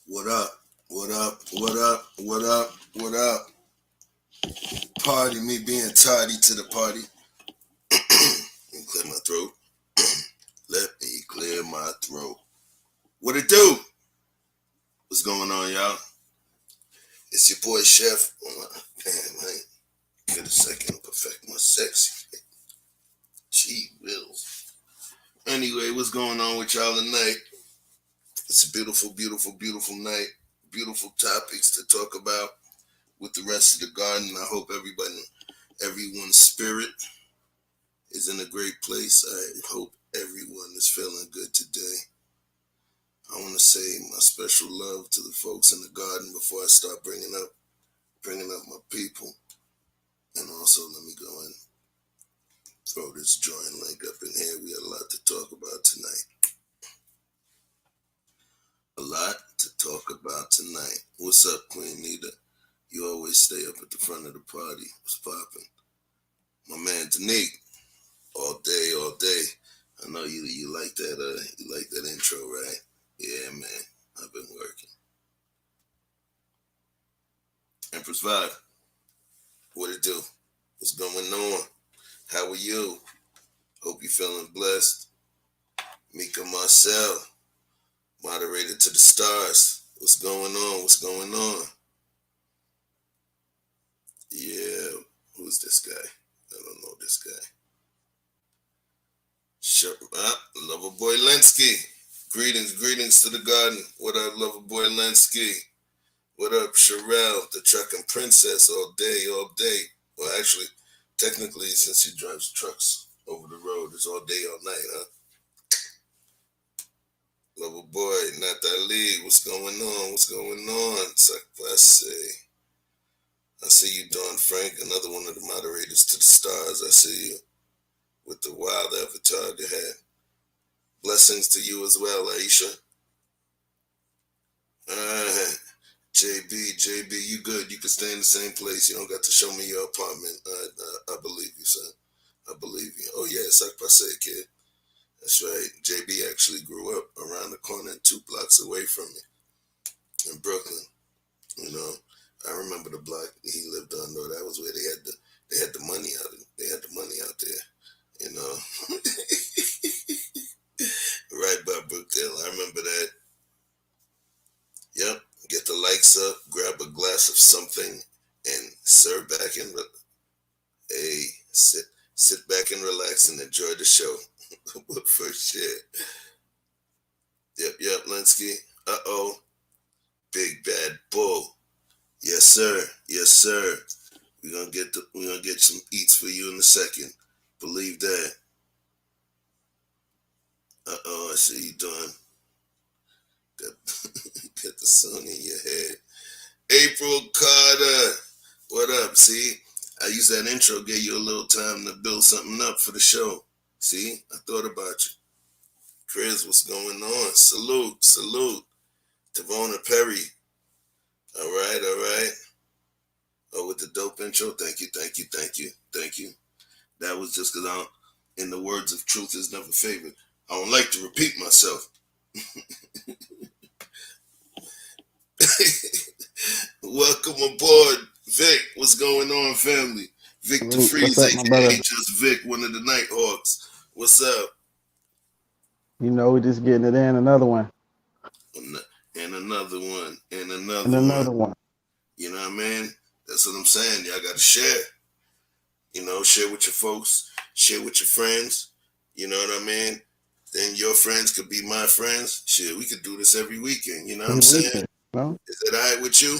What up? What up? What up? What up? What up? Party, me being tardy to the party. Let me clear my throat. Let me clear my throat. What it do? What's going on, y'all? It's your boy Chef. Damn, man. Get a second to perfect my sexy. Gee wills. Anyway, what's going on with y'all tonight? It's a beautiful, beautiful, beautiful night. Beautiful topics to talk about with the rest of the garden. I hope everyone's spirit is in a great place. I hope everyone is feeling good today. I want to say my special love to the folks in the garden before I start bringing up my people. And also, let me go and throw this joint link up in here. We got a lot to talk about tonight. A lot to talk about tonight. What's up, Queen Nita? You always stay up at the front of the party. What's popping? My man, Danique. All day, all day. I know you like that. You like that intro, right? Yeah, man. I've been working. Empress Vibe. What it do? What's going on? How are you? Hope you're feeling blessed. Mika Marcel, moderator to the stars. What's going on? What's going on? Yeah, who's this guy? I don't know this guy. Shut up, Loverboy Lenski. Greetings to the garden. What up, Loverboy Lenski? What up, Sherelle, the trucking princess, all day. Well, actually, technically, since she drives trucks over the road, it's all day, all night, huh? Loverboy, Natalie, what's going on? What's going on? I see you, Dawn Frank, another one of the moderators to the stars. I see you with the wild avatar you had. Blessings to you as well, Aisha. JB, you good. You can stay in the same place. You don't got to show me your apartment. I believe you, son. I believe you. Oh, yeah, Sakpase, kid. That's right. JB actually grew up around the corner and 2 blocks away from me in Brooklyn. You know, I remember the block he lived on, though. That was where they had the money out. They had the money out there, you know. Right by Brookdale. I remember that. Yep. Get the lights up, grab a glass of something, and serve back and sit back and relax and enjoy the show. But first shit. Yep, Linsky. Uh-oh. Big bad bull. Yes, sir. We're gonna get some eats for you in a second. Believe that. Uh-oh, I see you doing. Get the song in your head. April Carter. What up? See? I used that intro, gave you a little time to build something up for the show. See? I thought about you. Chris, what's going on? Salute. Tavona Perry. All right. Oh, with the dope intro. Thank you. That was just because in the words of truth is never favored. I don't like to repeat myself. Welcome aboard, Vic. What's going on, family? Vic the Freeze, aka just Vic, one of the Nighthawks. What's up? You know, we're just getting it in. Another one. And another one. You know what I mean? That's what I'm saying. Y'all got to share. You know, share with your folks. Share with your friends. You know what I mean? Then your friends could be my friends. Shit, we could do this every weekend. You know what I'm saying? No? Is that all right with you?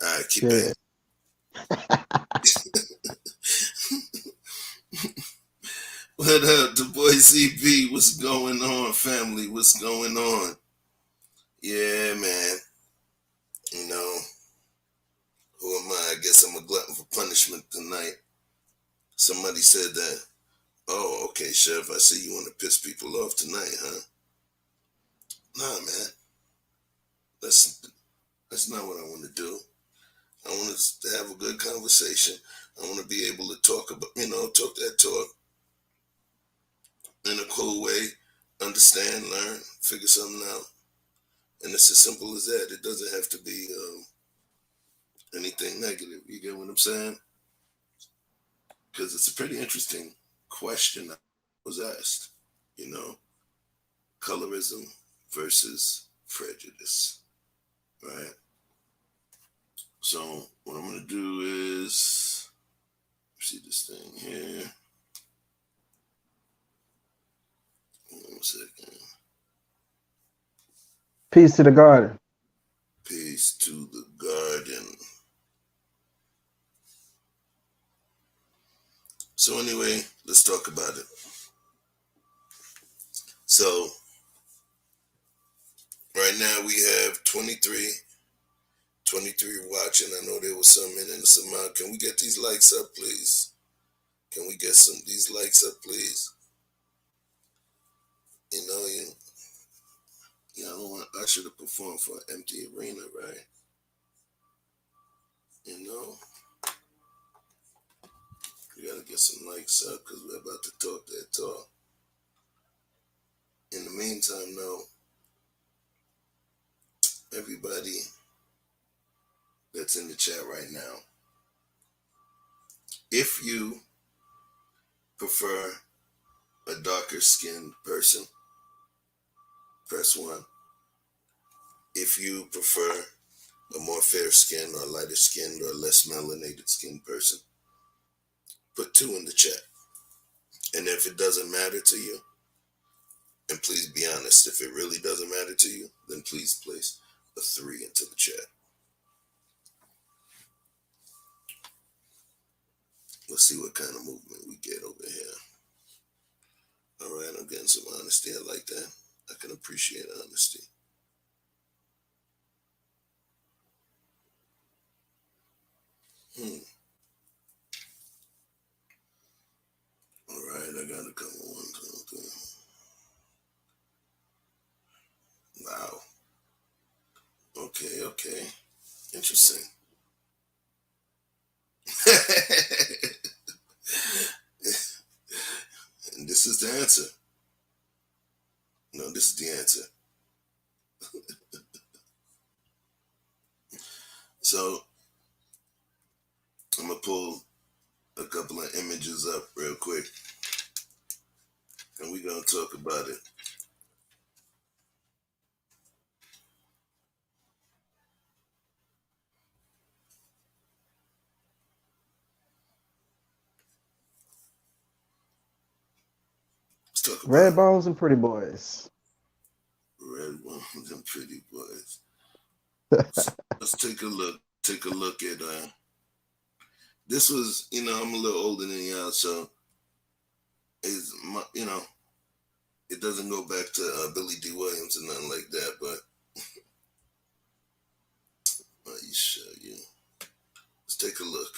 All right, keep it. What up, the boy ZB? What's going on, family? What's going on? Yeah, man. You know, who am I? I guess I'm a glutton for punishment tonight. Somebody said that. Oh, okay, Chef. I see you want to piss people off tonight, huh? Nah, man. That's not what I want to do. I want us to have a good conversation. I want to be able to talk talk that talk in a cool way, understand, learn, figure something out. And it's as simple as that. It doesn't have to be anything negative. You get what I'm saying? Because it's a pretty interesting question that was asked. You know, colorism versus prejudice, right? So what I'm gonna do is see this thing here. 1 second. Peace to the garden. Peace to the garden. So anyway, let's talk about it. So right now we have 23 watching. I know there was some in and some out. Can we get these likes up, please? Can we get these likes up, please? You know, I don't want. I should have performed for an empty arena, right? You know, we gotta get some likes up because we're about to talk that talk. In the meantime, though, everybody that's in the chat right now, if you prefer a darker skinned person, press 1. If you prefer a more fair skinned or lighter skinned or less melanated skinned person, put 2 in the chat. And if it doesn't matter to you, and please be honest, if it really doesn't matter to you, then please place a 3 into the chat. Let's see what kind of movement we get over here. All right, I'm getting some honesty. I like that. I can appreciate honesty. All right, I got a couple ones. Okay. Wow. Okay. Interesting. And this is the answer. No, this is the answer. So I'm gonna pull a couple of images up real quick, and we're gonna talk about it. Let's talk about Red bones and pretty boys. red ones and pretty boys. Let's take a look. Take a look at this was, I'm a little older than y'all, so is my, it doesn't go back to Billy D. Williams or nothing like that, but let me show you. Let's take a look.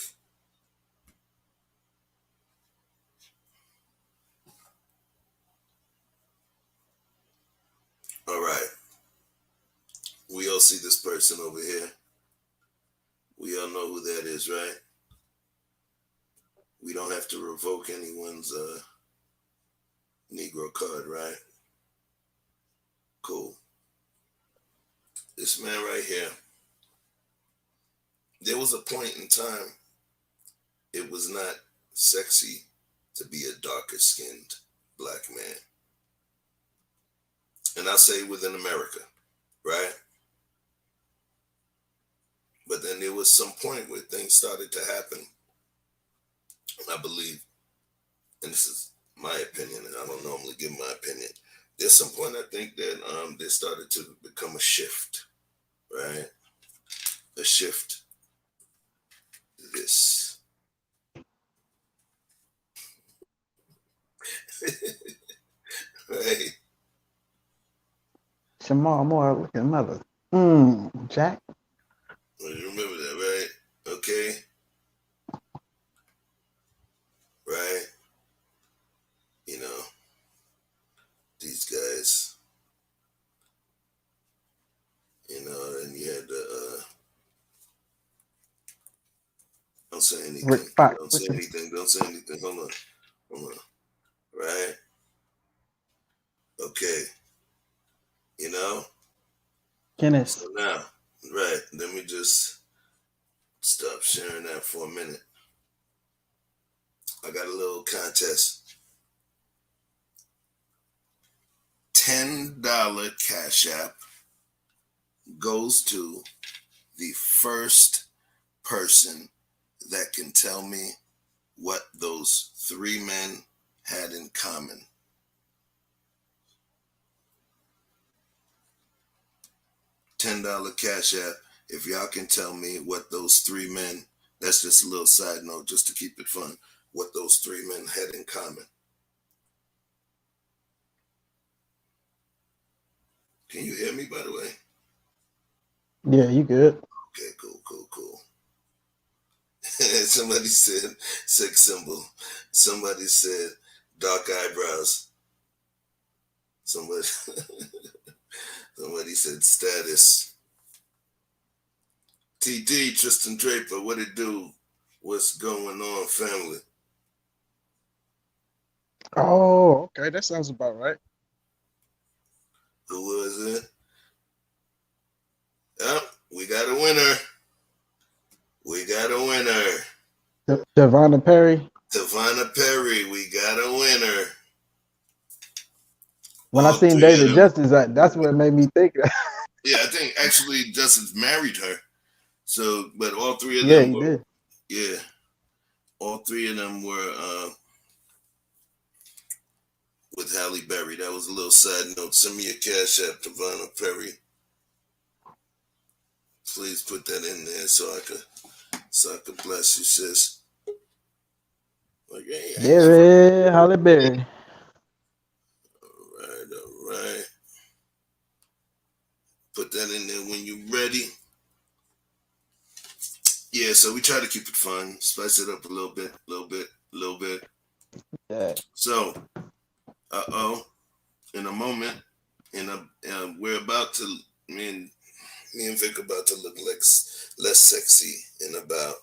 All right. We all see this person over here. We all know who that is, right? We don't have to revoke anyone's Negro card, right? Cool. This man right here, there was a point in time it was not sexy to be a darker skinned black man. And I say within America, right? But then there was some point where things started to happen. And I believe, and this is my opinion, and I don't normally give my opinion. There's some point I think that there started to become a shift, right? A shift. This. Right? Shamar Moore, look at mother. Jack. Well, you remember that, right? Okay. Right? These guys, and you had the, don't say Rick anything. Fox. Don't say anything. Don't say anything. Hold on. Right? Okay. Kenneth. So now, right, let me just stop sharing that for a minute. I got a little contest. $10 Cash App goes to the first person that can tell me what those three men had in common. $10 Cash App. If y'all can tell me what those three men, that's just a little side note just to keep it fun, what those three men had in common. Can you hear me, by the way? Yeah, you good. Okay, cool. Somebody said sex symbol. Somebody said dark eyebrows. Somebody somebody said status. TD, Tristan Draper, what it do? What's going on, family? Oh, okay. That sounds about right. Who was it? Oh, we got a winner. We got a winner. Javonna Perry. Tavana Perry, we got a winner. When I All seen three of David them. Justice, that's what made me think. Yeah, I think actually Justice married her. So, but all three of Yeah, them he were, did. yeah, all three of them were with Halle Berry. That was a little side note. Send me a cash app, Tavana Perry. Please put that in there so I could bless you, sis. Like, hey, I ain't never. Berry, Holly Berry. All right. Put that in there when you're ready. Yeah, so we try to keep it fun, spice it up a little bit. Yeah. So, in a moment, we're about to, me and Vic about to look less sexy in about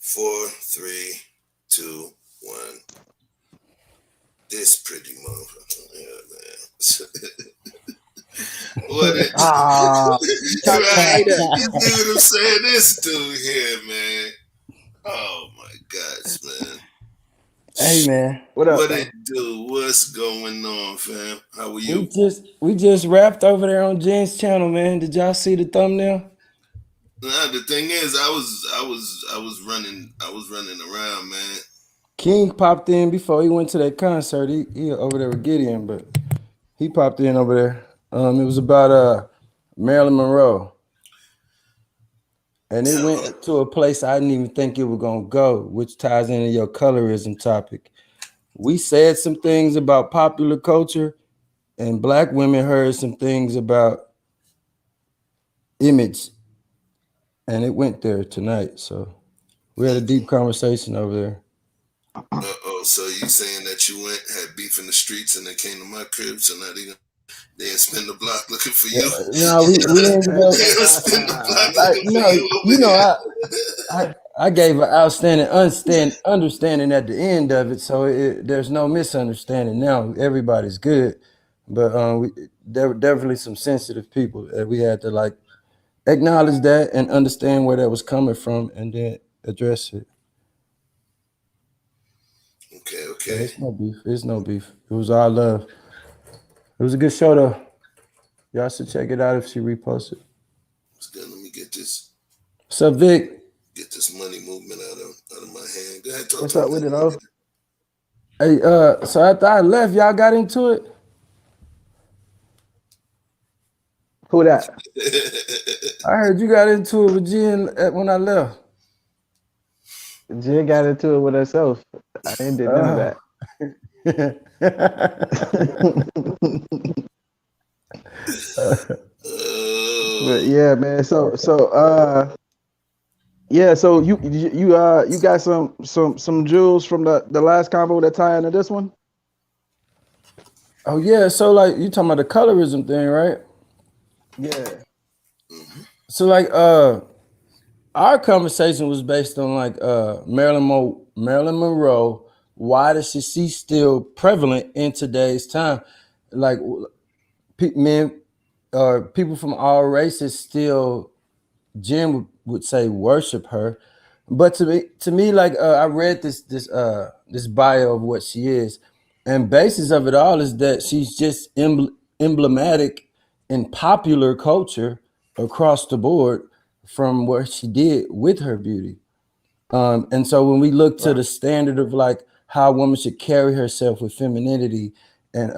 4, 3, 2, 1. This pretty motherfucker. Yeah, man. What it Ah, right? You see what I'm saying? This dude here, man. Oh my gosh, man. Hey man, what up, What it though? do? What's going on, fam? How are we you? just we just wrapped over there on Jen's channel, man. Did y'all see the thumbnail? Nah, the thing is, I was running around, man. King popped in before he went to that concert. He over there with Gideon, but he popped in over there. It was about Marilyn Monroe, and it Uh, went to a place I didn't even think it was gonna go, which ties into your colorism topic. We said some things about popular culture, and black women heard some things about image, and it went there tonight. So we had a deep conversation over there. oh, so you saying that you had beef in the streets and they came to my crib, so now they didn't spin the block looking for Yeah, you. no, we ended up They don't spin the block like looking for no, you over you know, here. I gave an outstanding understanding at the end of it, so there's no misunderstanding now. Everybody's good, but there were definitely some sensitive people that we had to like acknowledge that and understand where that was coming from, and then address it. Okay, Yeah, okay. it's no beef. It's no beef. It was all love. It was a good show though. Y'all should check it out if she reposted. It's good. Let me What's up, Vic? get this money movement out of my hand. Go ahead, talk What's to me, up with it, man. though? Hey, so after I left, y'all got into it. Who that? I heard you got into it with Jen when I left. Jill got into it with herself. I ain't did none of Oh. that. But Oh, yeah, man. Yeah, so you got some jewels from the last combo that tie into this one? Oh yeah, so like you talking about the colorism thing, right? Yeah. So like our conversation was based on like Marilyn Monroe. Why does she still prevalent in today's time? Like men or people from all races still, Jim would say, worship her. But to me, like I read this bio of what she is, and basis of it all is that she's just emblematic in popular culture across the board from what she did with her beauty. And so when we look to Right. the standard of like how a woman should carry herself with femininity and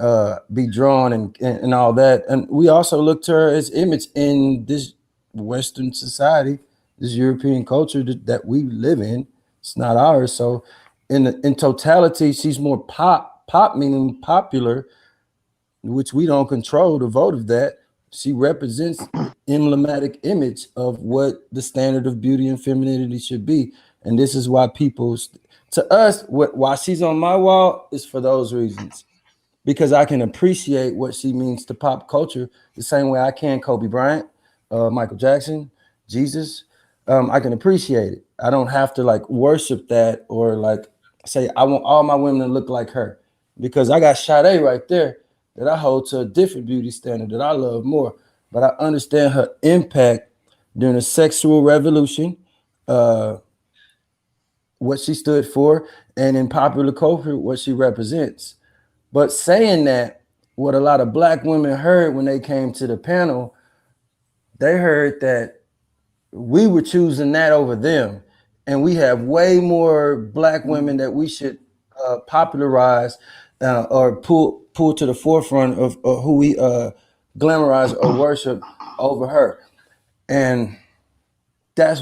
be drawn and all that, and we also look to her as image in this Western society, this European culture that we live in. It's not ours. So in totality, she's more pop meaning popular, which we don't control the vote of that. She represents the emblematic image of what the standard of beauty and femininity should be. And this is why people, to us, why she's on my wall is for those reasons. Because I can appreciate what she means to pop culture the same way I can Kobe Bryant, Michael Jackson, Jesus. I can appreciate it. I don't have to like worship that or like say I want all my women to look like her, because I got Sade right there that I hold to a different beauty standard that I love more. But I understand her impact during the sexual revolution, uh, what she stood for, and in popular culture, what she represents. But saying that, what a lot of black women heard when they came to the panel, they heard that we were choosing that over them. And we have way more black women that we should popularize or pull to the forefront of who we glamorize or worship over her. And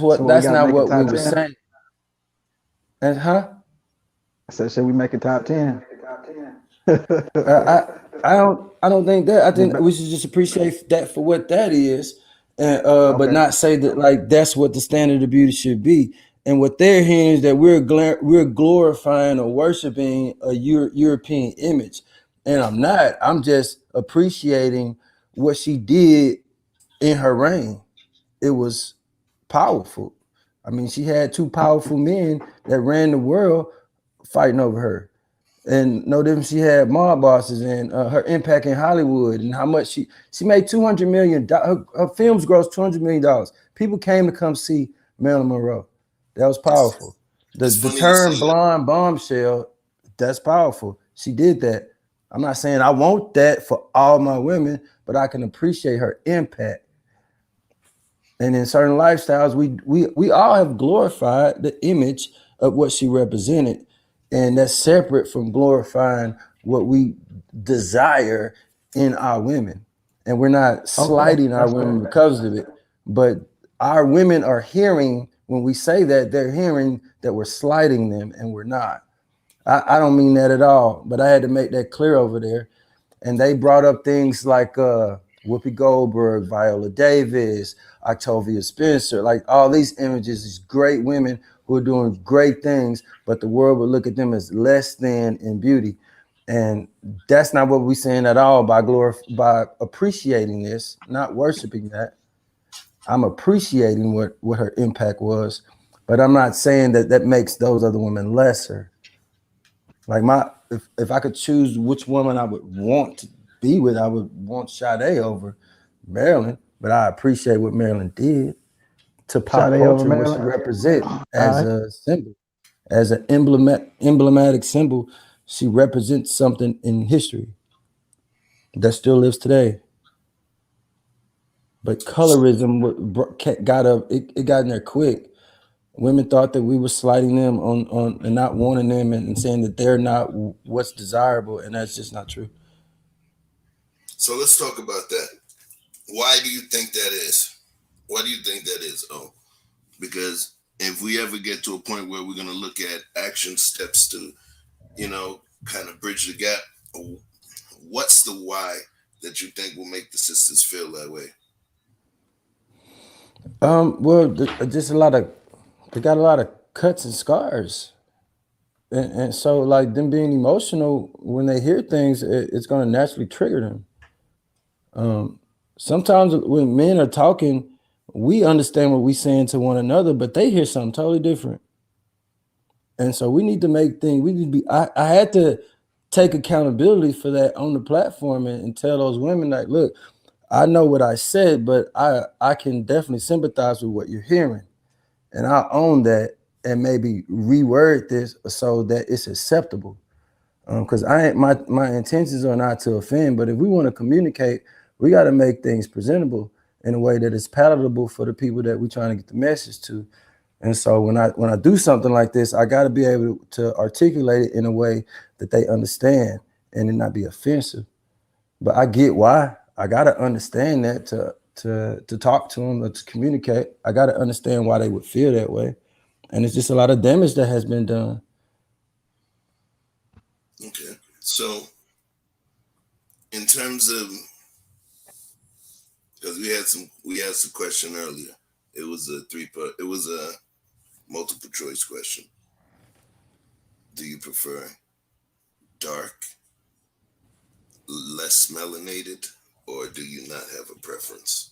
So what we that's got to not make a what we top were 10? saying. And I said, should we make a top 10? Uh, I don't think that. I The think we should just appreciate that for what that is, and but Okay. not say that like that's what the standard of beauty should be. And what they're hearing is that we're glorifying or worshiping a European image, and I'm not. I'm just appreciating what she did in her reign. It was powerful. I mean, she had two powerful men that ran the world fighting over her, and no different. She had mob bosses and her impact in Hollywood and how much she made $200 million. Her films grossed $200 million. People came to come see Marilyn Monroe. That was It's, powerful. The it's the funny you say term that. blonde bombshell, that's powerful. She did that. I'm not saying I want that for all my women, but I can appreciate her impact. And in certain lifestyles, we all have glorified the image of what she represented, and that's separate from glorifying what we desire in our women. And we're not Okay. slighting our That's women fair. because of it, but our women are hearing when we say that, they're hearing that we're slighting them, and we're not. I don't mean that at all, but I had to make that clear over there. And they brought up things like Whoopi Goldberg, Viola Davis, Octavia Spencer, like all these images, these great women who are doing great things, but the world would look at them as less than in beauty. And that's not what we're saying at all by appreciating this, not worshiping that. I'm appreciating what her impact was, but I'm not saying that that makes those other women lesser. Like if I could choose which woman I would want to be with, I would want Sade over Marilyn. But I appreciate what Marilyn did to pop Sade over culture, what she Maryland. represent All as right. a symbol, as an emblematic symbol. She represents something in history that still lives today. But colorism got up, it got in there quick. Women thought that we were slighting them on and not wanting them and saying that they're not what's desirable, and that's just not true. So let's talk about that. Why do you think that is? Why do you think that is? Oh, because if we ever get to a point where we're going to look at action steps to, kind of bridge the gap, what's the why that you think will make the sisters feel that way? Well, just a lot of they got a lot of cuts and scars, and so like them being emotional when they hear things, it's going to naturally trigger them. Sometimes when men are talking, we understand what we're saying to one another, but they hear something totally different, and so we need to make things. We need to be. I had to take accountability for that on the platform and tell those women like, look, I know what I said, but I can definitely sympathize with what you're hearing, and I own that, and maybe reword this so that it's acceptable. Because I ain't my intentions are not to offend, but if we want to communicate, we got to make things presentable in a way that is palatable for the people that we're trying to get the message to. And so when I do something like this, I got to be able to articulate it in a way that they understand and it not be offensive. But I get why. I got to understand that to talk to them or to communicate. I got to understand why they would feel that way. And it's just a lot of damage that has been done. Okay. So, in terms of, because we had some question earlier. It was a it was a multiple choice question. Do you prefer dark, less melanated, or do you not have a preference?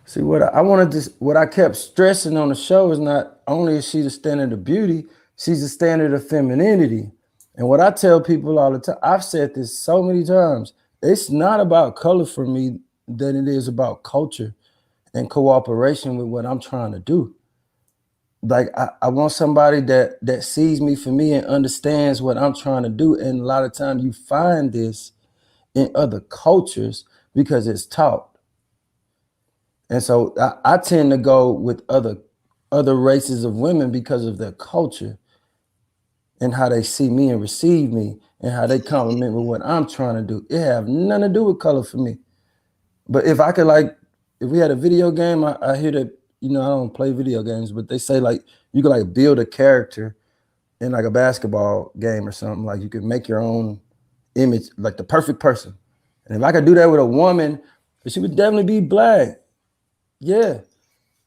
See, what I wanted to, what I kept stressing on the show is not only is she the standard of beauty, she's the standard of femininity. And what I tell people all the time, I've said this so many times, it's not about color for me than it is about culture and cooperation with what I'm trying to do. Like I want somebody that sees me for me and understands what I'm trying to do. And a lot of times you find this in other cultures because it's taught. And so I tend to go with other races of women because of their culture and how they see me and receive me and how they compliment with what I'm trying to do. It have nothing to do with color for me. But if I could if we had a video game, I hear that, I don't play video games, but they say like you could like build a character in like a basketball game or something. Like you could make your own image, like the perfect person. And if I could do that with a woman, she would definitely be black. Yeah.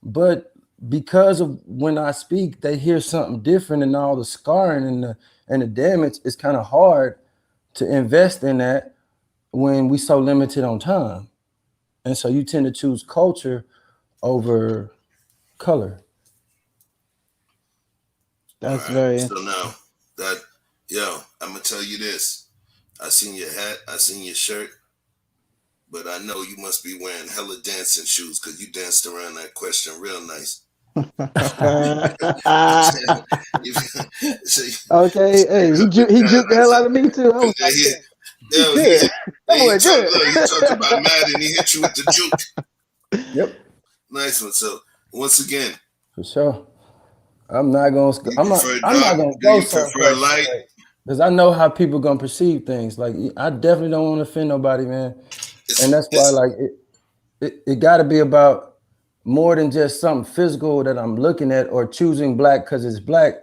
But because of when I speak, they hear something different and all the scarring and the damage, it's kind of hard to invest in that when we so limited on time. And so you tend to choose culture over color. All That's right. very So now that, yo, I'm gonna tell you this. I seen your hat, I seen your shirt, but I know you must be wearing hella dancing shoes because you danced around that question real nice. I'm saying, you, so, okay. Hey, he juked the hell out of me too. I was like, yo, good. That he boy talked, good. look, he talked about Madden, he hit you with the juke. Yep, Nice one. So once again, for sure. I'm not gonna you I'm not prefer I'm dark? not gonna Do go you so prefer crazy light? because I know how people gonna perceive things. Like I definitely don't want to offend nobody, man. And that's why It's like it got to be about more than just something physical that I'm looking at or choosing black because it's black.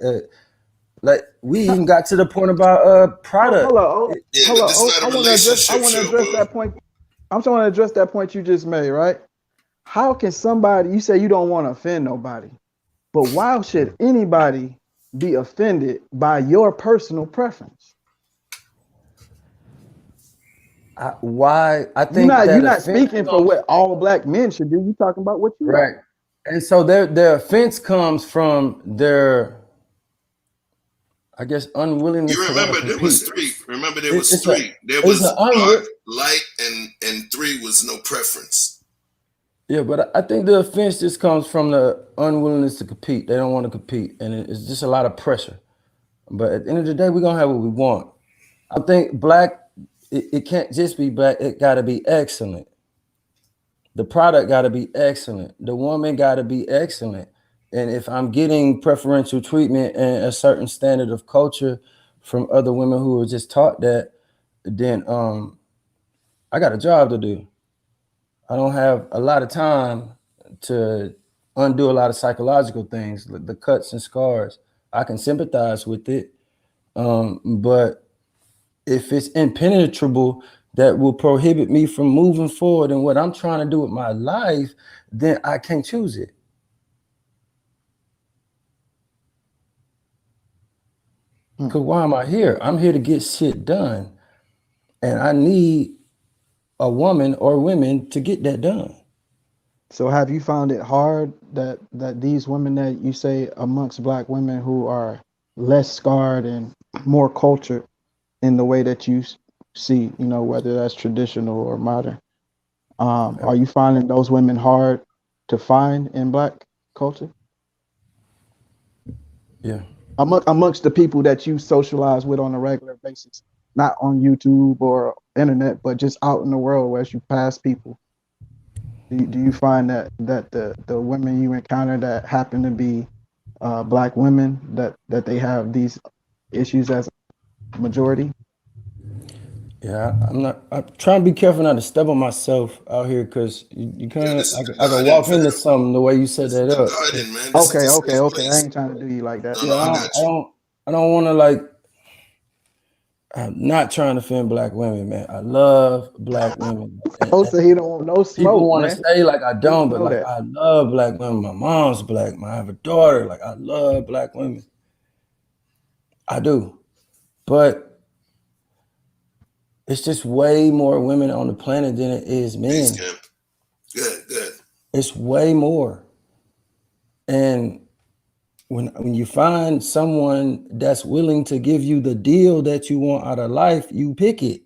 Like we even got to the point about product. Hold on. yeah, Hold but on. this is I not a want to address. I relationship want to show, address bro. that point. I'm trying to address that point you just made. Right? How can somebody? You say you don't want to offend nobody, but why should anybody be offended by your personal preference? Why I You're think not. You're that not offense speaking for comes what all black men should do. You're talking about what you like. right, and so their offense comes from their, I guess, unwillingness You to want to remember there was compete. three. Remember there It, was it's a three. There it's an was dark, unwi- light, and three was no preference. Yeah, but I think the offense just comes from the unwillingness to compete. They don't want to compete, and it's just a lot of pressure. But at the end of the day, we're gonna have what we want. I think black, it can't just be black. It got to be excellent. The product got to be excellent. The woman got to be excellent. And if I'm getting preferential treatment and a certain standard of culture from other women who were just taught that, then I got a job to do. I don't have a lot of time to undo a lot of psychological things, like the cuts and scars. I can sympathize with it, but if it's impenetrable that will prohibit me from moving forward in what I'm trying to do with my life, then I can't choose it. Because why am I here? I'm here to get shit done. And I need a woman or women to get that done. So have you found it hard that these women that you say amongst black women who are less scarred and more cultured in the way that you see, whether that's traditional or modern, Are you finding those women hard to find in Black culture? Yeah. Amongst the people that you socialize with on a regular basis, not on YouTube or internet, but just out in the world as you pass people. Do you find that the women you encounter that happen to be Black women that they have these issues as a majority? Yeah, I'm trying to be careful not to step on myself out here because you Yeah, kind of this is the I could garden, walk into fam. something the way you set This is that the up. garden, man. This is Okay, the okay, safe okay. I place. ain't trying to do you like that. No, Yeah, no, I got you. I don't want to like. I'm not trying to offend Black women, man. I love Black women, Oh, and so he don't want no people smoke, want to man. say like I We don't, but know like that. I love Black women. My mom's Black. I have a daughter. Like I love Black women. I do, but it's just way more women on the planet than it is Peace, men. Camp. Good, good. It's way more, and when you find someone that's willing to give you the deal that you want out of life, you pick it.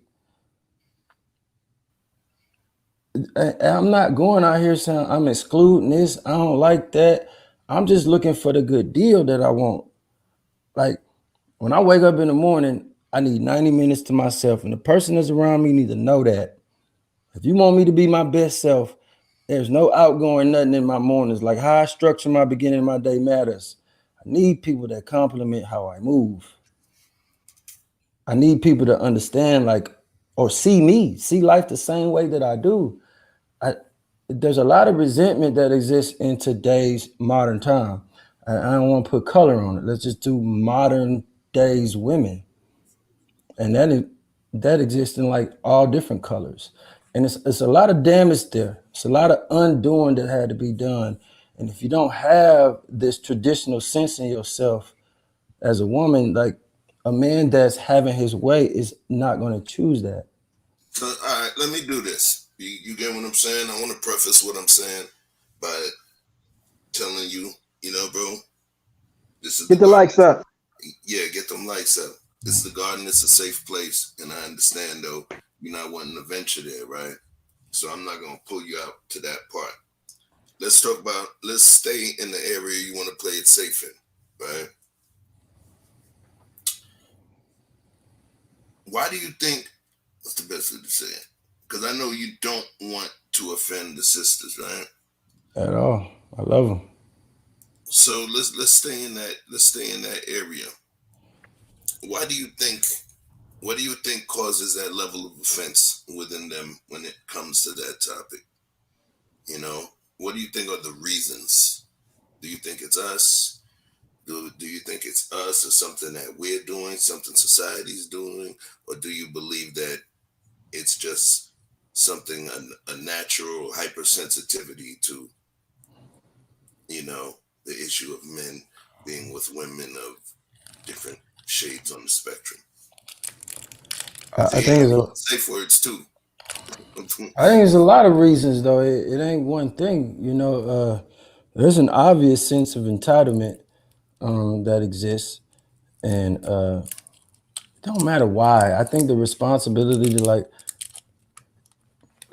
And I'm not going out here saying I'm excluding this. I don't like that. I'm just looking for the good deal that I want. Like when I wake up in the morning, I need 90 minutes to myself, and the person that's around me need to know that. If you want me to be my best self, there's no outgoing nothing in my mornings. Like how I structure my beginning of my day matters. I need people that compliment how I move. I need people to understand, like, or see me, see life the same way that I do. There's a lot of resentment that exists in today's modern time. I don't want to put color on it. Let's just do modern days women, and that exists in like all different colors. And it's a lot of damage there. It's a lot of undoing that had to be done. And if you don't have this traditional sense in yourself as a woman, like a man that's having his way is not going to choose that. So, all right, let me do this. You get what I'm saying? I want to preface what I'm saying by telling you, bro, this is the Get the garden. likes up. Yeah, get them lights up. This is the garden. It's a safe place. And I understand, though, you're not wanting to venture there, right? So I'm not going to pull you out to that part. Let's stay in the area you want to play it safe in, right? Why do you think, what's the best way to say it? Because I know you don't want to offend the sisters, right? At all. I love them. So let's stay in that area. Why do you think what do you think causes that level of offense within them when it comes to that topic? What do you think are the reasons? Do you think it's us? Do you think it's us or something that we're doing, something society's doing? Or do you believe that it's just something, a natural hypersensitivity to, the issue of men being with women of different shades on the spectrum? I See, think it's safe words too. I think there's a lot of reasons though. It ain't one thing. There's an obvious sense of entitlement that exists, and it don't matter why. I think the responsibility to like.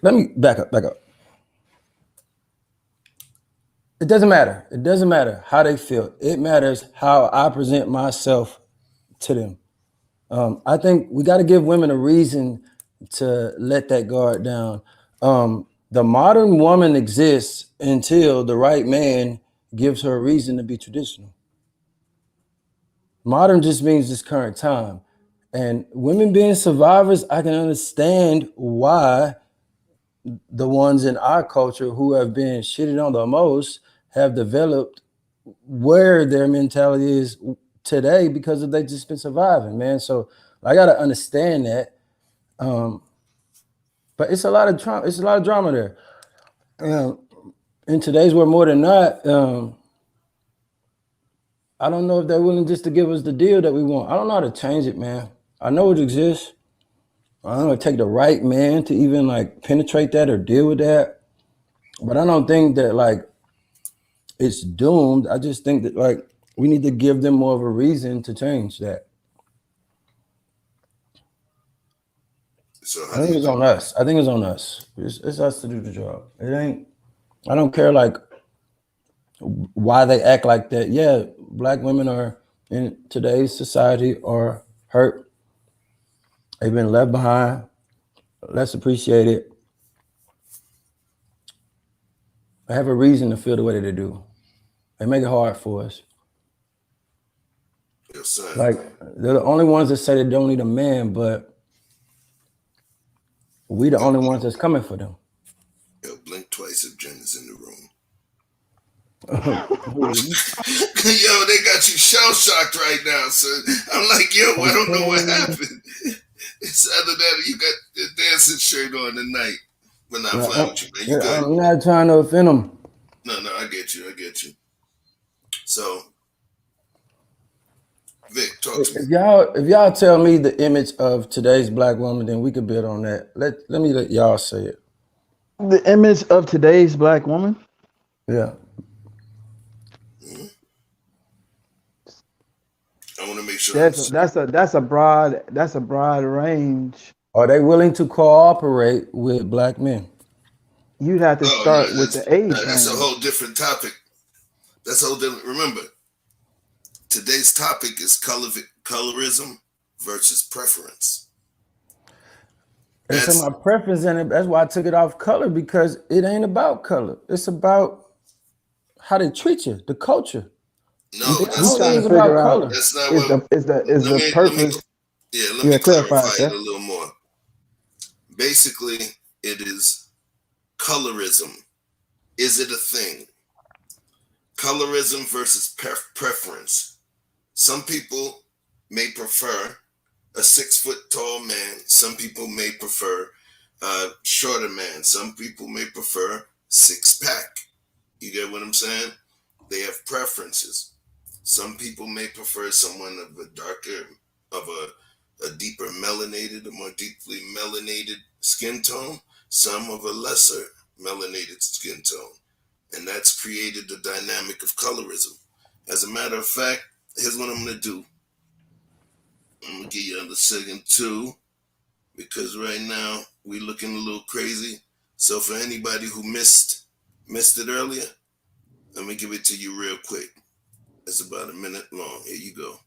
Let me back up. Back up. It doesn't matter. It doesn't matter how they feel. It matters how I present myself to them. I think we got to give women a reason to let that guard down. The modern woman exists until the right man gives her a reason to be traditional. Modern just means this current time. And women being survivors, I can understand why the ones in our culture who have been shitted on the most have developed where their mentality is today because of they just been surviving, man. So I gotta understand that. But it's a lot of trauma. It's a lot of drama there. In today's world, more than not, I don't know if they're willing just to give us the deal that we want. I don't know how to change it, man. I know it exists. I don't know it take the right man to even like penetrate that or deal with that. But I don't think that like it's doomed. I just think that like we need to give them more of a reason to change that. So I how do think you it's think? on us. I think it's on us. It's us to do the job. It ain't. I don't care like why they act like that. Yeah, black women are in today's society are hurt. They've been left behind, less appreciated. They have a reason to feel the way that they do. They make it hard for us. Yes, sir. Like they're the only ones that say they don't need a man, but we the only ones that's coming for them. Yo, blink twice if Jen is in the room. Who Yo, they got you shell shocked right now, son. I'm like, yo, I don't know what happened. It's other than you got the dancing shirt on tonight. But not Yeah, flying with you, man. You good? I'm not trying to offend them. No, I get you. I get you. So, Vic, talk to me. If y'all tell me the image of today's black woman, then we could build on that. Let me let y'all say it. The image of today's black woman. Yeah. Mhm. I want to make sure. That's a broad range. Are they willing to cooperate with black men? You'd have to Oh no, start with the age that's a range. whole different topic. That's a whole different. Remember, today's topic is colorism versus preference. It's in my preference in it. That's why I took it off color, because it ain't about color. It's about how they treat you, the culture. No, I that's don't I'm think trying it's to about figure out color. that's not is what. the purpose. Let me Yeah, clarify, clarify sir. it a little more. Basically, it is colorism. Is it a thing? Colorism versus preference. Some people may prefer a 6 foot tall man. Some people may prefer a shorter man. Some people may prefer six pack. You get what I'm saying? They have preferences. Some people may prefer someone of a darker, of a deeper melanated, a more deeply melanated skin tone. Some of a lesser melanated skin tone. And that's created the dynamic of colorism. As a matter of fact, here's what I'm going to do. I'm going to give you another second too, because right now we're looking a little crazy. So for anybody who missed it earlier, let me give it to you real quick. It's about a minute long. Here you go.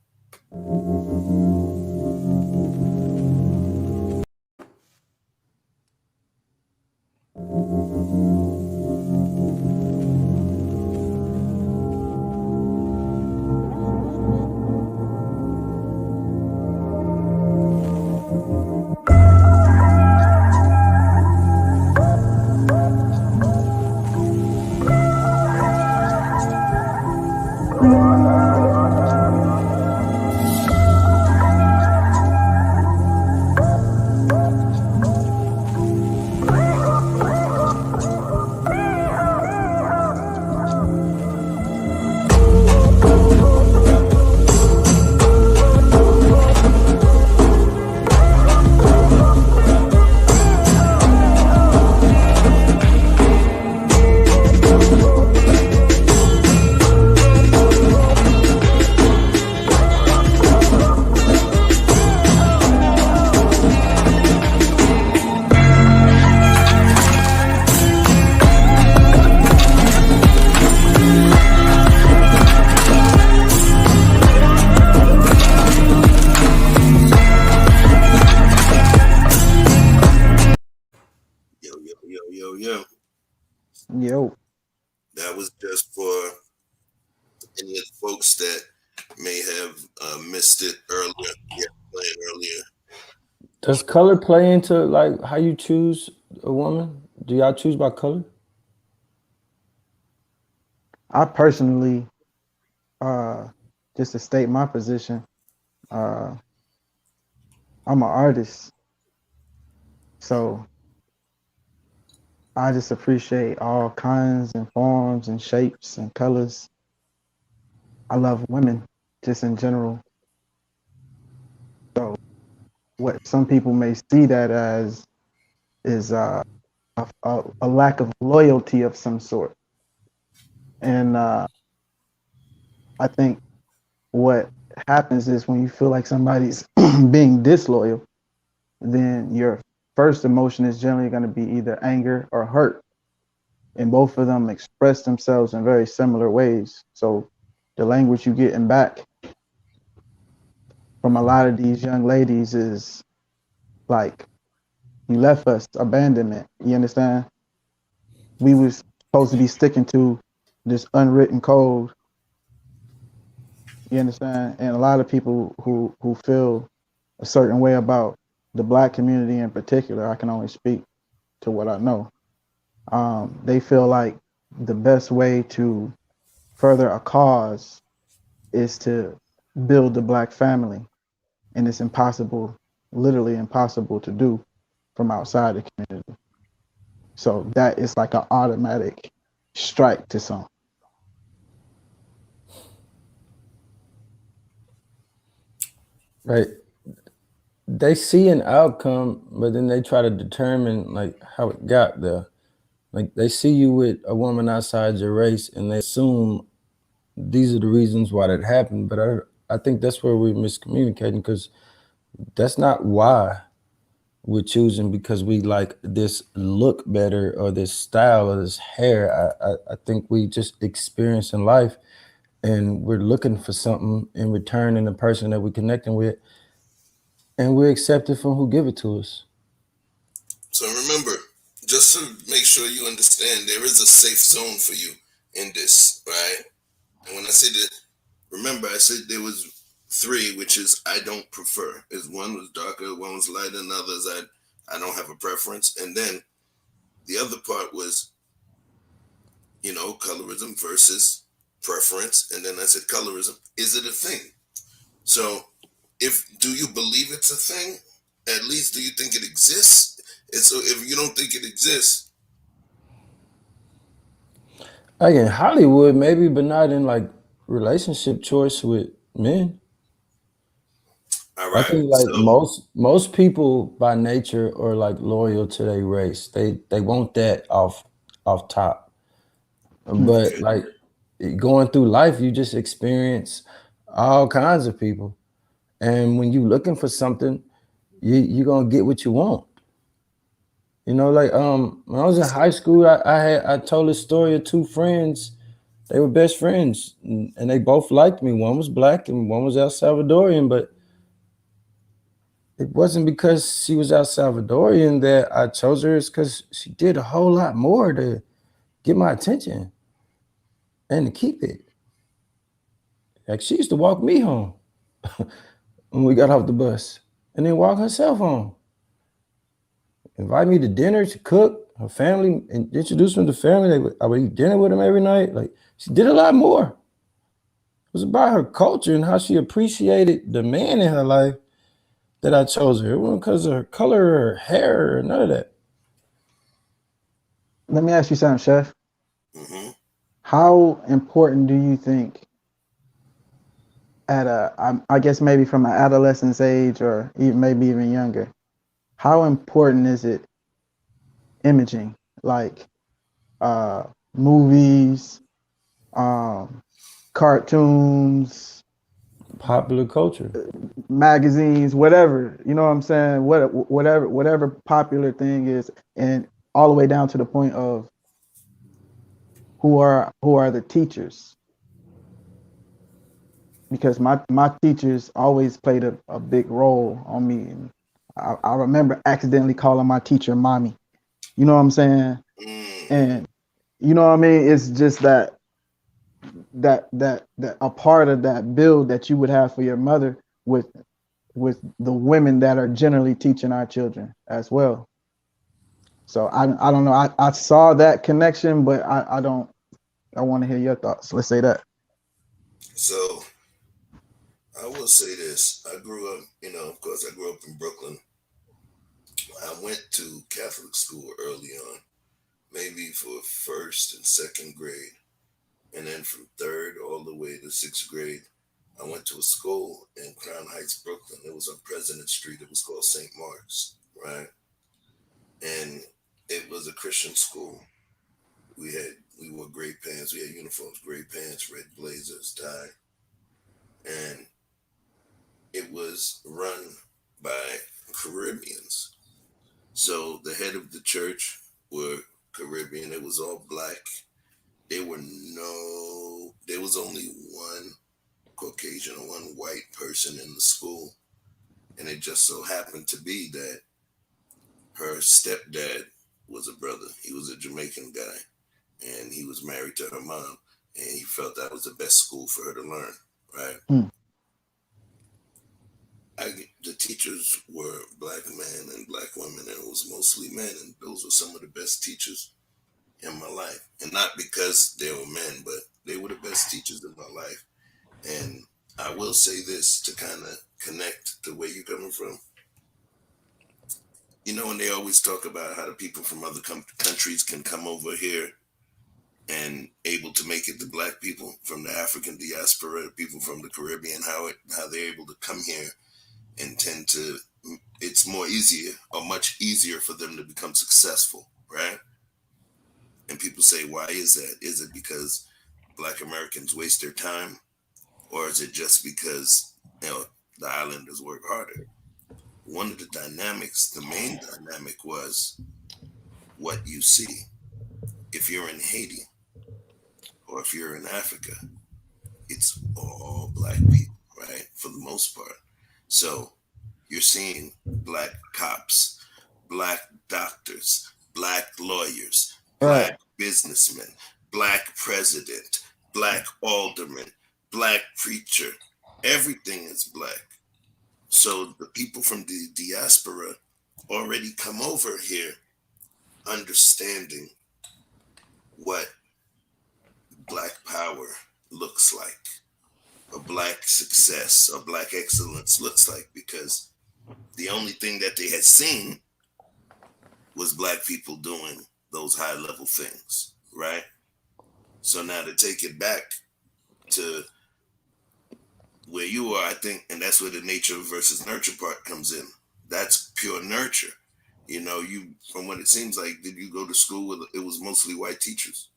Yo. Yo, That was just for any of the folks that may have missed it earlier. Yeah, playing earlier. Does color play into like how you choose a woman? Do y'all choose by color? I personally, just to state my position, I'm an artist, so I just appreciate all kinds and forms and shapes and colors. I love women just in general. So what some people may see that as is a lack of loyalty of some sort. And I think what happens is when you feel like somebody's being disloyal, then first emotion is generally going to be either anger or hurt. And both of them express themselves in very similar ways. So the language you getting back from a lot of these young ladies is like, you left us, abandonment. You understand? We was supposed to be sticking to this unwritten code. You understand? And a lot of people who feel a certain way about the black community in particular, I can only speak to what I know. They feel like the best way to further a cause is to build the black family, and it's impossible, literally impossible to do from outside the community. So that is like an automatic strike to some. Right. They see an outcome, but then they try to determine like how it got there. Like they see you with a woman outside your race and they assume these are the reasons why that happened. But I think that's where we're miscommunicating, because that's not why we're choosing because we like this look better or this style or this hair. I think we just experience in life and we're looking for something in return in the person that we're connecting with, and we accept it from who give it to us. So remember, just to make sure you understand, there is a safe zone for you in this, right? And when I say that, remember I said there was three, which is I don't prefer. Is one was darker, one was lighter, and others I don't have a preference. And then the other part was, colorism versus preference. And then I said colorism, is it a thing? So do you believe it's a thing? At least do you think it exists? And so if you don't think it exists, Like in Hollywood, maybe, but not in like relationship choice with men. all I right. think like So most people by nature are like loyal to their race. They want that off top. But okay. like going through life, you just experience all kinds of people. And when you looking for something, you're gonna get what you want. Like when I was in high school, I told a story of two friends. They were best friends and they both liked me. One was black and one was El Salvadorian, but it wasn't because she was El Salvadorian that I chose her. It's because she did a whole lot more to get my attention and to keep it. Like she used to walk me home when we got off the bus and then walk herself home. Invite me to dinner to cook, her family, and introduce me to family. I would eat dinner with them every night. Like she did a lot more. It was about her culture and how she appreciated the man in her life that I chose her. It wasn't because of her color or her hair or none of that. Let me ask you something, Chef. hmm How important do you think I guess maybe from an adolescence age or even maybe even younger, how important is it imaging, like uh, movies, um, cartoons, Popular culture. magazines, whatever, you know what I'm saying? Whatever popular thing is, and all the way down to the point of who are the teachers, because my teachers always played a big role on me. And I remember accidentally calling my teacher mommy. You know what I'm saying? mm, And you know what I mean? It's just that a part of that build that you would have for your mother with the women that are generally teaching our children as well. So I don't know. I saw that connection, but I don't. I want to hear your thoughts. Let's say that. so I will say this. I grew up, of course I grew up in Brooklyn. I went to Catholic school early on, maybe for first and second grade. And then from third all the way to sixth grade, I went to a school in Crown Heights, Brooklyn. It was on President Street. It was called St. Mark's, right? And it was a Christian school. We wore gray pants. We had uniforms, gray pants, red blazers, tie, and it was run by Caribbeans. So the head of the church were Caribbean. It was all black. There was only one Caucasian or one white person in the school. And it just so happened to be that her stepdad was a brother. He was a Jamaican guy, and he was married to her mom, and he felt that was the best school for her to learn, right? Mm. The teachers were black men and black women, and it was mostly men, and those were some of the best teachers in my life. And not because they were men, but they were the best teachers in my life. And I will say this to kind of connect to where you're coming from. You know, when they always talk about how the people from other countries can come over here and able to make it, the black people from the African diaspora, people from the Caribbean, how they're able to come here and tend to, it's more easier or much easier for them to become successful, right? And people say, why is that? Is it because black Americans waste their time, or is it just because, you know, the islanders work harder? One of the dynamics, the main dynamic, was what you see. If you're in Haiti or if you're in Africa, it's all black people, right? For the most part. So you're seeing black cops, black doctors, black lawyers, Right. black businessmen, black president, black alderman, black preacher. Everything is black. So the people from the diaspora already come over here understanding what black power looks like, or black success, or black excellence looks like, because the only thing that they had seen was black people doing those high level things, right? So now to take it back to where you are, I think, and that's where the nature versus nurture part comes in. That's pure nurture. You know, you, from what it seems like, did you go to school with, it was mostly white teachers?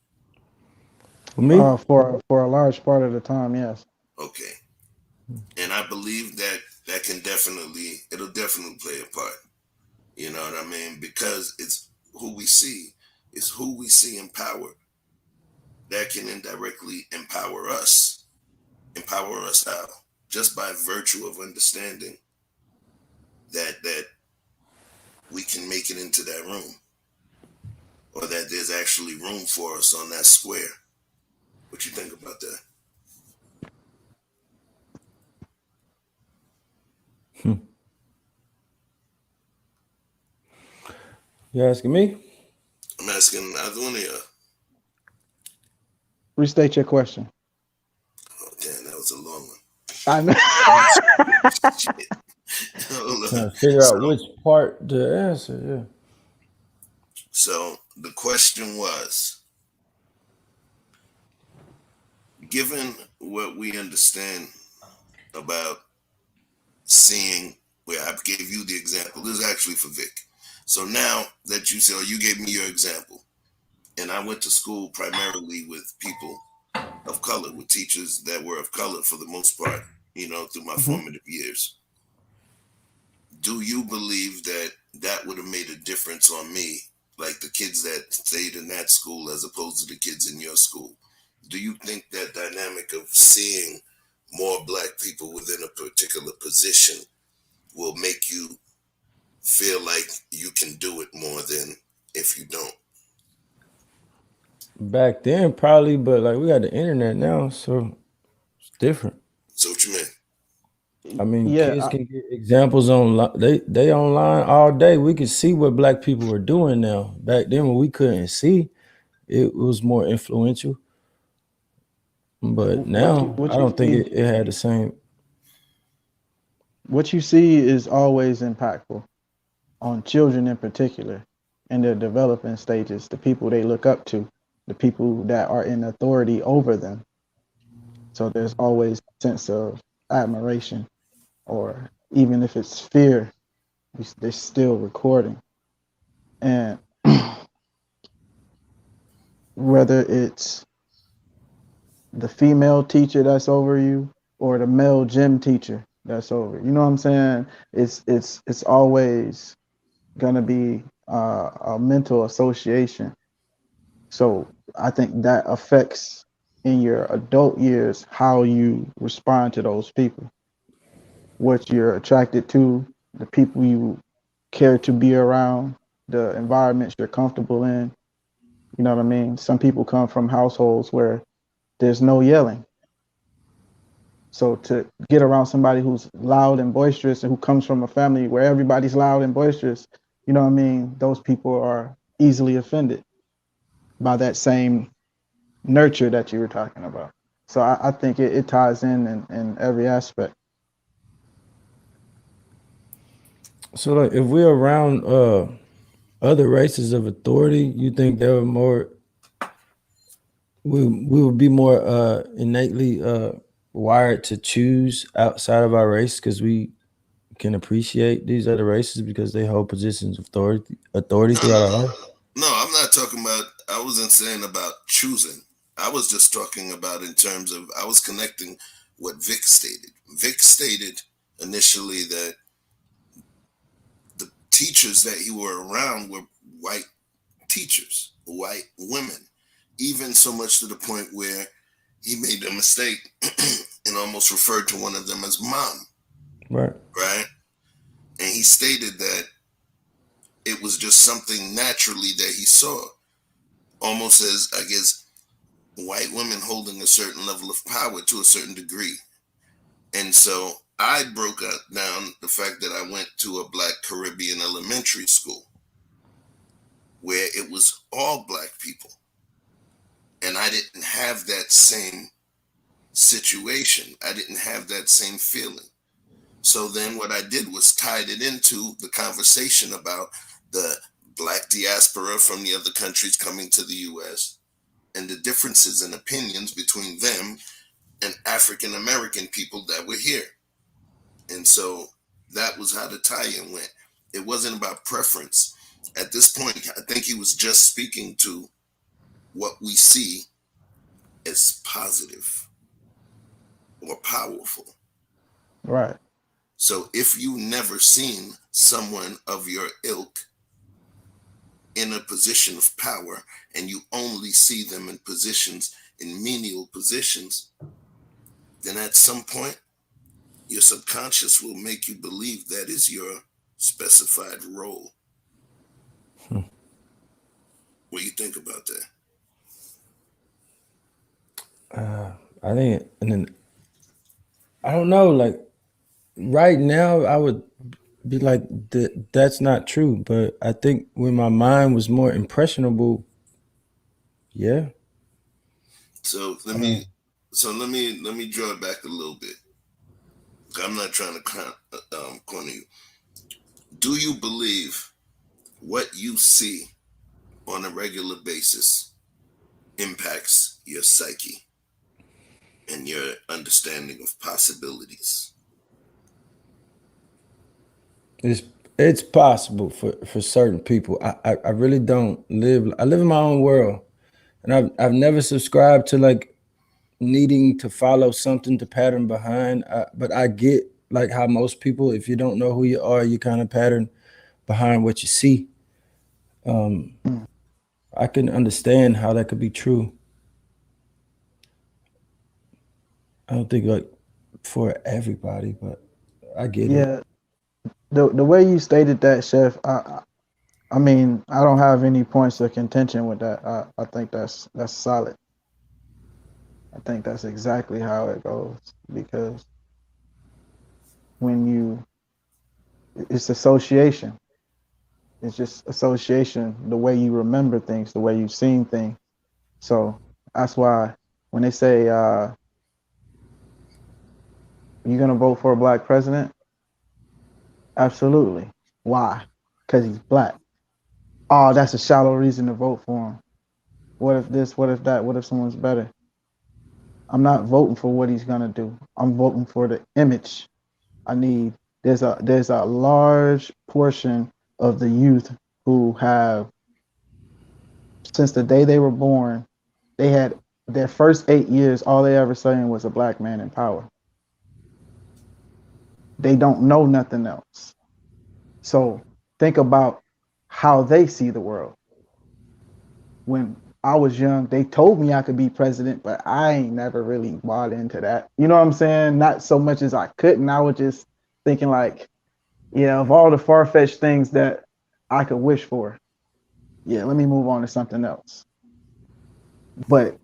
For me, For a large part of the time, yes. Okay. And I believe that it'll definitely play a part. You know what I mean? Because it's who we see. It's who we see in power that can indirectly empower us. Empower us how? Just by virtue of understanding that we can make it into that room, or that there's actually room for us on that square. What you think about that? you asking me? I'm asking either one of you. Restate your question. Oh, damn, that was a long one. I know. Shit. Hold on. Trying to figure out which part to answer. Yeah. So the question was, given what we understand about seeing, where I gave you the example, this is actually for Vic. So now that you said, you gave me your example, and I went to school primarily with people of color, with teachers that were of color for the most part, you know, through my Mhm. formative years. Do you believe that that would have made a difference on me, like the kids that stayed in that school as opposed to the kids in your school? Do you think that dynamic of seeing more black people within a particular position will make you feel like you can do it more than if you don't? Back then, probably, but like we got the internet now, so it's different. So what you mean? I mean, Yeah, kids can get examples online. They online all day. We can see what black people are doing now. Back then, when we couldn't see, it was more influential. But now, I what you don't think see it had the same. what you see is always impactful on children in particular in their developing stages, the people they look up to, the people that are in authority over them. So there's always a sense of admiration, or even if it's fear, they're still recording. And whether it's the female teacher that's over you or the male gym teacher that's over, you know what I'm saying? It's always gonna be a mental association. So I think that affects in your adult years how you respond to those people, what you're attracted to, the people you care to be around, the environments you're comfortable in. You know what I mean? Some people come from households where there's no yelling. So to get around somebody who's loud and boisterous and who comes from a family where everybody's loud and boisterous, you know what I mean? Those people are easily offended by that same nurture that you were talking about. So I think it ties in every aspect. So like if we're around other races of authority, you think they're more we would be more innately wired to choose outside of our race because we can appreciate these other races because they hold positions of authority No, throughout no, our life. no. I'm not talking about. I wasn't saying about choosing. I was just talking about in terms of. I was connecting what Vic stated. Vic stated initially that the teachers that you were around were white teachers, white women, even so much to the point where he made a mistake and almost referred to one of them as mom, Right. right? And he stated that it was just something naturally that he saw, almost as, I guess, white women holding a certain level of power to a certain degree. And so I broke down the fact that I went to a black Caribbean elementary school where it was all black people. And I didn't have that same situation. I didn't have that same feeling. So then what I did was tied it into the conversation about the black diaspora from the other countries coming to the US and the differences in opinions between them and African American people that were here. And so that was how the tie-in went. It wasn't about preference. At this point, I think he was just speaking to what we see as positive or powerful. Right. So if you never seen someone of your ilk in a position of power and you only see them in positions, in menial positions, then at some point your subconscious will make you believe that is your specified role. What do you think about that? I think, and then I don't know. Like right now, I would be like, that's not true. But I think when my mind was more impressionable, yeah. So let I me don't. let me draw it back a little bit. I'm not trying to corner you. Do you believe what you see on a regular basis impacts your psyche and your understanding of possibilities? It's it's possible for certain people. I really don't live. I live in my own world, and I've never subscribed to like needing to follow something to pattern behind. But I get like how most people, if you don't know who you are, you kind of pattern behind what you see. Um, Mm. I can understand how that could be true. I don't think like for everybody, but I get it. Yeah, the way you stated that, Chef, I mean, I don't have any points of contention with that. I think that's solid. I think that's exactly how it goes because when you, it's association. It's just association, the way you remember things, the way you've seen things. So that's why when they say you're gonna vote for a black president, absolutely. Why? Because he's black. Oh, that's a shallow reason to vote for him. What if this? What if that? What if someone's better? I'm not voting for what he's gonna do. I'm voting for the image. I need. There's a large portion of the youth who have since the day they were born, they had their first 8 years. All they ever saying was a black man in power. They don't know nothing else. So think about how they see the world. When I was young, they told me I could be president, but I ain't never really bought into that. You know what I'm saying? Not so much as I couldn't. I was just thinking like, yeah, of all the far-fetched things that I could wish for, yeah, let me move on to something else. But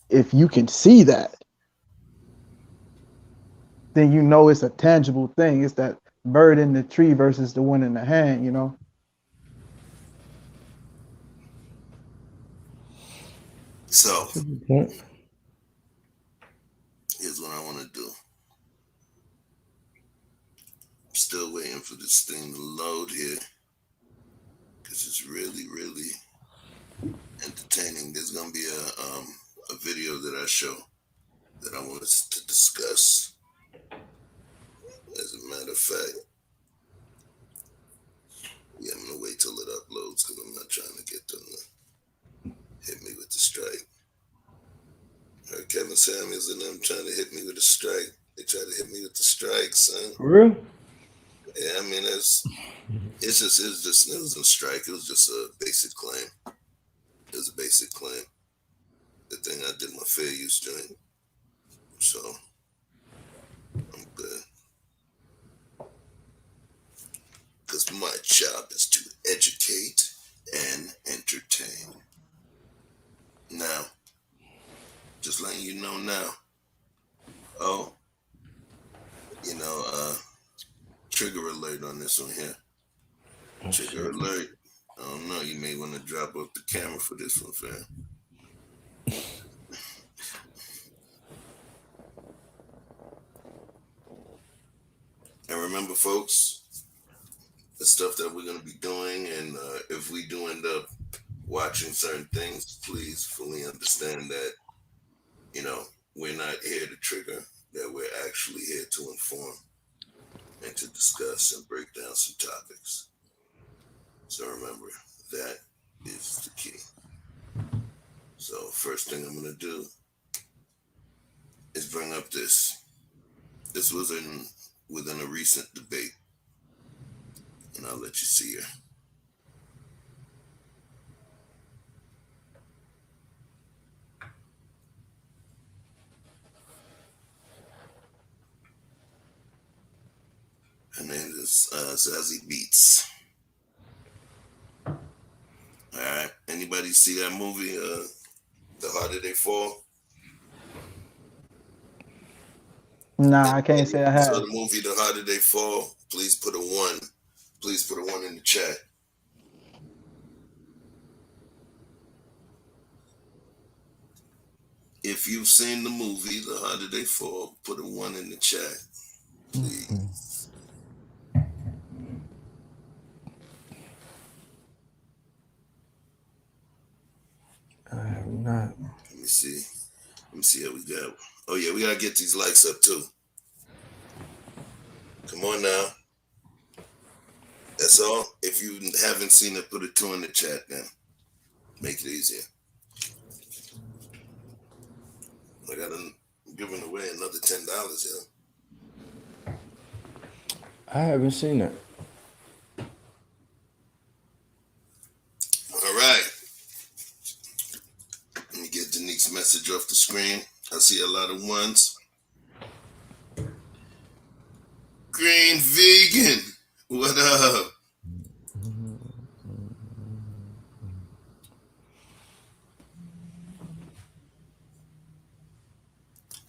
if you can see that, then you know it's a tangible thing. It's that bird in the tree versus the one in the hand, you know? So, Yeah. here's what I want to do. I'm still waiting for this thing to load here because it's really, really entertaining. There's gonna be a video that I show that I want us to discuss. As a matter of fact, yeah, I'm gonna wait till it uploads because I'm not trying to get them to hit me with the strike. Heard Kevin Samuels and them trying to hit me with a strike. They try to hit me with the strike, son. For real? Yeah, I mean it was a strike. It was just a basic claim. It was a basic claim. The thing I did my fair use joint. So I'm good. Because my job is to educate and entertain. Now, just letting you know now. Oh, trigger alert on this one here. Trigger alert. I don't know, you may want to drop off the camera for this one, fam. And remember, folks, the stuff that we're going to be doing, and if we do end up watching certain things, please fully understand that, we're not here to trigger, that we're actually here to inform and to discuss and break down some topics. So remember, that is the key. So first thing I'm going to do is bring up this. This was within a recent debate, and I'll let you see her. Her name is Zazie Beetz. All right. Anybody see that movie, The Harder They Fall? Nah, I can't say I So have. the movie The Harder They Fall, please put a 1. Please put a 1 in the chat. If you've seen the movie The Harder They Fall, put a 1 in the chat. Please. I have not. Let me see. Let me see how we got. Oh yeah, we gotta get these likes up too. Come on now. That's all. If you haven't seen it, put a 2 in the chat then. Make it easier. I gotta giving away another $10 here. I haven't seen that. All right. Let me get Denique's message off the screen. I see a lot of 1s. Green Vegan, what up?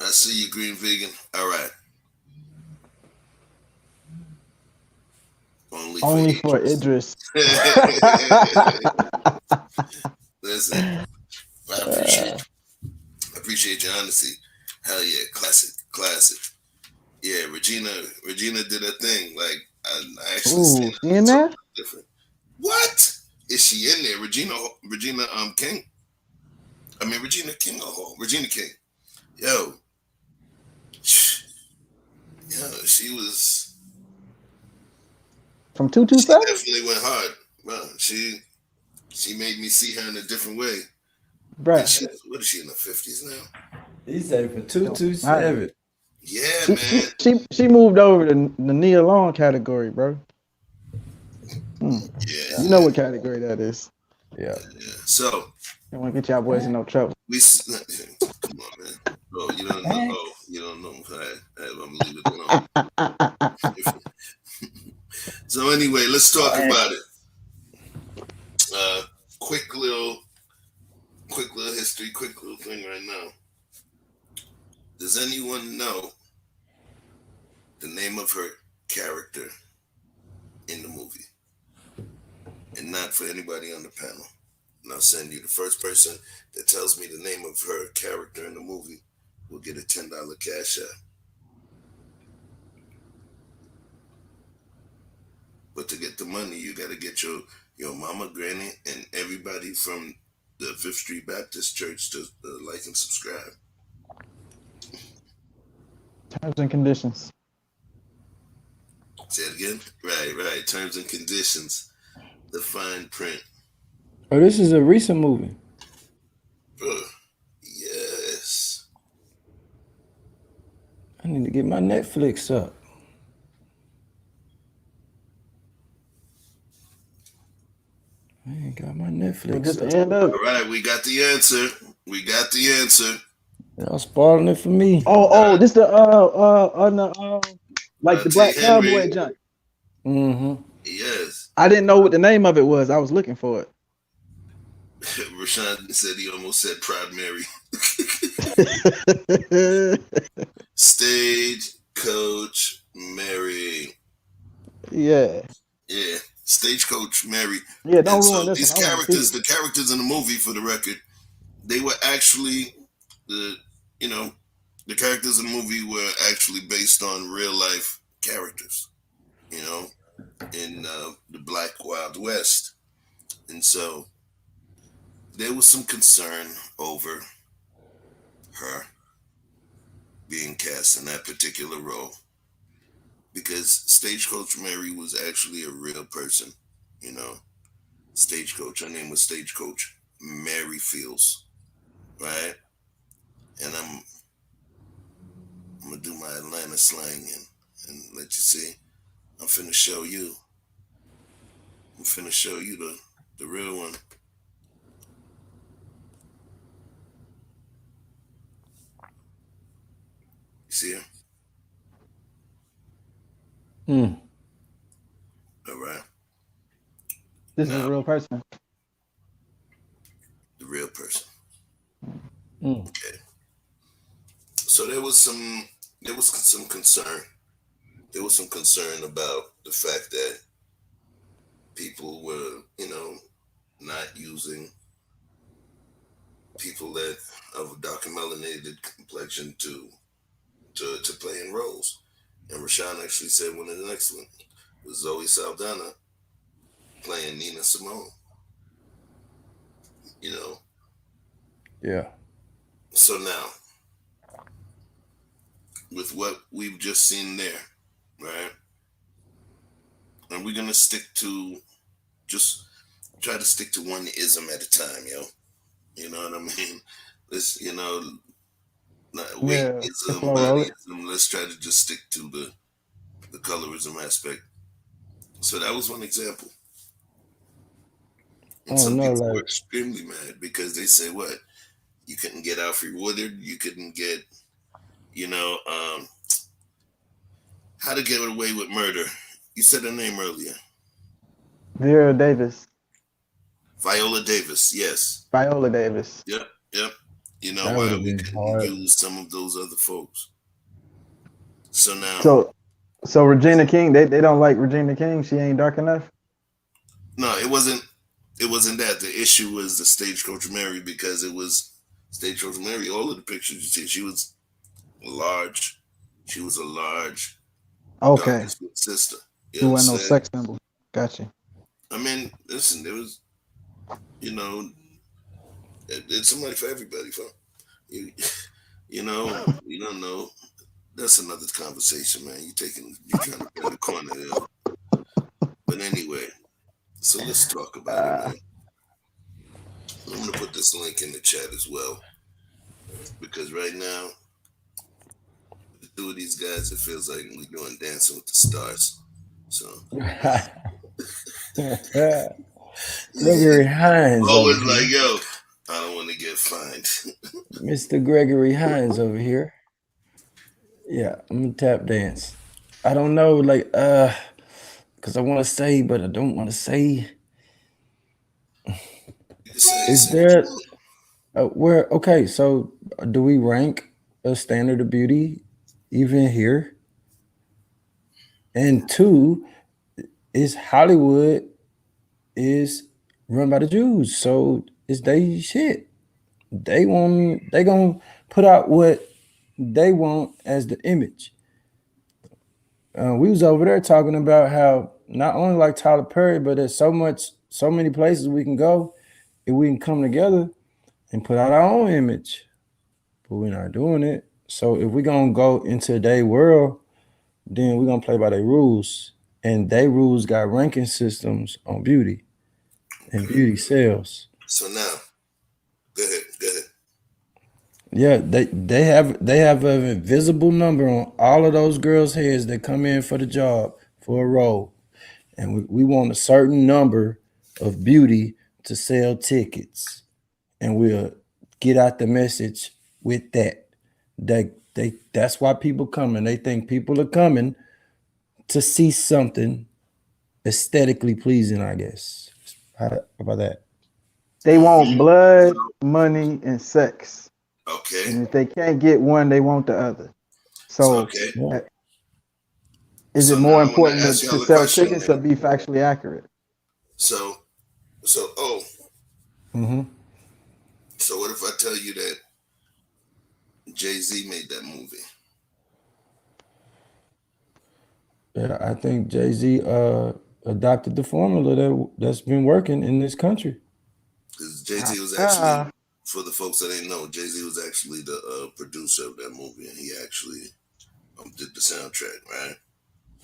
I see you, Green Vegan. All right. Only for Idris. Listen, I appreciate your honesty. Hell yeah, classic. Yeah, Regina did her thing. Like I actually seen she in there? Different. What is she in there? Regina King. I mean Regina King or Regina King. Yo, she was From 227? She definitely went hard. Well, she made me see her in a different way. Bruh. What is she in the 50s now? He said for 227. Yeah, man. She moved over to the Nia Long category, bro. Yeah, You know what category that is. Yeah. yeah. So Don't want to get y'all boys in no trouble. come on, man. Bro, you don't know. Oh, you don't know. All right, I'm gonna leave it alone. So anyway, let's talk about it. Quick little history, quick little thing right now. Does anyone know the name of her character in the movie? And not for anybody on the panel. And I'll send you the first person that tells me the name of her character in the movie will get a $10 cash out. But to get the money, you got to get your mama, granny, and everybody from the Fifth Street Baptist Church to like and subscribe. Terms and conditions. Say it again. Right. Terms and conditions. The fine print. Oh, this is a recent movie. Yes. I need to get my Netflix up. I ain't got my Netflix Just up. end up. All right, we got the answer. Y'all spoiling it for me. Oh, this the on the like the T. Black Henry. Cowboy joint. Mm-hmm. Yes. I didn't know what the name of it was. I was looking for it. Rashawn said he almost said Proud Mary. Stagecoach Mary. Yeah. Yeah, Stagecoach Mary. Yeah, don't And ruin so this these one. I wanna see characters, it. the characters in the movie, for the record, they were actually the characters in the movie were actually based on real life characters, in the Black Wild West. And so there was some concern over her being cast in that particular role because Stagecoach Mary was actually a real person, Stagecoach. Her name was Stagecoach Mary Fields, right? And I'm gonna do my Atlanta slang and let you see. I'm finna show you the real one. You see her? All right. This is a Now, real person. the real person. Okay. So there was some concern. There was some concern about the fact that people were, not using people that of a dark melanated complexion to play in roles. And Rashawn actually said one of the next one was Zoe Saldana playing Nina Simone. Yeah. So now, with what we've just seen there, right? And we're gonna try to stick to one ism at a time, yo. You know what I mean? Let's, not Yeah, weightism, flow roll it. bodyism. Let's try to just stick to the colorism aspect. So that was one example. And some people were extremely mad because they said, what? You couldn't get Alfre Woodard. You couldn't get, How to Get Away with Murder. You said her name earlier. Viola Davis. Viola Davis, yes. Viola Davis. Yep. You know That why would've we been couldn't hard. use some of those other folks. So now, So Regina King, they don't like Regina King. She ain't dark enough. no, it wasn't that. The issue was the Stagecoach Mary, because it was Stagecoach Mary. All of the pictures you see, she was large. She was a large, Okay. dark sister. She wasn't no sex symbol. Gotcha. I mean, listen, there was, it's somebody for everybody, fam. You don't know. That's another conversation, man. You're trying to put in the corner there. But anyway, so let's talk about it, man. I'm gonna put this link in the chat as well, because right now, the two of these guys, it feels like we're doing Dancing with the Stars. So Gregory Hines over Always here. like, yo, I don't want to get fined. Mr. Gregory Hines over here. Yeah, I'm gonna tap dance. I don't know, like, because I want to say, but I don't want to say. You can say Is what you there want. where? Okay, so do we rank a standard of beauty even here? And two, is Hollywood is run by the Jews, so it's they shit. They gonna put out what they want as the image. We was over there talking about how not only like Tyler Perry, but there's so many places we can go if we can come together and put out our own image. But we're not doing it. So if we're gonna go into their world, then we're gonna play by their rules. And they rules got ranking systems on beauty, and Okay. beauty sells. So now, go ahead. Go ahead. Yeah, they have an invisible number on all of those girls' heads that come in for the job for a role. And we want a certain number of beauty to sell tickets. And we'll get out the message with that. That's why people coming. They think people are coming to see something aesthetically pleasing, I guess. How about that? They want So, blood, money, and sex. okay. And if they can't get one, they want the other. So, So okay. Yeah. uh, is it So now more I want to important ask to y'all a sell question tickets or then. be factually accurate? So, oh, Mm-hmm. so what if I tell you that Jay-Z made that movie? Yeah, I think Jay-Z adopted the formula that's been working in this country. Because Jay-Z was actually, Ah, for the folks that didn't know, Jay-Z was actually the producer of that movie, and he actually did the soundtrack, right?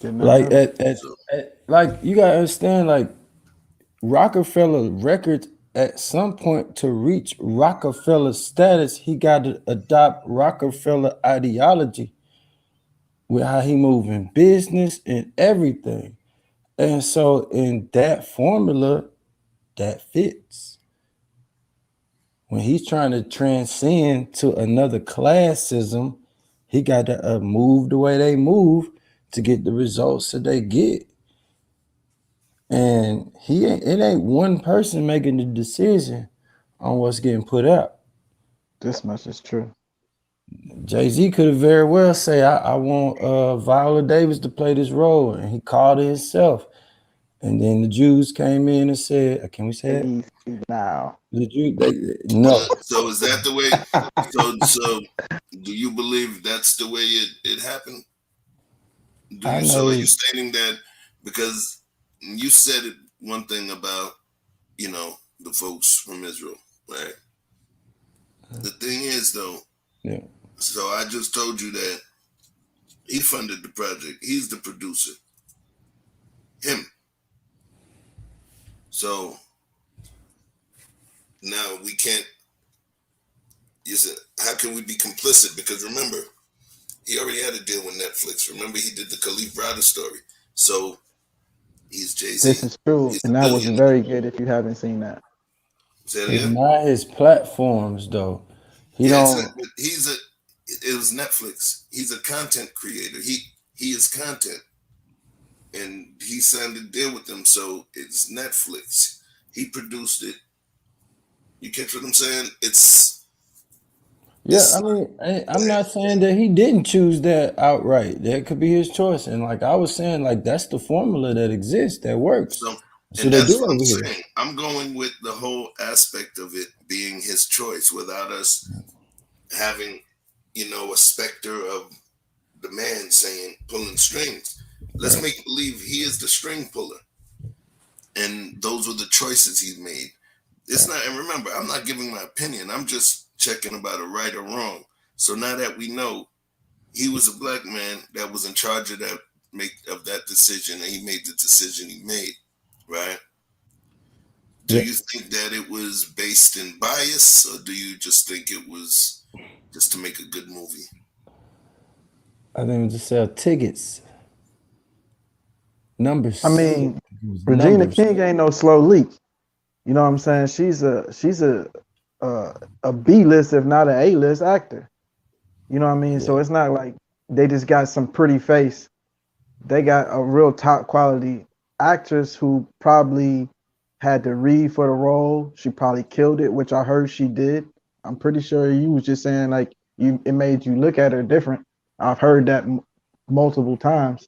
did not Like know that. So, like you gotta understand, like Rockefeller Records at some point to reach Rockefeller status, he got to adopt Rockefeller ideology with how he move in business and everything. And so in that formula, that fits. When he's trying to transcend to another classism, he got to move the way they move to get the results that they get. And it ain't one person making the decision on what's getting put out. This much is true. Jay-Z could have very well say, I want Viola Davis to play this role, and he called it himself. And then the Jews came in and said, can we say it? Easy now. The Jews, no. so is that the way? So, do you believe that's the way it happened? Do I you? So, are you know, stating that because you said it one thing about the folks from Israel, right? The thing is, though, yeah, so I just told you that he funded the project. He's the producer. Him. So now we can't. You said, how can we be complicit? Because remember, he already had a deal with Netflix. Remember, he did the Khalif Browder story. So he's Jay This Z. is true. He's And a that was billionaire. very good if you haven't seen that. Say it it's again. not his platforms though. He Yeah, it's not, don't. but he's a. It was Netflix. He's a content creator. He is content, and he signed a deal with them. So it's Netflix. He produced it. You catch what I'm saying? Yeah, I It's. mean, Go I'm ahead. not saying that he didn't choose that outright. That could be his choice. And like I was saying, like that's the formula that exists, that works. So, That's and what they that's do what I'm over here. saying. I'm going with the whole aspect of it being his choice without us having, a specter of the man saying, pulling strings. Let's Right. make believe he is the string puller. And those were the choices he made. It's Right. not, and remember, I'm not giving my opinion. I'm just checking about a right or wrong. So now that we know he was a black man that was in charge of that decision, and he made the decision he made, right? Do Yeah. you think that it was based in bias, or do you just think it was just to make a good movie? I think to sell tickets. Numbers. I mean, It was Regina numbers. King ain't no slow leak. You know what I'm saying? She's a B list, if not an A list actor. You know what I mean? Yeah. So it's not like they just got some pretty face. They got a real top quality actress who probably had to read for the role. She probably killed it, which I heard she did. I'm pretty sure you was just saying like it made you look at her different. I've heard that multiple times.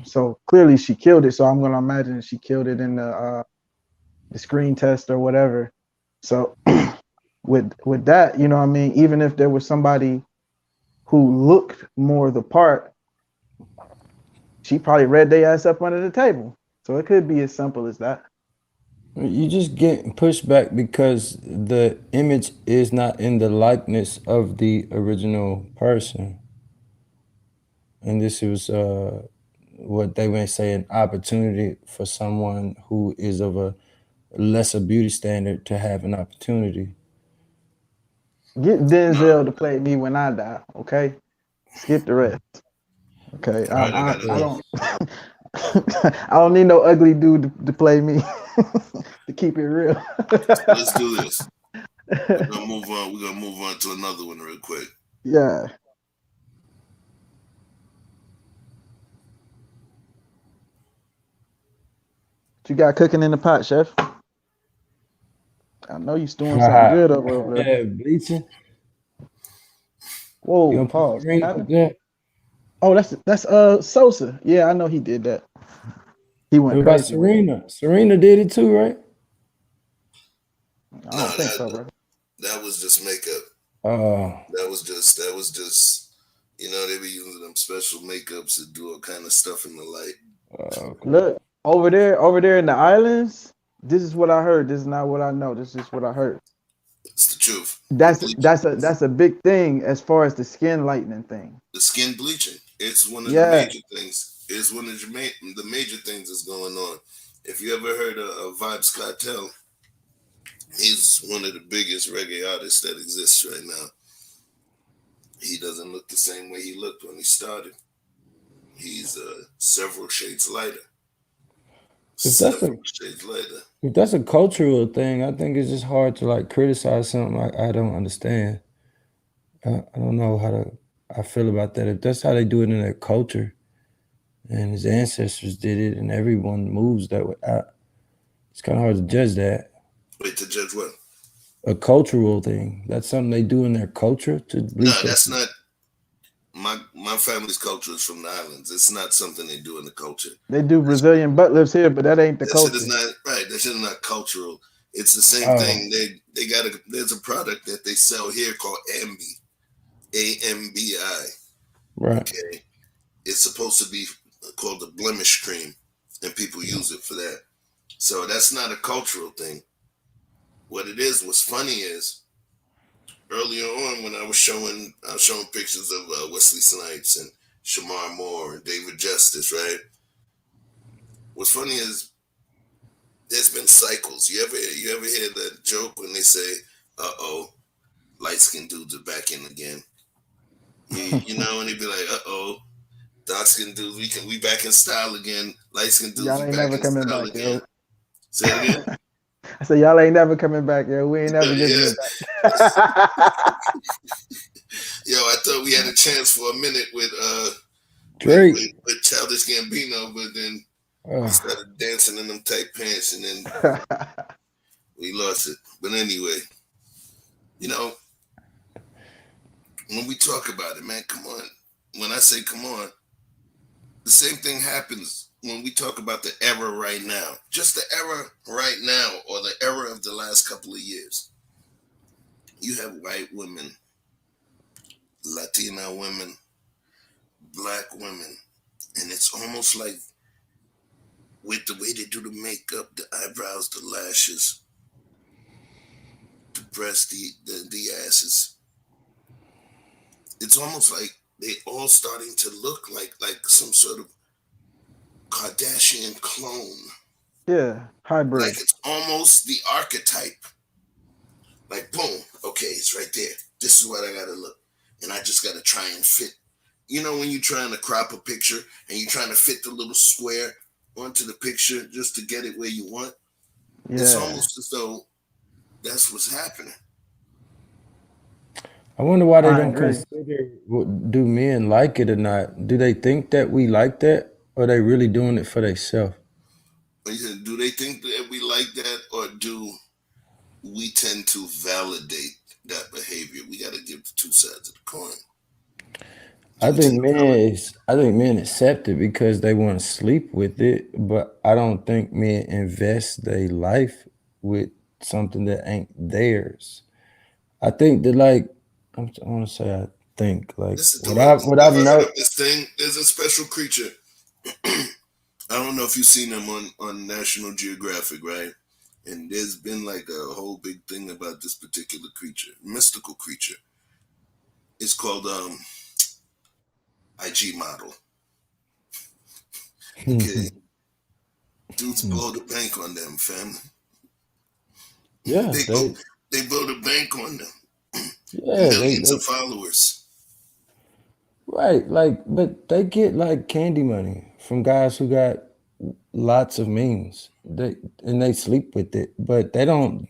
So clearly she killed it. So I'm gonna imagine she killed it in the screen test or whatever. So with that, you know what I mean, even if there was somebody who looked more the part, she probably read their ass up under the table. So it could be as simple as that. You just get pushed back because the image is not in the likeness of the original person. And this was what they may say an opportunity for someone who is of a lesser beauty standard to have an opportunity. Get No, Denzel to play me when I die, okay? Skip the rest. Okay. all right, I got I it. don't I don't need no ugly dude to play me to keep it real. Let's do this. We're gonna move on. We're gonna move on to another one real quick. Yeah. What you got cooking in the pot, chef? I know you doing something good over there. Yeah, bleaching. You Whoa, gonna put pause. What Serena up happened? there? Oh, that's Sosa. Yeah, I know he did that. He What went about crazy with it. Serena? Serena did it too, right? I No, don't think so, bro. that was just makeup. Uh, That was just. You know, they be using them special makeups to do all kind of stuff in the light. okay. Look, over there in the islands, this is what I heard. This is not what I know. This is what I heard. It's the truth. The That's bleaching, that's a big thing as far as the skin lightening thing. the skin bleaching. It's one of the Yeah. major things. It's one of the major things that's going on. If you ever heard of Vibes Cartel, he's one of the biggest reggae artists that exists right now. He doesn't look the same way he looked when he started. He's several shades lighter. If that's a Several shades lighter. if that's a cultural thing, I think it's just hard to like criticize something I don't understand. I don't know how to I feel about that. If that's how they do it in their culture, and his ancestors did it, and everyone moves that way, it's kind of hard to judge that. Wait, to judge what? A cultural thing. That's something they do in their culture to No, bleach their. that's not. My family's culture is from the islands. It's not something they do in the culture. They do Brazilian butt lifts here, but that ain't the That shit is culture. not right. That shit is not cultural. It's the same Oh, thing. They got there's a product that they sell here called Ambi, AMBI. right. Okay, it's supposed to be called the blemish cream, and people use it for that. So that's not a cultural thing. What it is, what's funny is earlier on when I was showing pictures of Wesley Snipes and Shamar Moore and David Justice, right? What's funny is there's been cycles. You ever hear that joke when they say, "Uh-oh, light skinned dudes are back in again"? You know, and they be like, "Uh-oh, dark skinned dudes, we back in style again. Light skinned dudes, Y'all we ain't back never in coming style back, again." yo. Say it again. I said y'all ain't never coming back, yo. We ain't never getting Yeah. it back. Yo, I thought we had a chance for a minute with Drake. with Childish Gambino, but then he Uh, started dancing in them tight pants, and then we lost it. But anyway, you know, when we talk about it, man, come on. When I say come on, the same thing happens when we talk about the era right now. Just the era right now, or the era of the last couple of years. You have white women, Latina women, black women, and it's almost like with the way they do the makeup, the eyebrows, the lashes, the breasts, the asses. It's almost like they all starting to look like some sort of Kardashian clone. Yeah, Like hybrid. it's almost the archetype. Like boom, okay, it's right there. This is what I gotta look. And I just gotta try and fit. You know when you're trying to crop a picture and you're trying to fit the little square onto the picture just to get it where you want. It's Yeah, almost as though that's what's happening. I wonder why they I don't agree. consider do men like it or not? Do they think that we like that, or they really doing it for themselves? Do they think that we like that, or do we tend to validate that behavior? We got to give the two sides of the coin. Do we tend to validate? I think men accept it because they want to sleep with it, but I don't think men invest their life with something that ain't theirs. I think that like I want to say I think like This is the way. what You I've ever heard know of this thing? There's a special creature. I don't know if you've seen them on National Geographic, right? And there's been like a whole big thing about this particular creature, mystical creature. It's called IG model. Okay, dudes blow the bank on them, fam. yeah They go, they blow the bank on them. yeah Millions of followers. right like but they get like candy money from guys who got lots of means they sleep with it, but they don't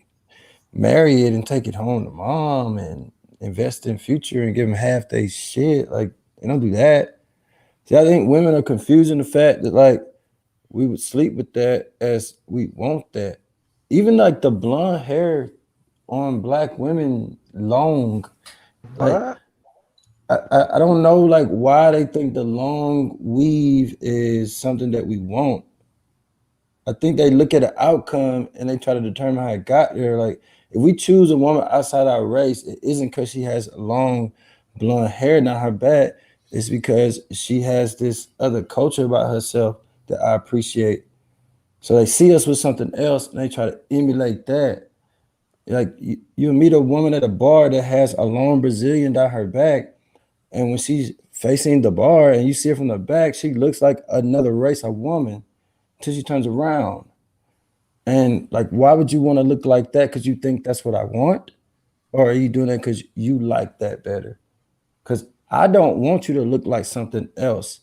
marry it and take it home to mom and invest in future and give them half they shit. Like they don't do that. See, I think women are confusing the fact that like we would sleep with that as we want that. Even like the blonde hair on black women long, like What? I don't know like why they think the long weave is something that we want. I think they look at the outcome and they try to determine how it got there. Like if we choose a woman outside our race, it isn't because she has long blonde hair down her back. It's because she has this other culture about herself that I appreciate. So they see us with something else and they try to emulate that. Like you meet a woman at a bar that has a long Brazilian down her back, and when she's facing the bar and you see her from the back, she looks like another race of woman until she turns around. And like, why would you want to look like that? Because you think that's what I want? Or are you doing it because you like that better? Because I don't want you to look like something else.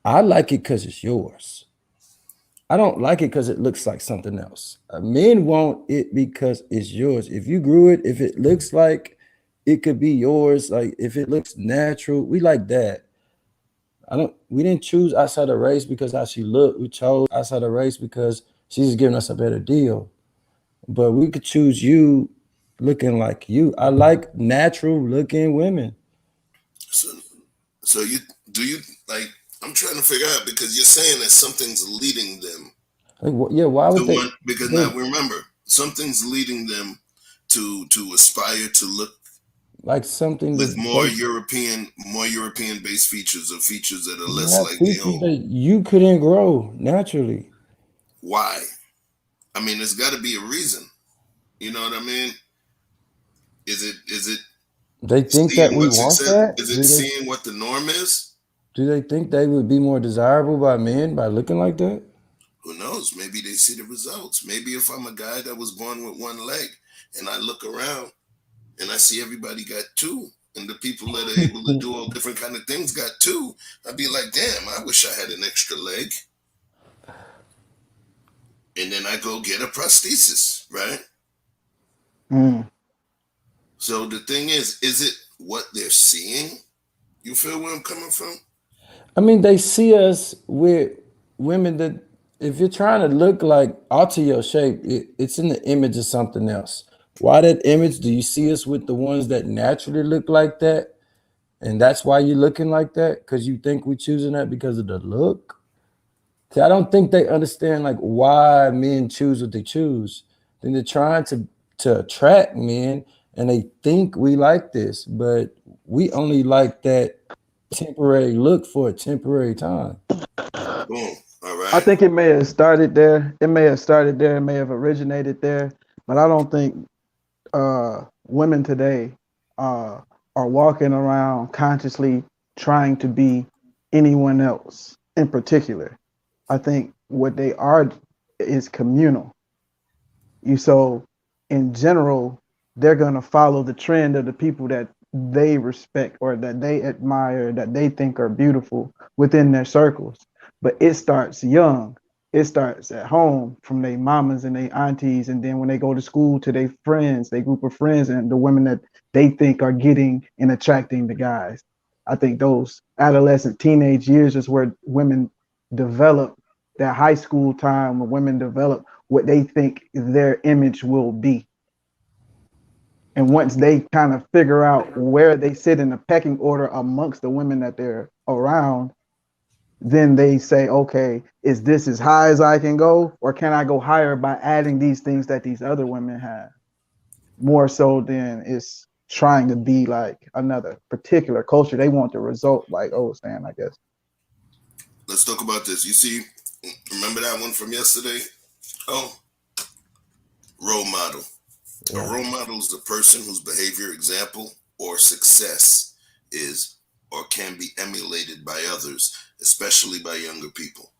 I like it because it's yours. I don't like it because it looks like something else. Men want it because it's yours. If you grew it, if it looks like it could be yours, like if it looks natural, we like that. I don't. We didn't choose outside the race because how she looked. We chose outside the race because she's giving us a better deal. But we could choose you looking like you. I like natural looking women. So, so you like? I'm trying to figure out because you're saying that something's leading them Like, yeah, why to would they? want. Because now They remember, something's leading them to aspire to look like something with that they More European based features or features that are you less have like their features own. that you couldn't grow naturally. Why? I mean, there's got to be a reason. You know what I mean? Is it They think that seeing we what want success? that. Is it seeing what the norm is? Do they think they would be more desirable by men by looking like that? Who knows? Maybe they see the results. Maybe if I'm a guy that was born with one leg and I look around and I see everybody got two, and the people that are able to do all different kind of things got two, I'd be like, damn, I wish I had an extra leg. And then I go get a prosthesis, right? Mm. So the thing is it what they're seeing? You feel where I'm coming from? I mean, they see us with women that if you're trying to look like alter your shape, it's in the image of something else. Why that image? Do you see us with the ones that naturally look like that? And that's why you're looking like that? Because you think we're choosing that because of the look? See, I don't think they understand like why men choose what they choose. Then they're trying to attract men and they think we like this, but we only like that temporary look for a temporary time. Boom. All I right. think it may have started there. It may have started there. It may have originated there. But I don't think women today uh, are walking around consciously trying to be anyone else in particular. I think what they are is communal. You so in general, they're gonna follow the trend of the people that they respect or that they admire, that they think are beautiful within their circles. But it starts young. It starts at home from their mamas and their aunties, and then when they go to school to their friends, their group of friends, and the women that they think are getting and attracting the guys. I think those adolescent teenage years is where women develop that high school time, when women develop what they think their image will be. And once they kind of figure out where they sit in the pecking order amongst the women that they're around, then they say, okay, is this as high as I can go, or can I go higher by adding these things that these other women have? More so than it's trying to be like another particular culture. They want the result, like Sam, I guess. Let's talk about this. You see, remember that one from yesterday? Oh, role model. Yeah. A role model is a person whose behavior, example, or success is or can be emulated by others, especially by younger people.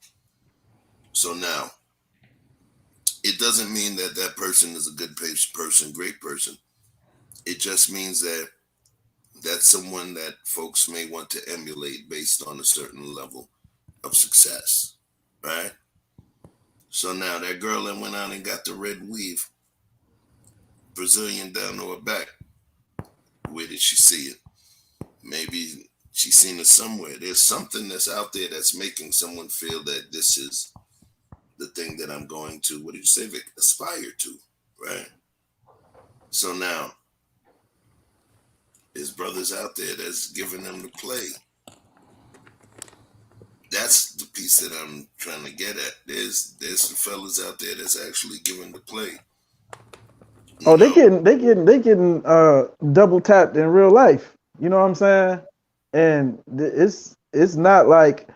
So now, it doesn't mean that that person is a good person, great person. It just means that that's someone that folks may want to emulate based on a certain level of success, right? So now that girl that went out and got the red weave, Brazilian down to her back, where did she see it? Maybe she's seen it somewhere. There's something that's out there that's making someone feel that this is the thing that I'm going to, what did you say, Vic? Aspire to, right? So now, there's brothers out there that's giving them the play. That's the piece that I'm trying to get at. There's some fellas out there that's actually giving the play. Oh, You know, they getting double tapped in real life. You know what I'm saying? And it's not like,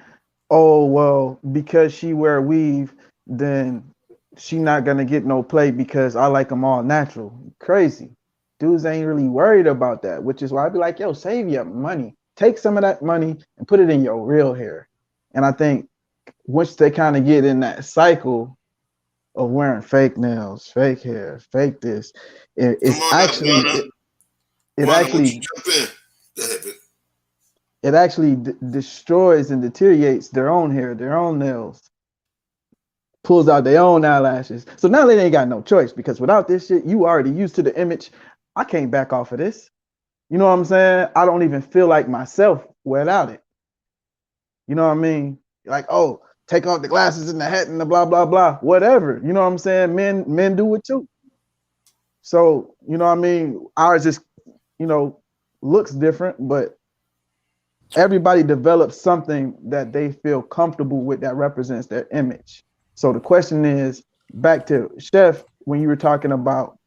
oh well, because she wear weave, then she not gonna get no play because I like them all natural. Crazy. Dudes ain't really worried about that, which is why I be like, yo, save your money. Take some of that money and put it in your real hair. And I think once they kind of get in that cycle of wearing fake nails, fake hair, fake this, come it's on now, actually Guana. it Guana, won't you actually jump in? Go ahead, Vic. it actually destroys and deteriorates their own hair, their own nails, pulls out their own eyelashes. So now they ain't got no choice, because without this shit, you already used to the image. I can't back off of this. You know what I'm saying? I don't even feel like myself without it. You know what I mean? Like, oh, take off the glasses and the hat and the blah blah blah, whatever. You know what I'm saying? Men do it too. So you know what I mean? Ours just, you know, looks different, but everybody develops something that they feel comfortable with that represents their image. So the question is, back to Chef, when you were talking about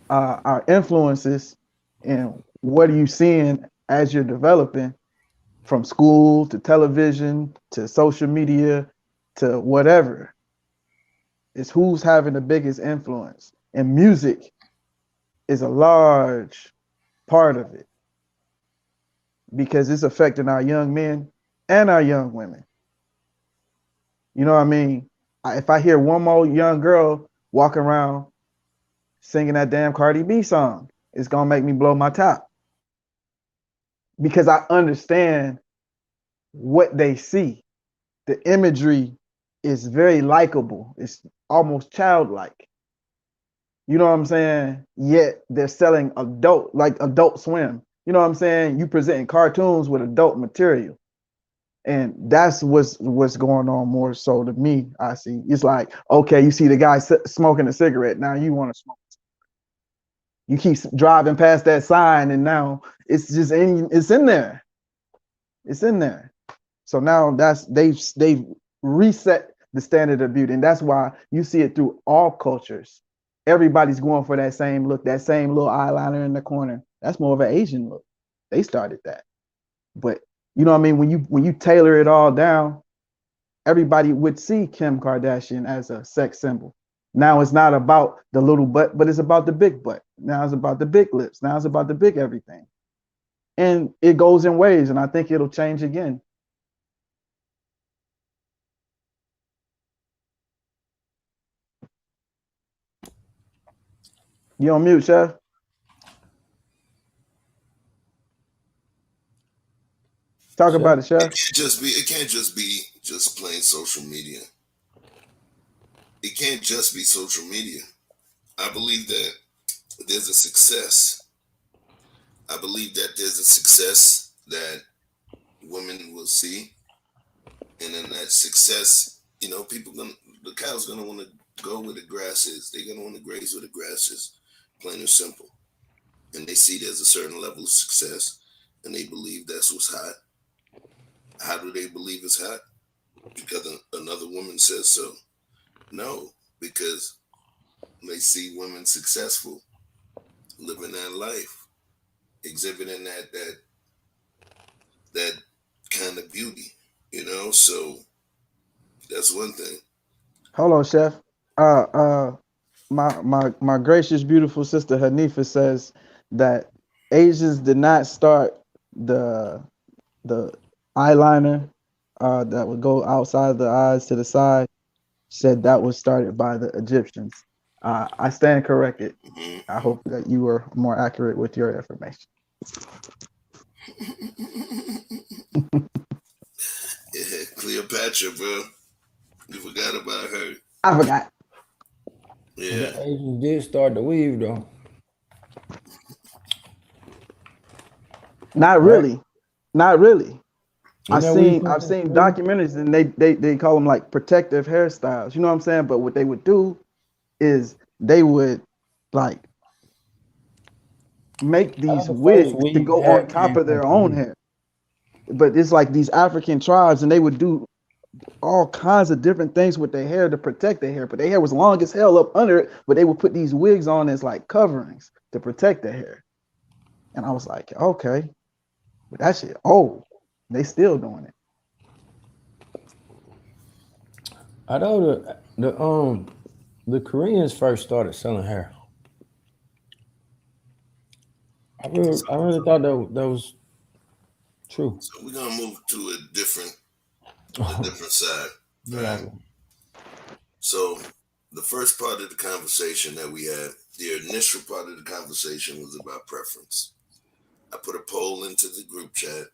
our influences and what are you seeing as you're developing, from school to television to social media to whatever, is who's having the biggest influence. And music is a large part of it because it's affecting our young men and our young women. You know what I mean? If I hear one more young girl walking around singing that damn Cardi B song, it's gonna make me blow my top, because I understand what they see. The imagery is very likable. It's almost childlike. You know what I'm saying? Yet they're selling adult, like Adult Swim. You know what I'm saying? You presenting cartoons with adult material. And that's what's going on more so to me. I see. It's like, okay, you see the guy smoking a cigarette. Now you want to smoke. You keep driving past that sign, and now it's in there. It's in there. So now they've reset the standard of beauty, and that's why you see it through all cultures. Everybody's going for that same look, that same little eyeliner in the corner. That's more of an Asian look. They started that. But you know what I mean? When you tailor it all down, everybody would see Kim Kardashian as a sex symbol. Now it's not about the little butt, but it's about the big butt. Now it's about the big lips. Now it's about the big everything. And it goes in waves, and I think it'll change again. You on mute, Chef? Talk Chef? about it, Chef. It can't just be just plain social media. it can't just be social media. I believe that there's a success. I believe that there's a success that women will see, and then that success, the cow's gonna want to go where the grass is. They're gonna want to graze where the grass is, plain and simple. And they see there's a certain level of success, and they believe that's what's hot. How do they believe it's hot? Because another woman says so? No, because they see women successful, living that life, exhibiting that kind of beauty, So that's one thing. Hold on, Chef. Uh, uh, my gracious, beautiful sister Hanifa says that Asians did not start the the eyeliner that would go outside the eyes to the side. Said that was started by the Egyptians. I stand corrected. Mm-hmm. I hope that you were more accurate with your information. Yeah, Cleopatra, bro. You forgot about her. I forgot. Yeah. The Asians did start the weave though. Not Right? really. Not really. Isn't that where you come I've from? seen documentaries and they call them like protective hairstyles. You know what I'm saying? But what they would do is they would like make these The first wigs to weave go on had top came of from their own Korea. hair. But it's like these African tribes and they would do all kinds of different things with their hair to protect their hair. But their hair was long as hell up under it, but they would put these wigs on as like coverings to protect their hair. And I was like, okay, but that shit old. They still doing it. I know the Koreans first started selling hair. I really thought that was true. So we're gonna move to a different side. All Yeah. right. So the first part of the conversation that we had, the initial part of the conversation was about preference. I put a poll into the group chat.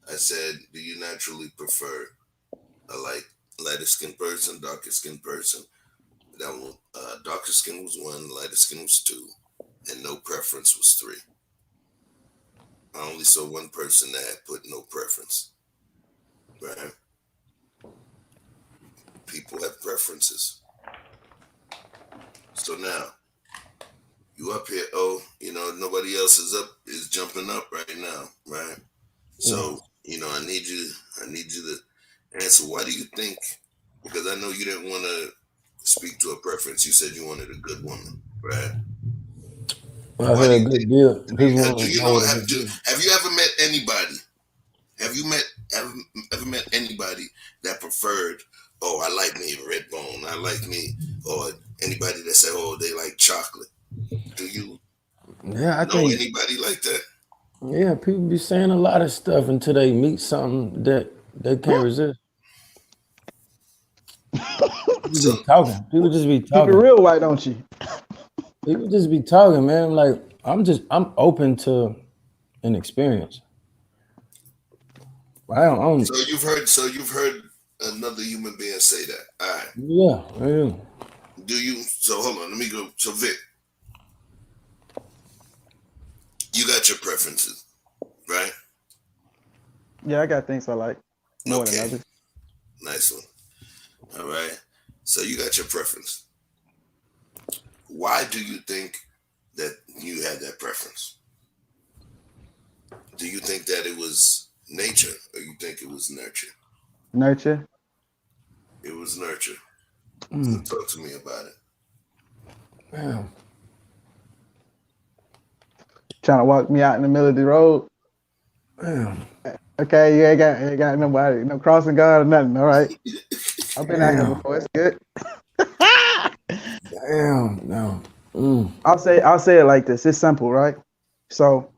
I said, do you naturally prefer a lighter skinned person, darker skinned person? That one, darker skin was 1, lighter skin was 2, and no preference was 3. I only saw one person that had put no preference. Right? People have preferences. So now, you up here, nobody else is jumping up right now, right? So, I need you to answer, why do you think, because I know you didn't want to speak to a preference, you said you wanted a good woman, right? I Why do heard a you good think, deal. People have, want do to you know know, what a good deal. have you ever met anybody, have you ever met anybody that preferred, oh, I like me red bone, I like me, or anybody that said, oh, they like chocolate? Do you Yeah, I know think anybody like that? yeah, people be saying a lot of stuff until they meet something that they can't resist. People So, be talking. People just be Keep it talking. real, why don't you? People just be talking, man. Like I'm open to an experience. I don't so you've heard another human being say that. All right. yeah. Do you? So hold on. Let me go. So Vic, you got your preferences, right? Yeah, I got things I like more than Okay. others. Nice one. All right. So you got your preference. Why do you think that you had that preference? Do you think that it was nature, or you think it was nurture? Nurture. It was nurture. So talk to me about it. Damn. Trying to walk me out in the middle of the road. Damn. Okay, you ain't got nobody, no crossing guard or nothing. All right. I've been out here Damn. before. It's good. Damn. No. Mm. I'll say it like this. It's simple, right? So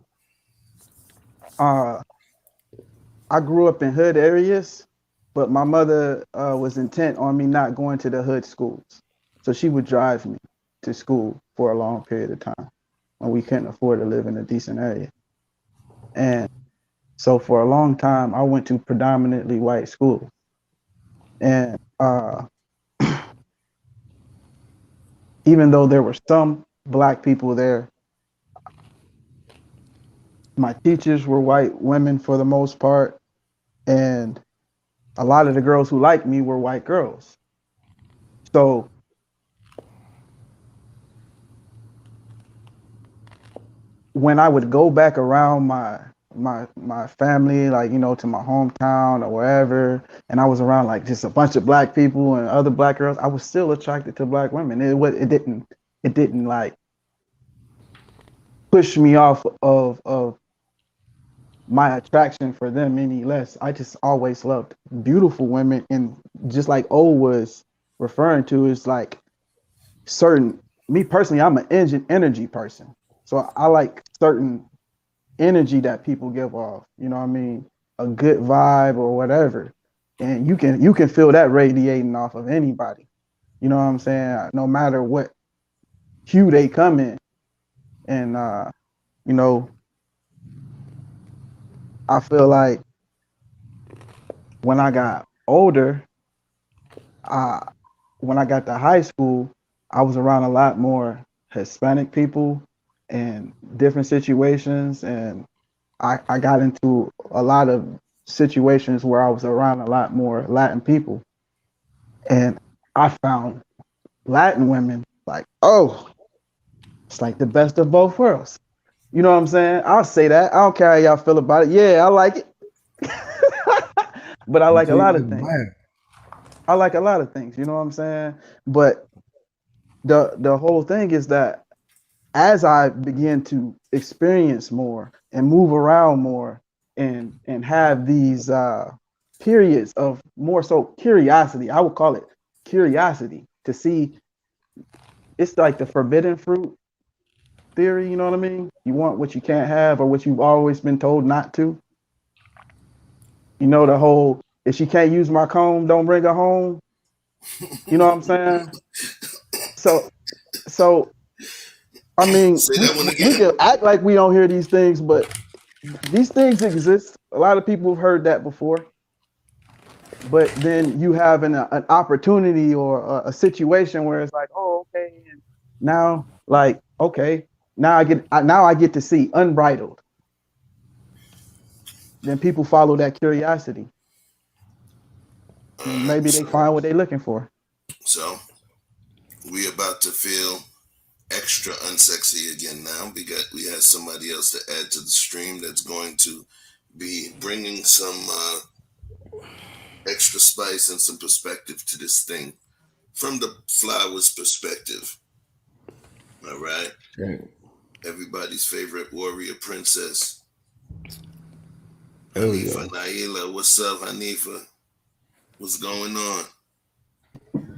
uh I grew up in hood areas, but my mother was intent on me not going to the hood schools. So she would drive me to school for a long period of time when we couldn't afford to live in a decent area. And so for a long time, I went to predominantly white schools. And even though there were some black people there, my teachers were white women for the most part, and a lot of the girls who liked me were white girls. So when I would go back around my family, like, you know, to my hometown or wherever, and I was around like just a bunch of black people and other black girls, I was still attracted to black women. It didn't like push me off of my attraction for them any less. I just always loved beautiful women, and just like O was referring to, is like certain, me personally, I'm an energy person. So I like certain energy that people give off. You know what I mean? A good vibe or whatever. And you can feel that radiating off of anybody. You know what I'm saying? No matter what hue they come in. And you know, I feel like when I got older, uh when I got to high school, I was around a lot more Hispanic people and different situations, and I got into a lot of situations where I was around a lot more Latin people, and I found Latin women like, oh, it's like the best of both worlds. You know what I'm saying? I'll say that. I don't care how y'all feel about it. Yeah, I like it. But I like a lot of things. I like a lot of things, you know what I'm saying? But the whole thing is that as I begin to experience more and move around more and have these periods of more so curiosity, I would call it curiosity, to see, it's like the forbidden fruit theory, you know what I mean? You want what you can't have or what you've always been told not to. You know, the whole, if she can't use my comb, don't bring her home. You know what I'm saying? So so I mean, Say that one we again. can act like we don't hear these things, but these things exist. A lot of people have heard that before. But then you have an opportunity or a situation where it's like, oh, okay, and now, like, okay, now I get to see unbridled. Then people follow that curiosity, and maybe they So find what they're looking for. so we about to feel extra unsexy again now. We have somebody else to add to the stream that's going to be bringing some extra spice and some perspective to this thing from the flowers perspective. All right, Okay. everybody's favorite warrior princess, Oh Hanifa yeah. Naila. What's up, Hanifa? What's going on?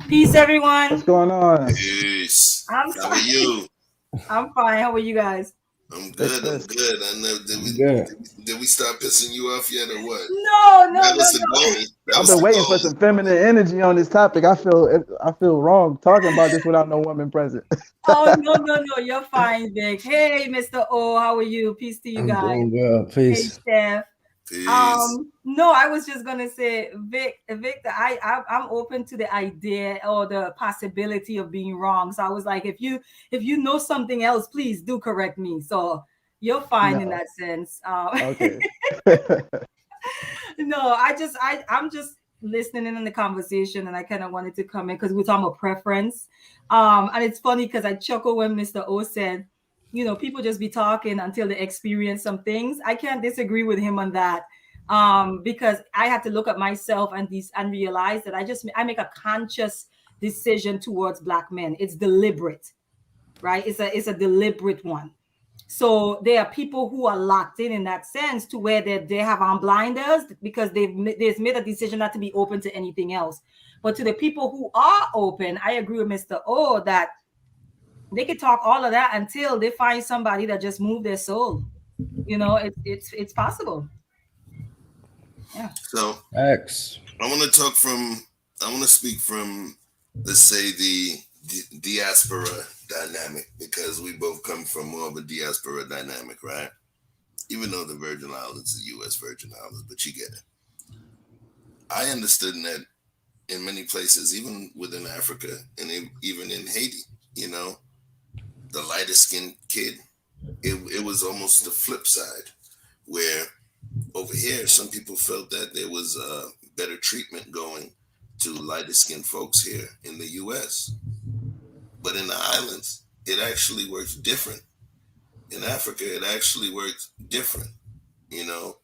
Peace, What's everyone. going on? Peace. I'm How are fine. you? I'm fine. How are you guys? I'm Good, good. I'm good. good. I know. I'm good. Did we start pissing you off yet, or what? No, no, That no, was the no. goal. That I've was been the waiting for goal. some feminine energy on this topic. I feel wrong talking about this without no woman present. Oh, no, no, no. You're fine, Vic. Hey, Mr. O, how are you? Peace to you I'm guys. doing well. Hey, Peace. Steph. Peace. No, I was just gonna say, Victor, I'm open to the idea or the possibility of being wrong. So I was like, if you know something else, please do correct me. So you're fine in No. that sense. Okay. No, I'm just listening in on the conversation, and I kind of wanted to come in because we're talking about preference. And it's funny because I chuckle when Mr. O said, people just be talking until they experience some things. I can't disagree with him on that. Because I had to look at myself and realize that I make a conscious decision towards black men. It's deliberate, right? It's a deliberate one. So there are people who are locked in that sense to where they have on blinders because they've made a decision not to be open to anything else. But to the people who are open, I agree with Mr. O that they can talk all of that until they find somebody that just moved their soul. It's possible. Yeah. So X. I want to talk from. I want to speak from, let's say, the diaspora dynamic, because we both come from more of a diaspora dynamic, right? Even though the Virgin Islands are U.S. Virgin Islands, but you get it. I understood that in many places, even within Africa and even in Haiti, You know, the lighter skinned kid, it was almost the flip side, where over here, some people felt that there was better treatment going to lighter skinned folks here in the US. But in the islands, it actually works different. In Africa, it actually works different, you know,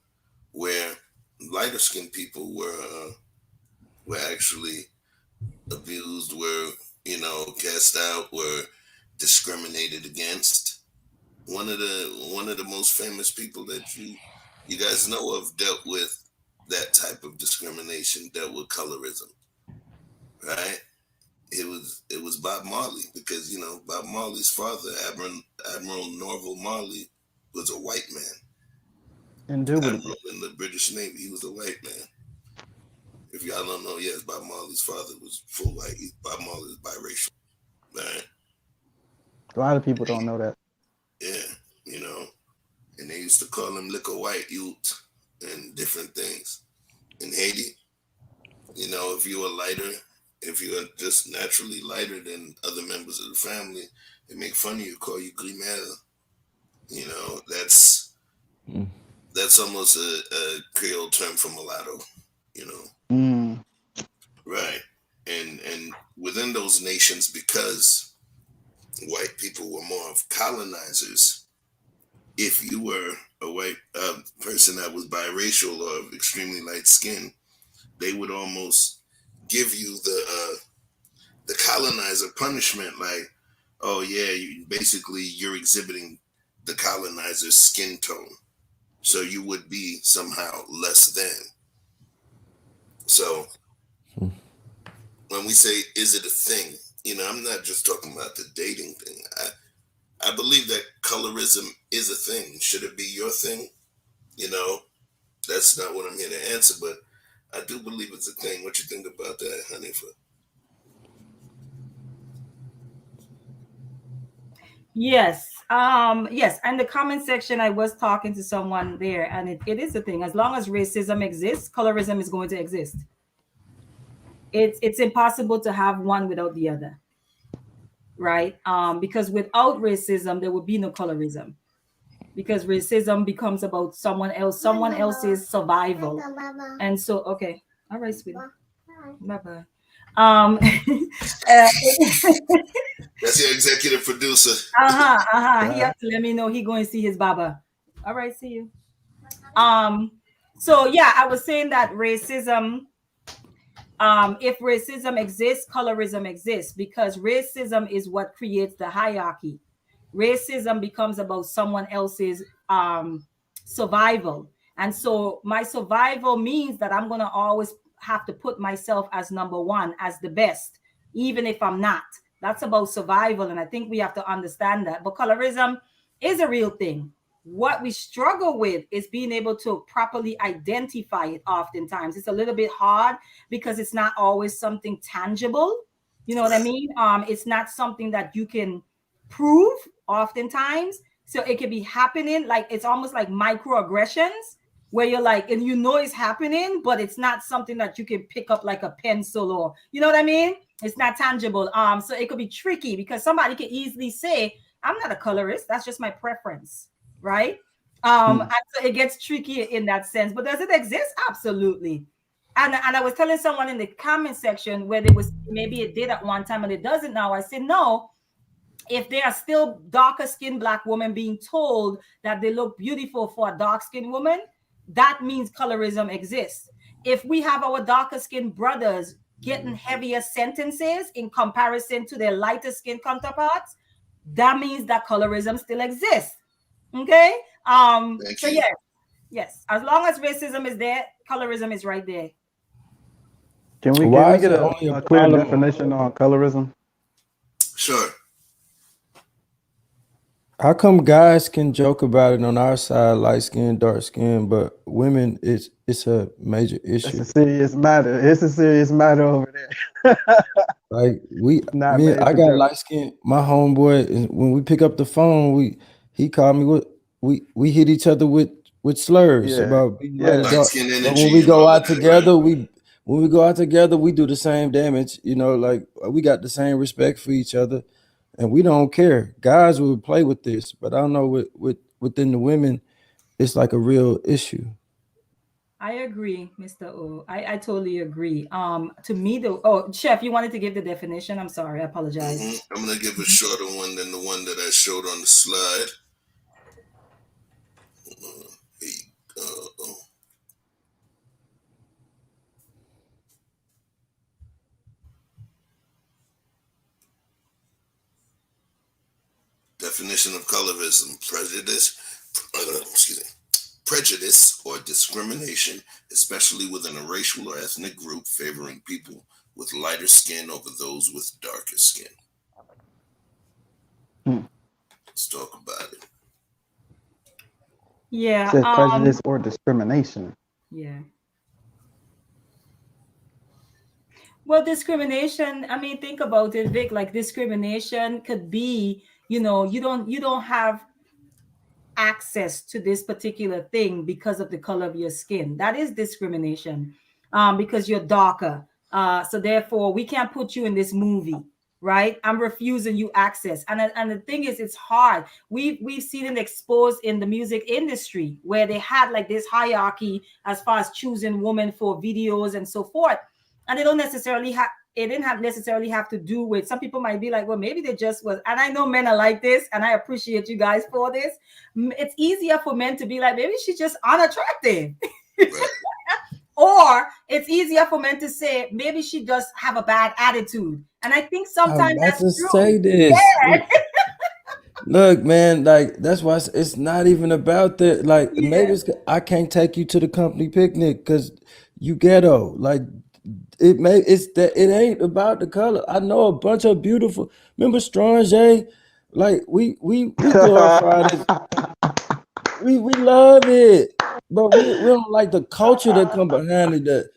where lighter skinned people were actually abused, were, cast out, were discriminated against. One of the most famous people that you guys know of dealt with that type of discrimination, dealt with colorism, right? It was Bob Marley, because Bob Marley's father, Admiral Norval Marley, was a white man. Indubitably. Admiral in the British Navy, he was a white man. If y'all don't know, yes, Bob Marley's father was full white. Bob Marley is biracial, right? A lot of people don't know that. Yeah, and they used to call him Liquor White Youth and different things. In Haiti, if you were lighter, if you are just naturally lighter than other members of the family, they make fun of you, call you Grimel. That's almost a Creole term for mulatto, Mm. right? And within those nations, because white people were more of colonizers, if you were a white person that was biracial or of extremely light skin, they would almost give you the colonizer punishment, like, oh yeah, you're exhibiting the colonizer's skin tone, so you would be somehow less than. So when we say, is it a thing, I'm not just talking about the dating thing. I believe that colorism is a thing. Should it be your thing? That's not what I'm here to answer, but I do believe it's a thing. What you think about that, Hanifa? Yes. Yes. And the comment section, I was talking to someone there, and it is a thing. As long as racism exists, colorism is going to exist. It's impossible to have one without the other. Right? Because without racism, there would be no colorism. Because racism becomes about someone else's survival. And so, okay. All right, sweetie. Bye-bye. That's your executive producer. He has to let me know he going to see his baba. All right, see you. So yeah, I was saying that racism, if racism exists, colorism exists, because racism is what creates the hierarchy. Racism becomes about someone else's survival. And so my survival means that I'm going to always have to put myself as number one, as the best, even if I'm not. That's about survival. And I think we have to understand that. But colorism is a real thing. What we struggle with is being able to properly identify it. Oftentimes it's a little bit hard because it's not always something tangible. You know what I mean? It's not something that you can prove oftentimes. So it could be happening, like it's almost like microaggressions, where you're like, and it's happening, but it's not something that you can pick up like a pencil, or you know what I mean? It's not tangible. So it could be tricky because somebody could easily say, I'm not a colorist, that's just my preference, right? And so it gets tricky in that sense. But does it exist? Absolutely. And I was telling someone in the comment section where maybe it did at one time and it doesn't now. I said, no, if there are still darker skinned Black women being told that they look beautiful for a dark skinned woman, that means colorism exists. If we have our darker skinned brothers getting heavier sentences in comparison to their lighter skinned counterparts, that means that colorism still exists. Okay. So yes. As long as racism is there, colorism is right there. Can we get a clear definition on colorism? Sure. How come guys can joke about it on our side, light skin, dark skin, but women, it's a major issue. It's a serious matter. It's a serious matter over there. Like I got light skin. My homeboy, when we pick up the phone, he called me we hit each other with slurs about being light or dark. But when we go out together, we do the same damage. Like we got the same respect for each other. and we don't care. Guys will play with this, but I don't know within the women, it's like a real issue. I agree, Mr. O. I totally agree. To me, oh, Chef, you wanted to give the definition. I'm sorry, I apologize. I'm gonna give a shorter one than the one that I showed on the slide. Here you go. Definition of colorism: prejudice or discrimination, especially within a racial or ethnic group, favoring people with lighter skin over those with darker skin. Let's talk about it. Yeah. It says prejudice or discrimination. Yeah. Well, discrimination, I mean, think about it, Vic, like discrimination could be, you don't have access to this particular thing because of the color of your skin. That is discrimination, because you're darker. So therefore, we can't put you in this movie, right? I'm refusing you access. And the thing is, it's hard. We've seen it exposed in the music industry where they had like this hierarchy as far as choosing women for videos and so forth. And they don't necessarily have it didn't have necessarily have to do with, some people might be like, well, maybe they just was, and I know men are like this, and I appreciate you guys for this. It's easier for men to be like, maybe she's just unattractive. Or it's easier for men to say, maybe she does have a bad attitude. And I think sometimes that's true. Say this. Yeah. Look, man, like that's why it's not even about that. Like maybe I can't take you to the company picnic because you ghetto. Like it ain't about the color. I know a bunch of beautiful. Remember Strange? Like we glorify this. We love it, but we don't like the culture that come behind it.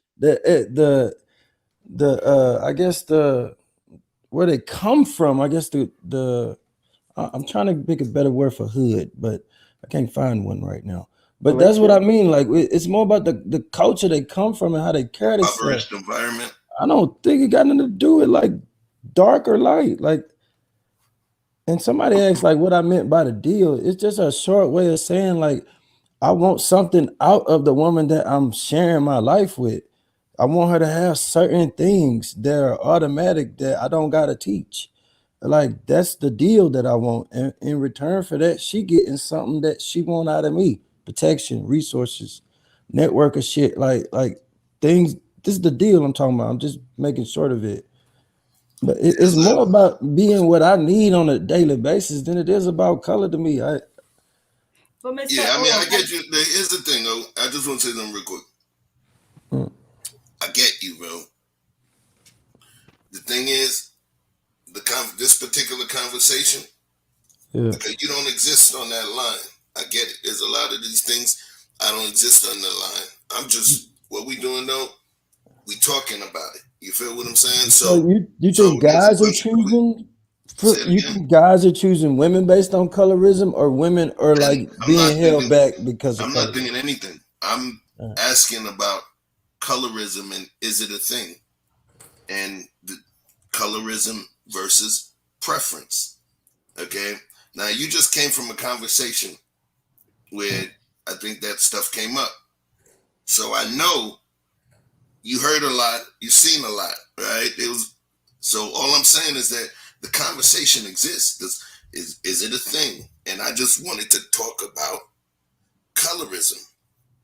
I guess the where they come from. I guess I'm trying to pick a better word for hood, but I can't find one right now. But that's what I mean. Like it's more about the culture they come from and how they carry themselves. Environment. I don't think it got nothing to do with like dark or light. Like, and somebody asked like what I meant by the deal. It's just a short way of saying like I want something out of the woman that I'm sharing my life with. I want her to have certain things that are automatic that I don't gotta teach. Like that's the deal that I want. And in return for that, she getting something that she want out of me. Protection, resources, network of shit. Like things. This is the deal I'm talking about. I'm just making short of it. But it's more about being what I need on a daily basis than it is about color to me. I get you. Here's the thing, though. I just want to say something real quick. I get you, bro. The thing is, this particular conversation, okay, you don't exist on that line. I get it. There's a lot of these things I don't exist on the line. I'm just what we doing though. We talking about it. You feel what I'm saying? So you think guys are choosing? You think guys are choosing women based on colorism, or women are like being held back because of I'm not thinking anything. I'm asking about colorism and is it a thing? And the colorism versus preference. Okay. Now you just came from a conversation where I think that stuff came up. So I know you heard a lot, you've seen a lot, right? So all I'm saying is that the conversation exists. Is it a thing? And I just wanted to talk about colorism,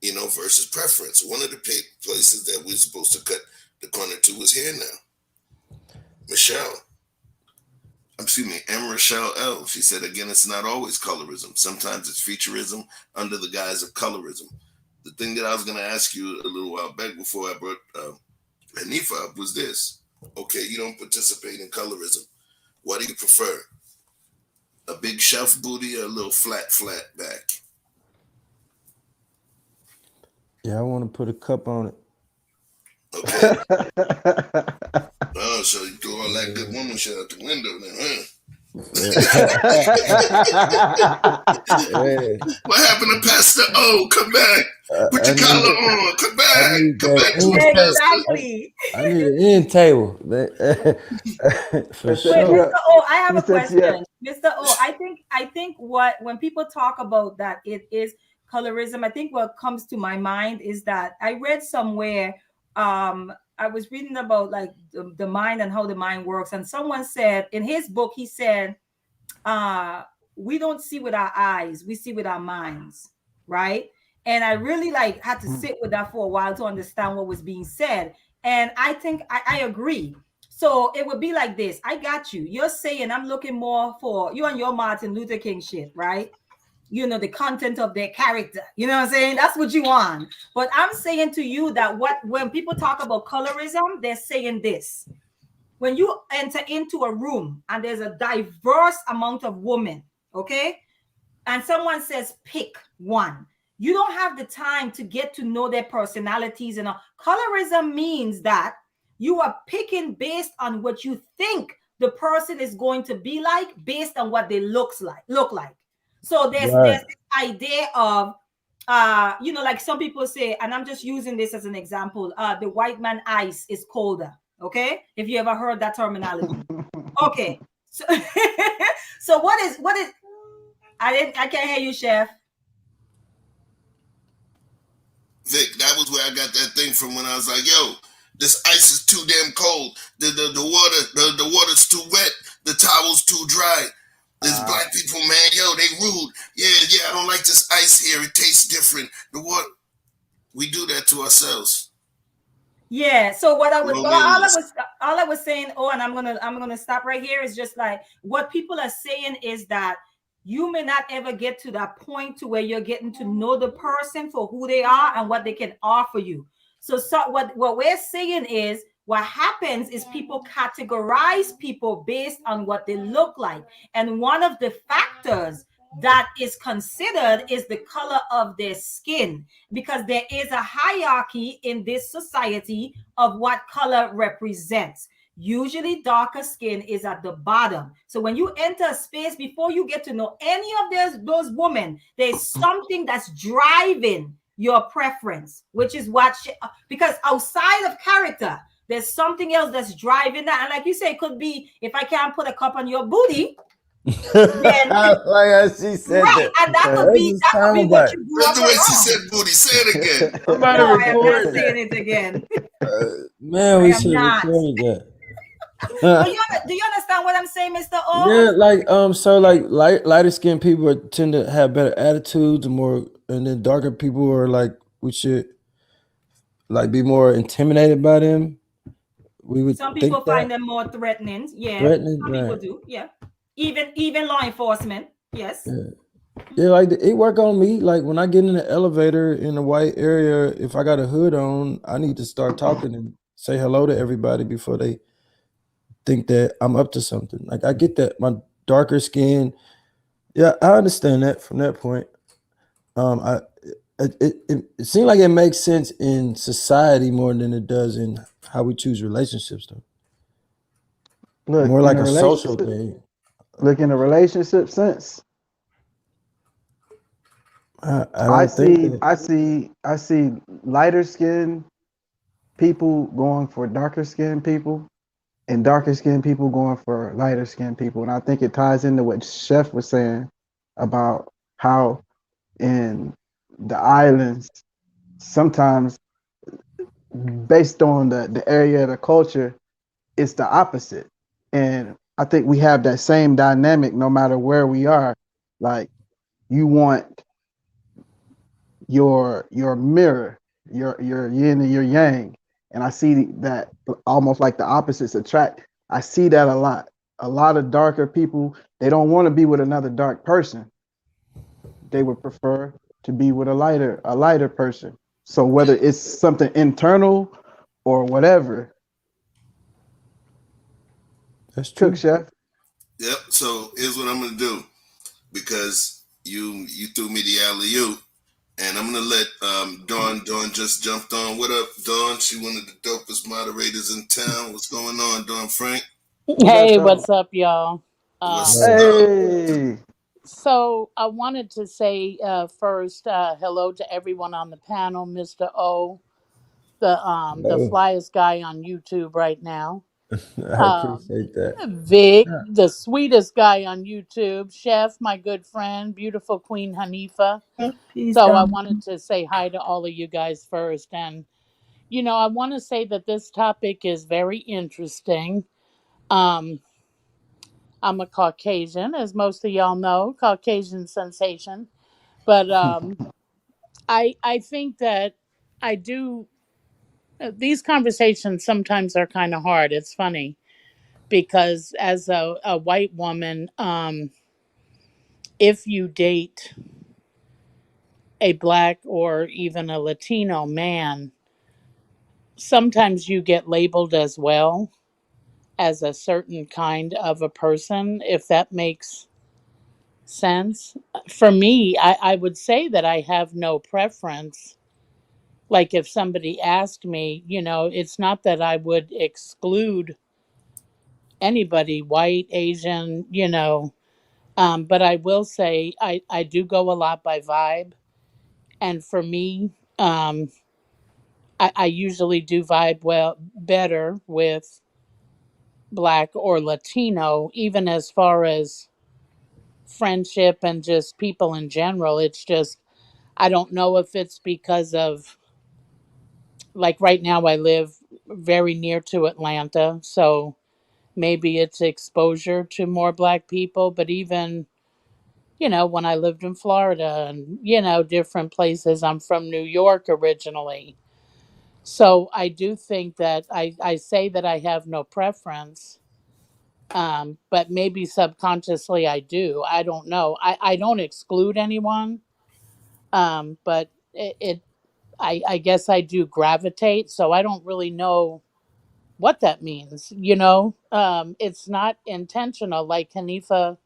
versus preference. One of the places that we're supposed to cut the corner to is here now. M. Rochelle L. She said, again, it's not always colorism. Sometimes it's featureism under the guise of colorism. The thing that I was going to ask you a little while back before I brought Hanifa up was this. Okay, you don't participate in colorism. What do you prefer? A big shelf booty or a little flat back? Yeah, I want to put a cup on it. Okay. Oh, so you throw all that good woman shit out the window then, huh? What happened to Pastor O? Come back. Put your collar on. Come back. Come back to us, Pastor. Exactly. I need an end table, for That set Wait, you sure. Mr. up. O, I have He a sets you up. question. Mr. O, I think what when people talk about that it is colorism, I think what comes to my mind is that I read somewhere, I was reading about like the mind and how the mind works, and someone said in his book, he said, uh, we don't see with our eyes, we see with our minds, right? And I really like had to sit with that for a while to understand what was being said. And I think I agree. So it would be like this. I got you. You're saying I'm looking more for you and your Martin Luther King shit, right? You know, the content of their character. You know what I'm saying? That's what you want. But I'm saying to you that when people talk about colorism, they're saying this. When you enter into a room and there's a diverse amount of women, okay, and someone says pick one, you don't have the time to get to know their personalities. And colorism means that you are picking based on what you think the person is going to be like, based on what they look like. So there's Right. this idea of like some people say, and I'm just using this as an example, the white man ice is colder. Okay, if you ever heard that terminology. Okay, so so what is I can't hear you, Chef. Vic, that was where I got that thing from when I was like, yo, this ice is too damn cold. The water's too wet. The towel's too dry. There's black people, man, yo, they rude. Yeah, I don't like this ice here. It tastes different. The water, we do that to ourselves. Yeah. So what I was all I was saying, and I'm gonna stop right here, is just like what people are saying is that you may not ever get to that point to where you're getting to know the person for who they are and what they can offer you. So what we're saying is what happens is people categorize people based on what they look like. And one of the factors that is considered is the color of their skin, because there is a hierarchy in this society of what color represents. Usually darker skin is at the bottom. So when you enter a space, before you get to know any of those women, there's something that's driving your preference, which is because outside of character, there's something else that's driving that. And like you say, it could be, if I can't put a cup on your booty, then Like she said right, that. and that could be what you grew That's up the way she around. said booty. Say it again. Somebody No, I am record not that. saying it again. Man, I we am should not. record that. But do you understand what I'm saying, Mr. O? Yeah, like so like lighter skinned people tend to have better attitudes, and then darker people are like we should like be more intimidated by them. We would Some think people find that them more threatening. Yeah, threatening, some people right? do. Yeah, even law enforcement. Yes. Yeah, like it work on me. Like when I get in the elevator in the white area, if I got a hood on, I need to start talking and say hello to everybody before they think that I'm up to something. Like I get that my darker skin. Yeah, I understand that from that point. I it seems like it makes sense in society more than it does in how we choose relationships, though. Look, More in like a a social relationship, thing. look in a relationship sense. I I don't think see, that. I see, I see lighter skinned people going for darker skinned people, and darker skinned people going for lighter skinned people. And I think it ties into what Chef was saying about how in the islands, sometimes based on the area of the culture, it's the opposite. And I think we have that same dynamic no matter where we are. Like you want your mirror, your yin and your yang. And I see that almost like the opposites attract. I see that a lot. A lot of darker people, they don't want to be with another dark person. They would prefer to be with a lighter person. So whether it's something internal or whatever. That's true. Cook Chef. Yep. So here's what I'm gonna do, because you threw me the alley-oop, and I'm gonna let Dawn just jumped on. What up, Dawn? She one of the dopest moderators in town. What's going on, Dawn Frank? Who that Hey, fella? what's up, y'all? What's Right. up? Hey, So I wanted to say first, hello to everyone on the panel, Mr. O, the No, flyest guy on YouTube right now. I Um, appreciate that. Vic, the sweetest guy on YouTube. Chef, my good friend, beautiful Queen Hanifa. Peace, So I down. wanted to say hi to all of you guys first. And, I want to say that this topic is very interesting. Um, I'm a Caucasian, as most of y'all know, Caucasian sensation. But I think that I do. These conversations sometimes are kind of hard. It's funny because as a white woman, if you date a black or even a Latino man, sometimes you get labeled as well as a certain kind of a person, if that makes sense. For me, I would say that I have no preference. Like if somebody asked me, it's not that I would exclude anybody, white, Asian, but I will say I do go a lot by vibe. And for me, I usually do vibe well better with black or Latino, even as far as friendship and just people in general. It's just, I don't know if it's because of, like, right now I live very near to Atlanta. So maybe it's exposure to more black people, but even, when I lived in Florida and, different places, I'm from New York originally. So I do think that I say that I have no preference, but maybe subconsciously I do. I don't know. I don't exclude anyone, but I guess I do gravitate. So I don't really know what that means. It's not intentional. Like Hanifa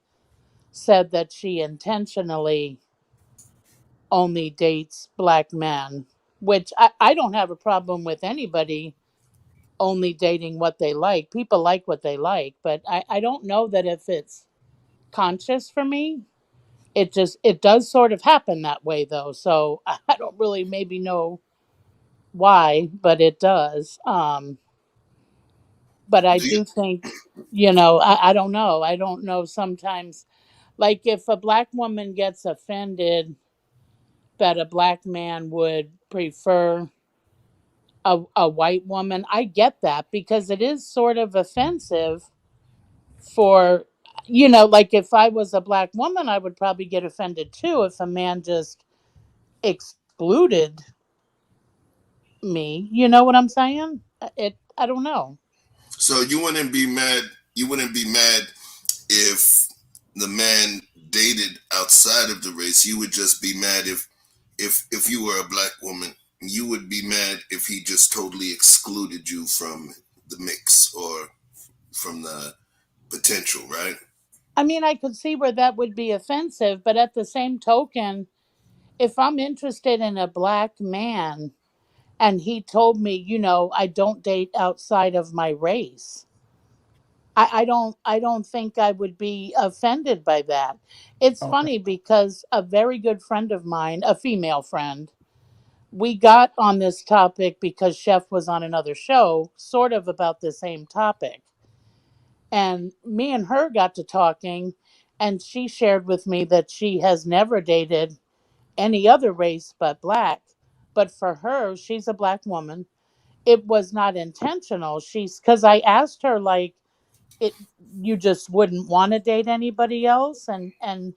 said that she intentionally only dates black men, which I don't have a problem with anybody only dating what they like. People like what they like, but I don't know that if it's conscious for me. It does sort of happen that way though. So I don't really maybe know why, but it does. But I Do you do think, I don't know. I don't know sometimes, like if a black woman gets offended that a black man would prefer a white woman, I get that because it is sort of offensive for, like if I was a black woman, I would probably get offended too if a man just excluded me. You know what I'm saying? I don't know. so you wouldn't be mad? You wouldn't be mad if the man dated outside of the race. You would just be mad if you were a black woman. You would be mad if he just totally excluded you from the mix or from the potential, right? I mean, I could see where that would be offensive, but at the same token, if I'm interested in a black man and he told me, I don't date outside of my race, I don't think I would be offended by that. It's okay. funny because a very good friend of mine, a female friend, we got on this topic because Chef was on another show, sort of about the same topic. And me and her got to talking, and she shared with me that she has never dated any other race but black. But for her, she's a black woman. It was not intentional. She's because I asked her, like, it, you just wouldn't want to date anybody else, and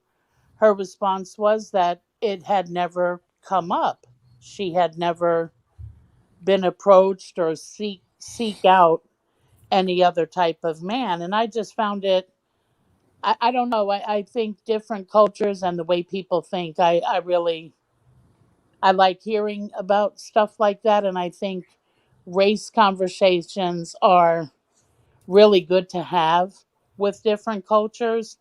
her response was that it had never come up. She had never been approached or seek out any other type of man. And I just found it, I don't know, I think different cultures and the way people think, I really, I like hearing about stuff like that. And I think race conversations are really good to have with different cultures.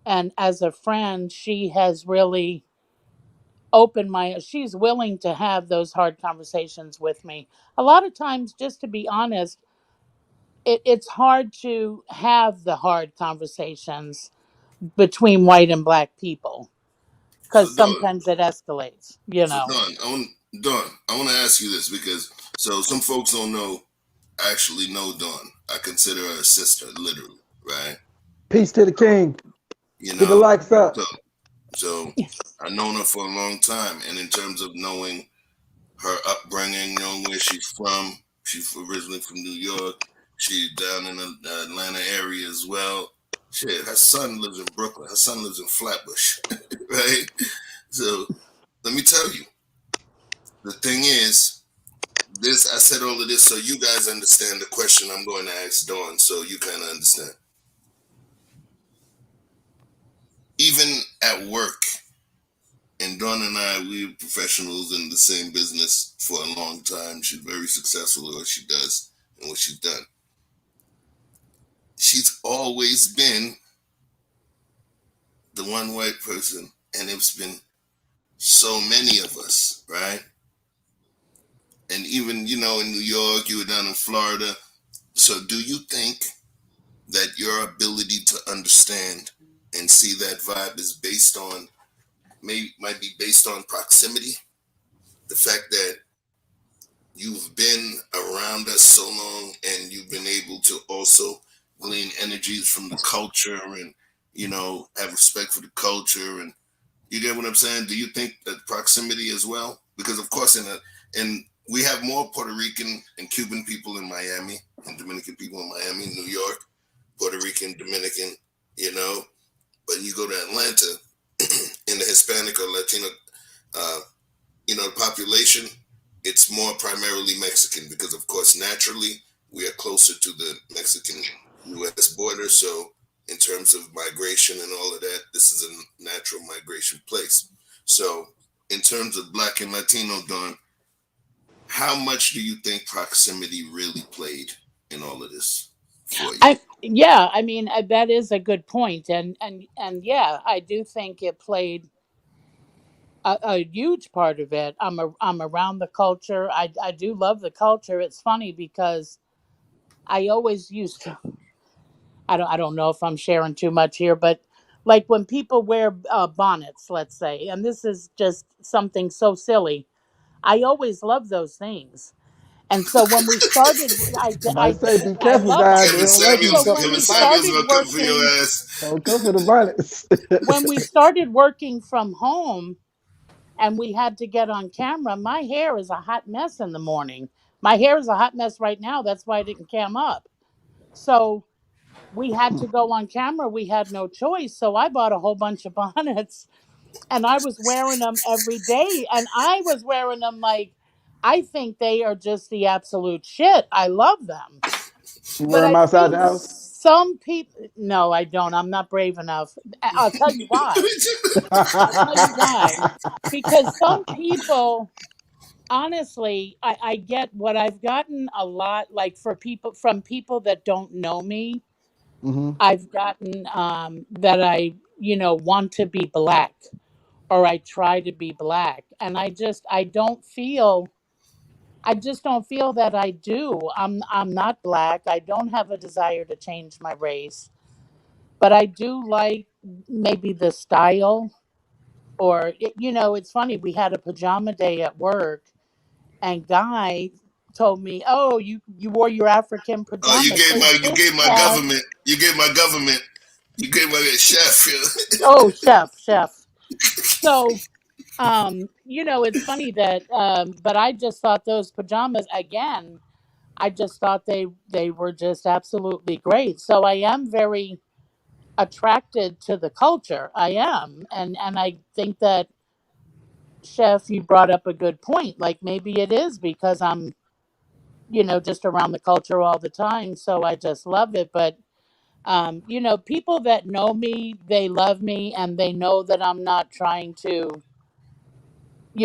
And as a friend, she has really opened my, she's willing to have those hard conversations with me. A lot of times, just to be honest, it's hard to have the hard conversations between white and black people So because Dawn, sometimes it escalates, you so know. Dawn, I want to ask you this because so some folks don't know actually know Dawn. I consider her a sister, literally, right? Peace to the king. You Get the know, likes up. so I've known her for a long time, and in terms of knowing her upbringing, knowing where she's from, she's originally from New York. She's down in the Atlanta area as well. Shit, her son lives in Brooklyn. Her son lives in Flatbush, right? So let me tell you, the thing is, this I said all of this so you guys understand the question I'm going to ask Dawn, so you kind of understand. Even at work, and Dawn and I, we're professionals in the same business for a long time. She's very successful at what she does and what she's done. She's always been the one white person, and it's been so many of us, right? And even, in New York, you were down in Florida. So do you think that your ability to understand and see that vibe is based on, might be based on proximity? The fact that you've been around us so long and you've been able to also glean energies from the culture and, have respect for the culture, and you get what I'm saying? Do you think that proximity as well? Because of course, in we have more Puerto Rican and Cuban people in Miami, and Dominican people in Miami, New York, Puerto Rican, Dominican, you know. But you go to Atlanta, in the Hispanic or Latino, uh, population, it's more primarily Mexican because, of course, naturally we are closer to the Mexican-U.S. border. So, in terms of migration and all of that, this is a natural migration place. So, in terms of Black and Latino, Dawn, how much do you think proximity really played in all of this for you? I mean, that is a good point, and yeah, I do think it played a huge part of it. I'm around the culture. I do love the culture. It's funny because I always used to. I don't know if I'm sharing too much here, but like when people wear bonnets, let's say, and this is just something so silly. I always love those things. And so when we started, Somebody say, be I careful, love guys. They them. Kevin don't like you So Samuels, coming when for Kevin we the bonnet. Samuels started will come for your working, ass. Don't come for the bonnets. when we started working from home and we had to get on camera, my hair is a hot mess in the morning. My hair is a hot mess right now. That's why I didn't cam up. So we had to go on camera. We had no choice. So I bought a whole bunch of bonnets and I was wearing them every day. And I was wearing them like, I think they are just the absolute shit. I love them. You But wear them I've outside seen the house? some people, no, I don't. I'm not brave enough. I'll tell you why. I'll tell you why. Because some people, honestly, I get what I've gotten a lot, like for people, from people that don't know me, hmm I've gotten that want to be black or I try to be black. And I just don't feel that I do. I'm not black. I don't have a desire to change my race, but I do like maybe the style or it's funny, we had a pajama day at work and Guy told me, "Oh, you wore your African Oh, you pajamas." gave His my you his gave my cat, government. You gave my government. You gave my chef. oh, chef. So, it's funny that but I just thought those pajamas again, I just thought they were just absolutely great. So I am very attracted to the culture. I am. And I think that chef, you brought up a good point. Like maybe it is because I'm, just around the culture all the time, so I just love it. But people that know me, they love me and they know that I'm not trying to,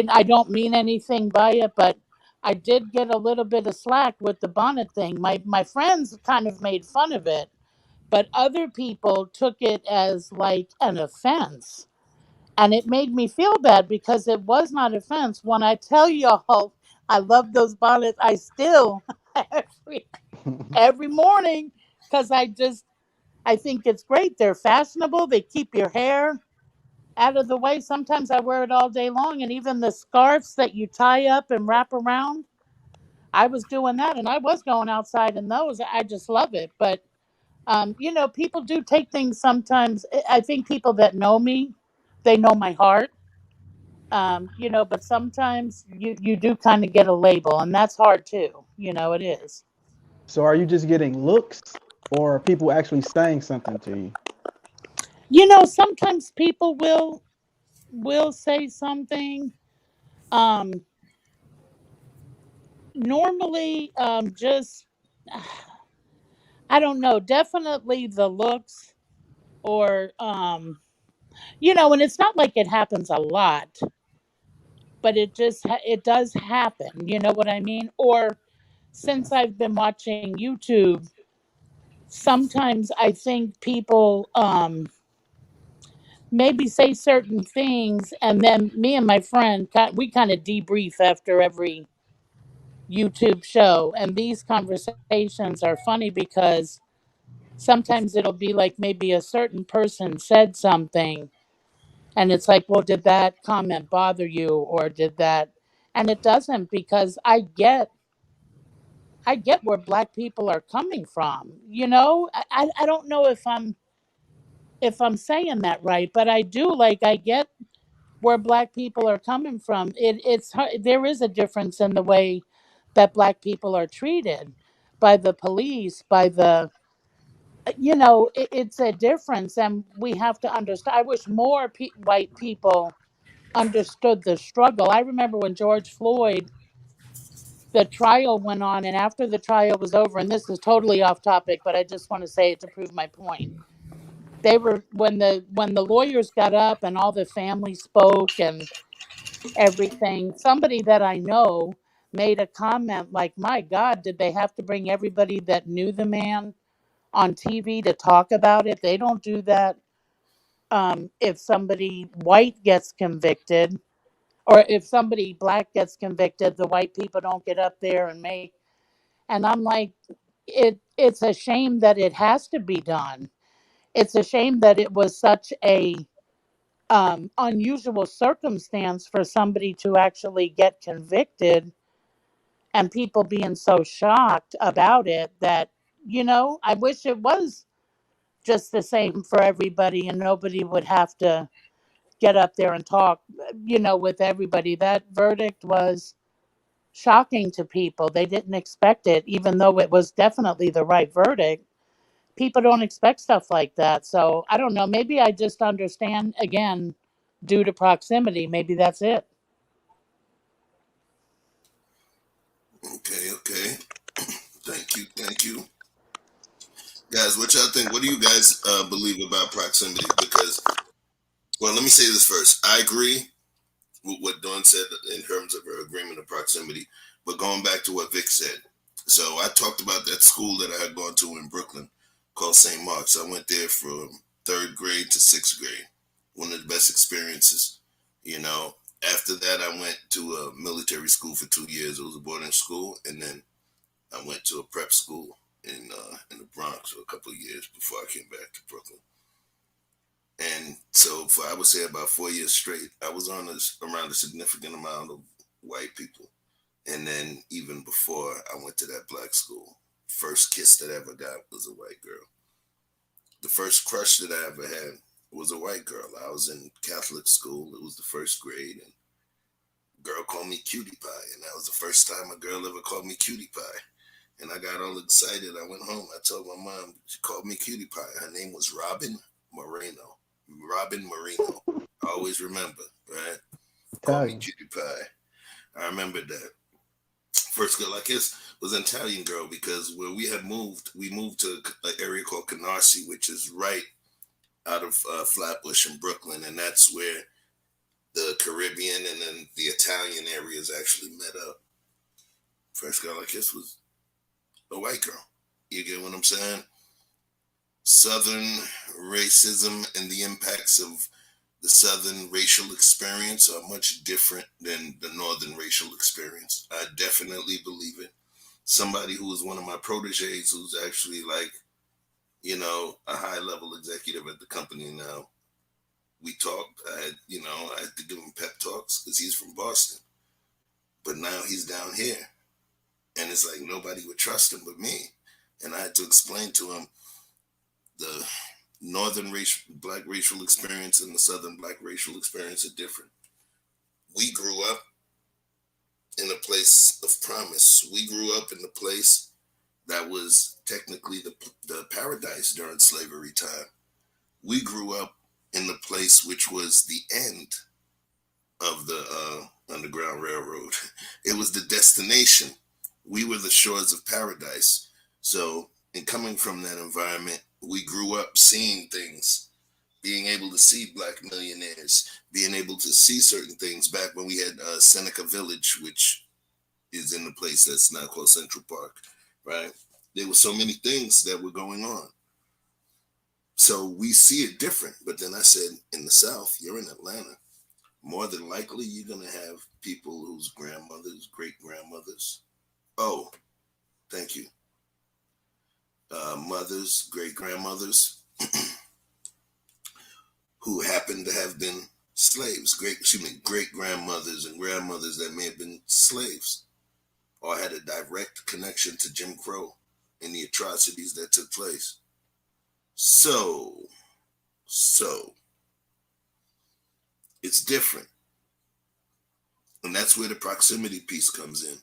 I don't mean anything by it, but I did get a little bit of slack with the bonnet thing. My friends kind of made fun of it, but other people took it as like an offense. And it made me feel bad because it was not offense. When I tell y'all I love those bonnets. I still every every morning because I think it's great. They're fashionable. They keep your hair out of the way. Sometimes I wear it all day long, and even the scarves that you tie up and wrap around. I was doing that, and I was going outside in those. I just love it. But people do take things sometimes. I think people that know me, they know my heart. But sometimes you do kind of get a label, and that's hard too. It is. So are you just getting looks, or are people actually saying something to you? Sometimes people will say something. Um, Normally, just I don't know. Definitely the looks, or and it's not like it happens a lot, but it does happen. You know what I mean? Or since I've been watching YouTube, sometimes I think people maybe say certain things, and then me and my friend we kind of debrief after every YouTube show, and these conversations are funny because sometimes it'll be like maybe a certain person said something, and it's like, well, did that comment bother you, or did that? And it doesn't, because I get where black people are coming from. I don't know if I'm saying that right, but I do. Like, I get where black people are coming from. It's hard. There is a difference in the way that black people are treated by the police, by the it's a difference, and we have to understand. I wish more white people understood the struggle. I remember when George Floyd, the trial went on, and after the trial was over, and this is totally off topic, but I just want to say it to prove my point. They were when the lawyers got up and all the families spoke and everything. Somebody that I know made a comment like, "My God, did they have to bring everybody that knew the man on TV to talk about it? They don't do that if somebody white gets convicted, or if somebody black gets convicted, the white people don't get up there and make." And I'm like, it's a shame that it has to be done. It's a shame that it was such a unusual circumstance for somebody to actually get convicted, and people being so shocked about it that, I wish it was just the same for everybody and nobody would have to get up there and talk, with everybody. That verdict was shocking to people. They didn't expect it, even though it was definitely the right verdict. People don't expect stuff like that. So I don't know. Maybe I just understand again due to proximity. Maybe that's it. Okay, okay. Thank you, thank you. Guys, what y'all think? What do you guys believe about proximity? Because, well, let me say this first. I agree with what Dawn said in terms of her agreement of proximity. But going back to what Vic said, so I talked about that school that I had gone to in Brooklyn called St. Mark's. I went there from third grade to sixth grade. One of the best experiences. You know, after that, I went to a military school for 2 years. It was a boarding school, and then I went to a prep school in the Bronx for a couple of years before I came back to Brooklyn. And so for I would say about 4 years straight, I was around a significant amount of white people. And then even before I went to that black school, first kiss that I ever got was a white girl. The first crush that I ever had was a white girl. I was in Catholic school. It was the first grade, and girl called me cutie pie, and that was the first time a girl ever called me cutie pie. And I got all excited. I went home. I told my mom, she called me cutie pie. Her name was Robin Moreno. Robin Marino. I always remember, right? Called me Italian. cutie pie. I remember that. First girl I kissed was an Italian girl because where we moved to an area called Canarsie, which is right out of Flatbush in Brooklyn. And that's where the Caribbean and then the Italian areas actually met up. First girl I kissed was a white girl. You get what I'm saying? Southern racism and the impacts of the Southern racial experience are much different than the Northern racial experience. I definitely believe it. Somebody who was one of my proteges, who's actually like, a high level executive at the company now. We talked. I had to give him pep talks because he's from Boston. But now he's down here. And it's like nobody would trust him but me. And I had to explain to him the Northern black racial experience and the Southern black racial experience are different. We grew up in a place of promise. We grew up in the place that was technically the paradise during slavery time. We grew up in the place which was the end of the Underground Railroad. It was the destination. We were the shores of paradise. So, in coming from that environment, we grew up seeing things, being able to see black millionaires, being able to see certain things back when we had Seneca Village, which is in the place that's now called Central Park, right? There were so many things that were going on. So we see it different. But then I said, in the South, you're in Atlanta. More than likely, you're going to have people whose grandmothers, great-grandmothers, thank you, mothers, great-grandmothers, who happen to have been slaves, great-grandmothers and grandmothers that may have been slaves or had a direct connection to Jim Crow and the atrocities that took place. So, it's different. And that's where the proximity piece comes in.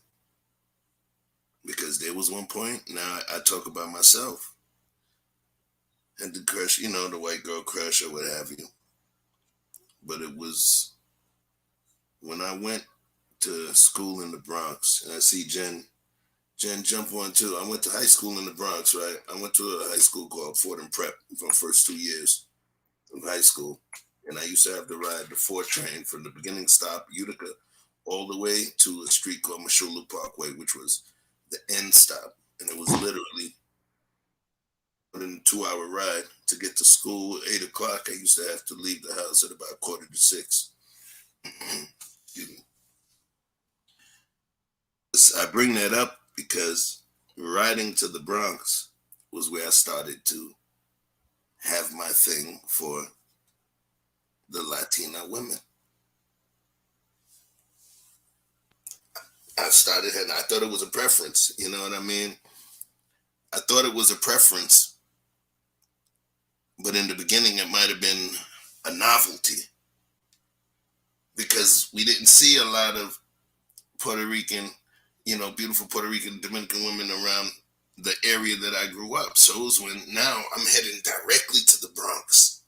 Because there was one point, now I talk about myself, and the crush, the white girl crush or what have you. But it was when I went to school in the Bronx, and I see Jen jump on too. I went to high school in the Bronx, right? I went to a high school called Fordham Prep for the first 2 years of high school. And I used to have to ride the 4 train from the beginning stop, Utica, all the way to a street called Mashulu Parkway, which was the end stop. And it was literally within a 2-hour ride to get to school. 8 o'clock, I used to have to leave the house at about 5:45. Excuse me. I bring that up because riding to the Bronx was where I started to have my thing for the Latina women. I thought it was a preference, you know what I mean? I thought it was a preference, but in the beginning it might have been a novelty because we didn't see a lot of Puerto Rican, beautiful Puerto Rican, Dominican women around the area that I grew up. So it was when now I'm heading directly to the Bronx,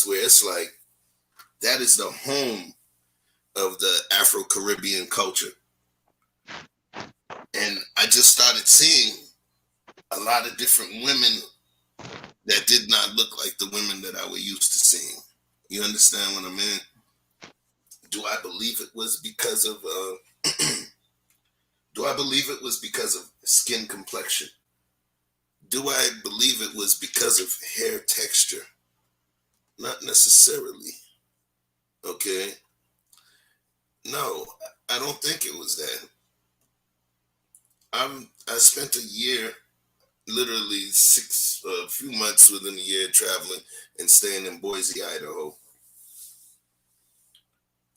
where it's like, that is the home of the Afro-Caribbean culture. And I just started seeing a lot of different women that did not look like the women that I was used to seeing. You understand what I mean? Do I believe it was because of skin complexion? Do I believe it was because of hair texture? Not necessarily. Okay? No, I don't think it was that. I spent a year, literally a few months within a year, traveling and staying in Boise, Idaho.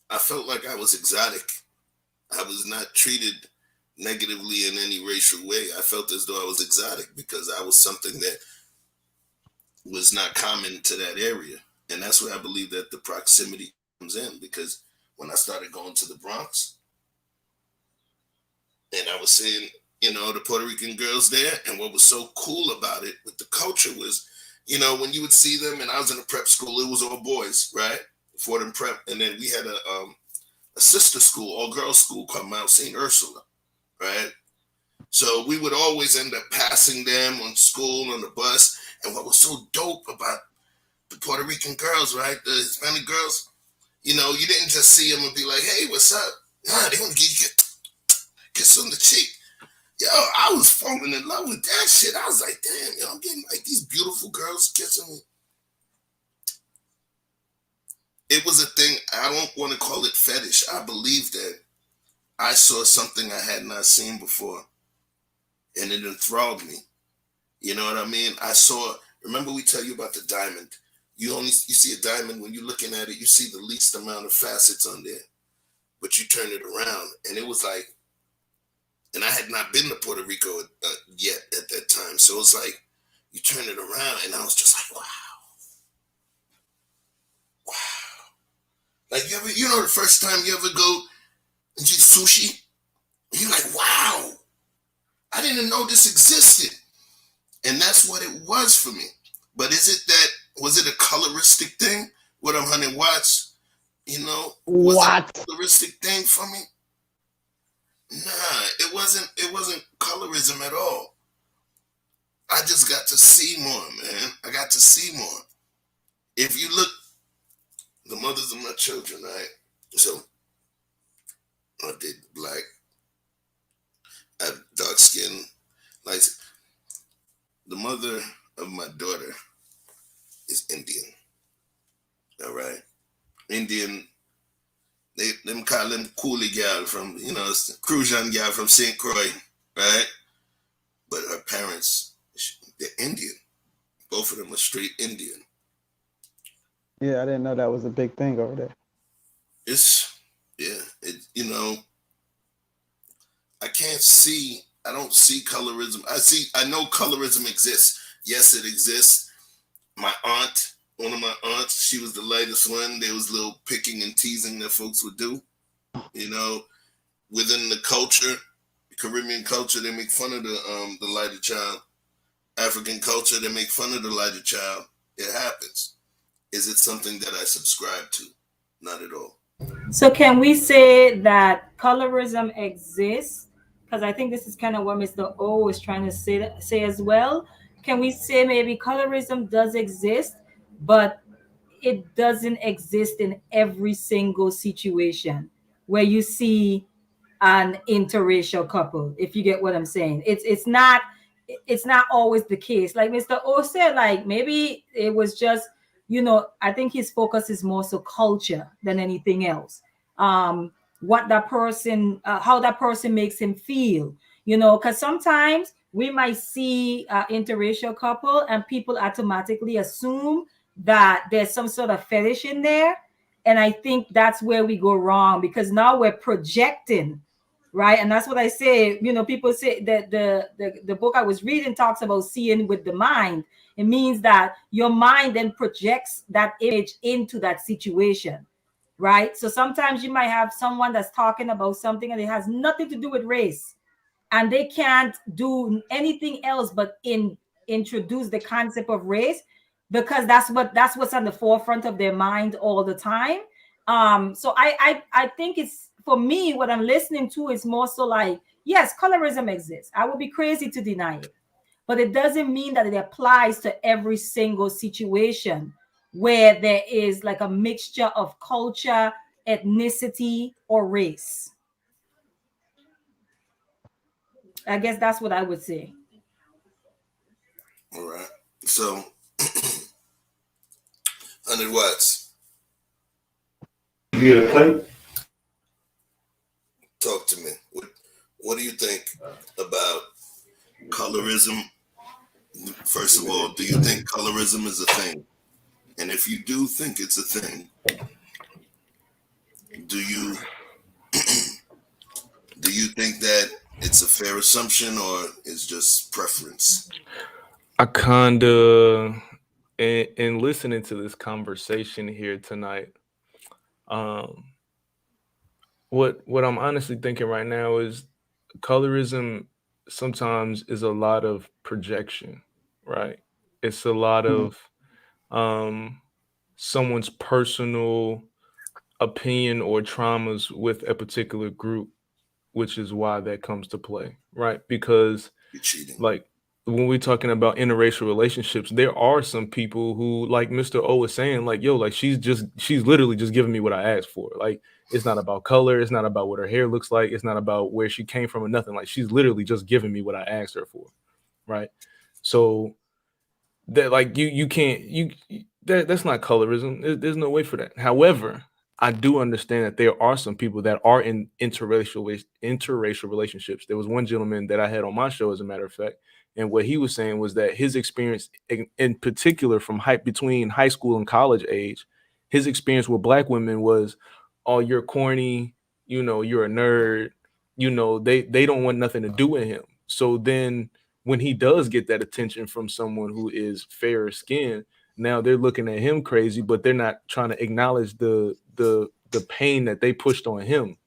I felt like I was exotic. I was not treated negatively in any racial way. I felt as though I was exotic because I was something that was not common to that area. And that's where I believe that the proximity comes in, because when I started going to the Bronx and I was seeing, the Puerto Rican girls there, and what was so cool about it with the culture was, when you would see them, and I was in a prep school, it was all boys, right? Fordham Prep. And then we had a sister school, all girls school called Mount St. Ursula, right? So we would always end up passing them on school, on the bus. And what was so dope about the Puerto Rican girls, right? The Hispanic girls, you didn't just see them and be like, hey, what's up? Nah, they want to give you a kiss on the cheek. Yo, I was falling in love with that shit. I was like, damn, I'm getting like these beautiful girls kissing me. it was a thing. I don't want to call it fetish. I believe that I saw something I had not seen before, and it enthralled me. You know what I mean? I saw. Remember, we tell you about the diamond. You see a diamond when you're looking at it. You see the least amount of facets on there, but you turn it around, and it was like. And I had not been to Puerto Rico yet at that time, so it's like you turn it around, and I was just like, wow, wow. Like you know, the first time you ever go and eat sushi, you're like, wow, I didn't know this existed. And that's what it was for me. But was it a coloristic thing? What I'm hunting watch, you know, was What? it a coloristic thing for me? Nah, it wasn't colorism at all. I just got to see more, man. I got to see more. If you look, the mothers of my children, right? So I did black, I have dark skin. Like the mother of my daughter is Indian. All right, Indian. Them call them coolie gal from Crujan gal from St. Croix, right? But her parents, they're Indian. Both of them are straight Indian. Yeah, I didn't know that was a big thing over there. I don't see colorism. I know colorism exists. Yes, it exists. My aunt, one of my aunts, she was the lightest one. There was a little picking and teasing that folks would do. You know, within the culture, Caribbean culture, they make fun of the lighter child. African culture, they make fun of the lighter child. It happens. Is it something that I subscribe to? Not at all. So can we say that colorism exists? Because I think this is kind of what Mr. O is trying to say as well. Can we say maybe colorism does exist, but it doesn't exist in every single situation where you see an interracial couple, if you get what I'm saying? It's not always the case. Like Mr. O said, like maybe it was just, I think his focus is more so culture than anything else. What that person, how that person makes him feel, because sometimes we might see interracial couple and people automatically assume that there's some sort of fetish in there. And I think that's where we go wrong, because now we're projecting, right? And that's what I say. People say that the book I was reading talks about seeing with the mind. It means that your mind then projects that image into that situation, right? So sometimes you might have someone that's talking about something and it has nothing to do with race, and they can't do anything else but introduce the concept of race, because that's what's on the forefront of their mind all the time. So I think it's, for me, what I'm listening to is more so like, yes, colorism exists. I would be crazy to deny it, but it doesn't mean that it applies to every single situation where there is like a mixture of culture, ethnicity, or race. I guess that's what I would say. All right. So, 100 watts. You get a plate? Talk to me. What do you think about colorism? First of all, do you think colorism is a thing? And if you do think it's a thing, do you do you think that it's a fair assumption or it's just preference? I kinda in listening to this conversation here tonight, um, what I'm honestly thinking right now is colorism sometimes is a lot of projection, right? It's a lot Mhm. of um someone's personal opinion or traumas with a particular group, which is why that comes to play, right? Because You're cheating. like when we're talking about interracial relationships, there are some people who, like Mr. O was saying, like, yo, like she's literally just giving me what I asked for. Like, it's not about color, it's not about what her hair looks like, it's not about where she came from or nothing. Like, she's literally just giving me what I asked her for, right? So that, like, you can't that's not colorism. There's no way for that. However, I do understand that there are some people that are in interracial relationships. There was one gentleman that I had on my show, as a matter of fact, and what he was saying was that his experience, in particular, from between high school and college age, his experience with black women was, "Oh, you're corny. You know, you're a nerd. You know, they don't want nothing to do with him." So then, when he does get that attention from someone who is fairer skinned, now they're looking at him crazy, but they're not trying to acknowledge the pain that they pushed on him.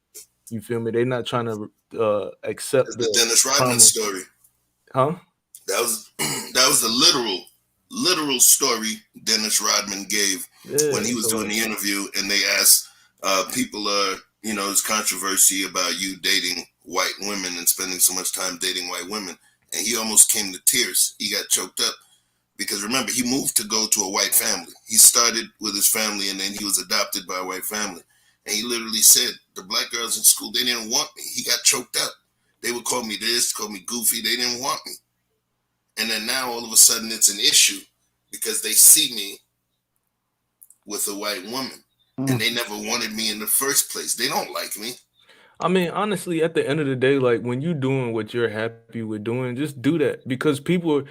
You feel me? They're not trying to accept That's the the Dennis Rodman trauma. story. Huh? That was the literal story Dennis Rodman gave when he was doing the interview, and they asked people, there's controversy about you dating white women and spending so much time dating white women, and he almost came to tears. He got choked up because, remember, he moved to go to a white family. He started with his family, and then he was adopted by a white family. And he literally said, the black girls in school, they didn't want me. He got choked up. They would call me this, call me goofy. They didn't want me. And then now all of a sudden it's an issue because they see me with a white woman, and they never wanted me in the first place. They don't like me. I mean, honestly, at the end of the day, like, when you're doing what you're happy with doing, just do that, because people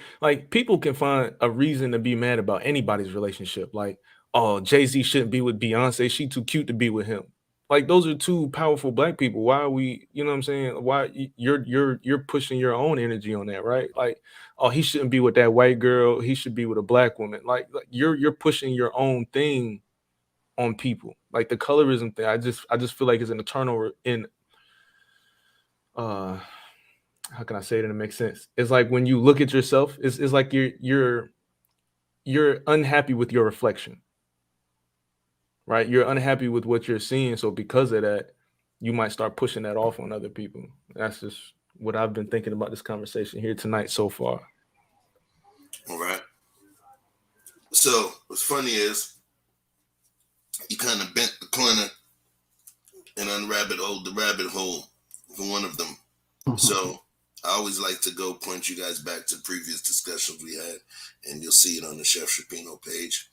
can find a reason to be mad about anybody's relationship. Like, oh, Jay-Z shouldn't be with Beyonce. She too cute to be with him. Like, those are two powerful black people. Why are we, you know what I'm saying? Why you're pushing your own energy on that, right? Like, oh, he shouldn't be with that white girl. He should be with a black woman. Like you're pushing your own thing on people. Like the colorism thing, I just feel like it's an eternal how can I say it and it makes sense? It's like when you look at yourself, it's like you're unhappy with your reflection, right? You're unhappy with what you're seeing, so because of that, you might start pushing that off on other people. That's just what I've been thinking about this conversation here tonight so far. All right. So what's funny is you kind of bent the corner and unrabbit the rabbit hole for one of them. So I always like to go point you guys back to previous discussions we had, and you'll see it on the Chef Shapino page.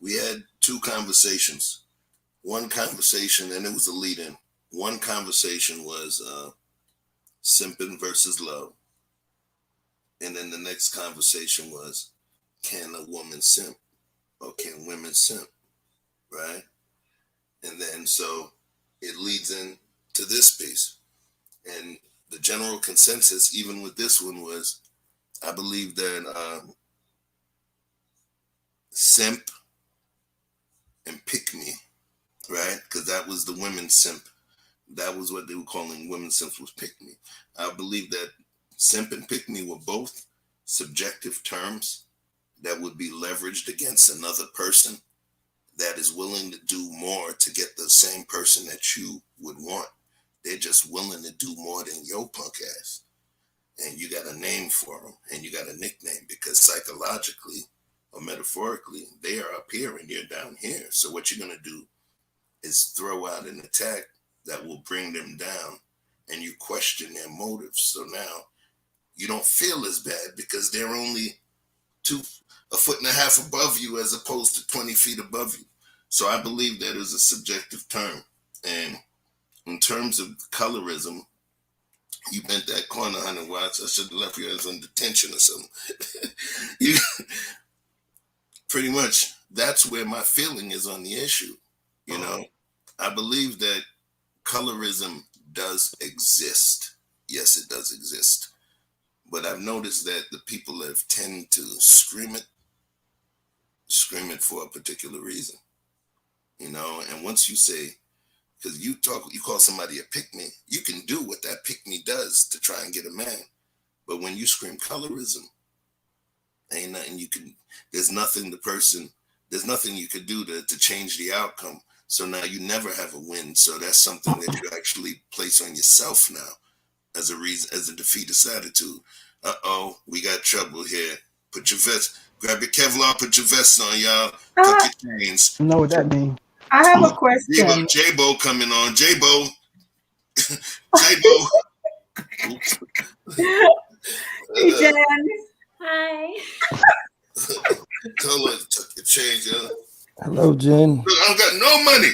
We had two conversations. One conversation, and it was a lead-in. One conversation was simping versus love. And then the next conversation was, can a woman simp or can women simp, right? And then so it leads in to this piece. And the general consensus, even with this one, was I believe that simp and pick me, right? Because that was the women's simp. That was what they were calling women simps, was pick me. I believe that simp and pick me were both subjective terms that would be leveraged against another person that is willing to do more to get the same person that you would want. They're just willing to do more than your punk ass. And you got a name for them, and you got a nickname, because psychologically or metaphorically, they are up here and you're down here. So what you're going to do is throw out an attack that will bring them down, and you question their motives. So now you don't feel as bad because they're only a foot and a half above you as opposed to 20 feet above you. So I believe that is a subjective term. And in terms of colorism, you bent that corner, honey. Watch, I should have left you as in detention or something. You, pretty much, that's where my feeling is on the issue. You know, I believe that colorism does exist. Yes, it does exist. But I've noticed that the people that tend to scream it for a particular reason. You know, and once you say, because you call somebody a pick-me, you can do what that pick-me does to try and get a man. But when you scream colorism, ain't nothing there's nothing you could do to change the outcome. So now you never have a win. So that's something that you actually place on yourself now as a defeatist attitude. Uh-oh, we got trouble here. Put your vest, grab your Kevlar, put your vest on, y'all. Tuck your chains. You know what that means? I have a question. J-Bo coming on. J-Bo. J-Bo. Hey, Jen. Hi. Tell her to tuck your change, yo. Hello, Jen. Look, I don't got no money.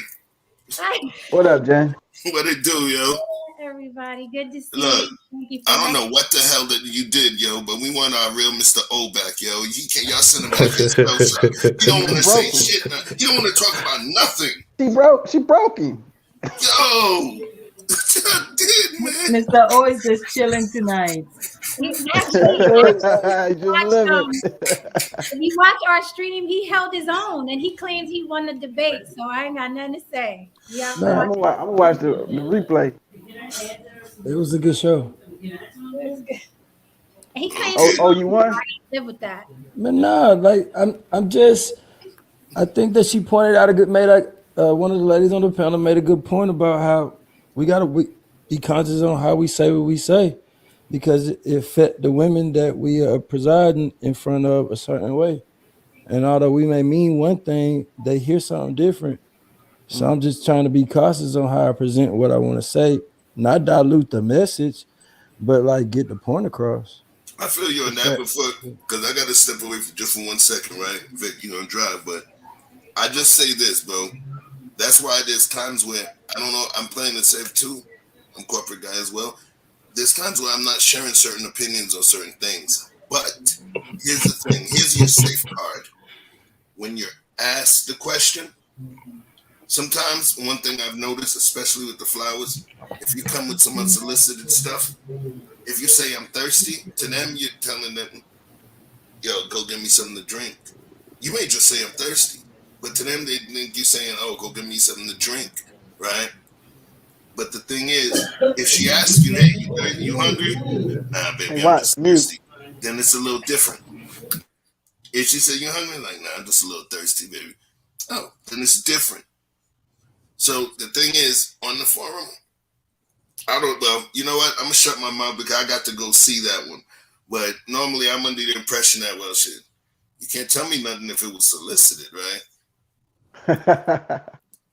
Hi, What up, Jen? What it do, yo? everybody. Good to see Look, you. Thank you for I don't having know what the hell that you did, yo, but we want our real Mr. O back, yo. He can't, y'all send him back his spell shot. He don't want to say Broke him. shit. Now. He don't want to talk about nothing. She broke him. Yo, I did, man. Mr. O is just chilling tonight. Actually, Just living. if you watch our stream, he held his own and he claims he won the debate. So I ain't got nothing to say. Yeah, Man, I'm gonna watch the replay. It was a good show. he claims Oh, you won? live with that. But nah, like I'm just. I think that she pointed out one of the ladies on the panel made a good point about how we gotta be conscious on how we say what we say, because it affect the women that we are presiding in front of a certain way. And although we may mean one thing, they hear something different. So I'm just trying to be cautious on how I present what I want to say, not dilute the message, but like get the point across. I feel you on that before, because I got to step away for just for 1 second, right? Vic, you gonna drive, but I just say this, bro. That's why there's times where I don't know. I'm playing it safe too. I'm a corporate guy as well. There's times where I'm not sharing certain opinions on certain things. But here's the thing. Here's your safeguard. When you're asked the question, sometimes one thing I've noticed, especially with the flowers, if you come with some unsolicited stuff, if you say I'm thirsty, to them you're telling them, yo, go get me something to drink. You may just say I'm thirsty, but to them they think you saying, oh, go get me something to drink, right? But the thing is, if she asks you, hey, you hungry? Nah, baby, Hey, I'm what? just Mute. thirsty. Then it's a little different. If she said you hungry, like, nah, I'm just a little thirsty, baby. Oh, then it's different. So the thing is, on the forum, well, you know what? I'm gonna shut my mouth because I got to go see that one. But normally I'm under the impression that, well, shit, you can't tell me nothing if it was solicited, right?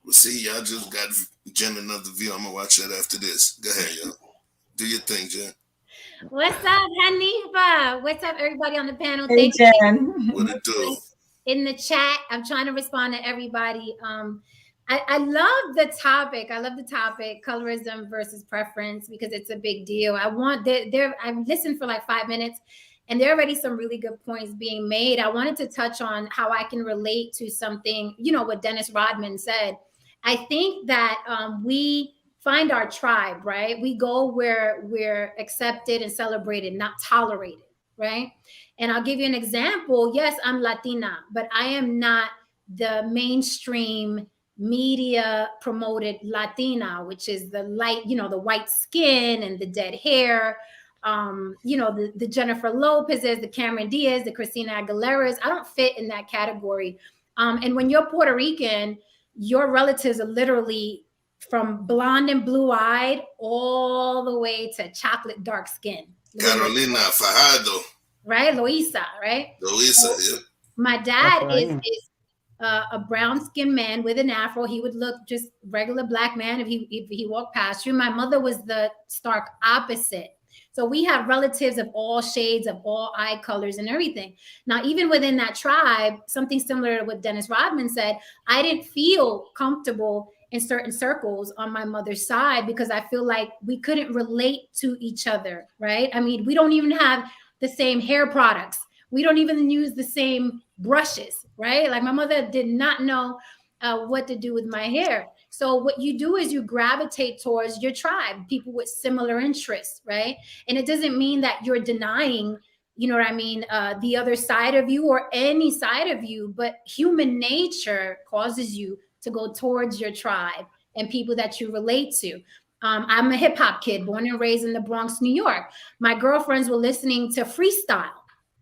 Well, see, y'all just got Jen another view. I'm gonna watch that after this. Go ahead, yo. Do your thing, Jen. What's up, Hanifa? What's up, everybody on the panel? Hey, Thank you Jen. What it do? in the chat. I'm trying to respond to everybody. I love the topic. I love the topic, colorism versus preference, because it's a big deal. I've listened for like 5 minutes, and there are already some really good points being made. I wanted to touch on how I can relate to something, what Dennis Rodman said. I think that we find our tribe, right? We go where we're accepted and celebrated, not tolerated, right? And I'll give you an example. Yes, I'm Latina, but I am not the mainstream media promoted Latina, which is the light, the white skin and the dead hair, the Jennifer Lopez's, the Cameron Diaz, the Christina Aguilera's. I don't fit in that category. And when you're Puerto Rican, your relatives are literally from blonde and blue-eyed all the way to chocolate dark skin. Carolina Fajardo. Right? Loisa, right? Loisa, yeah. My dad is a brown-skinned man with an afro. He would look just regular black man if he walked past you. My mother was the stark opposite. So we have relatives of all shades, of all eye colors and everything. Now, even within that tribe, something similar to what Dennis Rodman said, I didn't feel comfortable in certain circles on my mother's side because I feel like we couldn't relate to each other, right? I mean, we don't even have the same hair products. We don't even use the same brushes, right? Like my mother did not know what to do with my hair. So what you do is you gravitate towards your tribe, people with similar interests, right? And it doesn't mean that you're denying, you know what I mean, the other side of you or any side of you, but human nature causes you to go towards your tribe and people that you relate to. I'm a hip hop kid, born and raised in the Bronx, New York. My girlfriends were listening to freestyle.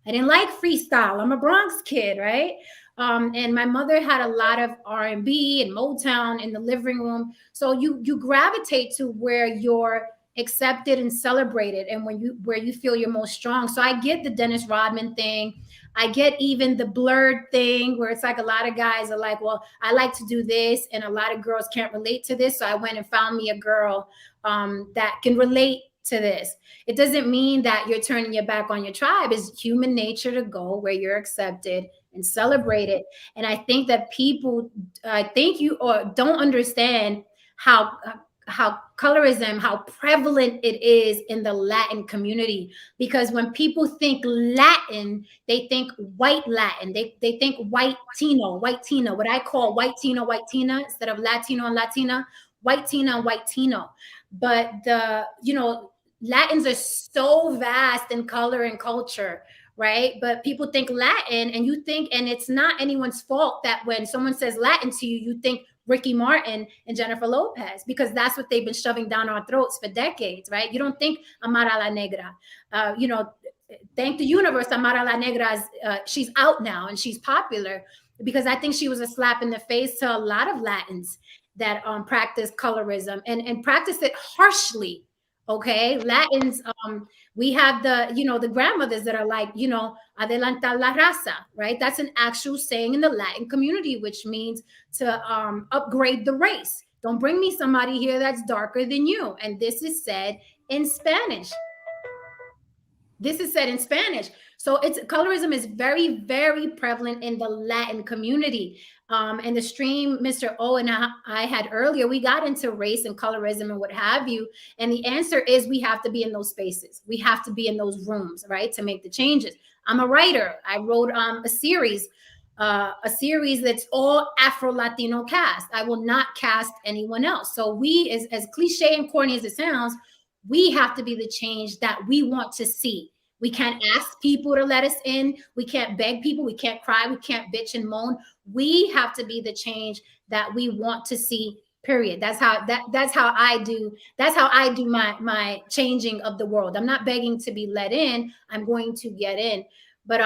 I didn't like freestyle. I'm a Bronx kid, right? And my mother had a lot of R&B and Motown in the living room. So you gravitate to where you're accepted and celebrated, and where you feel you're most strong. So I get the Dennis Rodman thing. I get even the blurred thing where it's like a lot of guys are like, well, I like to do this, and a lot of girls can't relate to this. So I went and found me a girl that can relate to this. It doesn't mean that you're turning your back on your tribe. It's human nature to go where you're accepted and celebrated. And I think that people, I think you or don't understand how colorism, how prevalent it is in the Latin community. Because when people think Latin, they think white Latin. They think white Tino, what I call white Tina, instead of Latino and Latina, white Tina and white Tino. But Latins are so vast in color and culture, right? But people think Latin, and it's not anyone's fault that when someone says Latin to you, you think Ricky Martin and Jennifer Lopez, because that's what they've been shoving down our throats for decades, right? You don't think Amara la Negra. Thank the universe, Amara la Negra, she's out now and she's popular, because I think she was a slap in the face to a lot of Latins that practice colorism and practice it harshly. Okay, Latins, we have the grandmothers that are like, adelantar la raza, right? That's an actual saying in the Latin community, which means to upgrade the race. Don't bring me somebody here that's darker than you. And this is said in Spanish. So colorism is very, very prevalent in the Latin community. And the stream Mr. O and I had earlier, we got into race and colorism and what have you. And the answer is we have to be in those spaces. We have to be in those rooms, right, to make the changes. I'm a writer. I wrote a series that's all Afro-Latino cast. I will not cast anyone else. So we, as cliche and corny as it sounds, we have to be the change that we want to see. We can't ask people to let us in. We can't beg people. We can't cry. We can't bitch and moan. We have to be the change that we want to see. Period. That's how I do my changing of the world. I'm not begging to be let in. I'm going to get in. But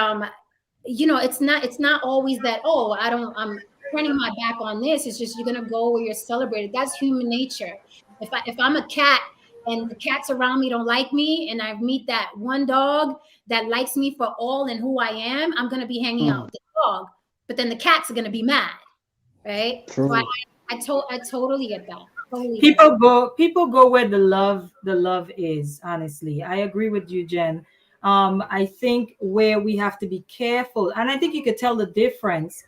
it's not always that, I'm turning my back on this. It's just you're gonna go where you're celebrated. That's human nature. If I'm a cat and the cats around me don't like me, and I meet that one dog that likes me for all and who I am, I'm going to be hanging out with the dog. But then the cats are going to be mad, right? True. So I totally get that. People go where the love is. Honestly, I agree with you, Jen. I think where we have to be careful, and I think you could tell the difference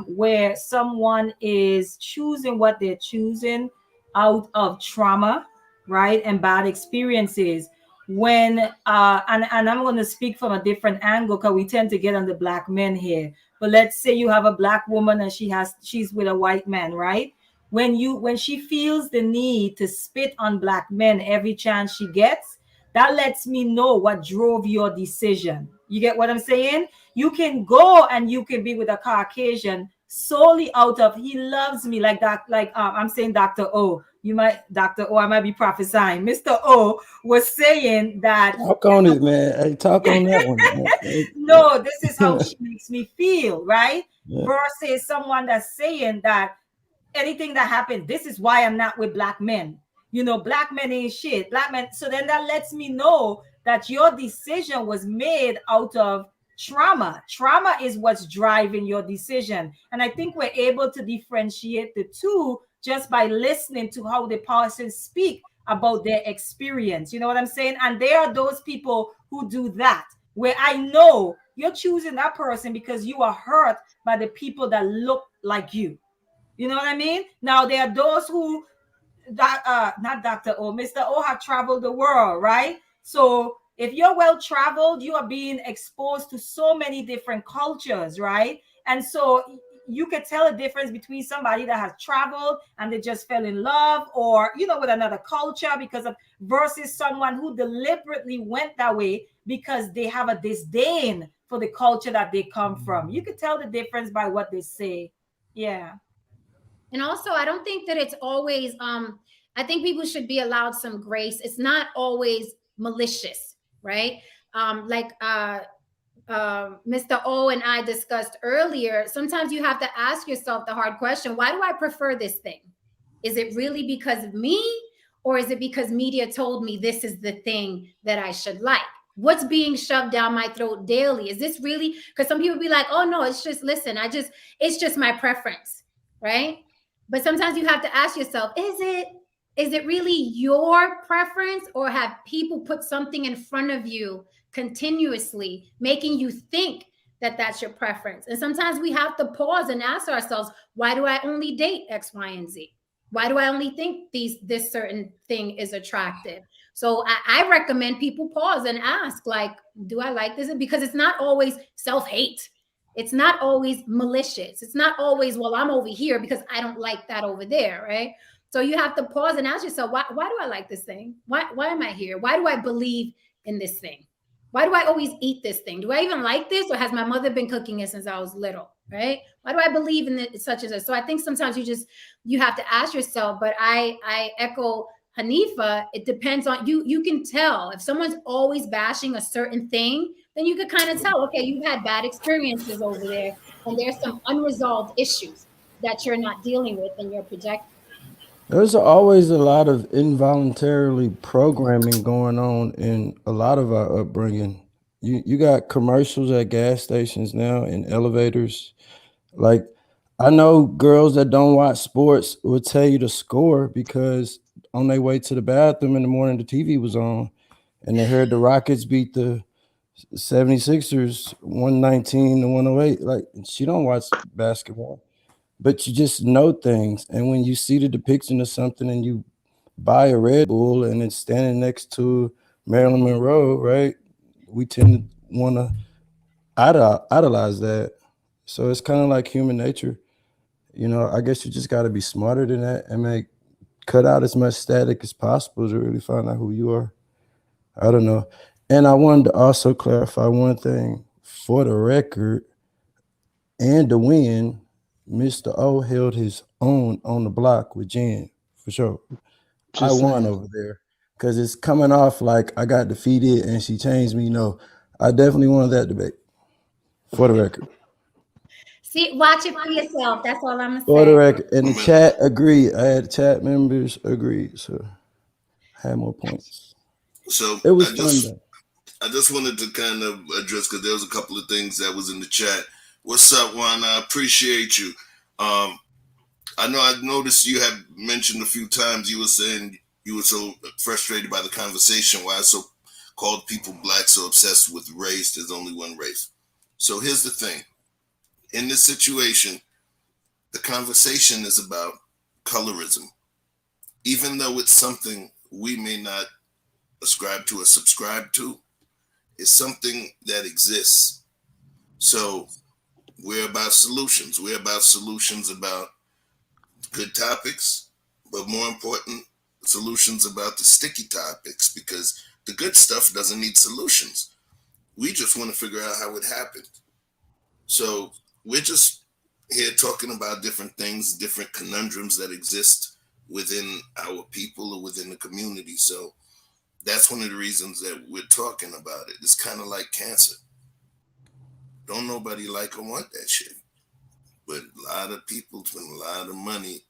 where someone is choosing what they're choosing out of trauma, right, and bad experiences. When and I'm going to speak from a different angle because we tend to get on the black men here. But let's say you have a black woman and she's with a white man, right? When she feels the need to spit on black men every chance she gets, that lets me know what drove your decision. You get what I'm saying? You can go and you can be with a Caucasian solely out of he loves me, like that, I'm saying Dr. O. Dr. O, I might be prophesying. Mr. O was saying that. Talk on it, man. Hey, talk on that one. No, this is how she makes me feel, right? Yeah. Versus someone that's saying that anything that happens, this is why I'm not with black men. Black men ain't shit. Black men. So then that lets me know that your decision was made out of trauma. Trauma is what's driving your decision. And I think we're able to differentiate the two just by listening to how the person speak about their experience. You know what I'm saying? And there are those people who do that, where I know you're choosing that person because you are hurt by the people that look like you. You know what I mean? Now, there are those who, not Dr. O, Mr. O have traveled the world, right? So if you're well-traveled, you are being exposed to so many different cultures, right? And so you could tell a difference between somebody that has traveled and they just fell in love, or, with another culture versus someone who deliberately went that way because they have a disdain for the culture that they come from. You could tell the difference by what they say. Yeah. And also, I don't think that it's always, I think people should be allowed some grace. It's not always malicious, right? Mr. O and I discussed earlier, sometimes you have to ask yourself the hard question, why do I prefer this thing? Is it really because of me, or is it because media told me this is the thing that I should like? What's being shoved down my throat daily? Is this really, because some people be like, oh no, it's just, listen, it's just my preference, right? But sometimes you have to ask yourself, is it? Is it really your preference, or have people put something in front of you continuously, making you think that that's your preference? And sometimes we have to pause and ask ourselves, why do I only date X, Y, and Z? Why do I only think this certain thing is attractive? So I recommend people pause and ask, like, do I like this? Because it's not always self-hate. It's not always malicious. It's not always, well, I'm over here because I don't like that over there, right? So you have to pause and ask yourself, why do I like this thing? Why am I here? Why do I believe in this thing? Why do I always eat this thing? Do I even like this? Or has my mother been cooking it since I was little? Right? Why do I believe in it such as this? So I think sometimes you have to ask yourself, but I echo Hanifa, it depends on you. You can tell if someone's always bashing a certain thing, then you could kind of tell, okay, you've had bad experiences over there, and there's some unresolved issues that you're not dealing with and you're projecting. There's always a lot of involuntarily programming going on in a lot of our upbringing. You got commercials at gas stations now in elevators. Like I know girls that don't watch sports will tell you the score because on their way to the bathroom in the morning the TV was on and they heard the Rockets beat the 76ers 119 to 108. Like she don't watch basketball, but you just know things. And when you see the depiction of something and you buy a Red Bull and it's standing next to Marilyn Monroe, right? We tend to want to idolize that. So it's kind of like human nature. You know, I guess you just got to be smarter than that and make cut out as much static as possible to really find out who you are. I don't know. And I wanted to also clarify one thing for the record and the win. Mr. O held his own on the block with Jen for sure. I Just won saying. over there because it's coming off like I got defeated and she changed me. No, I definitely won that debate for the record. See, watch it for yourself. That's all I'm gonna For the say. record, and the I'm in. chat agreed. I had chat members agreed, so I had more points. So It was I fun just though. I just wanted to kind of address because there was a couple of things that was in the chat. What's up, Juan? I appreciate you. Um, I know I noticed you had mentioned a few times you were saying you were so frustrated by the conversation. Why so called people black so obsessed with race? There's only one race. So here's the thing. In this situation, the conversation is about colorism. Even though it's something we may not ascribe to or subscribe to, it's something that exists. So we're about solutions. We're about solutions about good topics, but more important, solutions about the sticky topics because the good stuff doesn't need solutions. We just want to figure out how it happened. So we're just here talking about different things, different conundrums that exist within our people or within the community. So that's one of the reasons that we're talking about it. It's kind of like cancer. Don't nobody like or want that shit. But a lot of people spend a lot of money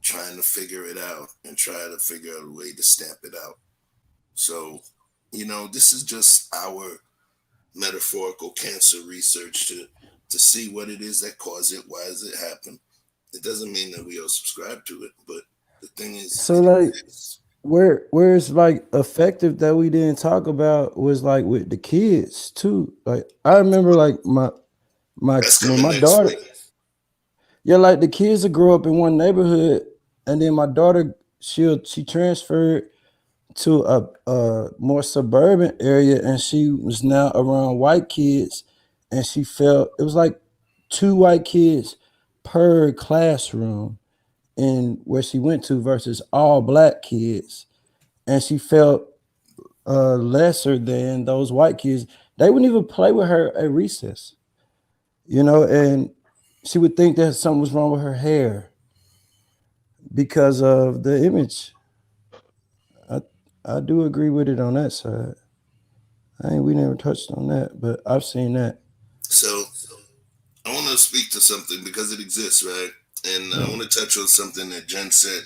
trying to figure it out and try to figure out a way to stamp it out. So, this is just our metaphorical cancer research to see what it is that caused it, why does it happen. It doesn't mean that we all subscribe to it, but the thing is, So it like exists. where it's like effective that we didn't talk about was like with the kids too. Like I remember like my That's when coming my next daughter, week. yeah, like the kids that grew up in one neighborhood and then my daughter she transferred to a more suburban area and she was now around white kids and she felt it was like two white kids per classroom in where she went to versus all black kids and she felt lesser than those white kids. They wouldn't even play with her at recess, and she would think that something was wrong with her hair because of the image. I I do agree with it on that side. We never touched on that, but I've seen that. So I want to speak to something because it exists, right? And I Yeah. want to touch on something that Jen said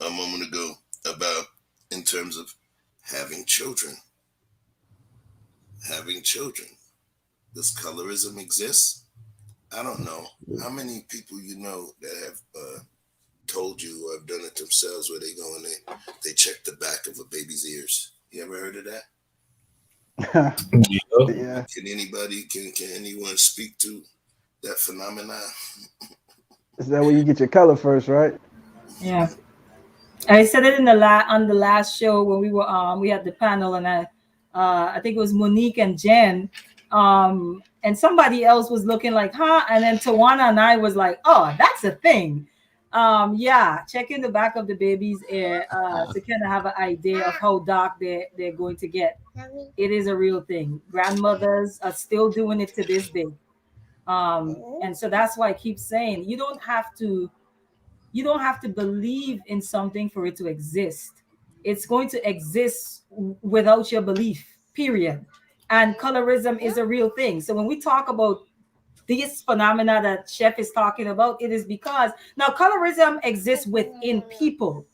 a moment ago about in terms of having children. Having children. Does colorism exist? I don't know how many people you know that have told you or have done it themselves, where they go and they check the back of a baby's ears. You ever heard of that? Yeah. Yeah. Can anyone speak to that phenomenon? Is that where you get your color first, right? Yeah. I said it in on the last show when we had the panel, and I think it was Monique and Jen, and somebody else was looking like, huh? And then Tawana and I was like, oh, that's a thing. Yeah, checking the back of the baby's ear to kind of have an idea of how dark they're going to get. It is a real thing. Grandmothers are still doing it to this day. And so that's why I keep saying you don't have to believe in something for it to exist. It's going to exist without your belief, period. And colorism is a real thing. So when we talk about this phenomena that Chef is talking about, it is because now colorism exists within people.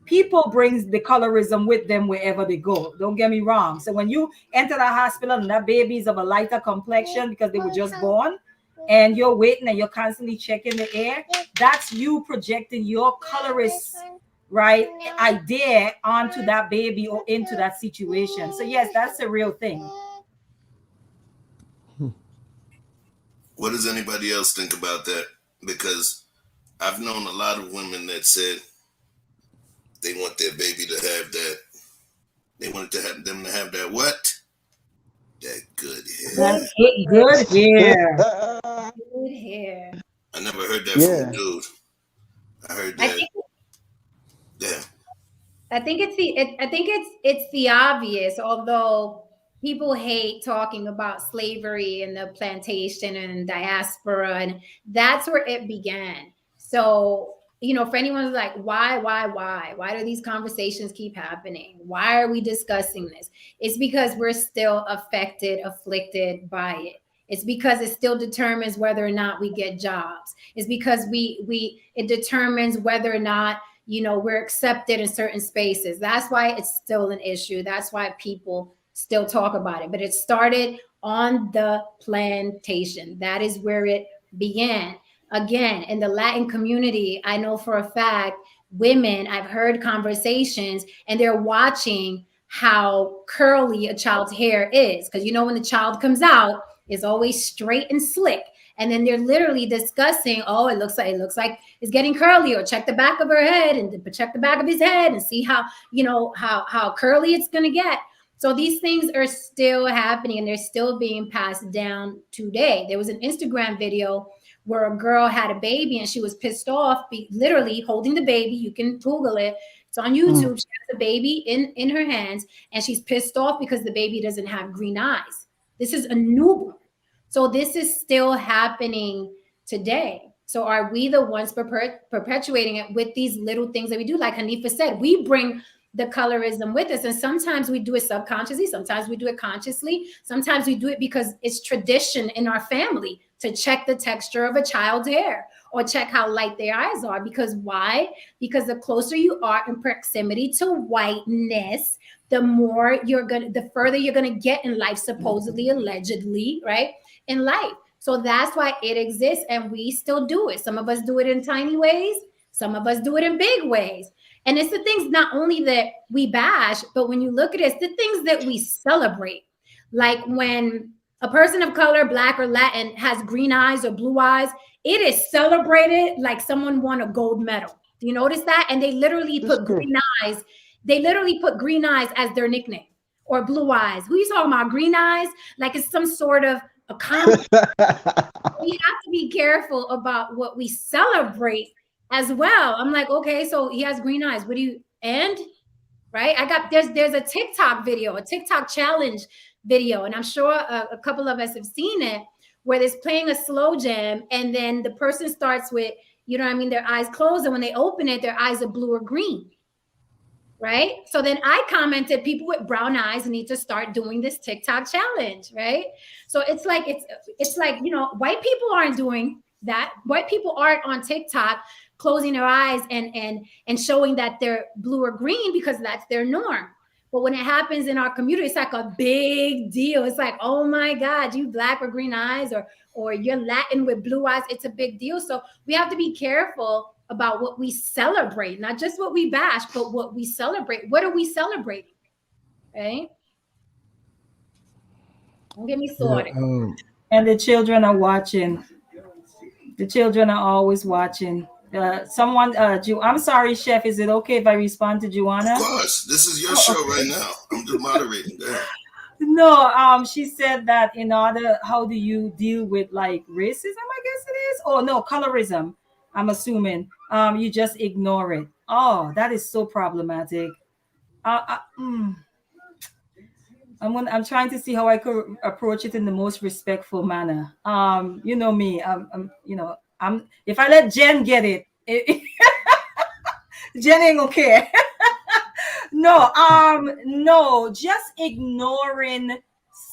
People brings the colorism with them wherever they go. Don't get me wrong. So when you enter the hospital and that baby is of a lighter complexion because they were just born, and you're waiting and you're constantly checking the air, that's you projecting your colorist, right, idea onto that baby or into that situation. So yes, that's a real thing. What does anybody else think about that? Because I've known a lot of women that said they want their baby to have that. They wanted to have them to have that what? That good hair. That good hair. Good hair. I never heard that from a Yeah. dude. I heard I that. think Yeah. I think it's the obvious, although people hate talking about slavery and the plantation and diaspora, and that's where it began. So, for anyone who's like, why do these conversations keep happening? Why are we discussing this? It's because we're still afflicted by it. It's because it still determines whether or not we get jobs. It's because it determines whether or not we're accepted in certain spaces. That's why it's still an issue. That's why people still talk about it. But it started on the plantation. That is where it began. Again, in the Latin community, I know for a fact, women, I've heard conversations and they're watching how curly a child's hair is. Because when the child comes out, it's always straight and slick. And then they're literally discussing, oh, it looks like it's getting curly, or check the back of her head and check the back of his head and see how curly it's going to get. So these things are still happening and they're still being passed down today. There was an Instagram video where a girl had a baby and she was pissed off, literally holding the baby. You can Google it. It's on YouTube. She has the baby in her hands and she's pissed off because the baby doesn't have green eyes. This is a newborn. So this is still happening today. So are we the ones perpetuating it with these little things that we do? Like Hanifa said, we bring the colorism with us. And sometimes we do it subconsciously. Sometimes we do it consciously. Sometimes we do it because it's tradition in our family to check the texture of a child's hair or check how light their eyes are. Because why? Because the closer you are in proximity to whiteness, the further you're going to get in life, supposedly, allegedly, right? In life. So that's why it exists and we still do it. Some of us do it in tiny ways. Some of us do it in big ways. And it's the things not only that we bash, but when you look at it, it's the things that we celebrate. Like when a person of color, Black or Latin, has green eyes or blue eyes, it is celebrated like someone won a gold medal. Do you notice that? And they literally put green eyes. They literally put green eyes as their nickname, or blue eyes. Who you talking about? Green eyes? Like it's some sort of accomplishment. We have to be careful about what we celebrate as well. I'm like, okay, so he has green eyes. What do you end? Right? There's a TikTok video, a TikTok challenge video, and I'm sure a couple of us have seen it, where there's playing a slow jam, and then the person starts with, their eyes closed, and when they open it, their eyes are blue or green. Right? So then I commented, people with brown eyes need to start doing this TikTok challenge, right? So it's like white people aren't doing that. White people aren't on TikTok closing their eyes and showing that they're blue or green because that's their norm. But when it happens in our community, it's like a big deal. It's like, oh my God, you Black or green eyes, or you're Latin with blue eyes. It's a big deal. So we have to be careful about what we celebrate, not just what we bash, but what we celebrate. What are we celebrating? Right? Don't get me started. And the children are watching. The children are always watching. I'm sorry, Chef. Is it okay if I respond to Of Juana? course, this is your show right now. I'm just moderating. Go ahead. No, she said that how do you deal with like racism? I guess it is. Oh no, colorism. I'm assuming. You just ignore it. Oh, that is so problematic. Uh, uh, mm, I'm trying to see how I could approach it in the most respectful manner. You know me. I'm if I let Jen get it Jen ain't gonna care. No, just ignoring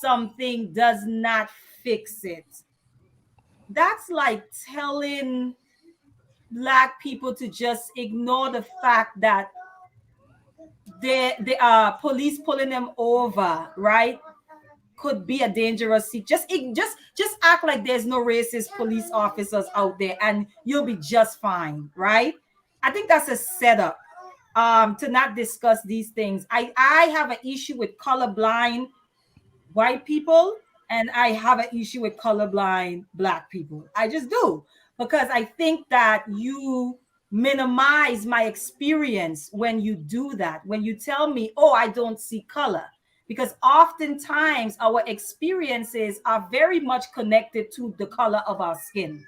something does not fix it. That's like telling black people to just ignore the fact that the police pulling them over, right? Could be a dangerous seat. Just act like there's no racist police officers out there and you'll be just fine, right? I think that's a setup to not discuss these things. I have an issue with colorblind white people and I have an issue with colorblind black people. I just do, because I think that you minimize my experience when you do that, when you tell me, oh, I don't see color, because oftentimes our experiences are very much connected to the color of our skin,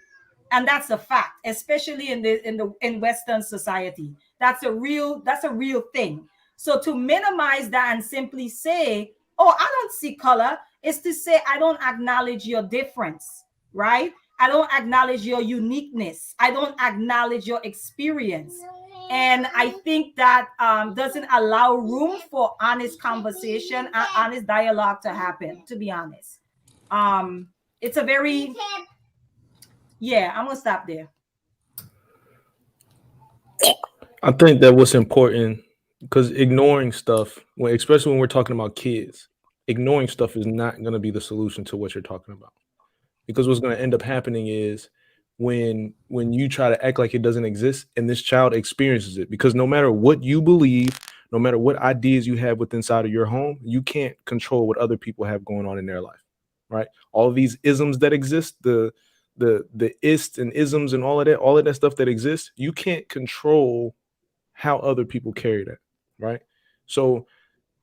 and that's a fact, especially in Western society. That's a real thing. So to minimize that and simply say, oh, I don't see color, is to say I don't acknowledge your difference, right? I don't acknowledge your uniqueness. I don't acknowledge your experience. And I think that doesn't allow room for honest conversation and honest dialogue to happen, to be honest. It's a very, yeah, I'm going to stop there. I think that what's important, because ignoring stuff, especially when we're talking about kids, ignoring stuff is not going to be the solution to what you're talking about. Because what's going to end up happening is when you try to act like it doesn't exist and this child experiences it, because no matter what you believe, no matter what ideas you have within inside of your home, you can't control what other people have going on in their life, right? All of these isms that exist, the ists and isms and all of that stuff that exists, you can't control how other people carry that, right? So,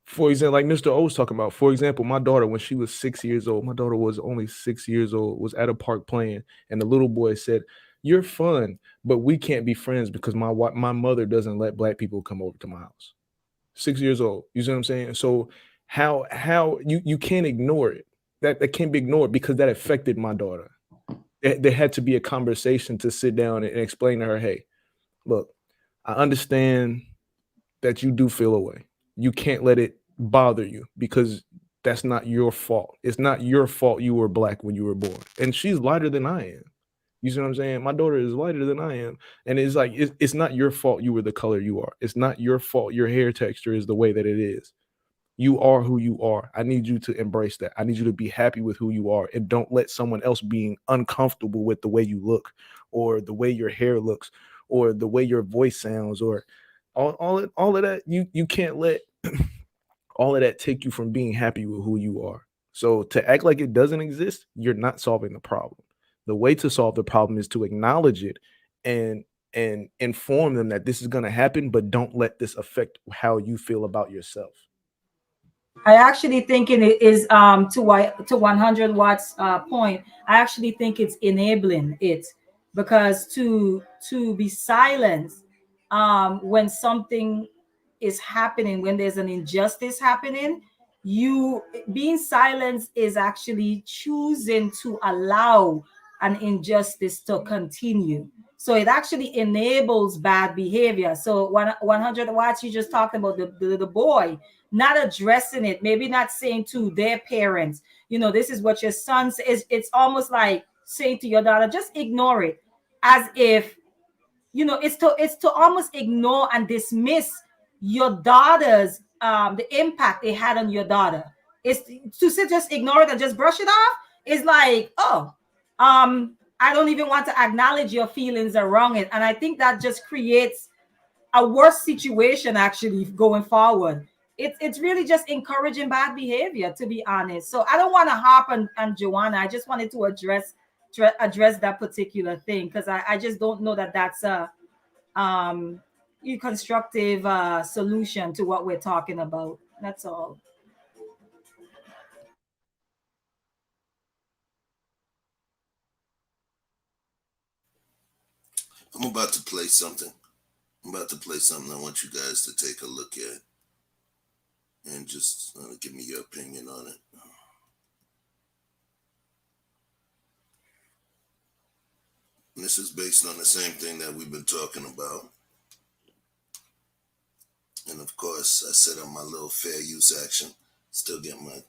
for example, like Mr. O was talking about, for example, my daughter, when she was 6 years old, my daughter was only 6 years old, was at a park playing, and the little boy said, "You're fun, but we can't be friends because my mother doesn't let black people come over to my house." 6 years old, you see what I'm saying? So how you can't ignore it. That can't be ignored because that affected my daughter. There had to be a conversation to sit down and explain to her, hey, look, I understand that you do feel away. You can't let it bother you because that's not your fault. It's not your fault you were black when you were born. And she's lighter than I am. You see what I'm saying? My daughter is lighter than I am. And it's like, it's not your fault you were the color you are. It's not your fault your hair texture is the way that it is. You are who you are. I need you to embrace that. I need you to be happy with who you are and don't let someone else being uncomfortable with the way you look or the way your hair looks or the way your voice sounds or all of that. You can't let all of that take you from being happy with who you are. So to act like it doesn't exist, you're not solving the problem. The way to solve the problem is to acknowledge it and inform them that this is going to happen, but don't let this affect how you feel about yourself. I actually think it is to 100 watts point. I actually think it's enabling it, because to be silent when something is happening, when there's an injustice happening, you being silent is actually choosing to allow an injustice to continue. So it actually enables bad behavior. So 100 watts, you just talked about the boy not addressing it, maybe not saying to their parents, this is what your son says. It's almost like saying to your daughter, just ignore it, as if it's to almost ignore and dismiss your daughter's the impact they had on your daughter. It's to just ignore it and just brush it off. It's like, oh, I don't even want to acknowledge your feelings around it. And I think that just creates a worse situation actually going forward. It's really just encouraging bad behavior, to be honest. So I don't want to harp on Joanna. I just wanted to address that particular thing, because I just don't know that that's a constructive solution to what we're talking about. That's all. I'm about to play something. I'm about to play something I want you guys to take a look at and just give me your opinion on it. And this is based on the same thing that we've been talking about. And of course, I set up my little fair use action. Still get my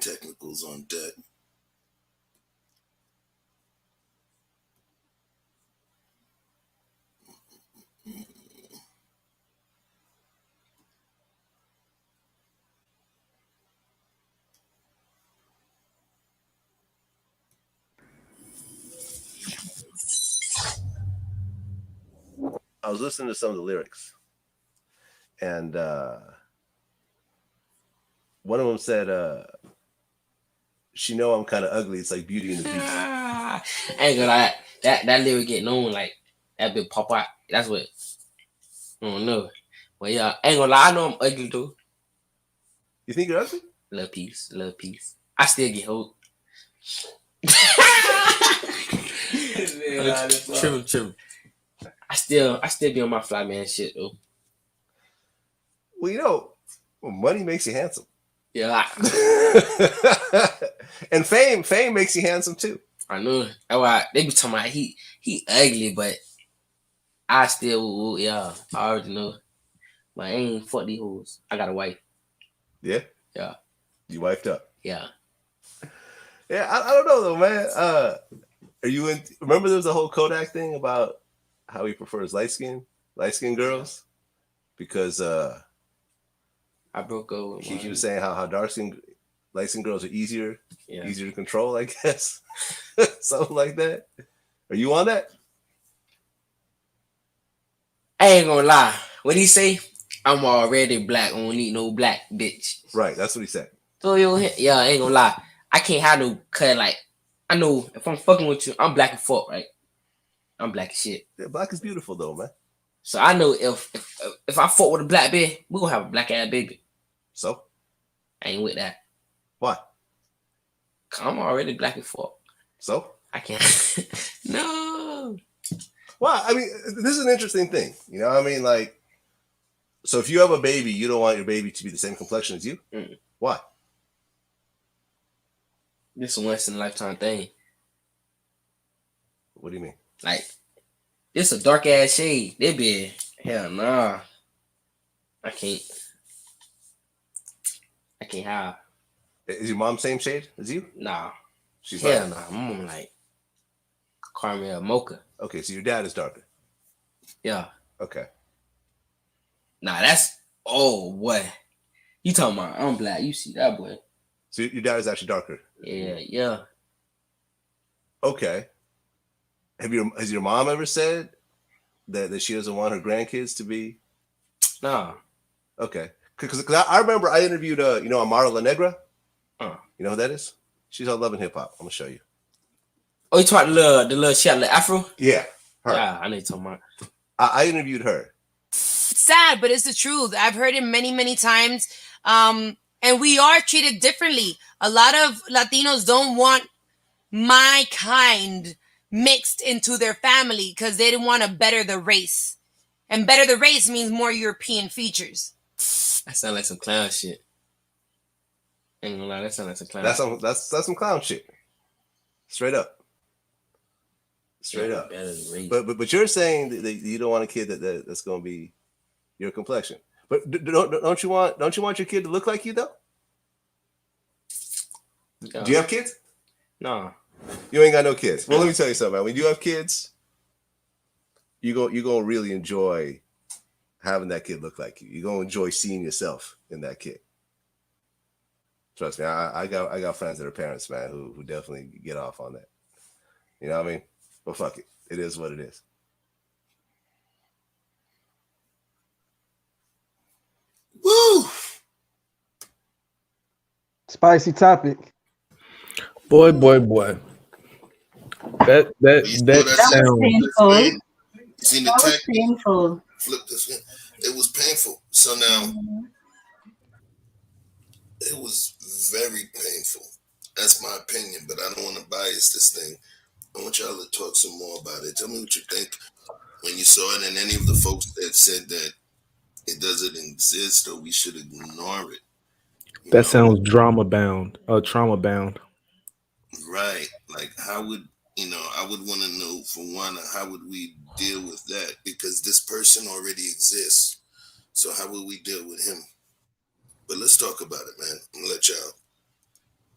technicals on deck. I was listening to some of the lyrics, and one of them said, "She know I'm kind of ugly. It's like Beauty and the Beast." I ain't gonna lie, that lyric getting on like that bit pop out. That's what I don't know. But yeah, I ain't gonna lie, I know I'm ugly too. You think you're ugly? Love peace. I still get hope. True. I still be on my fly man shit though. Well, you know, money makes you handsome. Yeah. And fame makes you handsome too. I know. That's why they be talking about he ugly, but I still, yeah, I already know. But I ain't fuck these hoes. I got a wife. Yeah? Yeah. You wifed up? Yeah. Yeah, I don't know though, man. Are you in? Remember there was a whole Kodak thing about how he prefers light skin girls? Because I broke up with he was saying how light skin girls are easier to control, I guess. Something like that. Are you on that? I ain't gonna lie. What he say? I'm already black. I don't need no black bitch. Right, that's what he said. So yeah, I ain't gonna lie. I can't have no cut. Like, I know if I'm fucking with you, I'm black as fuck, right? I'm black as shit. Yeah, black is beautiful though, man. So I know if I fuck with a black bitch, we gonna have a black ass baby. So? I ain't with that. Why? I'm already black as fuck. So? I can't. No. Well, I mean, this is an interesting thing. You know what I mean? Like, so if you have a baby, you don't want your baby to be the same complexion as you? Mm. Why? This is a once in a lifetime thing. What do you mean? Like, this a dark ass shade. They be hell nah. I can't have. Is your mom same shade as you? Nah. She's hell nah. My mom like caramel mocha. Okay, so your dad is darker. Yeah. Okay. Nah, that's boy. You talking about I'm black. You see that boy. So your dad is actually darker. Yeah. Okay. Has your mom ever said that she doesn't want her grandkids to be? Nah. Okay. Because I remember I interviewed Amara La Negra. You know who that is? She's on Love and Hip Hop. I'm gonna show you. Oh, you talking the little shit, the Afro? Yeah. Her. Yeah, I know you're talking about. I interviewed her. It's sad, but it's the truth. I've heard it many, many times. And we are treated differently. A lot of Latinos don't want my kind mixed into their family because they didn't want to better the race. And better the race means more European features. That sounds like some clown shit. Ain't gonna lie, that sounds like some clown shit. That's some clown shit. Straight up. But you're saying that you don't want a kid that's going to be your complexion. But don't you want your kid to look like you though? Do you have kids? No. You ain't got no kids. Well, let me tell you something, man. When you have kids, you're going to really enjoy having that kid look like you. You're going to enjoy seeing yourself in that kid. Trust me, I got friends that are parents, man, who definitely get off on that. You know what I mean? But fuck it. It is what it is. Woo! Spicy topic. Boy, boy, boy. That But that you see what that I That said was on sounds the painful. screen? You seen the That was text? painful. Flip the screen. It was painful. So now, Mhm. it was very painful. That's my opinion, but I don't want to bias this thing. I want y'all to talk some more about it. Tell me what you think when you saw it, and any of the folks that said that it doesn't exist or we should ignore it. You that know, sounds drama bound, trauma bound. right? Like, how would I would want to know, for one, how would we deal with that? Because this person already exists. So how would we deal with him? But let's talk about it, man. I'm gonna let y'all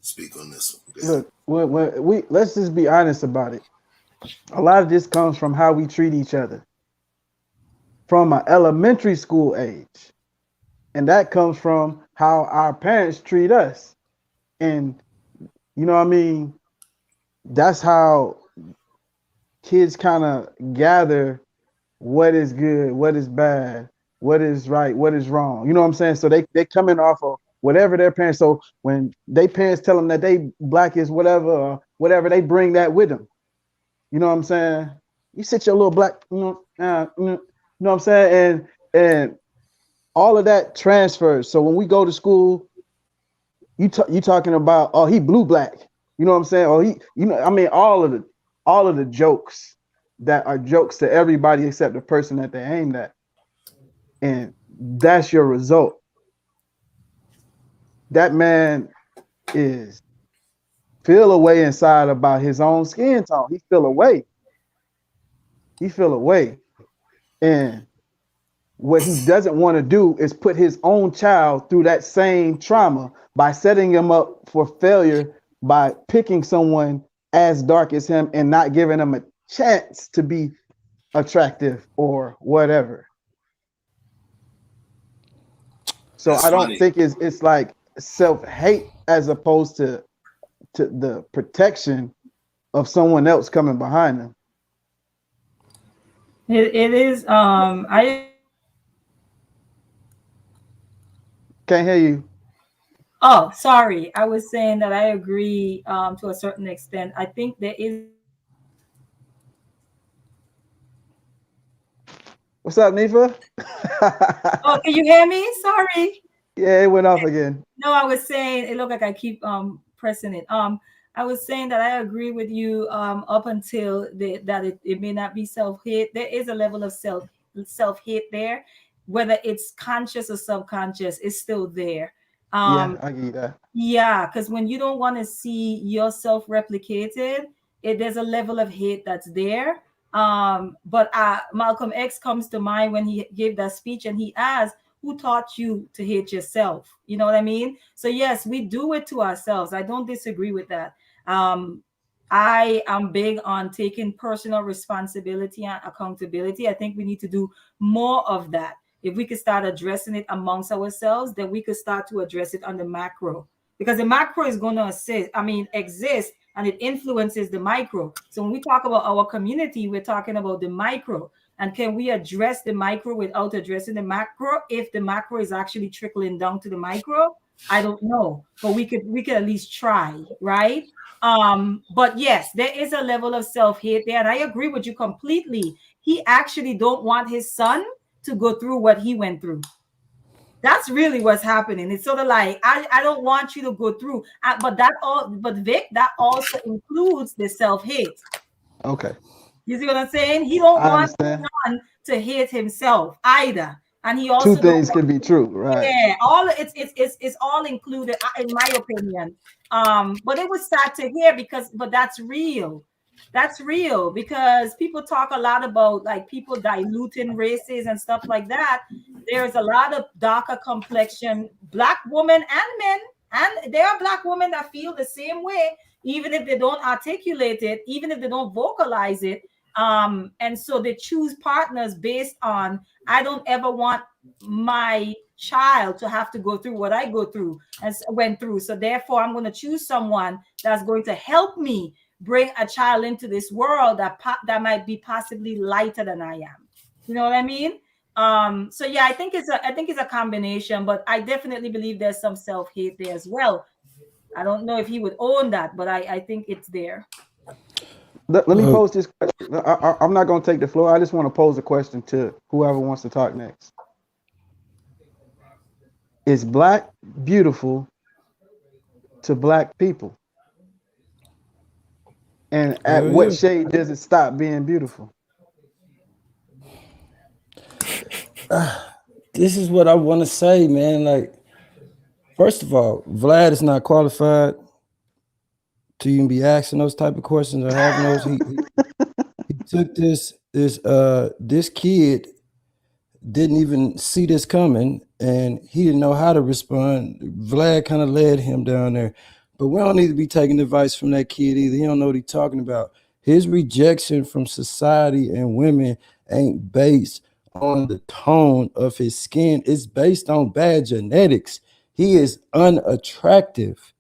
speak on this one. Go ahead. Look, when we let's just be honest about it. A lot of this comes from how we treat each other from an elementary school age, and that comes from how our parents treat us. And you know what I mean? That's how kids kind of gather what is good, what is bad, what is right, what is wrong. You know what I'm saying? So they coming off of whatever their parents. So when they parents tell them that they black is whatever or whatever, they bring that with them. You know what I'm saying? You sit your little black, you know what I'm saying? And all of that transfers. So when we go to school, you talking about, oh, he blue black. You know what I'm saying? Oh, I mean, all of the jokes that are jokes to everybody except the person that they aimed at. And that's your result. That man is feel away inside about his own skin tone. He feel away. He feel away. And what he doesn't want to do is put his own child through that same trauma by setting him up for failure by picking someone as dark as him and not giving him a chance to be attractive or whatever. So That's I don't funny. think it's like self-hate as opposed to the protection of someone else coming behind them. It is. Can't hear you. Oh, sorry. I was saying that I agree to a certain extent. I think there is. What's up, Nifa? Oh, can you hear me? Sorry. Yeah, it went off again. No, I was saying it looked like I keep pressing it. I was saying that I agree with you up until that it may not be self-hate. There is a level of self-hate there, whether it's conscious or subconscious, it's still there. Yeah, Um, I get that. Yeah, because when you don't want to see yourself replicated, there's a level of hate that's there. But Malcolm X comes to mind when he gave that speech and he asked, "Who taught you to hate yourself?" You know what I mean? So yes, we do it to ourselves. I don't disagree with that. Um, I am big on taking personal responsibility and accountability. I think we need to do more of that. If we could start addressing it amongst ourselves, then we could start to address it on the macro, because the macro is going to exist, and it influences the micro. So when we talk about our community, we're talking about the micro. And can we address the micro without addressing the macro? If the macro is actually trickling down to the micro, I don't know, but we could at least try, right? But yes, there is a level of self-hate there, and I agree with you completely. He actually don't want his son to go through what he went through. That's really what's happening. It's sort of like, I don't want you to go through, but Vic, that also includes the self-hate. Okay, You see what I'm saying? He don't I want his understand. son to hate himself either, and he Two also don't things want. can be true, right? Yeah, all it's all included in my opinion. But it was sad to hear, but that's real. That's real, because people talk a lot about like people diluting races and stuff like that. There's a lot of darker complexion black women and men, and there are black women that feel the same way, even if they don't articulate it, even if they don't vocalize it. And so they choose partners based on, I don't ever want my child to have to go through what I go through and went through. So therefore, I'm going to choose someone that's going to help me bring a child into this world that might be possibly lighter than I am. You know what I mean? So yeah, I think it's a combination, but I definitely believe there's some self-hate there as well. I don't know if he would own that, but I think it's there. Let me pose this question. I'm not going to take the floor. I just want to pose a question to whoever wants to talk next. Is black beautiful to black people? And at what shade does it stop being beautiful? This is what I want to say, man. Like, first of all, Vlad is not qualified to even be asking those type of questions or having those. He took this kid didn't even see this coming, and he didn't know how to respond. Vlad kind of led him down there, but we don't need to be taking advice from that kid either. He don't know what he's talking about. His rejection from society and women ain't based on the tone of his skin. It's based on bad genetics. He is unattractive,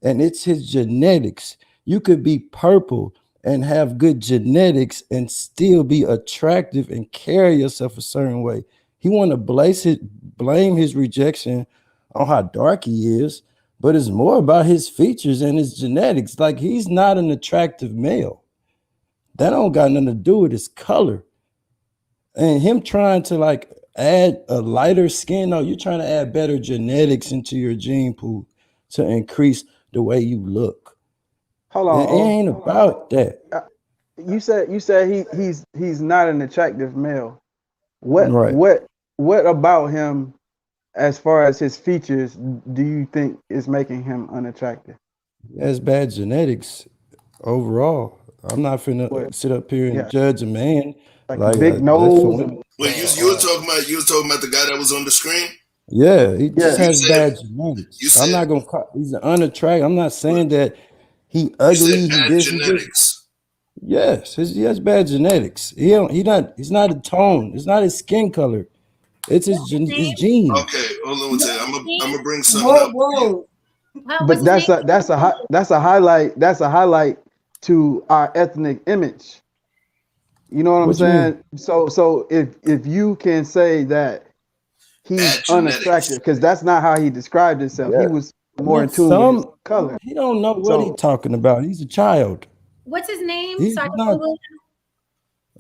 and it's his genetics. You could be purple and have good genetics and still be attractive and carry yourself a certain way. He want to blame his rejection on how dark he is, but it's more about his features and his genetics. Like, he's not an attractive male. That don't got nothing to do with his color. And him trying to like add a lighter skin, no, you're trying to add better genetics into your gene pool to increase the way you look. Hold on. It ain't about that. You said he's not an attractive male. Right. What about him, as far as his features, do you think is making him unattractive? He has bad genetics overall. I'm not finna sit up here and judge a man like big nose. Wait, you were talking about the guy that was on the screen? Yeah, he just has bad genetics. I'm not gonna call, he's unattractive. I'm not saying that he ugly. He bad genetics. Yes, he has bad genetics. He's not a tone. It's not his skin color. It's his genes. Okay, hold on one second. I'm gonna bring something up. Whoa. But that's a highlight. That's a highlight to our ethnic image. You know what I'm saying? So if you can say that he's unattractive, because that's not how he described himself. He was more in tune with his color. He don't know what he's talking about. He's a child. What's his name? That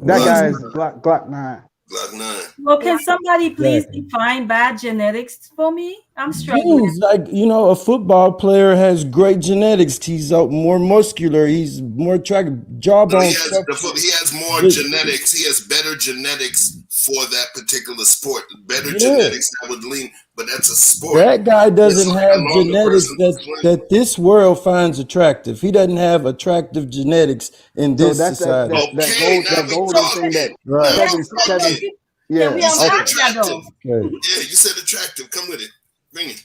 guy is Glock 9. Glock 9. Well, can somebody please define bad genetics for me? I'm struggling. Genes, like, a football player has great genetics. He's more muscular. He's more attractive. Jawbone. He has more genetics. He has better genetics for that particular sport. Better genetics that would lean, but that's a sport. That guy doesn't have genetics that this world finds attractive. He doesn't have attractive genetics in this society. That golden thing that Kevin. Yeah, we attractive. Yeah, you said attractive. Come with it. Bring it.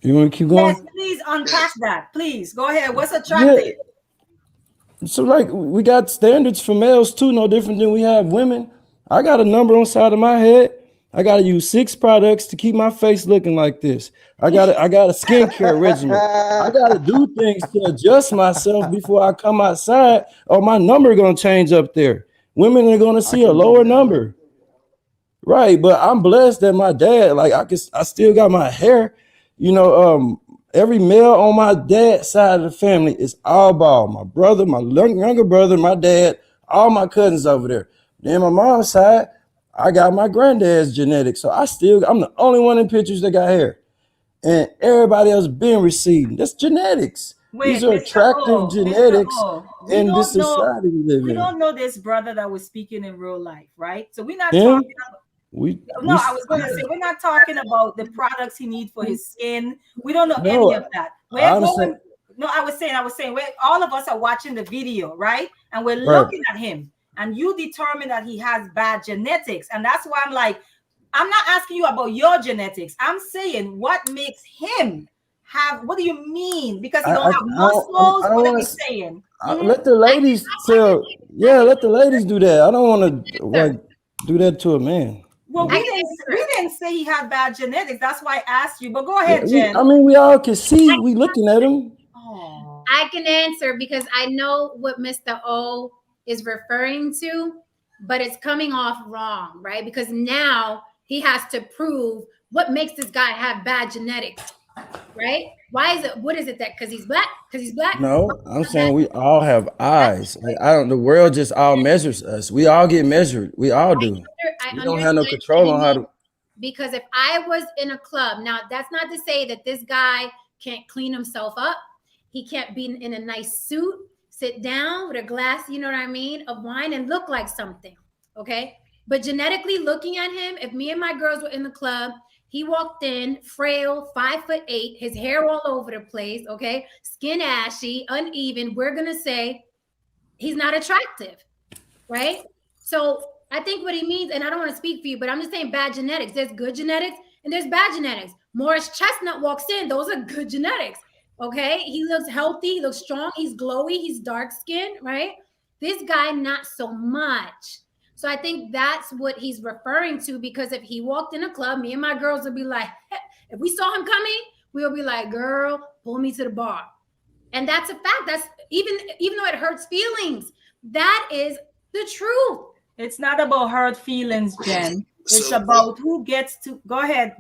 You want to keep going? Yes, please unpack that. Please go ahead. What's attractive? Yeah. So, like, we got standards for males too, no different than we have women. I got a number on the side of my head. I gotta use 6 products to keep my face looking like this. I got a skincare regimen. I gotta do things to adjust myself before I come outside, or my number gonna change up there. Women are gonna see a lower number. Right, but I'm blessed that my dad, like, I still got my hair. Every male on my dad's side of the family is all bald. My brother, my younger brother, my dad, all my cousins over there. Then my mom's side, I got my granddad's genetics. So I'm the only one in pictures that got hair. And everybody else been receiving. That's genetics. These are attractive genetics in this society we live in. We don't know this brother that was speaking in real life, right? So we're not talking about I was going to say, we're not talking about the products he needs for his skin. We don't know any of that. I was saying, all of us are watching the video, right? And we're looking at him, and you determine that he has bad genetics. And that's why I'm like, I'm not asking you about your genetics. I'm saying, what makes him have, what do you mean? Because he don't have muscles? What are you saying? Let the ladies let the ladies do that. I don't want to do that to a man. Well, we didn't say he had bad genetics. That's why I asked you. But go ahead, Jen. We all can see. We looking at him. I can answer because I know what Mr. O is referring to, but it's coming off wrong, right? Because now he has to prove what makes this guy have bad genetics, right? Why is it? What is it that? Because he's black? Because he's black? No, I'm saying we all have eyes. Like I don't. The world just all measures us. We all get measured. We all do. I We don't have no understand control on how to. because if I was in a club, now that's not to say that this guy can't clean himself up. He can't be in a nice suit, sit down with a glass, you know what I mean, of wine and look like something. Okay. But genetically looking at him, if me and my girls were in the club, he walked in frail, 5'8", his hair all over the place, okay, skin ashy, uneven. We're gonna say he's not attractive, right? So I think what he means, and I don't want to speak for you, but I'm just saying bad genetics. There's good genetics and there's bad genetics. Morris Chestnut walks in, those are good genetics. Okay. He looks healthy, he looks strong, he's glowy, he's dark skinned, right? This guy, not so much. So I think that's what he's referring to, because if he walked in a club, me and my girls would be like, if we saw him coming, we'll be like, girl, pull me to the bar. And that's a fact. That's even though it hurts feelings, that is the truth. It's not about hurt feelings, Jen. It's So, about who gets to go ahead,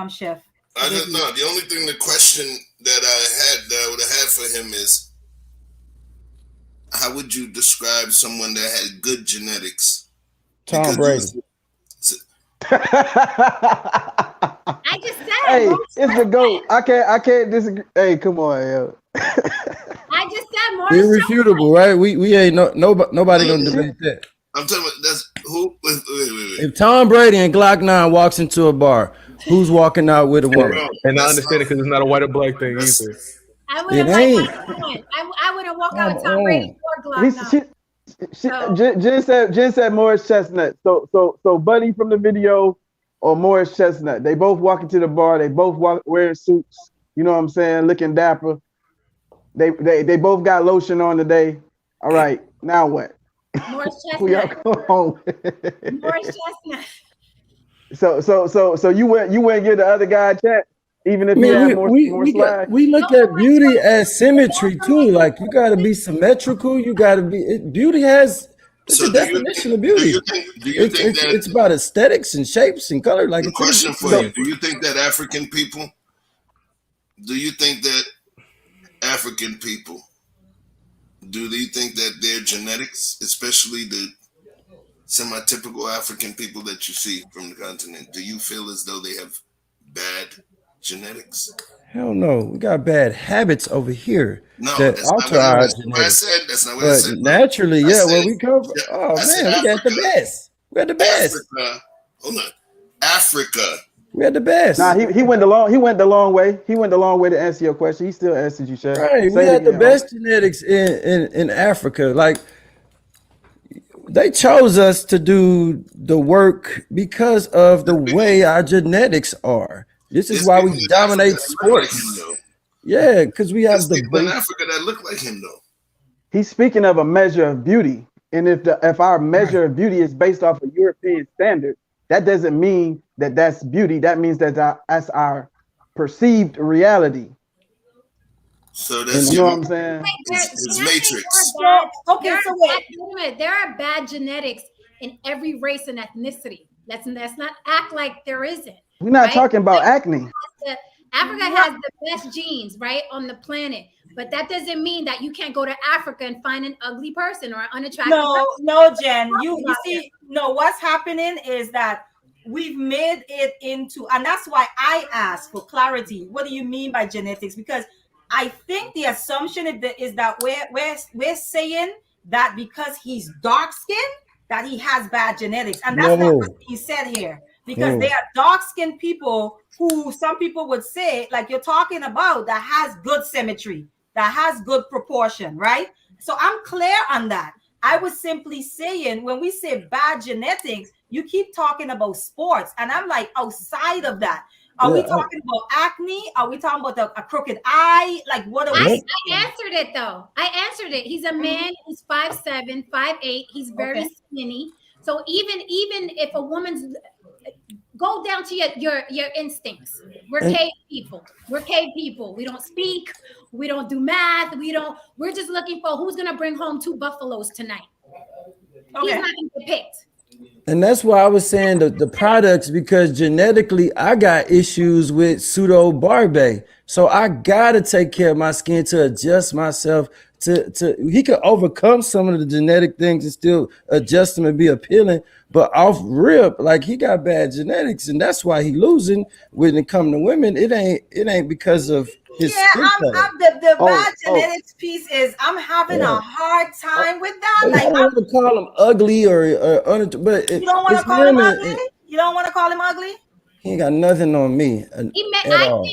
Chef. I don't know. The only thing, the question that I would have had for him is, how would you describe someone that had good genetics? Tom Brady. I just said, Hey, it's the GOAT. I can't disagree. Hey, come on, yo. I just said more. Irrefutable, right? We ain't nobody gonna debate that. I'm talking about that's who. Wait. If Tom Brady and Glock 9 walks into a bar, who's walking out with a woman? And I understand it because it's not a white or black thing either. I wouldn't walk out with Tom Brady or Glock. Jen said Morris Chestnut. So Buddy from the video or Morris Chestnut, they both walk into the bar. They both wearing suits. You know what I'm saying? Looking dapper. They both got lotion on today. All right, now what? Morris Who y'all Chestnut. going home with? Morris Chestnut. So you wouldn't give the other guy a chance, even if he had more swag. We look at beauty as symmetry too. Like you got to be symmetrical. You got to be. Beauty has. It's a definition of beauty. Do you think that it's about aesthetics and shapes and color? Like the question for you: do you think that African people? Do you think that African people? Do you think that their genetics, especially the semi-typical African people that you see from the continent, do you feel as though they have bad genetics? Hell no, we got bad habits over here. No, that that's alter not our what I genetics. said. That's not what I said. Naturally, I yeah, said, where we come from. Oh man, we got the best. We got the best. Africa, hold on, Africa. We had the best. Nah, he went the long way. He went the long way to answer your question. He still answered you, Chef. Right, we had the best genetics in Africa. Like they chose us to do the work because of the way our genetics are. This is why we dominate sports. Yeah, because we have the people in Africa that look like him though. He's speaking of a measure of beauty, and if our measure of beauty is based off of European standard, that doesn't mean that that's beauty. That means that that's our perceived reality. So that's, you know what I'm saying? It's Matrix. There are bad genetics in every race and ethnicity. Let's not act like there isn't. We're not talking about acne. Africa has the best genes, right, on the planet. But that doesn't mean that you can't go to Africa and find an ugly person or an unattractive person. No, Jen. You see, no, what's happening is that we've made it into, and that's why I asked for clarity. What do you mean by genetics? Because I think the assumption is that we're saying that because he's dark skinned, that he has bad genetics. And that's not what he said here. Because they are dark-skinned people who some people would say, like you're talking about, that has good symmetry, that has good proportion, right? So I'm clear on that. I was simply saying, when we say bad genetics, you keep talking about sports. And I'm like, outside of that, are we talking about acne? Are we talking about a crooked eye? Like, what are we? I answered it, though. I answered it. He's a man. He's 5'7", 5'8". He's very skinny. So even if a woman's go down to your instincts. We're cave people. We're cave people. We don't speak. We don't do math. We're just looking for who's gonna bring home 2 buffaloes tonight. He's not gonna get picked. And that's why I was saying the products, because genetically I got issues with pseudo Barbie. So I gotta take care of my skin to adjust myself to he could overcome some of the genetic things and still adjust them and be appealing. But off rip, like, he got bad genetics, and that's why he losing when it come to women. It ain't because of his skin color. The bad genetics piece is I'm having a hard time with that. Like, I don't want to call him ugly or but you don't want to call him ugly. You don't want to call him ugly. He ain't got nothing on me at all.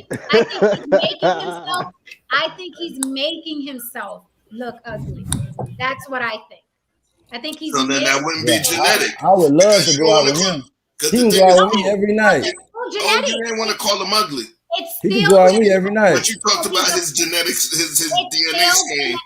I think he's making himself look ugly. That's what I think. I think he's. So then that wouldn't be genetic. I would love to go out with him. He can go out with me every night. Oh, you didn't want to call him ugly. He can go out with me every night. But you talked about his genetics, his DNA scheme.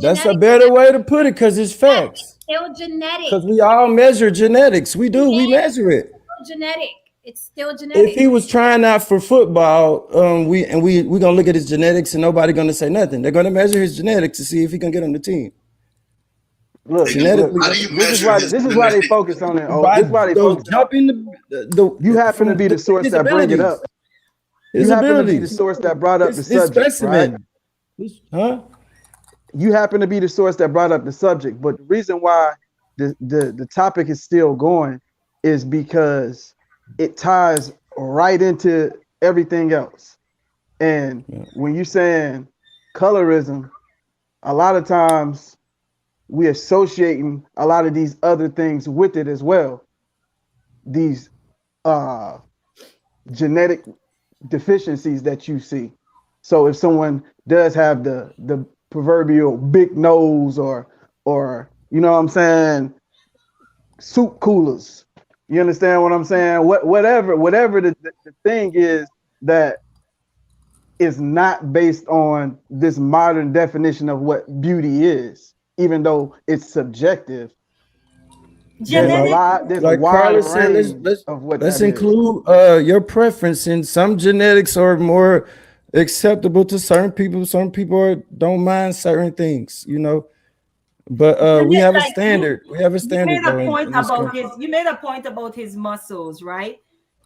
That's a better way to put it, because it's facts. Still genetic. Because we all measure genetics. We do. We measure it. Genetic. It's still genetic. If he was trying out for football, we're gonna look at his genetics and nobody gonna say nothing. They're gonna measure his genetics to see if he can get on the team. Look, genetically, this is why they focus on it. This is why they focus. You happen to be the source that bring it up. You happen to be the source that brought up the subject, right? Huh? You happen to be the source that brought up the subject, but the reason why the topic is still going is because it ties right into everything else. And when you're saying colorism, a lot of times we associating a lot of these other things with it as well. These genetic deficiencies that you see. So if someone does have the proverbial big nose or you know what I'm saying, soup coolers, you understand what I'm saying? Whatever the thing is that is not based on this modern definition of what beauty is, even though it's subjective. There's a wide range of what let's include your preference, and some genetics are more acceptable to certain people. Some people don't mind certain things, you know. But we have a standard. We have a standard. You made a point about his muscles, right?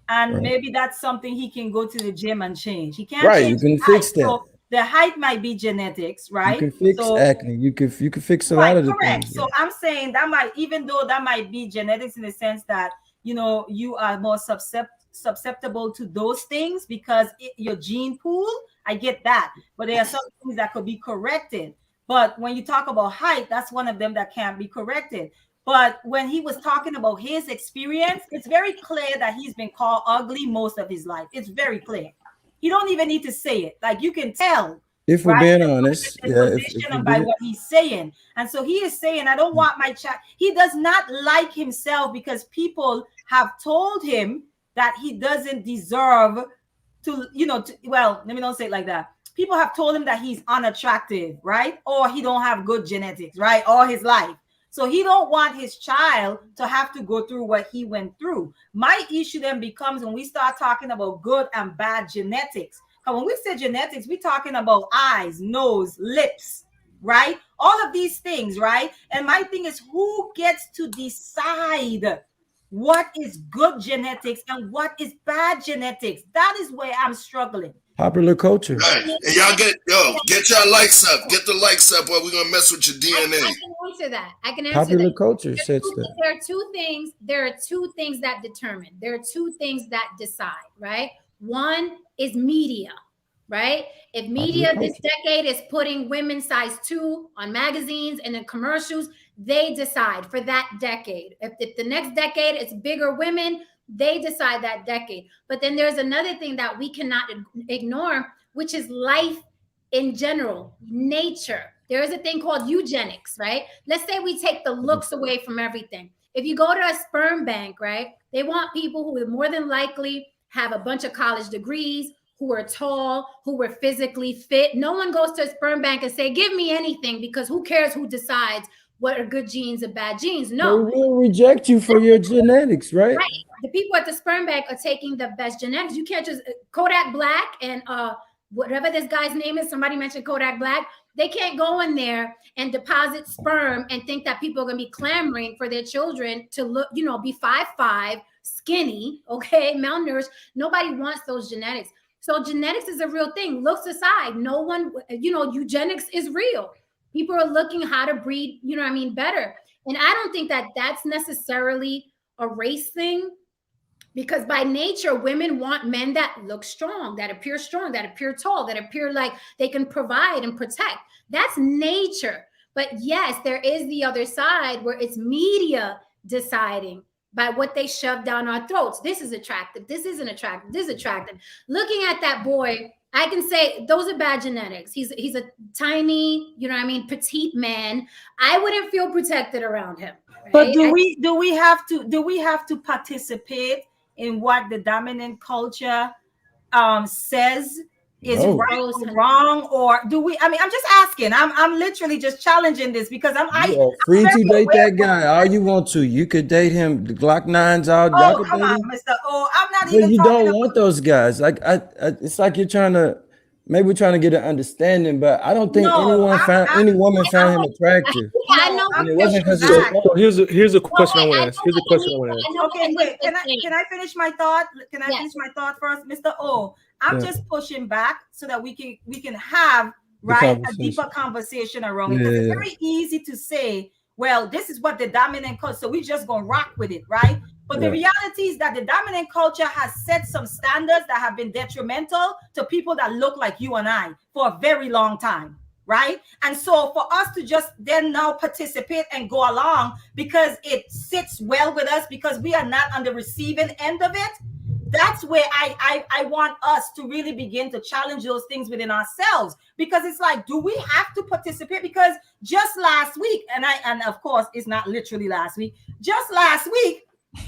And maybe that's something he can go to the gym and change. He can't. Right, you can fix that. So the height might be genetics, right? You can fix acne. You can fix a lot of the things. So I'm saying that might, even though that might be genetics in the sense that, you know, you are more susceptible to those things because your gene pool. I get that, but there are some things that could be corrected. But when you talk about height, that's one of them that can't be corrected. But when he was talking about his experience, it's very clear that he's been called ugly most of his life. It's very clear. You don't even need to say it. Like, you can tell. If we're being honest, by what he's saying. And so he is saying, I don't want my child. He does not like himself because people have told him that he doesn't deserve to, you know, well, let me not say it like that. People have told him that he's unattractive, right? Or he don't have good genetics, right? All his life. So he don't want his child to have to go through what he went through. My issue then becomes when we start talking about good and bad genetics. And when we say genetics, we're talking about eyes, nose, lips, right? All of these things, right? And my thing is, who gets to decide what is good genetics and what is bad genetics? That is where I'm struggling. Popular culture. Right. And y'all get your likes up. Get the likes up or we're gonna mess with your DNA. I can answer that. I can answer Popular that. culture says that. There are two things. There are two things that determine. There are two things that decide, right? One is media, right? If media this decade is putting women size 2 on magazines and in commercials, they decide for that decade. If the next decade it's bigger women, they decide that decade. But then there's another thing that we cannot ignore, which is life in general, nature. There is a thing called eugenics, right? Let's say we take the looks away from everything. If you go to a sperm bank, right, they want people who would more than likely have a bunch of college degrees, who are tall, who were physically fit. No one goes to a sperm bank and say, give me anything, because who cares who decides what are good genes and bad genes? No. They will reject you for your genetics, right? the people at the sperm bank are taking the best genetics. You can't just Kodak Black and whatever this guy's name is. Somebody mentioned Kodak Black. They can't go in there and deposit sperm and think that people are going to be clamoring for their children to look, be 5'5", skinny, okay, malnourished. Nobody wants those genetics. So genetics is a real thing. Looks aside, no one, eugenics is real. People are looking how to breed, better. And I don't think that that's necessarily a race thing, because by nature, women want men that look strong, that appear tall, that appear like they can provide and protect. That's nature. But yes, there is the other side where it's media deciding by what they shove down our throats. This is attractive. This isn't attractive. This is attractive. Looking at that boy, I can say those are bad genetics. He's a tiny, petite man. I wouldn't feel protected around him. Right? But do we have to participate in what the dominant culture says is right or wrong, or do we? I mean, I'm just asking. I'm literally just challenging this because I'm free to date that guy all you want to. You could date him. The Glock 9s out. Oh, come on, Mr. O. I'm not even. You don't want those guys. Like it's like you're trying to. Maybe we're trying to get an understanding, but I don't think any woman found him attractive. I know. It wasn't because here's a question I want to ask. Here's a question I want to ask. Okay, wait. Can I finish my thought? Can I finish my thought first, Mr. O? I'm just pushing back so that we can have a deeper conversation around it, because it's very easy to say, well, this is what the dominant culture, so we just gonna rock with it, right? But the reality is that the dominant culture has set some standards that have been detrimental to people that look like you and I for a very long time, right? And so for us to just then now participate and go along because it sits well with us, because we are not on the receiving end of it, that's where I want us to really begin to challenge those things within ourselves. Because it's like, do we have to participate? Because just last week, and of course it's not literally last week, just last week,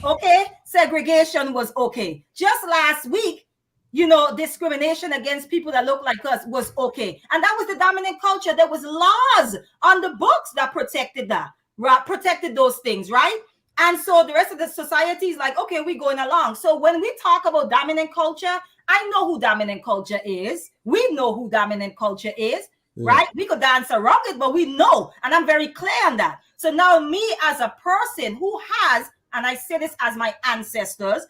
okay, segregation was okay. Just last week, discrimination against people that look like us was okay. And that was the dominant culture. There was laws on the books that protected that, right? Protected those things, right? And so the rest of the society is like, okay, we're going along. So when we talk about dominant culture, I know who dominant culture is. We know who dominant culture is, right? We could dance around it, but we know. And I'm very clear on that. So now me as a person who has, and I say this as my ancestors,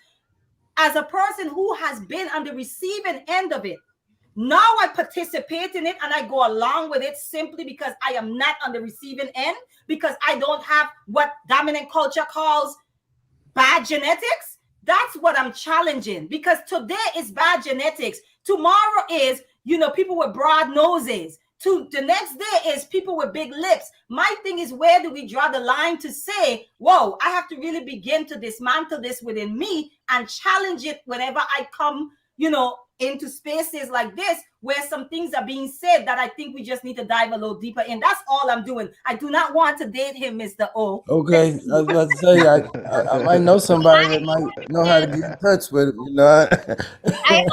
as a person who has been on the receiving end of it, now I participate in it and I go along with it simply because I am not on the receiving end, because I don't have what dominant culture calls bad genetics. That's what I'm challenging, because today is bad genetics. Tomorrow is, people with broad noses. The next day is people with big lips. My thing is, where do we draw the line to say, whoa, I have to really begin to dismantle this within me and challenge it whenever I come, into spaces like this where some things are being said that I think we just need to dive a little deeper in. That's all I'm doing. I do not want to date him, Mr. O. Okay, I was about to say, I might know somebody that might know how to get in touch with him. I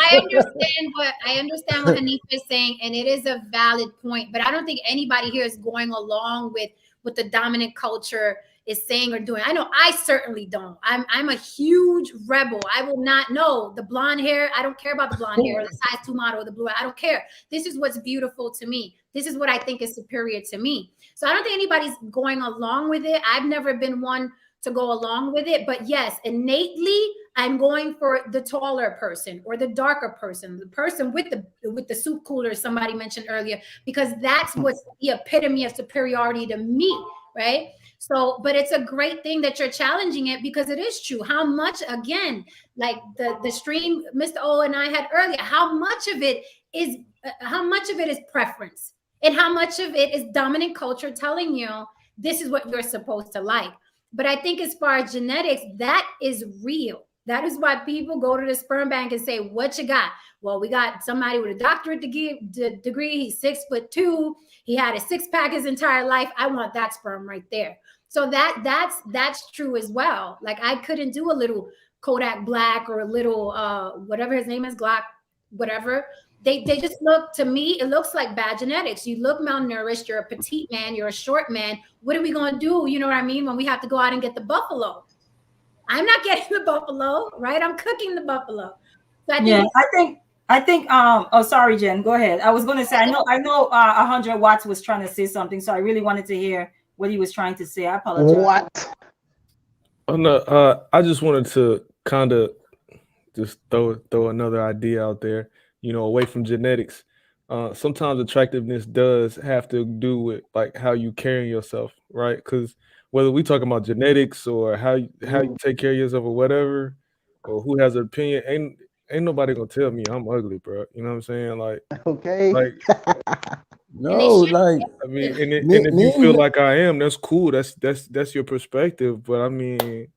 understand what Hanifa is saying, and it is a valid point. But I don't think anybody here is going along with what the dominant culture is saying or doing. I know I certainly don't. I'm a huge rebel. I will not know the blonde hair. I don't care about the blonde hair or the size 2 model or the blue. I don't care. This is what's beautiful to me. This is what I think is superior to me. So I don't think anybody's going along with it. I've never been one to go along with it. But yes, innately, I'm going for the taller person or the darker person, the person with the soup cooler somebody mentioned earlier, because that's what's the epitome of superiority to me, right? So, but it's a great thing that you're challenging it, because it is true. How much, again, like the stream Mr. O and I had earlier, how much of it is preference, and how much of it is dominant culture telling you this is what you're supposed to like. But I think as far as genetics, that is real. That is why people go to the sperm bank and say, what you got? Well, we got somebody with a doctorate degree. He's 6'2". He had a 6-pack his entire life. I want that sperm right there. So that's true as well. Like, I couldn't do a little Kodak Black or a little whatever his name is, Glock, whatever. They just look, to me, it looks like bad genetics. You look malnourished, you're a petite man, you're a short man. What are we gonna do? You know what I mean? When we have to go out and get the buffalo. I'm not getting the buffalo, right? I'm cooking the buffalo. So I think Yeah, I think oh sorry, Jen, go ahead. I was gonna say I know 100 Watts was trying to say something, so I really wanted to hear what he was trying to say. I apologize. What? Oh no, I just wanted to kind of just throw another idea out there. Away from genetics. Sometimes attractiveness does have to do with like how you carry yourself, right? Because whether we talking about genetics or how you take care of yourself or whatever, or who has an opinion, ain't nobody gonna tell me I'm ugly, bro. You know what I'm saying? Okay. Like and they No, should. like I mean, and men, if you feel men. like I am, that's cool. That's your perspective. But I mean,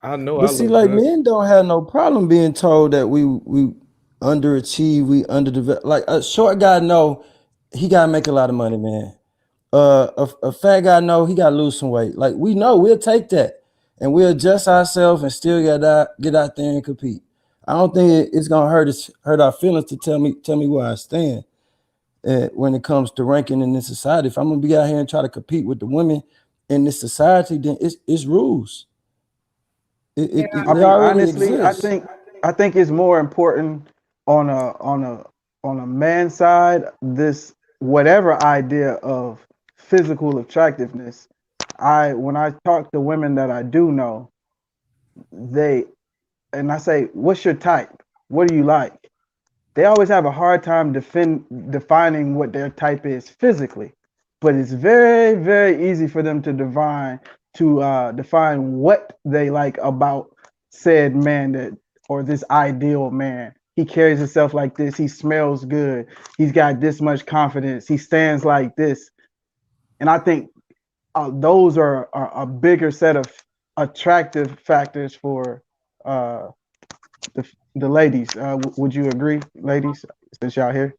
I know I But see, look like good. men don't have no problem being told that we underachieve, we underdevelop. Like a short guy know he gotta make a lot of money, man. A fat guy know he gotta lose some weight. Like we know we'll take that and we'll adjust ourselves and still get out there and compete. I don't think it's gonna hurt our feelings to tell me where I stand when it comes to ranking in this society. If I'm gonna be out here and try to compete with the women in this society, then it's rules. I They mean, already honestly, exist. I think it's more important on a man's side. This whatever idea of physical attractiveness. When I talk to women that I do know, they and I say, "What's your type? What do you like?" They always have a hard time defining what their type is physically, but it's very, very easy for them to define what they like about said man that or this ideal man. He carries himself like this. He smells good. He's got this much confidence. He stands like this, and I think those are a bigger set of attractive factors for uh, the ladies. Would you agree, ladies? Since y'all here.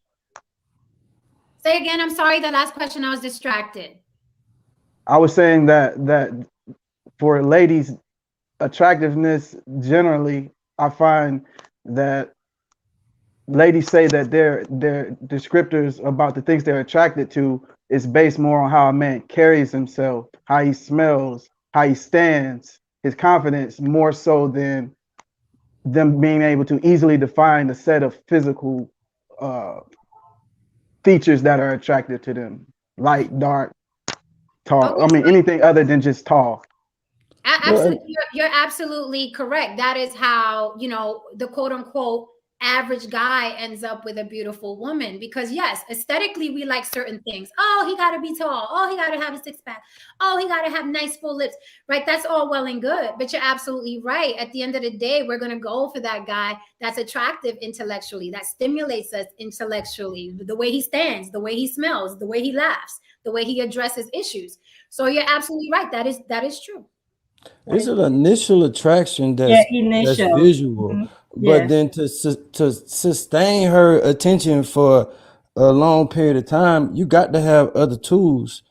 Say again. I'm sorry. The last question, I was distracted. I was saying that for ladies, attractiveness generally, I find that ladies say that their descriptors about the things they're attracted to is based more on how a man carries himself, how he smells, how he stands, his confidence, more so than them being able to easily define a set of physical uh, features that are attractive to them, light, dark, tall. I Okay, mean, anything other than just tall. absolutely, Well, you're absolutely correct. That is how, the quote unquote average guy ends up with a beautiful woman, because yes, aesthetically we like certain things. Oh, he got to be tall. Oh, he got to have a six pack. Oh, he got to have nice full lips. Right? That's all well and good, but you're absolutely right. At the end of the day, we're going to go for that guy that's attractive intellectually, that stimulates us intellectually, the way he stands, the way he smells, the way he laughs, the way he addresses issues. So you're absolutely right. That is true. it's an initial attraction Yeah, that's initial. visual, Mhm. but Yeah. then to sustain her attention for a long period of time, you got to have other tools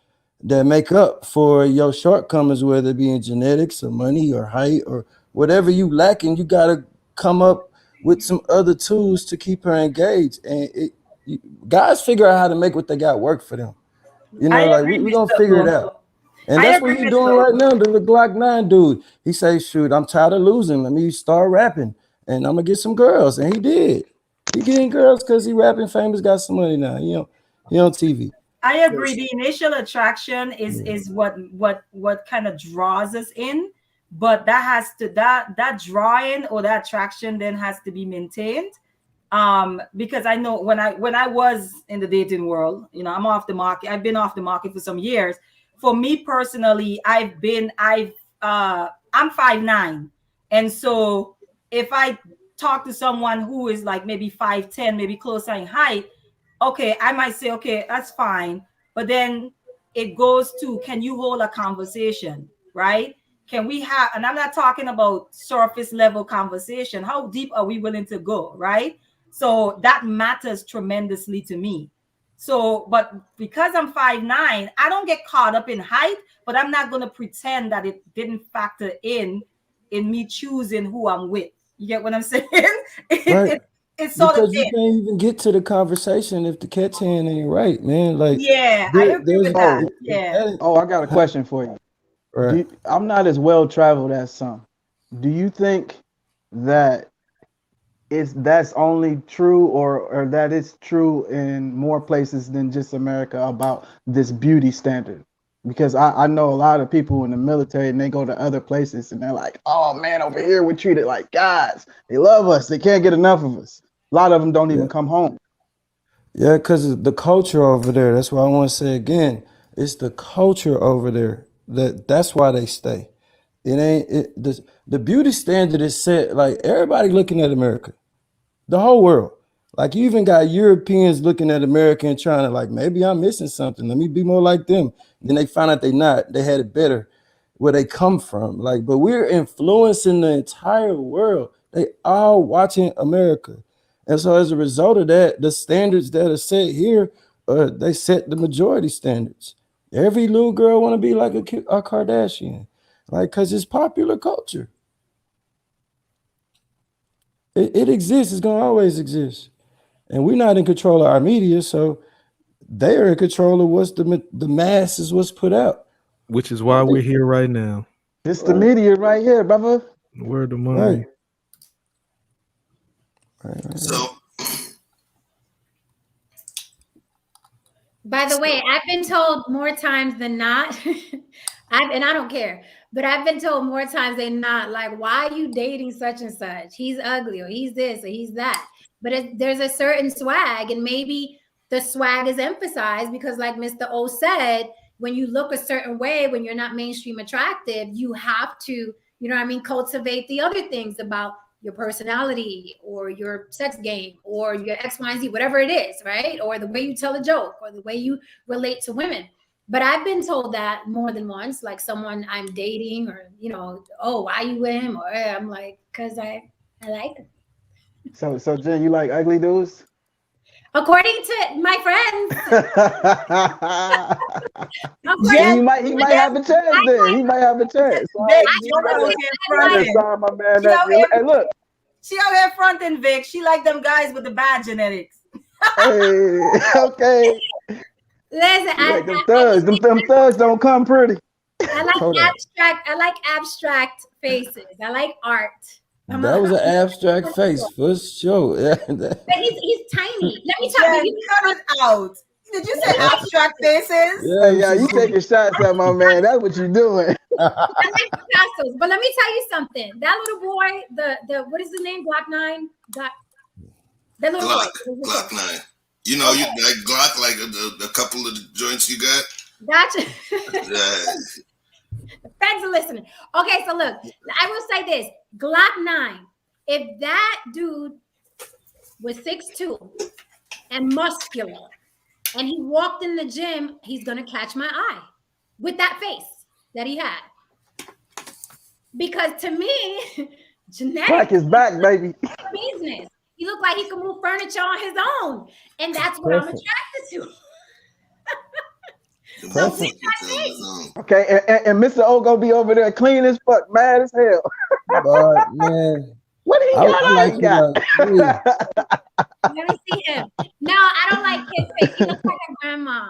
that make up for your shortcomings, whether it be in genetics or money or height or whatever you lacking. You got to come up with some other tools to keep her engaged, and guys figure out how to make what they got work for them. I Like agree, we gonna Mr. figure it O. out. And I that's what agree, he Mr. doing O. right now. The Glock 9 dude. He say, shoot, I'm tired of losing. Let me start rapping. And I'm gonna get some girls. And he did. He getting girls because he rapping famous, got some money now. He on TV. I agree. Yes. The initial attraction is Yeah. is what kind of draws us in, but that drawing or that attraction then has to be maintained. Because I know when I was in the dating world, I'm off the market. I've been off the market for some years. For me personally, I'm 5'9", and so if I talk to someone who is like maybe 5'10", maybe closer in height, okay, I might say, okay, that's fine. But then it goes to, can you hold a conversation, right? Can we have, and I'm not talking about surface level conversation. How deep are we willing to go, right? So that matters tremendously to me. So, but because I'm 5'9", I don't get caught up in height, but I'm not going to pretend that it didn't factor in me choosing who I'm with. You get what I'm saying? Right. It sort of Because you did. can't even get to the conversation if the catch hand ain't right, man. Like Yeah, I agree there's with that. Oh, Yeah. I got a question for you. right. I'm not as well traveled as some. Do you think that that's only true, or that it's true in more places than just America about this beauty standard? Because I know a lot of people in the military and they go to other places and they're like, oh man, over here we're treated like gods. They love us. They can't get enough of us. A lot of them don't even Yeah, come home. yeah, because the culture over there. That's why I want to say again. It's the culture over there that's why they stay. It ain't the beauty standard is set like everybody looking at America. The whole world. Like you even got Europeans looking at America and trying to like, maybe I'm missing something. Let me be more like them. Then they find out they not. They had it better where they come from. Like, but we're influencing the entire world. They all watching America. And so as a result of that, the standards that are set here, they set the majority standards. Every little girl want to be like a Kardashian, like because it's popular culture. It exists. It's gonna always exist. And we're not in control of our media, so they are in control of what's the masses what's put out. Which is why we're here right now. It's the media right here, brother. Word of Right. money. So, By the way, I've been told more times than not, and I don't care, but I've been told more times than not, like, why are you dating such and such? He's ugly, or he's this, or he's that. But there's a certain swag, and maybe the swag is emphasized because, like Mr. O said, when you look a certain way, when you're not mainstream attractive, you have to, you know what I mean, cultivate the other things about your personality or your sex game or your X, Y, and Z, whatever it is, right? Or the way you tell a joke or the way you relate to women. But I've been told that more than once, like someone I'm dating or, you know, oh, why you with him? Or I'm like, because I like him. So Jen, you like ugly dudes? According to my friends. Yeah, he might have a chance then. He might have a chance. Vic, My man. Hey, look. She out here fronting, Vic. She like them guys with the bad genetics. Hey, okay. Listen, like them thugs. Them thugs don't come pretty. I like abstract faces. I like art. That was an abstract face for sure. But he's tiny. Let me tell you. Cut it out. Did you say abstract faces? Yeah, you taking shots at my man. That's what you're doing. I like Picasso's, but let me tell you something. That little boy, the what is the name? Glock 9? That little Glock 9. You know, you like Glock, like a couple of the joints you got. Gotcha. Yeah. Thanks for listening. Okay, so look, I will say this: Glock 9. If that dude was 6'2" and muscular, and he walked in the gym, he's gonna catch my eye with that face that he had. Because to me, genetics Crack his back, baby. business. He looked like he could move furniture on his own, and that's what I'm attracted to. So okay, and Mr. O gonna be over there clean as fuck, mad as hell. But man, what do he got? Let me see him. No, I don't like his face. He looks like a grandma.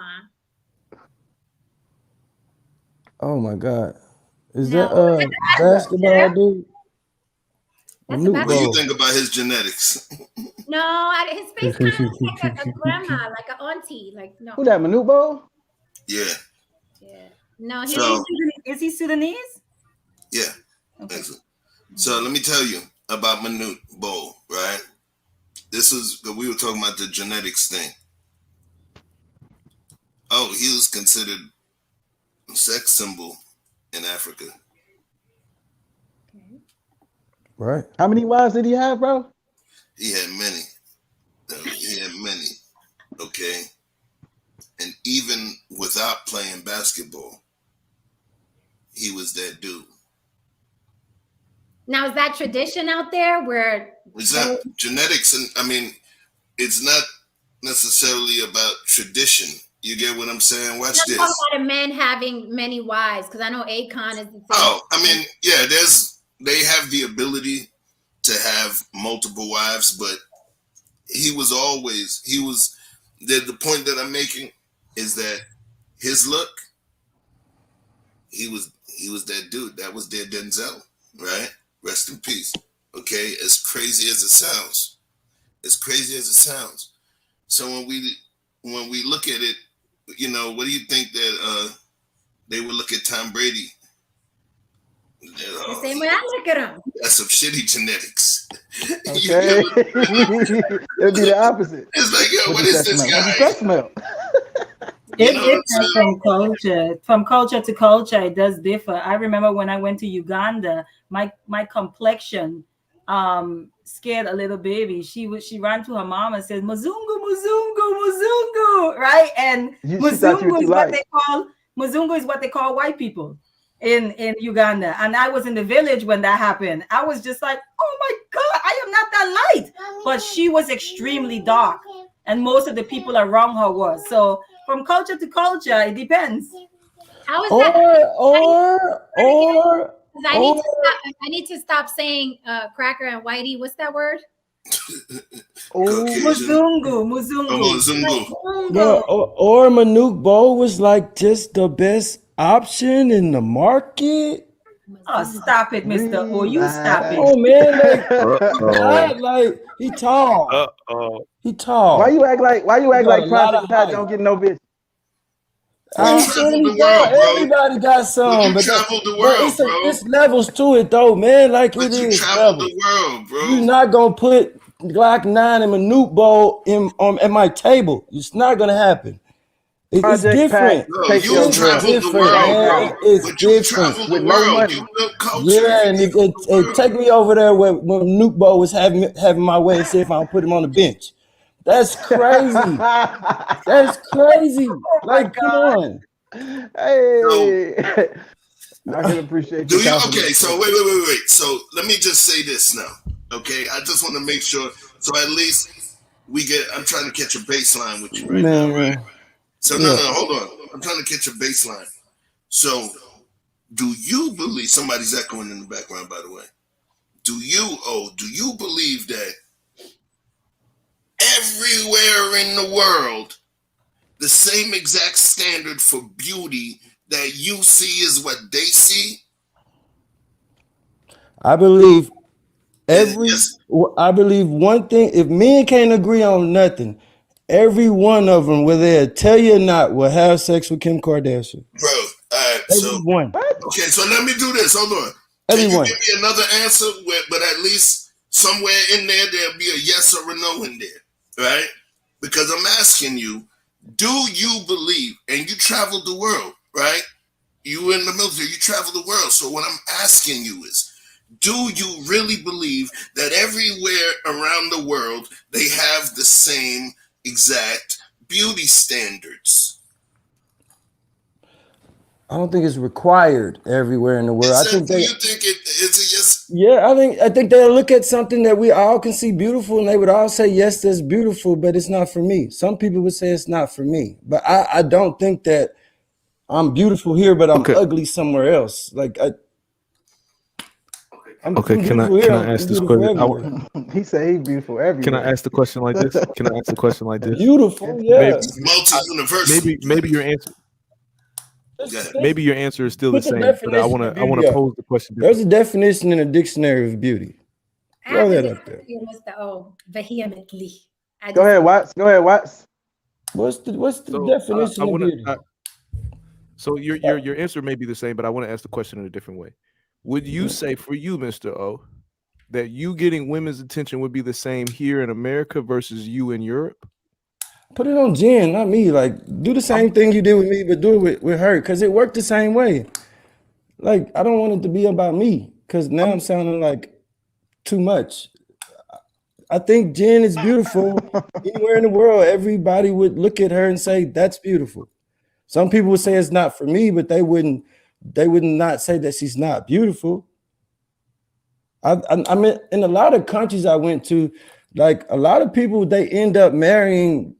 Oh my God, is that basketball dude? What do you think about his genetics? No, his face kind of looks like a grandma, like an auntie. Like no. Who that, Manute Bowl? Yeah. No, is he Sudanese? Yeah. Okay. Excellent. So let me tell you about Manute Bowl, right? This is, we were talking about the genetics thing. Oh, he was considered a sex symbol in Africa. Right. How many wives did he have, bro? He had many. Okay. And even without playing basketball, he was that dude. Now, is that tradition out there where it's not genetics? And I mean, it's not necessarily about tradition. You get what I'm saying? Watch this. Talk about a man having many wives, because I know Akon is the same. Oh, I mean, yeah, they have the ability to have multiple wives, but the point that I'm making is that his look, he was that dude. That was their Denzel, right? Rest in peace. Okay, as crazy as it sounds, So when we look at it, you know, what do you think that they would look at Tom Brady? The same way I look at him. That's some shitty genetics. Okay. It'd be the opposite. It's like, yo, What what does is that this smell? guy? What does that smell? You know what I'm It saying? from culture to culture. It does differ. I remember when I went to Uganda, my complexion scared a little baby. She ran to her mom and said, "Muzungu, Muzungu, Muzungu," right? And She thought you were Muzungu too is what light. they call Muzungu is what they call white people in Uganda. And I was in the village when that happened. I was just like, "Oh my God, I am not that light." But she was extremely dark, and most of the people around her was. So from culture to culture, it depends. How is that? I need to stop saying cracker and whitey. What's that word? Muzungu, Muzungu. Muzungu. Bro, or Manuk Bowl was like just the best option in the market. Oh, stop it, Mr. O. You stop it. Oh man, like Uh-oh. like he tall. Uh-oh. He tall. Why you act like got a lot Project of Pat height. don't get no bitch? You traveled the world, bro. Everybody got some, You traveled the but world, bro. it's levels to it though, man. Like But it you is traveled levels. the world, bro. You're not gonna put Glock 9 and Manute Bowl at my table. It's not gonna happen. It's Project different. Pat, No, take you your traveled girl the Different, world, man. bro. It's But you different. traveled with the no world. money. You know culture. Yeah, and it take me over there when Nuke Bowl was having my way and see if I'll put him on the bench. That's crazy. That's crazy. Oh my Like, come God. on. Hey, I can appreciate Do your you? confidence. Okay, so wait. So let me just say this now. Okay, I just want to make sure. So at least we get. I'm trying to catch a baseline with you right now, right? So no, hold on. I'm trying to catch a baseline. So, do you believe somebody's echoing in the background? By the way, do you believe that everywhere in the world, the same exact standard for beauty that you see is what they see? I believe Yes. I believe one thing, if men can't agree on nothing, every one of them, whether they tell you or not, will have sex with Kim Kardashian. Bro, all right, Everyone. okay, so let me do this. Hold on. Can Everyone. you give me another answer? But at least somewhere in there'll be a yes or a no in there, right? Because I'm asking you, do you believe, and you traveled the world, right? You were in the military, you traveled the world. So what I'm asking you is, do you really believe that everywhere around the world they have the same exact beauty standards? I don't think it's required everywhere in the world. Do you think it's a yes? Yeah, I think they'll look at something that we all can see beautiful, and they would all say, yes, that's beautiful, but it's not for me. Some people would say it's not for me. But I don't think that I'm beautiful here, but I'm ugly somewhere else. Like I'm beautiful here. Can I ask this question? He said he's beautiful everywhere. Can I ask the question like this? Beautiful, yeah. Multi-universal. Maybe your answer. Maybe your answer is still the same, but I want to pose the question. There's a definition in a dictionary of beauty. Throw that up there. Vehemently. Go ahead, Watts. What's the definition of beauty? So your answer may be the same, but I want to ask the question in a different way. Would you say for you, Mr. O, that you getting women's attention would be the same here in America versus you in Europe? Put it on Jen, not me. Like, do the same thing you did with me, but do it with her, because it worked the same way. Like, I don't want it to be about me, because now I'm sounding like too much. I think Jen is beautiful. Anywhere in the world, everybody would look at her and say, that's beautiful. Some people would say it's not for me, but they would not say that she's not beautiful. I mean, in a lot of countries I went to, like a lot of people, they end up marrying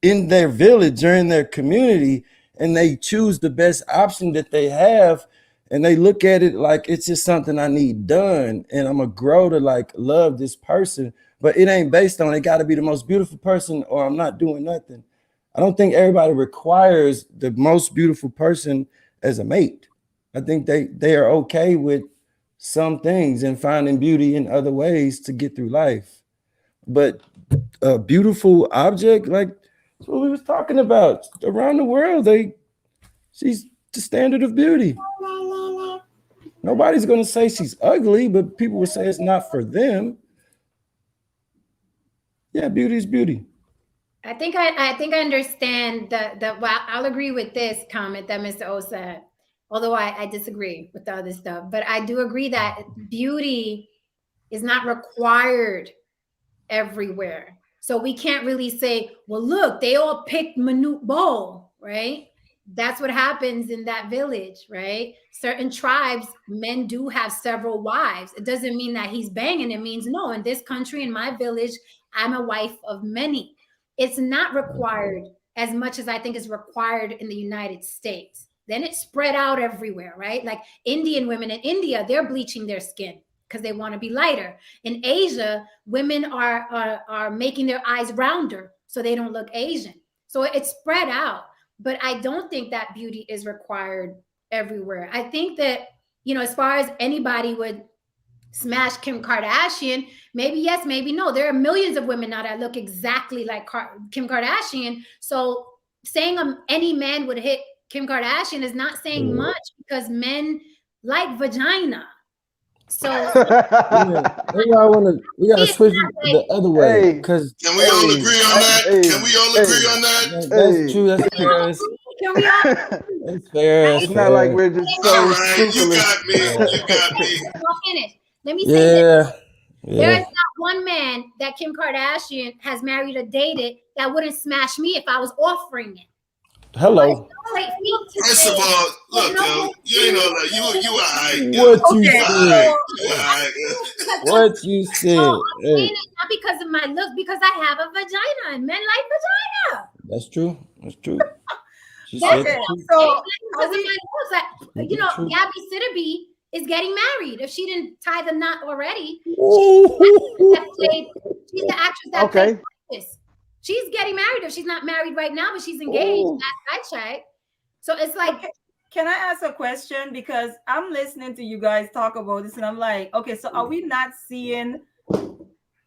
in their village or in their community, and they choose the best option that they have, and they look at it like it's just something I need done, and I'm gonna grow to like love this person, but it ain't based on it got to be the most beautiful person or I'm not doing nothing. I don't think everybody requires the most beautiful person as a mate. I think they are okay with some things and finding beauty in other ways to get through life. But a beautiful object, like that's what we was talking about. Around the world, she's the standard of beauty. Nobody's gonna say she's ugly, but people will say it's not for them. Yeah, beauty is beauty. I think I understand the well, I'll agree with this comment that Mr. O said, although I disagree with the other stuff. But I do agree that beauty is not required everywhere. So we can't really say, well, look, they all picked Manute Bol, right? That's what happens in that village, right? Certain tribes, men do have several wives. It doesn't mean that he's banging. It means, no, in this country, in my village, I'm a wife of many. It's not required as much as I think is required in the United States. Then it's spread out everywhere, right? Like Indian women in India, they're bleaching their skin because they want to be lighter. In Asia, women are making their eyes rounder so they don't look Asian. So it's spread out. But I don't think that beauty is required everywhere. I think that, as far as anybody would smash Kim Kardashian, maybe yes, maybe no. There are millions of women now that look exactly like Kim Kardashian. So saying any man would hit Kim Kardashian is not saying much because men like vagina. So we gotta switch the other way. Because can we all agree on that? Can we all agree on that? That's true. That's fair. Can we all? That's fair. It's not like we're just so all right, scrupulous. you got me. I'll finish. Let me say this. Yeah. There is not one man that Kim Kardashian has married or dated that wouldn't smash me if I was offering it. Hello. First of all, look, yo, you ain't all that. You all right. What you said. What you So said. I'm saying it not because of my look, because I have a vagina and men like vagina. That's true. That's true. She That's said it. the truth. So because of my looks, That's true. Gabby Sitterby is getting married. If she didn't tie the knot already, she's the actress that played this. She's getting married. If she's not married right now, but she's engaged. Last I checked. So it's like, okay. Can I ask a question? Because I'm listening to you guys talk about this, and I'm like, okay, so are we not seeing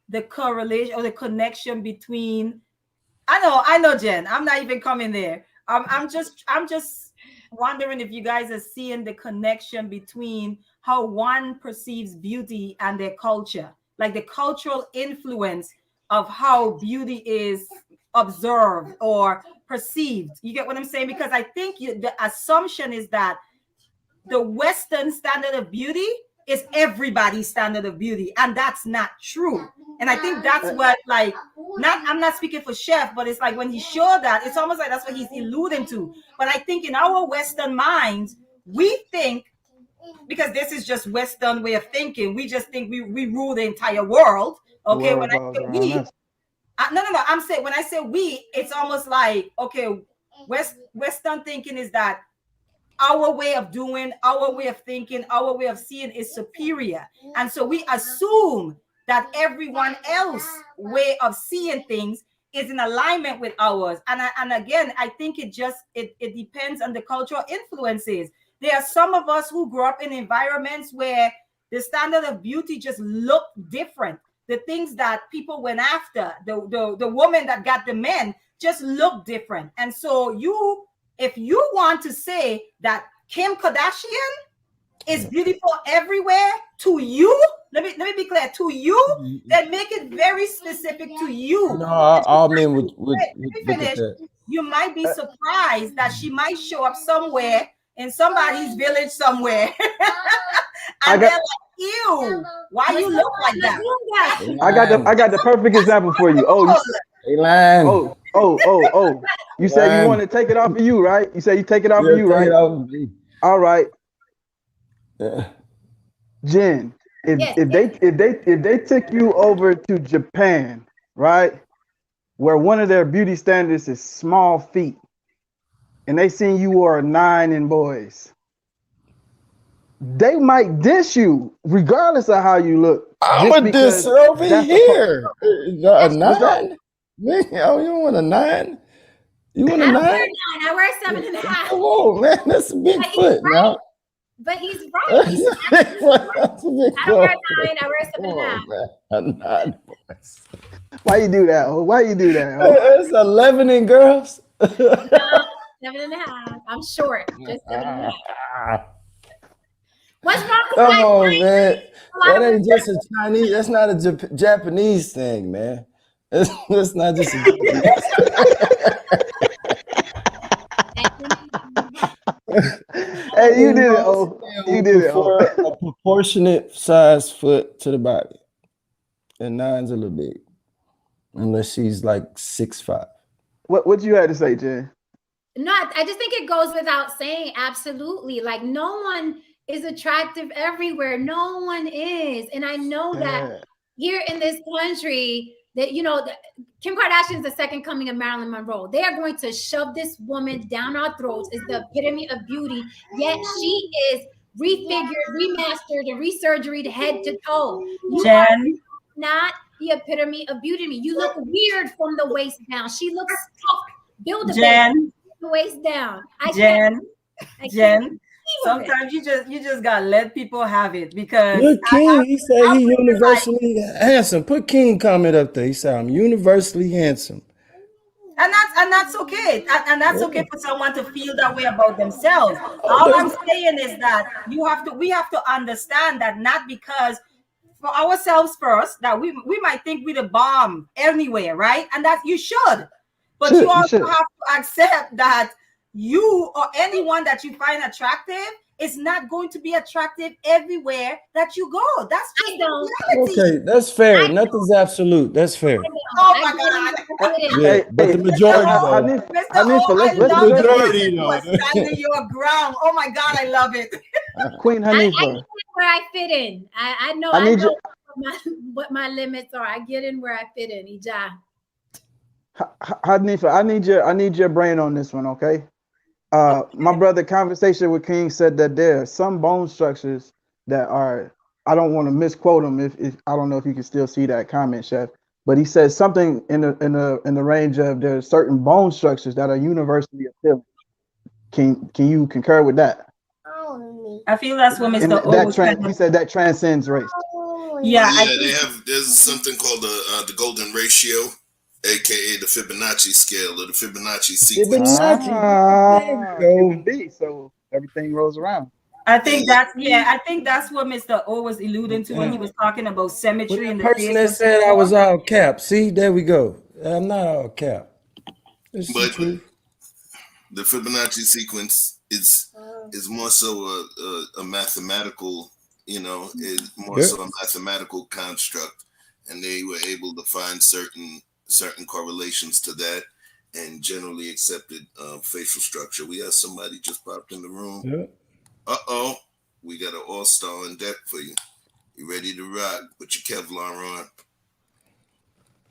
the correlation or the connection between? I know, Jen. I'm not even coming there. I'm just wondering if you guys are seeing the connection between how one perceives beauty and their culture, like the cultural influence of how beauty is observed or perceived. You get what I'm saying? Because I think the assumption is that the Western standard of beauty is everybody's standard of beauty, and that's not true. And I think that's what, like, I'm not speaking for Chef, but it's like when he showed that, it's almost like that's what he's alluding to. But I think in our Western minds, we think, because this is just Western way of thinking, we just think we rule the entire world. Okay, when I say we, no, I'm saying when I say we, it's almost like, okay, Western thinking is that our way of doing, our way of thinking, our way of seeing is superior, and so we assume that everyone else way of seeing things is in alignment with ours. And again, I think it depends on the cultural influences. There are some of us who grew up in environments where the standard of beauty just looked different. The things that people went after, the woman that got the men, just looked different. And so if you want to say that Kim Kardashian is beautiful everywhere to you, let me be clear, to you, then make it very specific to you. No, I mean with finish, you might be surprised that she might show up somewhere in somebody's village somewhere. And they're like, ew, why you look like that? I got the perfect example for you. You said you want to take it off of you, right? You said you take it off of you, right? All right. Yeah. Jen, if they took you over to Japan, right, where one of their beauty standards is small feet, and they seen you wore a 9 in boys, they might diss you regardless of how you look. I'm a diss over here. A 9? Man, you don't want a 9? You want a 9? I wear 7.5. Come on, man. That's a big foot now. But he's right. That's a big quote. That's a big I don't wear quote. 9. I wear 7.5. Come on, man. Why you do that? Oh, why you do that? Oh? It's 11 in girls. No, 7.5. I'm short. Just 7.5. What's wrong with Come that? on, man. A lot That of ain't just a Chinese. That's not a Japanese thing, man. That's not just a Hey, you did it. Oh, you did it. Oh. A proportionate size foot to the body, and 9's a little big, unless she's like 6'5". What you had to say, Jen? No, I just think it goes without saying. Absolutely. Like, no one is attractive everywhere. No one is. And I know that here in this country, that, you know, Kim Kardashian is the second coming of Marilyn Monroe. They are going to shove this woman down our throats. Is the epitome of beauty. Yet she is refigured, remastered, and resurgeried head to toe. You are not the epitome of beauty to me. You look weird from the waist down. She looks tough. Build a baby the waist down. Jen, sometimes you just gotta let people have it, because look, King, he said he universally handsome. Put King comment up there. He said I'm universally handsome. And that's okay. And that's okay for someone to feel that way about themselves. All I'm saying is that we have to understand that not because for ourselves first, that we might think we're the bomb anywhere, right? And that you should. But you also have to accept that you or anyone that you find attractive is not going to be attractive everywhere that you go. That's just reality. Okay, that's fair. Nothing's absolute. That's fair. Oh my God. Yeah, but the majority was standing your ground. Oh my God, I love it. Queen Hanifa. I get in where I fit in. I know what my limits are. I get in where I fit in. Ija. Hanifa, I need your brain on this one, okay? My brother, conversation with King, said that there are some bone structures that are, I don't want to misquote him, if I don't know if you can still see that comment, Chef, but he says something in the range of there are certain bone structures that are universally appealing. Can you concur with that? I feel that's what Mr. O he said that transcends race. Yeah, there's something called the golden ratio, aka the Fibonacci scale or the Fibonacci sequence. So everything rolls around. I think that's what Mr. O was alluding to when he was talking about symmetry. The person that said I was all cap. See, there we go. I'm not all cap. It's the truth. The Fibonacci sequence is more so a mathematical, is more so a mathematical construct, and they were able to find certain correlations to that and generally accepted facial structure. We have somebody just popped in the room. Yeah. We got an all-star on deck for you. You ready to rock? Put your Kevlar on.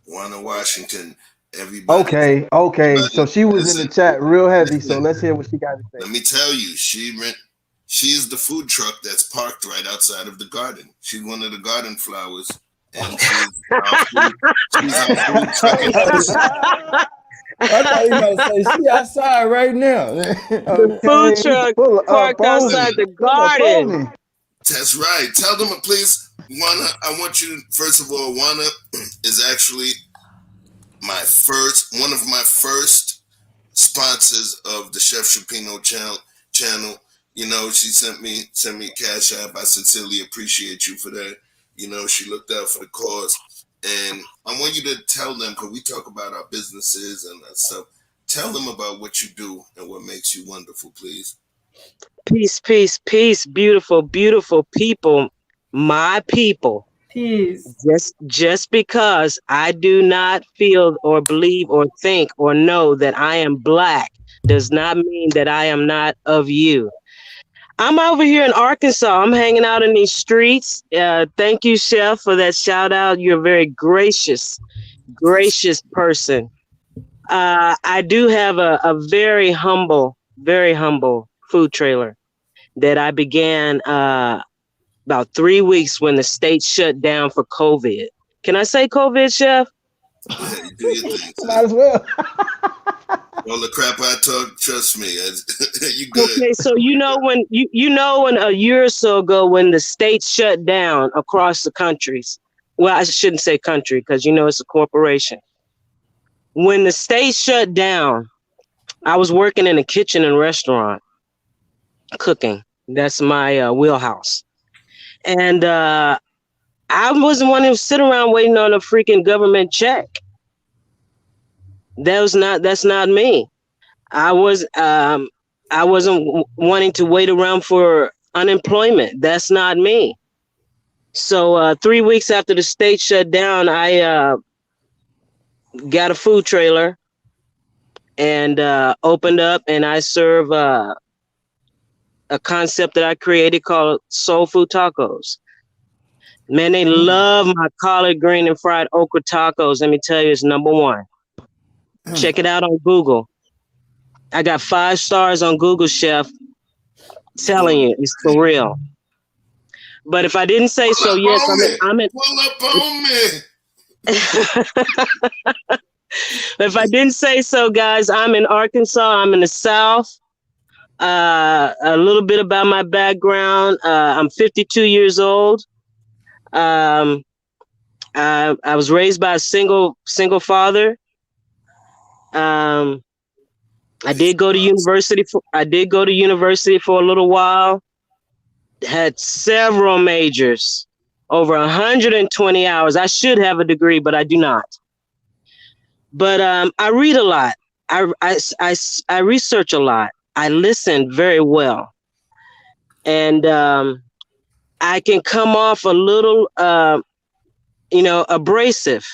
Juana Washington. Everybody. Okay. So she was in the chat real heavy. So let's hear what she got to say. Let me tell you, she's the food truck that's parked right outside of the garden. She's one of the garden flowers. And she's our food truck. I thought you were going to say she outside right now. The food truck parked outside the garden. That's right. Tell them, please, Juana, I want you, first of all, Juana is actually one of my first sponsors of the Chef Shapino channel. She sent me Cash App. I sincerely appreciate you for that. She looked out for the cause. And I want you to tell them, because we talk about our businesses and that stuff. Tell them about what you do and what makes you wonderful, please. Peace, peace, peace, beautiful, beautiful people. My people. Peace. Just because I do not feel or believe or think or know that I am Black does not mean that I am not of you. I'm over here in Arkansas. I'm hanging out in these streets. Thank you, Chef, for that shout out. You're a very gracious person. I do have a very humble food trailer that I began about 3 weeks when the state shut down for COVID. Can I say COVID, Chef? Yeah, you do your thing. Might as well. All the crap I talk, trust me, you good. Okay, so when a year or so ago when the states shut down across the countries. Well, I shouldn't say country because it's a corporation. When the states shut down, I was working in a kitchen and restaurant cooking. That's my wheelhouse. And I wasn't one to sit around waiting on a freaking government check. That's not me. I wasn't wanting to wait around for unemployment. That's not me. So 3 weeks after the state shut down, I got a food trailer and opened up, and I serve a concept that I created called soul food tacos. Man, they love my collard green and fried okra tacos. Let me tell you, it's number one. Check it out on Google. I got 5 stars on Google, Chef. Telling you, it's for real. But if I didn't say so, yes, I'm in. Pull up on me. If I didn't say so, guys, I'm in Arkansas. I'm in the South. A little bit about my background. I'm 52 years old. I was raised by a single father. I did go to university for a little while. Had several majors, over 120 hours. I should have a degree, but I do not. But I read a lot. I research a lot. I listen very well, and I can come off a little, abrasive.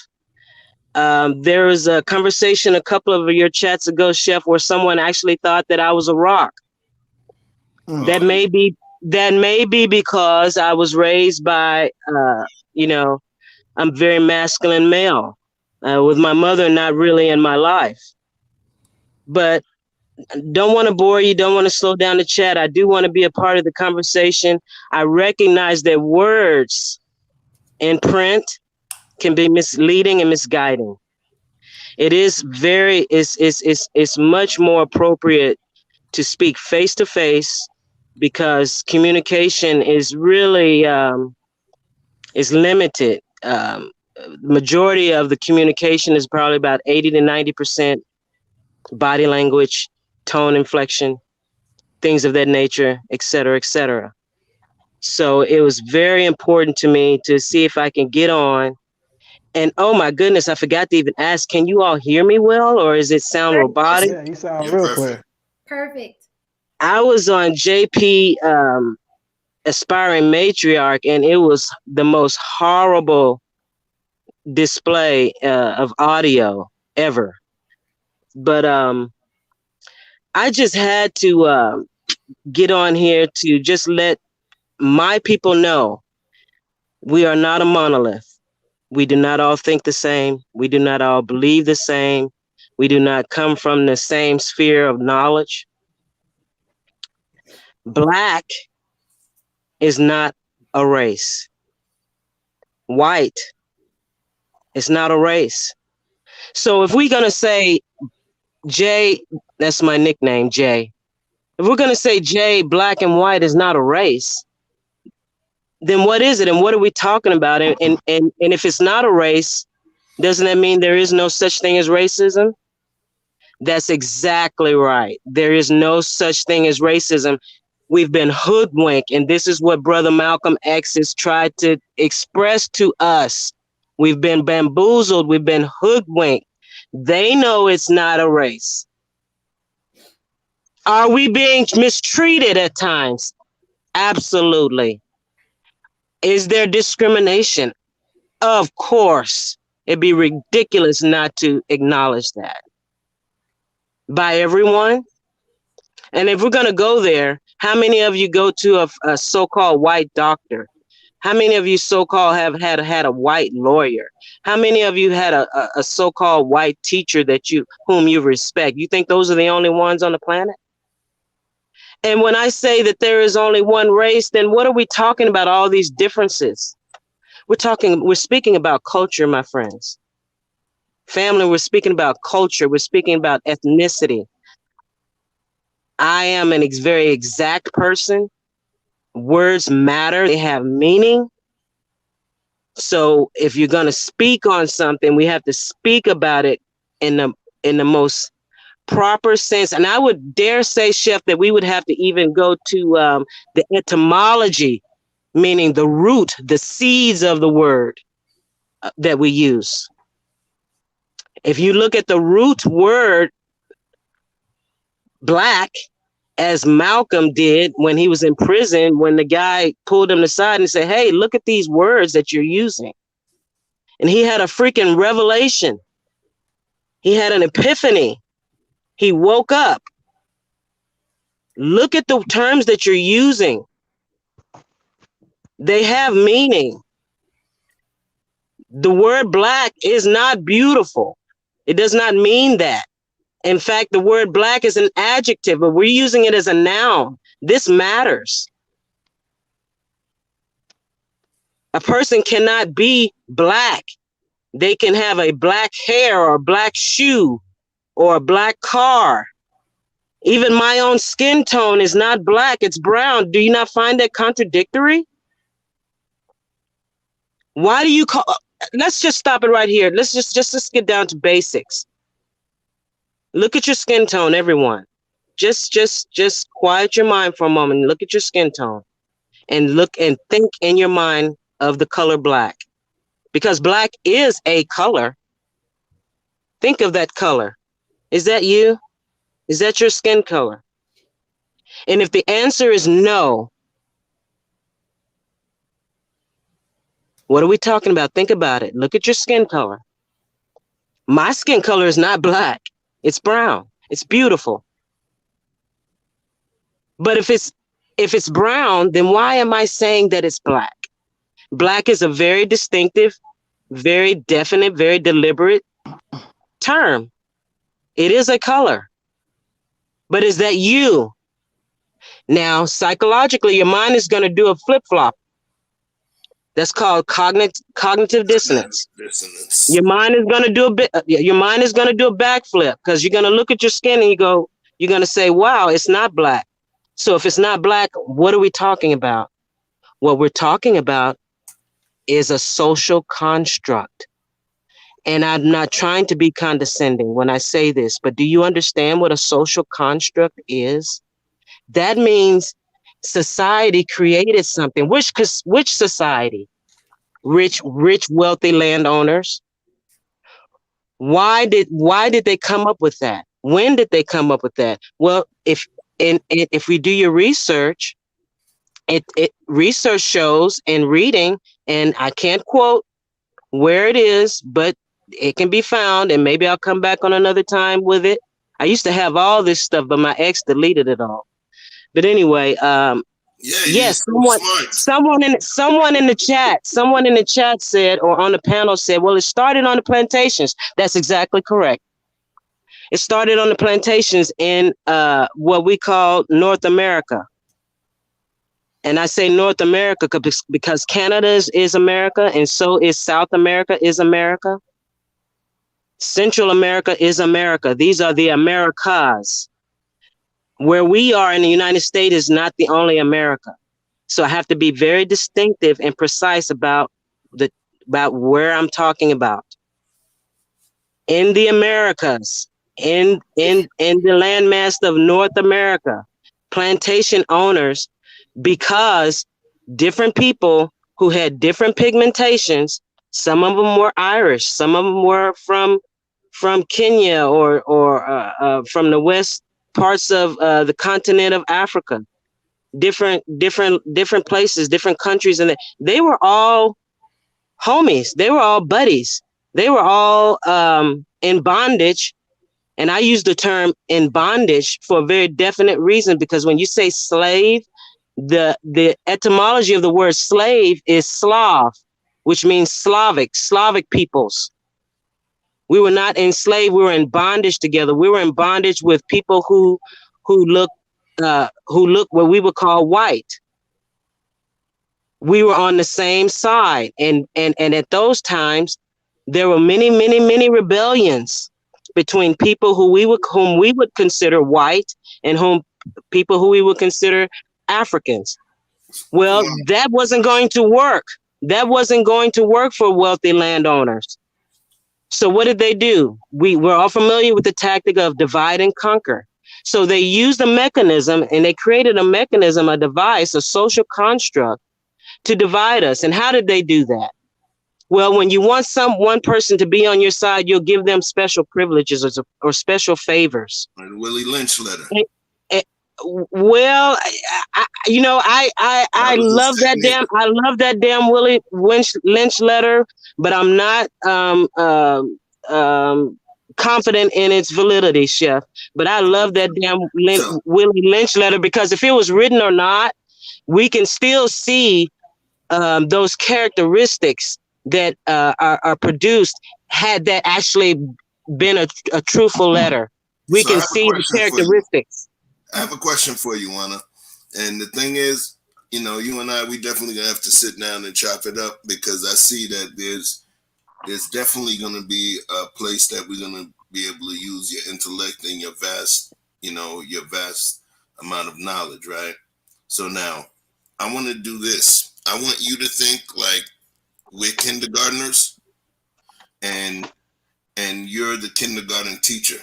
There was a conversation a couple of your chats ago, Chef, where someone actually thought that I was a rock. That may be because I was raised by, I'm very masculine male, with my mother not really in my life. But don't want to bore you, don't want to slow down the chat. I do want to be a part of the conversation. I recognize that words in print can be misleading and misguiding. It is it's much more appropriate to speak face to face, because communication is really is limited. Majority of the communication is probably about 80 to 90% body language, tone, inflection, things of that nature, et cetera, et cetera. So it was very important to me to see if I can get on. And oh my goodness, I forgot to even ask, can you all hear me well, or is it sound robotic? Yeah, you sound real clear. Perfect. I was on JP Aspiring Matriarch, and it was the most horrible display of audio ever. But I just had to get on here to just let my people know we are not a monolith. We do not all think the same. We do not all believe the same. We do not come from the same sphere of knowledge. Black is not a race. White is not a race. So if we're going to say Jay, that's my nickname, Jay. If we're going to say Jay, black and white is not a race, then what is it? And what are we talking about? And if it's not a race, doesn't that mean there is no such thing as racism? That's exactly right. There is no such thing as racism. We've been hoodwinked, and this is what Brother Malcolm X has tried to express to us. We've been bamboozled. We've been hoodwinked. They know it's not a race. Are we being mistreated at times? Absolutely. Is there discrimination? Of course. It'd be ridiculous not to acknowledge that. By everyone. And if we're going to go there, how many of you go to a so-called white doctor? How many of you so-called have had a white lawyer? How many of you had a so-called white teacher whom you respect? You think those are the only ones on the planet? And when I say that there is only one race, then what are we talking about, all these differences? We're speaking about culture, my friends. family, we're speaking about culture, we're speaking about ethnicity. I am a very exact person. Words matter, they have meaning. So if you're going to speak on something, we have to speak about it in the most proper sense. And I would dare say, Chef, that we would have to even go to the etymology, meaning the root, the seeds of the word that we use. If you look at the root word black, as Malcolm did when he was in prison, when the guy pulled him aside and said, hey, look at these words that you're using. And he had a freaking revelation. He had an epiphany. He woke up. Look at the terms that you're using. They have meaning. The word black is not beautiful. It does not mean that. In fact, the word black is an adjective, but we're using it as a noun. This matters. A person cannot be black. They can have a black hair or a black shoe or a black car. Even my own skin tone is not black, it's brown. Do you not find that contradictory? Why do you call, let's just stop it right here. Let's get down to basics. Look at your skin tone, everyone. Just quiet your mind for a moment. Look at your skin tone and look and think in your mind of the color black, because black is a color. Think of that color. Is that you? Is that your skin color? And if the answer is no, what are we talking about? Think about it. Look at your skin color. My skin color is not black. It's brown. It's beautiful. But if it's brown, then why am I saying that it's black? Black is a very distinctive, very definite, very deliberate term. It is a color. But is that you? Now, psychologically, your mind is going to do a flip-flop. That's called cognitive dissonance. Your mind is going to do a backflip, because you're going to look at your skin and you're going to say, wow, it's not black. So if it's not black, what are we talking about? What we're talking about is a social construct. And I'm not trying to be condescending when I say this, but do you understand what a social construct is? That means society created something. Which society? Rich, wealthy landowners. Why did they come up with that? When did they come up with that? Well, if we do your research, research shows in reading, and I can't quote where it is, but it can be found, and maybe I'll come back on another time with it. I used to have all this stuff, but my ex deleted it all. But anyway, yes, someone in the chat said, or on the panel said, well, it started on the plantations. That's exactly correct. It started on the plantations in what we call North America. And I say North America because Canada is America, and so is South America is America. Central America is America. These are the Americas. Where we are in the United States is not the only America. So I have to be very distinctive and precise about where I'm talking about. In the Americas, in the landmass of North America, plantation owners, because different people who had different pigmentations, some of them were Irish, some of them were from Kenya or from the west parts of the continent of Africa, different places, different countries, and they were all homies. They were all buddies. They were all in bondage. And I use the term in bondage for a very definite reason, because when you say slave, the etymology of the word slave is Slav, which means Slavic peoples. We were not enslaved. We were in bondage together. We were in bondage with people who look what we would call white. We were on the same side, and at those times, There were many rebellions between people whom we would consider white and people who we would consider Africans. Well, that wasn't going to work. That wasn't going to work for wealthy landowners. So what did they do? We're all familiar with the tactic of divide and conquer. So they used a mechanism, and they created a mechanism, a device, a social construct to divide us. And how did they do that? Well, when you want one person to be on your side, you'll give them special privileges or special favors. Willie Lynch letter. Well, I love that damn Willie Lynch letter, but I'm not confident in its validity, Chef. But I love that damn Willie Lynch letter, because if it was written or not, we can still see those characteristics that are produced. Had that actually been a truthful letter, we can see the characteristics. I have a question for you, Anna. And the thing is, you and I, we definitely gonna have to sit down and chop it up, because I see that there's definitely gonna be a place that we're gonna be able to use your intellect and your vast amount of knowledge, right? So now, I want to do this. I want you to think like we're kindergartners, and you're the kindergarten teacher,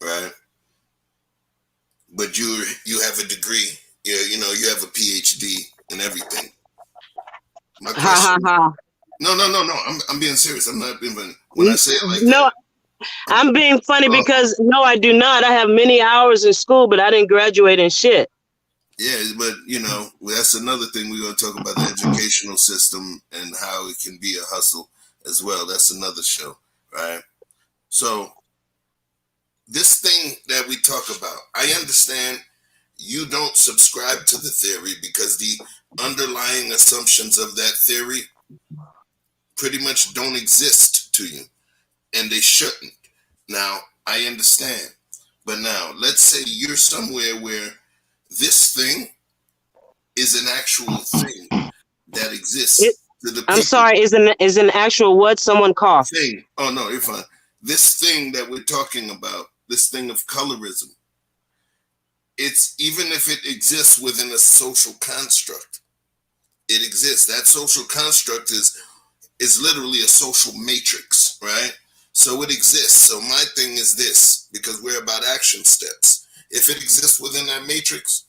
right? But you have a degree. You have a PhD and everything. My question. No. I'm being serious. I'm not being funny. When I say it like that. I'm being funny because no, I do not. I have many hours in school, but I didn't graduate in shit. Yeah, but that's another thing we're going to talk about, the educational system and how it can be a hustle as well. That's another show, right? So this thing that we talk about, I understand you don't subscribe to the theory because the underlying assumptions of that theory pretty much don't exist to you, and they shouldn't. Now, I understand. But now, let's say you're somewhere where this thing is an actual thing that exists. I'm sorry, is an actual what? Someone coughed. Thing. Oh, no, you're fine. This thing that we're talking about, this thing of colorism, it's even if it exists within a social construct, it exists. That social construct is literally a social matrix, right? So it exists. So my thing is this, because we're about action steps. If it exists within that matrix,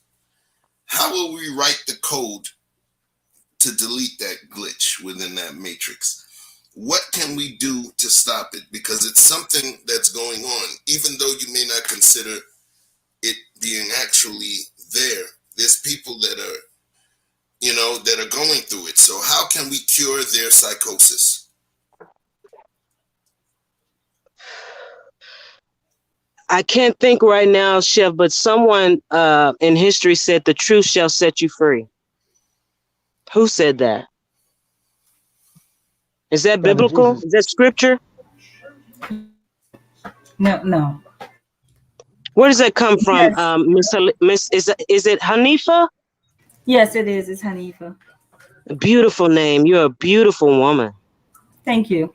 how will we write the code to delete that glitch within that matrix? What can we do to stop it? Because it's something that's going on, even though you may not consider it being actually there. There's people that are, that are going through it. So how can we cure their psychosis? I can't think right now, Chef, but someone in history said the truth shall set you free. Who said that? Is that biblical? Is that scripture? No. Where does that come from? Yes. Is it Hanifa? Yes, it is. It's Hanifa. A beautiful name. You're a beautiful woman. Thank you.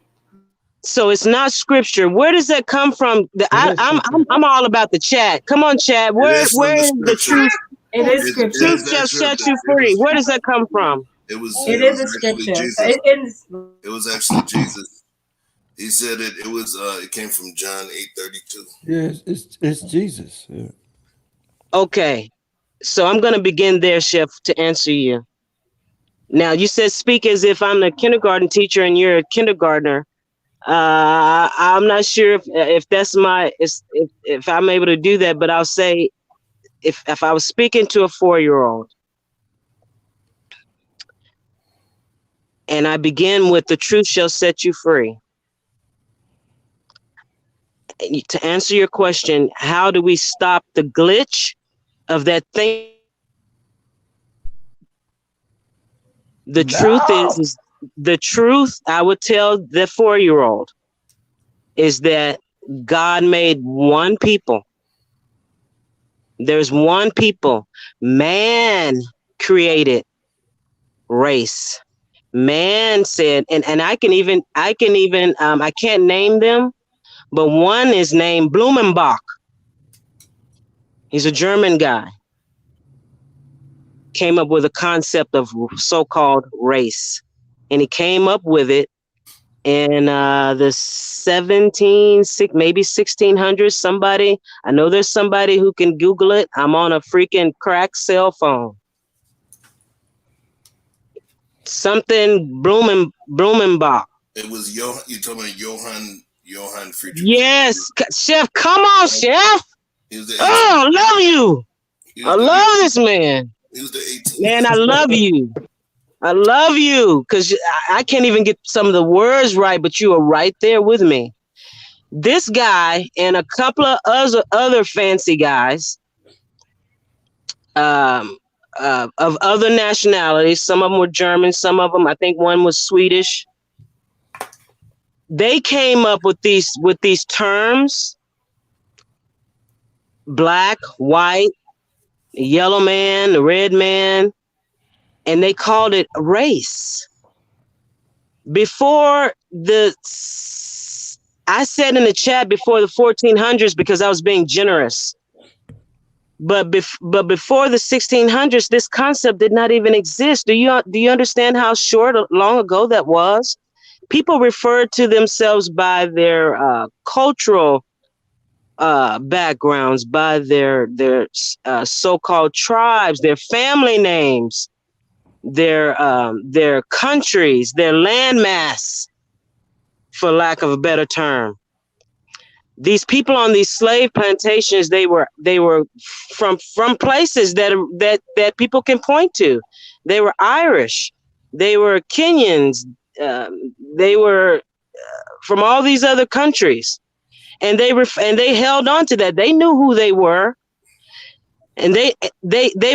So it's not scripture. Where does that come from? I'm all about the chat. Come on, chat. Where is the truth? It is scripture. Truth shall set you free. Where does that come from? It is a scripture. It was actually Jesus. He said it. It was. It came from John 8:32. Yeah, it's Jesus. Yeah. Okay, so I'm gonna begin there, Chef, to answer you. Now you said speak as if I'm the kindergarten teacher and you're a kindergartner. I'm not sure if that's if I'm able to do that, but I'll say if I was speaking to a 4-year-old and I begin with the truth shall set you free. To answer your question, how do we stop the glitch of that thing? The truth I would tell the 4-year-old is that God made one people. There's one people. Man created race. man said, and I can't name them, but one is named Blumenbach. He's a German guy. Came up with a concept of so-called race, and he came up with it in the 1600s. Somebody, I know there's somebody who can Google it. I'm on a freaking crack cell phone. Something Blumenbach. It was you talking about Johann Friedrich. Yes, Chef. Come on, Chef. He was the I love you. I love this man. He was the 18th. Man, I love you. I love you because I can't even get some of the words right, but you are right there with me. This guy and a couple of other fancy guys of other nationalities. Some of them were German. Some of them, I think one was Swedish. They came up with these terms: black, white, yellow man, the red man, and they called it race. I said in the chat before the 1400s because I was being generous. But before the 1600s, this concept did not even exist. Do you understand how long ago that was? People referred to themselves by their cultural backgrounds, by their so-called tribes, their family names, their countries, their landmass, for lack of a better term. These people on these slave plantations, they were from places that people can point to. They were Irish, they were Kenyans, they were from all these other countries, and they held on to that. They knew who they were, and they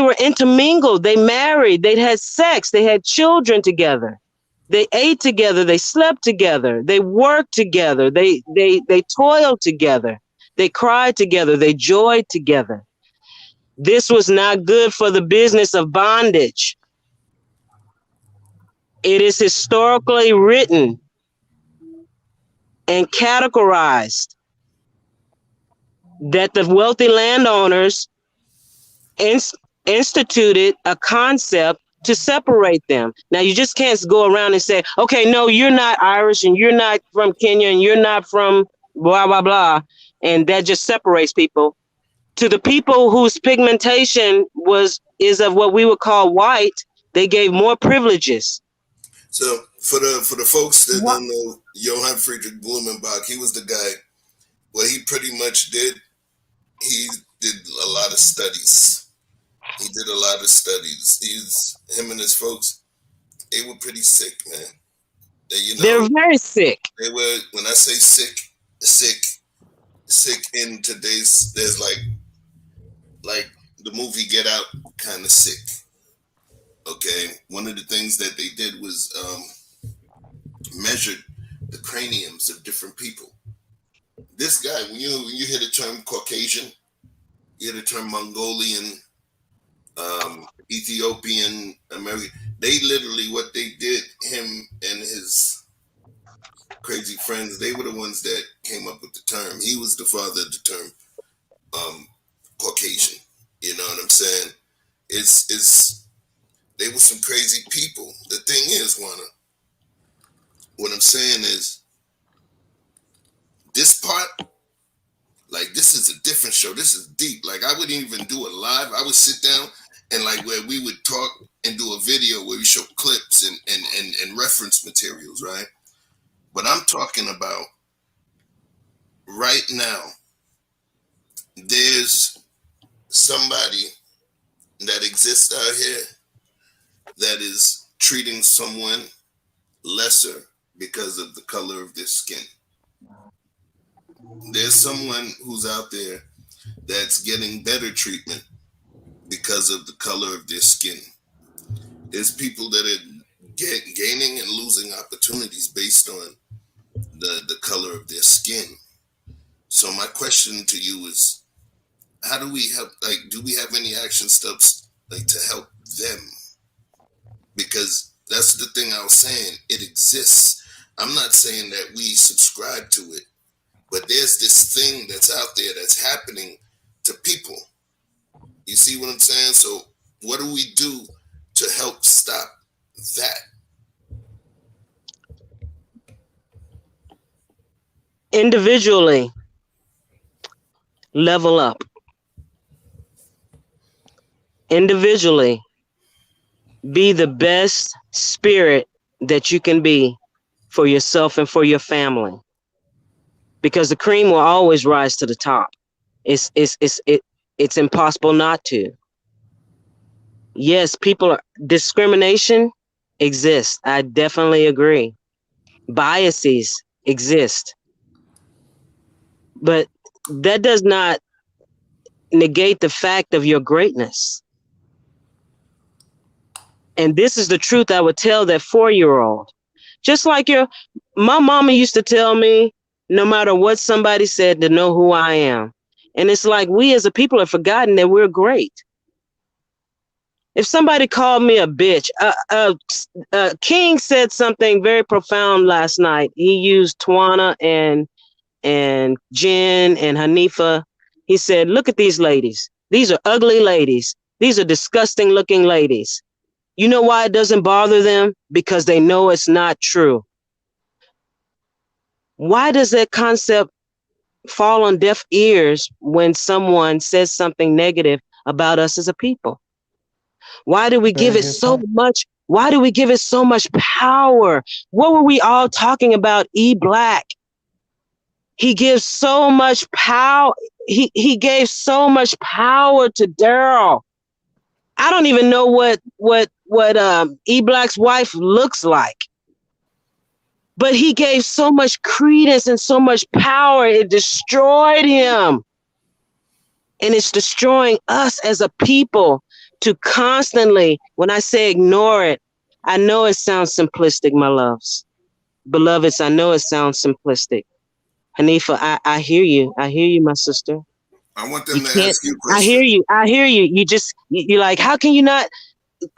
were intermingled. They married, they had sex, they had children together. They ate together, they slept together, they worked together, they toiled together, they cried together, they joyed together. This was not good for the business of bondage. It is historically written and categorized that the wealthy landowners instituted a concept to separate them. Now, you just can't go around and say, okay, no, you're not Irish and you're not from Kenya and you're not from blah, blah, blah. And that just separates people. To the people whose pigmentation is of what we would call white, they gave more privileges. So for the folks that don't know Johann Friedrich Blumenbach, he was the guy. What he pretty much did, he did a lot of studies. Him and his folks, they were pretty sick, man. They're very sick. They were, when I say sick in today's, there's like the movie Get Out, kind of sick. Okay, one of the things that they did was measured the craniums of different people. This guy, when you hear the term Caucasian, you hear the term Mongolian, Ethiopian, American, they literally, what they did, him and his crazy friends, they were the ones that came up with the term. He was the father of the term Caucasian. You know what I'm saying? They were some crazy people. The thing is, what I'm saying is, this part, like, this is a different show. This is deep. Like, I wouldn't even do it live. I would sit down and, like, where we would talk and do a video where we show clips and reference materials, right? But I'm talking about right now, there's somebody that exists out here that is treating someone lesser because of the color of their skin. There's someone who's out there that's getting better treatment because of the color of their skin. There's people that are gaining and losing opportunities based on the color of their skin. So my question to you is, how do we help? Like, do we have any action steps like to help them? Because That's the thing I was saying. It exists. I'm not saying that we subscribe to it, but there's this thing that's out there that's happening to people. You see what I'm saying? So what do we do to help stop that? Individually, level up. Individually, be the best spirit that you can be for yourself and for your family. Because the cream will always rise to the top. It's impossible not to. Yes, discrimination exists. I definitely agree. Biases exist. But that does not negate the fact of your greatness. And this is the truth I would tell that 4-year-old. Just like my mama used to tell me, no matter what somebody said, to know who I am. And it's like we as a people have forgotten that we're great. If somebody called me a bitch, King said something very profound last night. He used Tawana and Jen and Hanifa. He said, look at these ladies. These are ugly ladies. These are disgusting looking ladies. You know why it doesn't bother them? Because they know it's not true. Why does that concept fall on deaf ears when someone says something negative about us as a people? Why do we give it so much? Why do we give it so much power? What were we all talking about? Black. He gives so much power. He gave so much power to Daryl. I don't even know what Black's wife looks like. But he gave so much credence and so much power, it destroyed him. And it's destroying us as a people to constantly, when I say ignore it, I know it sounds simplistic, my loves. Beloveds, I know it sounds simplistic. Hanifa, I hear you. I hear you, my sister. I want them to ask you a question. I hear you. You're like, how can you not,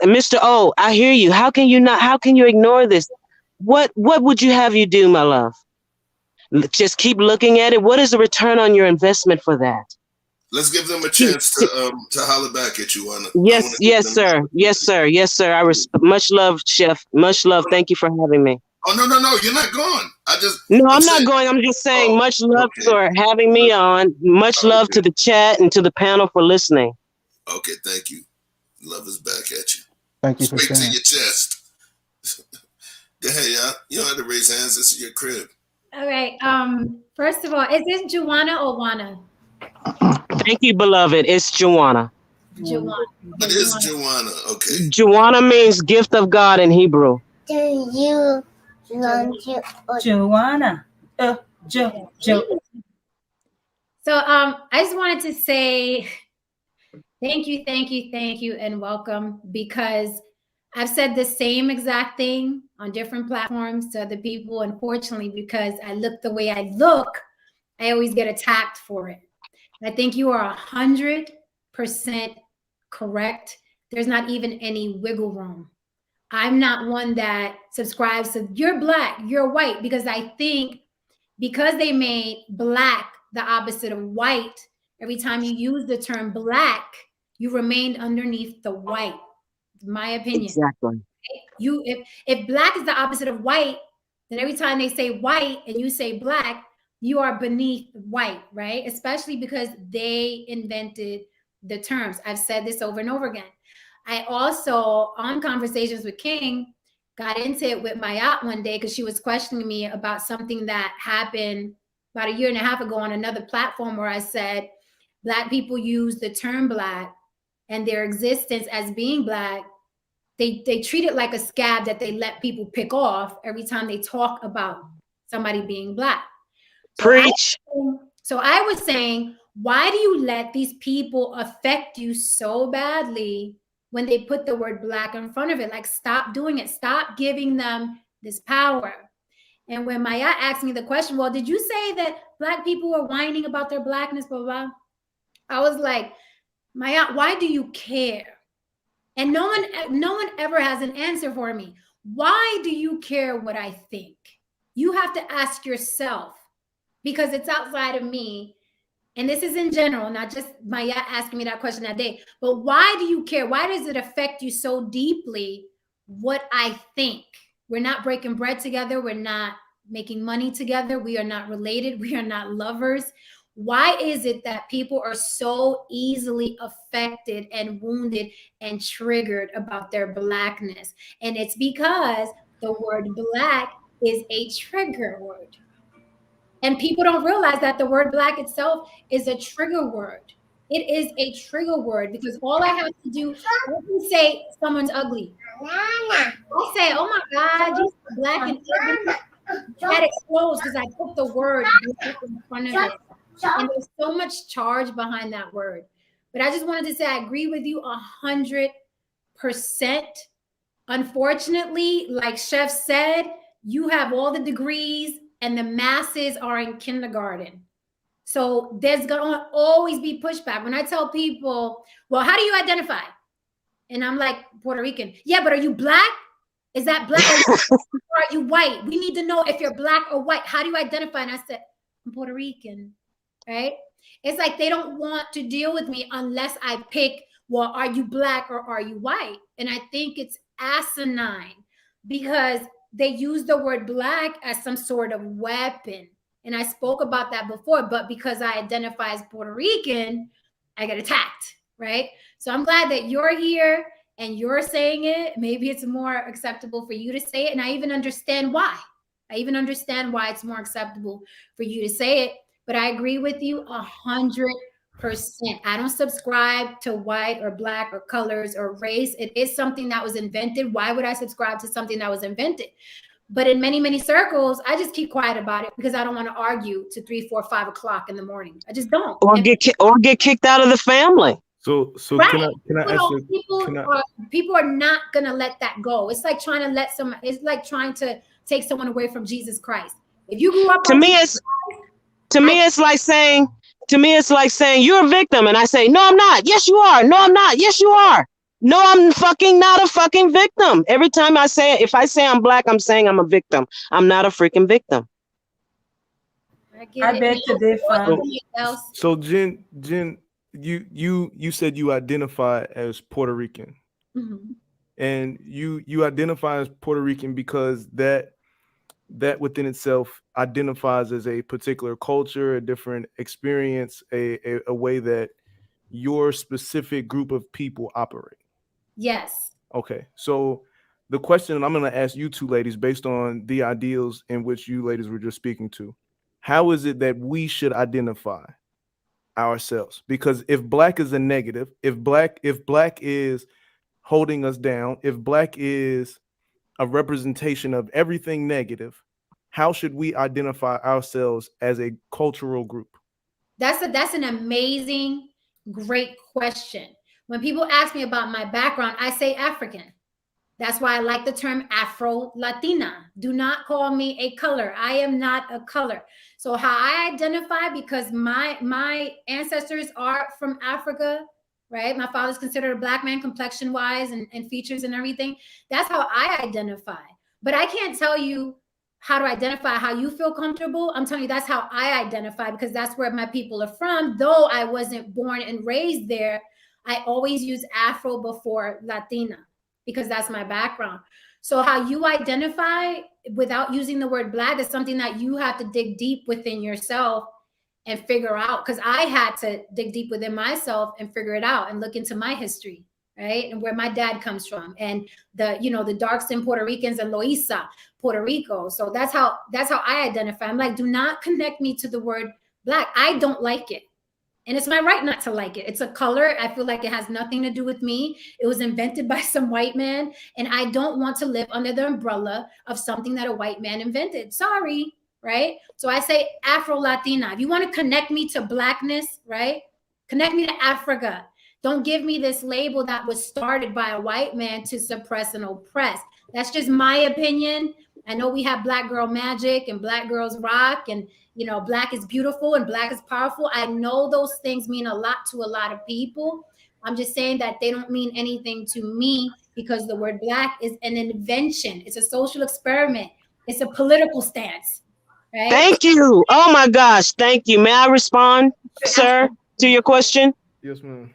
Mr. O, I hear you. How can you ignore this? What would you have you do, my love? Just keep looking at it. What is the return on your investment for that? Let's give them a chance to holler back at you, Anna. Yes, sir. Yes, sir. Much love, Chef. Much love. Thank you for having me. Oh, no. You're not gone. I'm not going. I'm just saying much love for having me on. Much love to the chat and to the panel for listening. Okay, thank you. Love is back at you. Thank you for Straight sharing. to your chest. Go ahead, y'all. You don't have to raise hands. This is your crib. All right. First of all, is this Joanna or Juana? Thank you, beloved. It's Joanna. Joanna. It is Joanna. Okay. Joanna means gift of God in Hebrew. Joanna. So I just wanted to say thank you, and welcome, because I've said the same exact thing on different platforms to other people. Unfortunately, because I look the way I look, I always get attacked for it. I think you are 100% correct. There's not even any wiggle room. I'm not one that subscribes to you're black, you're white, because I think because they made black the opposite of white, every time you use the term black, you remained underneath the white. My opinion. Exactly. If black is the opposite of white, then every time they say white and you say black, you are beneath white, right? Especially because they invented the terms. I've said this over and over again. I also, on Conversations with King, got into it with my aunt one day because she was questioning me about something that happened about 1.5 years ago on another platform, where I said black people use the term black and their existence as being black. They treat it like a scab that they let people pick off every time they talk about somebody being black. Preach. So I was saying, why do you let these people affect you so badly when they put the word black in front of it? Like, stop doing it. Stop giving them this power. And when Maya asked me the question, well, did you say that black people were whining about their blackness, blah, blah? I was like, Maya, why do you care? And no one ever has an answer for me. Why do you care what I think? You have to ask yourself, because it's outside of me. And this is in general, not just Maya asking me that question that day. But why do you care? Why does it affect you so deeply what I think? We're not breaking bread together. We're not making money together. We are not related. We are not lovers. Why is it that people are so easily affected and wounded and triggered about their Blackness? And it's because the word Black is a trigger word. And people don't realize that the word Black itself is a trigger word. It is a trigger word because all I have to do, let me say someone's ugly. I say, oh my God, you Black and ugly. That explodes because I put the word Black in front of it. And there's so much charge behind that word. But I just wanted to say I agree with you 100%. Unfortunately, like Chef said, you have all the degrees and the masses are in kindergarten. So there's gonna always be pushback. When I tell people, well, how do you identify? And I'm like, Puerto Rican. Yeah, but are you Black? Is that Black or are you white? We need to know if you're Black or white. How do you identify? And I said, I'm Puerto Rican, right? It's like they don't want to deal with me unless I pick, well, are you Black or are you white? And I think it's asinine because they use the word Black as some sort of weapon. And I spoke about that before, but because I identify as Puerto Rican, I get attacked, right? So I'm glad that you're here and you're saying it. Maybe it's more acceptable for you to say it. And I even understand why. I even understand why it's more acceptable for you to say it. But I agree with you 100%. I don't subscribe to white or Black or colors or race. It is something that was invented. Why would I subscribe to something that was invented? But in many, many circles, I just keep quiet about it because I don't want to argue to 3, 4, 5 o'clock in the morning. I just don't. Or get kicked out of the family. So right. can I ask you? People are not gonna let that go. It's like trying to let someone. It's like trying to take someone away from Jesus Christ. If you grew up, to me, it's like saying you're a victim, and I say, no, I'm not. Yes, you are. No, I'm not. Yes, you are. No, I'm fucking not a fucking victim. Every time I say it, if I say I'm Black, I'm saying I'm a victim. I'm not a freaking victim. I beg to differ. So Jen, you said you identify as Puerto Rican, and you identify as Puerto Rican because that within itself identifies as a particular culture, a different experience, a way that your specific group of people operate. Yes. Okay. So the question I'm going to ask you two ladies, based on the ideals in which you ladies were just speaking to, how is it that we should identify ourselves? Because if Black is a negative, if black is holding us down, if Black is a representation of everything negative, how should we identify ourselves as a cultural group? That's an amazing, great question. When people ask me about my background, I say African. That's why I like the term Afro-Latina. Do not call me a color. I am not a color. So how I identify, because my ancestors are from Africa, right? My father's considered a Black man complexion-wise and features and everything. That's how I identify. But I can't tell you how to identify how you feel comfortable. I'm telling you, that's how I identify because that's where my people are from. Though I wasn't born and raised there, I always use Afro before Latina because that's my background. So how you identify without using the word Black is something that you have to dig deep within yourself and figure out, because I had to dig deep within myself and figure it out and look into my history, right? And where my dad comes from, and the dark skinned Puerto Ricans and Loíza, Puerto Rico. So that's how I identify. I'm like, do not connect me to the word Black. I don't like it. And it's my right not to like it. It's a color. I feel like it has nothing to do with me. It was invented by some white man, and I don't want to live under the umbrella of something that a white man invented. Sorry, right? So I say Afro-Latina. If you want to connect me to Blackness, right? Connect me to Africa. Don't give me this label that was started by a white man to suppress and oppress. That's just my opinion. I know we have Black girl magic and Black girls rock, and Black is beautiful and Black is powerful. I know those things mean a lot to a lot of people, I'm just saying that they don't mean anything to me because the word black is an invention. It's a social experiment. It's a political stance, right? Thank you. Oh my gosh. Thank you. May I respond, sir, to your question? Yes, ma'am.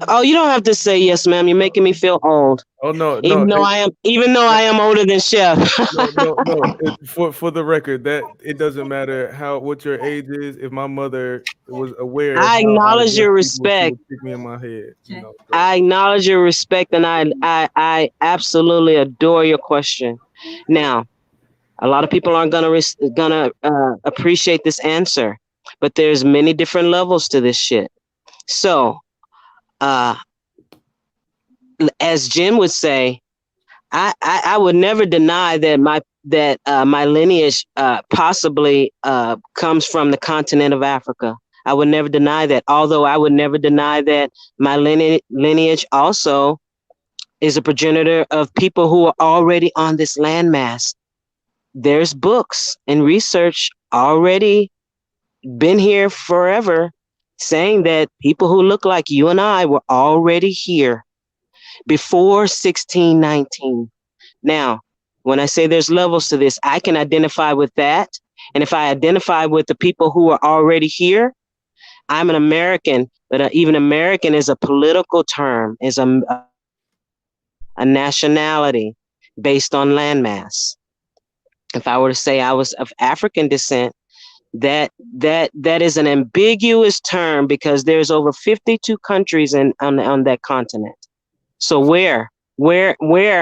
Oh, you don't have to say yes, ma'am. You're making me feel old. Oh no, Even though I am older than Chef. no. For the record, that it doesn't matter what your age is. If my mother was aware of I how I acknowledge address your people, she respect. would kick me in my head. You know. So. I acknowledge your respect, and I absolutely adore your question. Now, a lot of people aren't gonna appreciate this answer, but there's many different levels to this shit. So, uh, as Jim would say, I would never deny that my lineage possibly comes from the continent of Africa. I would never deny that. Although I would never deny that my lineage also is a progenitor of people who are already on this landmass. There's books and research already been here forever saying that people who look like you and I were already here before 1619. Now, when I say there's levels to this, I can identify with that. And if I identify with the people who are already here, I'm an American, but even American is a political term, is a nationality based on landmass. If I were to say I was of African descent, that is an ambiguous term because there's over 52 countries on that continent. So where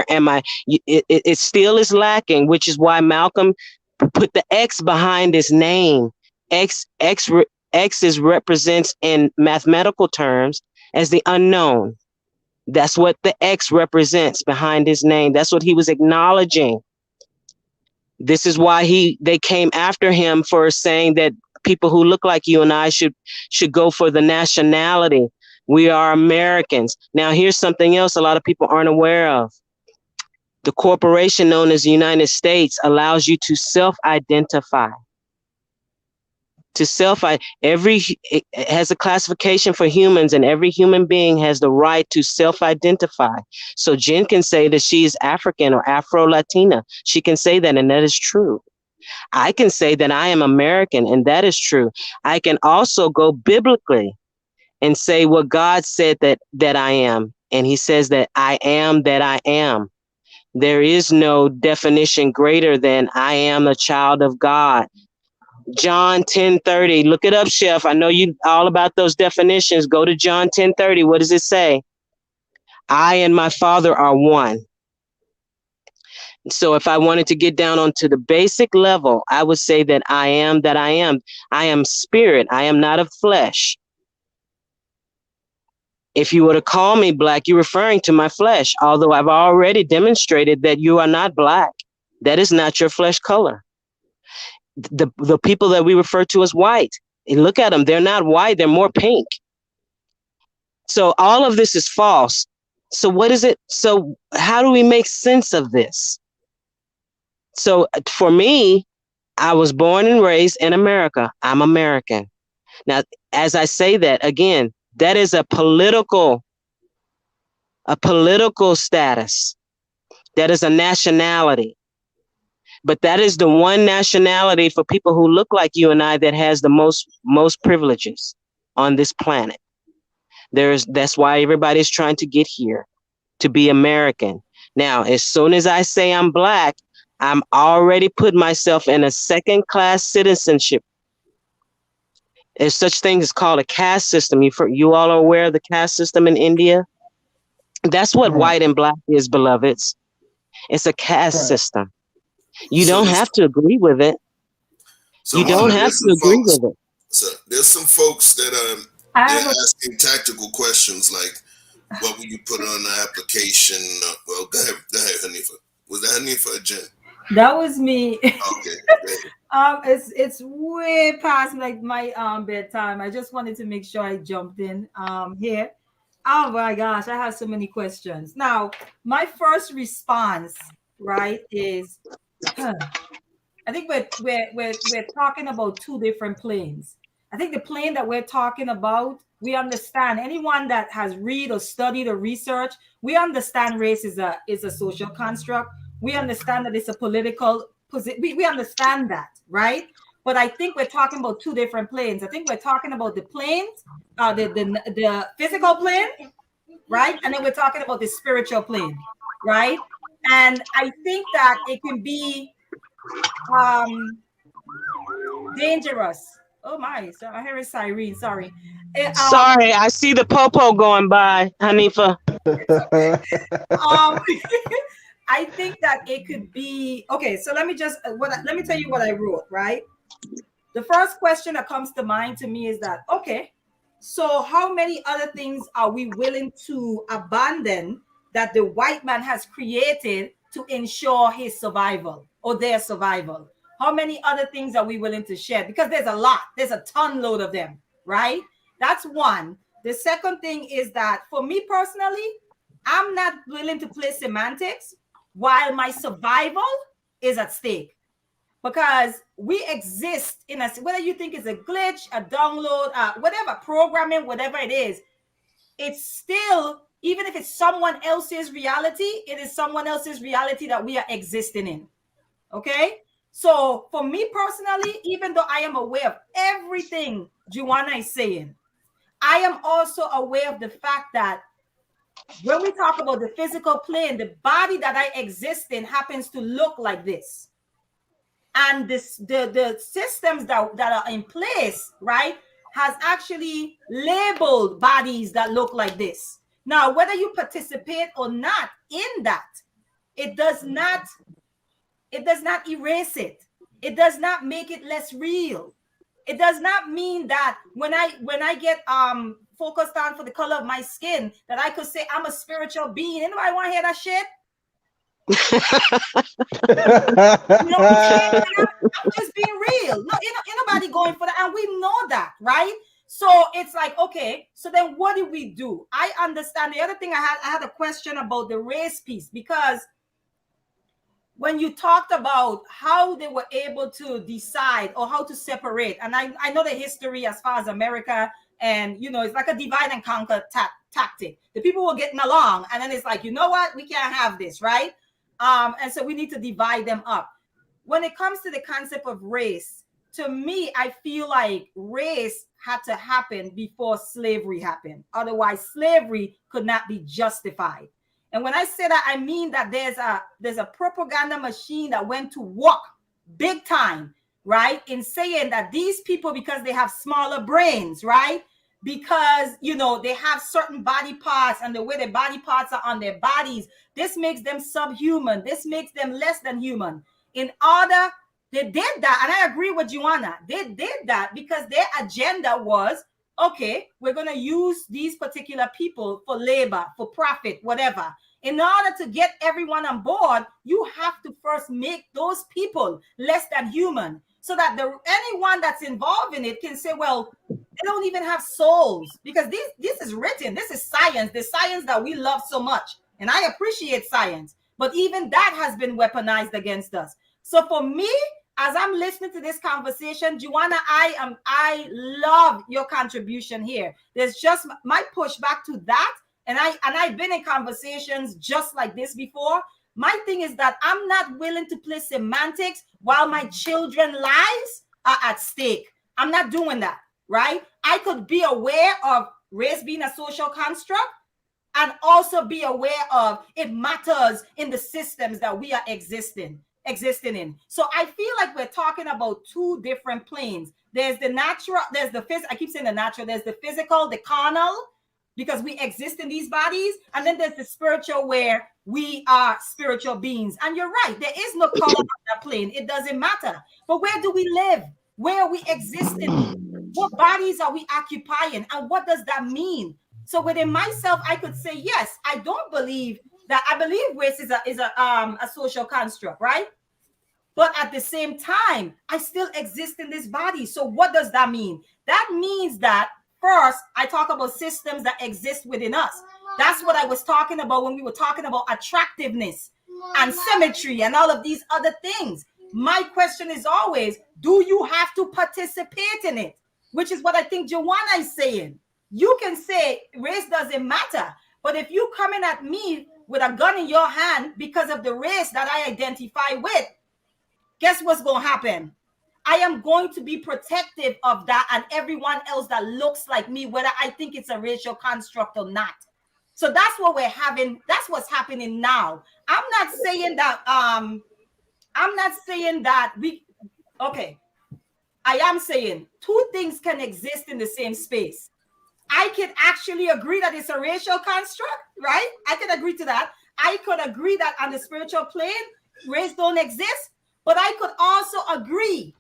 am I? It still is lacking, which is why Malcolm put the X behind his name. X represents in mathematical terms as the unknown. That's what the X represents behind his name. That's what he was acknowledging. This is why they came after him for saying that people who look like you and I should go for the nationality. We are Americans. Now, here's something else a lot of people aren't aware of. The corporation known as the United States allows you to self-identify. It has a classification for humans, and every human being has the right to self-identify. So Jen can say that she is African or Afro-Latina. She can say that, and that is true. I can say that I am American, and that is true. I can also go biblically and say what God said that I am. And he says that I am that I am. There is no definition greater than I am a child of God. John 10:30. Look it up, Chef. I know you all about those definitions. Go to John 10:30. What does it say? I and my Father are one. So if I wanted to get down onto the basic level, I would say that I am that I am. I am spirit. I am not of flesh. If you were to call me black, you're referring to my flesh, although I've already demonstrated that you are not black. That is not your flesh color. The people that we refer to as white, and look at them, they're not white, they're more pink. So all of this is false. So what is it? So how do we make sense of this? So for me, I was born and raised in America. I'm American. Now, as I say that, again, that is a political status. That is a nationality. But that is the one nationality for people who look like you and I that has the most privileges on this planet. That's why everybody's trying to get here, to be American. Now, as soon as I say I'm black, I'm already put myself in a second-class citizenship. There's such thing as called a caste system. You all are aware of the caste system in India? That's what white and black is, beloveds. It's a caste system. You don't have to agree with it. So you don't have to agree with it. So there's some folks that they're asking tactical questions like, what will you put on the application? Well, go ahead, Hanifa. Was that Hanifa or Jen? That was me. Okay. It's way past like my bedtime. I just wanted to make sure I jumped in here. Oh my gosh, I have so many questions. Now, my first response, right, is I think we're talking about two different planes. I think the plane that we're talking about We understand, anyone that has read or studied or researched, we understand race is a social construct. We understand that it's a political position. We understand that, right? But I think we're talking about two different planes. I think we're talking about the planes, the physical plane, right? And then we're talking about the spiritual plane, right? And I think that it can be dangerous. Oh my, so I hear a siren, sorry. Sorry, I see the popo going by, Hanifa. I think that it could be okay. So let me tell you what I wrote, right? The first question that comes to mind to me is that, okay, so how many other things are we willing to abandon that the white man has created to ensure his survival or their survival? How many other things are we willing to shed? Because there's a lot, there's a ton load of them, right? That's one. The second thing is that for me personally, I'm not willing to play semantics while my survival is at stake. Because we exist in a, whether you think it's a glitch, a download, whatever, programming, whatever it is, it's still, even if it's someone else's reality, it is someone else's reality that we are existing in. Okay? So for me personally, even though I am aware of everything Joanna is saying, I am also aware of the fact that when we talk about the physical plane, the body that I exist in happens to look like this. And the systems that are in place, right, has actually labeled bodies that look like this. Now, whether you participate or not in that, it does not erase it. It does not make it less real. It does not mean that when I get focused on for the color of my skin, that I could say I'm a spiritual being. Anybody want to hear that shit? You know what I'm saying? I'm just being real. No, ain't nobody going for that, and we know that, right? So it's like, okay, so then what do we do? I understand. The other thing I had a question about the race piece, because when you talked about how they were able to decide or how to separate, and I know the history as far as America, and it's like a divide and conquer tactic. The people were getting along, and then it's like, you know what, we can't have this, right? And so we need to divide them up. When it comes to the concept of race, to me, I feel like race had to happen before slavery happened. Otherwise, slavery could not be justified. And when I say that, I mean that there's a propaganda machine that went to work big time, right? In saying that these people, because they have smaller brains, right? Because, they have certain body parts, and the way their body parts are on their bodies, this makes them subhuman. This makes them less than human. They did that. And I agree with Joanna. They did that because their agenda was, okay, we're going to use these particular people for labor, for profit, whatever. In order to get everyone on board, you have to first make those people less than human, so that anyone that's involved in it can say, well, they don't even have souls, because this is written. This is science, the science that we love so much. And I appreciate science, but even that has been weaponized against us. So for me, as I'm listening to this conversation, Joanna, I love your contribution here. There's just my pushback to that. And I've been in conversations just like this before. My thing is that I'm not willing to play semantics while my children's lives are at stake. I'm not doing that, right? I could be aware of race being a social construct and also be aware of it matters in the systems that we are existing in. So I feel like we're talking about two different planes. There's the natural, there's the physical. I keep saying the natural. There's the physical, the carnal, because we exist in these bodies. And then there's the spiritual, where we are spiritual beings. And you're right, there is no color on that plane. It doesn't matter. But where do we live? Where are we existing? What bodies are we occupying? And what does that mean? So within myself, I could say, yes, I don't believe that. I believe race is a social construct, right? But at the same time, I still exist in this body. So what does that mean? That means that first, I talk about systems that exist within us. That's what I was talking about when we were talking about attractiveness and symmetry and all of these other things. My question is always, do you have to participate in it? Which is what I think Joanna is saying. You can say race doesn't matter. But if you coming at me with a gun in your hand because of the race that I identify with, guess what's going to happen? I am going to be protective of that and everyone else that looks like me, whether I think it's a racial construct or not. So that's what we're having. That's what's happening now. I'm not saying that okay. I am saying two things can exist in the same space. I can actually agree that it's a racial construct, right? I can agree to that. I could agree that on the spiritual plane, race don't exist, but I could also agree,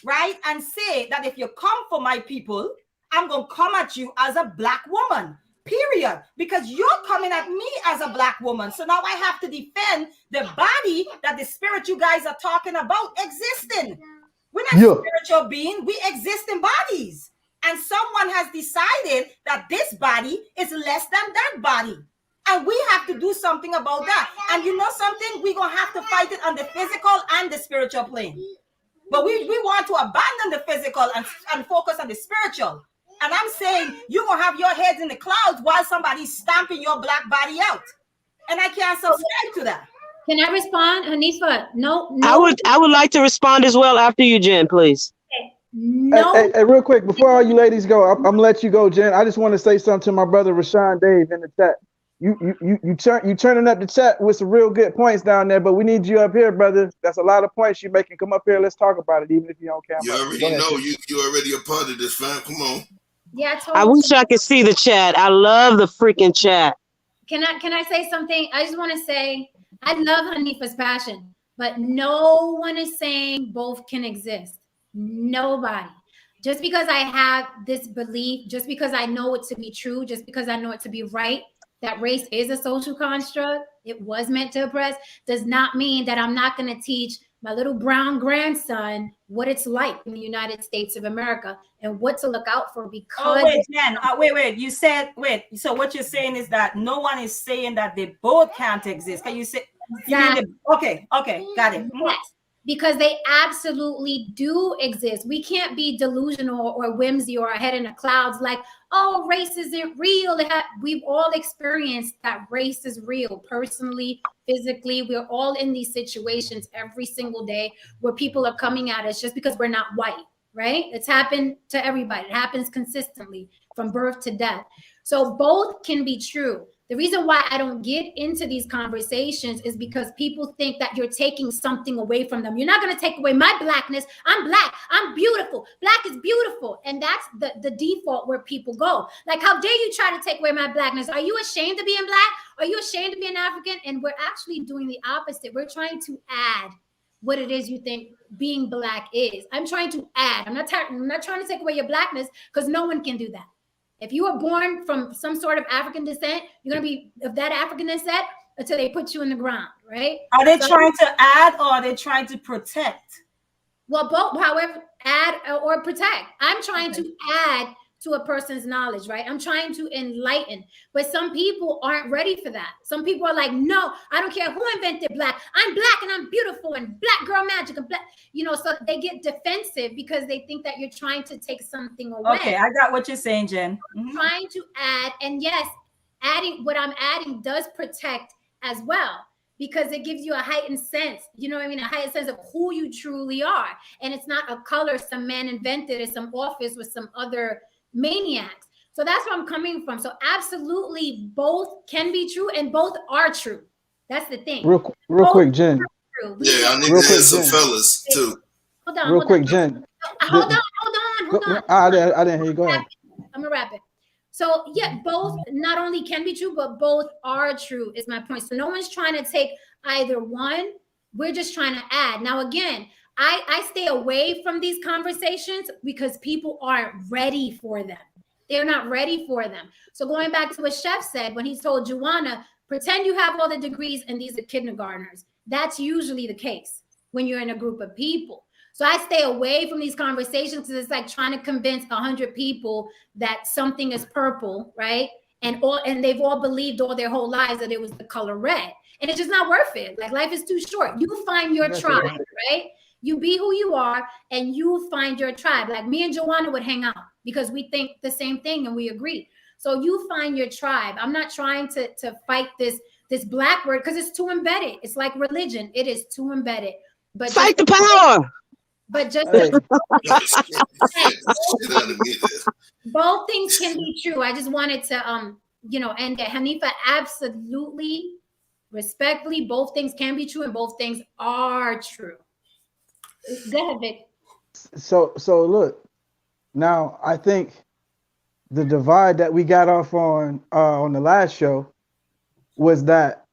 right, and say that if you come for my people, I'm going to come at you as a Black woman, period, because you're coming at me as a Black woman. So now I have to defend the body that the spirit you guys are talking about existing. We're not spiritual beings. We exist in bodies. And someone has decided that this body is less than that body. And we have to do something about that. And you know something? We're going to have to fight it on the physical and the spiritual plane. But we want to abandon the physical and focus on the spiritual. And I'm saying you're going to have your heads in the clouds while somebody's stamping your Black body out. And I can't subscribe to that. Can I respond, Hanifa? No. I would like to respond as well after you, Jen, please. Okay. No. Hey, real quick, before all you ladies go, I'm gonna let you go, Jen. I just want to say something to my brother Rashawn Dave in the chat. You turning up the chat with some real good points down there, but we need you up here, brother. That's a lot of points you're making. Come up here, let's talk about it, even if you don't care. You already know you already a part of this, fam. Come on. Yeah, I wish I could see the chat. I love the freaking chat. Can I say something? I just want to say I love Hanifa's passion, but no one is saying both can exist. Nobody. Just because I have this belief, just because I know it to be true, just because I know it to be right, that race is a social construct, it was meant to oppress, does not mean that I'm not going to teach my little brown grandson what it's like in the United States of America and what to look out for. Because wait, Jen, wait. You said so what you're saying is that no one is saying that they both can't exist. Can you say? Exactly. Okay, got it. Yes, because they absolutely do exist. We can't be delusional or whimsy or head in the clouds like, oh, race isn't real. We've all experienced that race is real, personally, physically. We're all in these situations every single day where people are coming at us just because we're not white, right? It's happened to everybody. It happens consistently from birth to death. So both can be true. The reason why I don't get into these conversations is because people think that you're taking something away from them. You're not going to take away my Blackness. I'm Black. I'm beautiful. Black is beautiful. And that's the default where people go. Like, how dare you try to take away my Blackness? Are you ashamed of being Black? Are you ashamed of being African? And we're actually doing the opposite. We're trying to add what it is you think being Black is. I'm trying to add. I'm not trying to take away your Blackness, because no one can do that. If you were born from some sort of African descent, you're going to be of that African descent until they put you in the ground, right? Are they trying to add or are they trying to protect? Well, both, however, add or protect. I'm trying to add to a person's knowledge, right? I'm trying to enlighten. But some people aren't ready for that. Some people are like, no, I don't care who invented Black. I'm Black and I'm beautiful and Black girl magic and Black, so they get defensive because they think that you're trying to take something away. Okay, I got what you're saying, Jen. Mm-hmm. Trying to add, and yes, what I'm adding does protect as well, because it gives you a heightened sense, a heightened sense of who you truly are. And it's not a color some man invented in some office with some other maniacs. So that's where I'm coming from. So absolutely both can be true and both are true. That's the thing. Real quick, Jen. Yeah, I need to hear some fellas too. Hold on. Jen. Hold on. I didn't hear you. Go ahead. I'm gonna wrap it. So yeah, both not only can be true, but both are true is my point. So no one's trying to take either one. We're just trying to add. Now, again, I stay away from these conversations because people aren't ready for them. They're not ready for them. So going back to what Chef said when he told Juana, pretend you have all the degrees and these are kindergartners. That's usually the case when you're in a group of people. So I stay away from these conversations because it's like trying to convince 100 people that something is purple, right? And they've all believed all their whole lives that it was the color red. And it's just not worth it. Like, life is too short. You find your tribe, right? You be who you are, and you find your tribe. Like me and Joanna would hang out because we think the same thing and we agree. So you find your tribe. I'm not trying to fight this black word because it's too embedded. It's like religion. It is too embedded. But Fight the power. But just Hey, both things can be true. I just wanted to and Hanifa, absolutely, respectfully, both things can be true and both things are true. Go ahead, Vic. so look, now I think the divide that we got off on the last show was that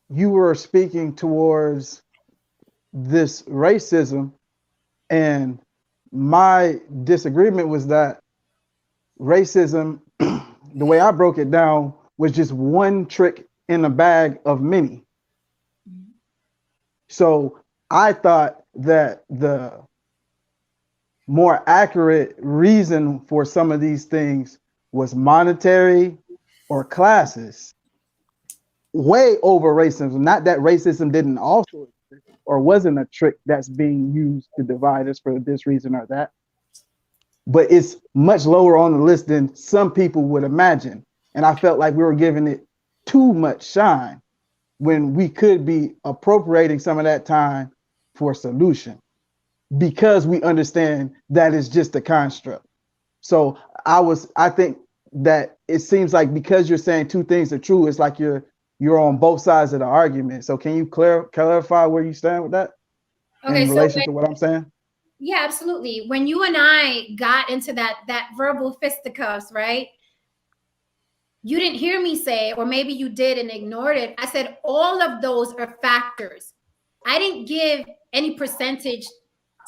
you were speaking towards this racism, and my disagreement was that racism, the way I broke it down, was just one trick in a bag of many. So I thought that the more accurate reason for some of these things was monetary or classes, way over racism. Not that racism didn't also or wasn't a trick that's being used to divide us for this reason or that, but it's much lower on the list than some people would imagine. And I felt like we were giving it too much shine when we could be appropriating some of that time for a solution, because we understand that it's just a construct. So I think that it seems like because you're saying two things are true, it's like you're on both sides of the argument. So can you clarify where you stand with that in relation to what I'm saying? Yeah, absolutely. When you and I got into that verbal fisticuffs, right? You didn't hear me say, or maybe you did and ignored it. I said all of those are factors. I didn't give any percentage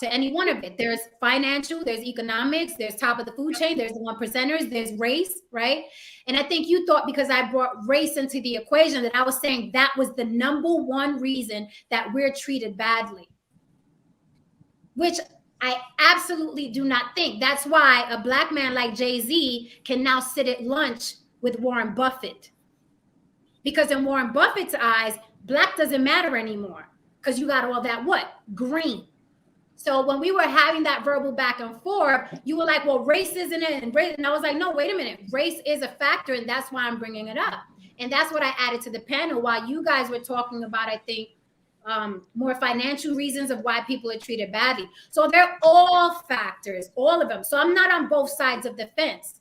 to any one of it. There's financial, there's economics, there's top of the food chain, there's the 1%ers, there's race, right? And I think you thought because I brought race into the equation that I was saying that was the number one reason that we're treated badly, which I absolutely do not think. That's why a black man like Jay-Z can now sit at lunch with Warren Buffett. Because in Warren Buffett's eyes, black doesn't matter anymore because you got all that what? Green. So when we were having that verbal back and forth, you were like, well, race isn't it? And I was like, no, wait a minute. Race is a factor, and that's why I'm bringing it up. And that's what I added to the panel while you guys were talking about, I think, more financial reasons of why people are treated badly. So they're all factors, all of them. So I'm not on both sides of the fence.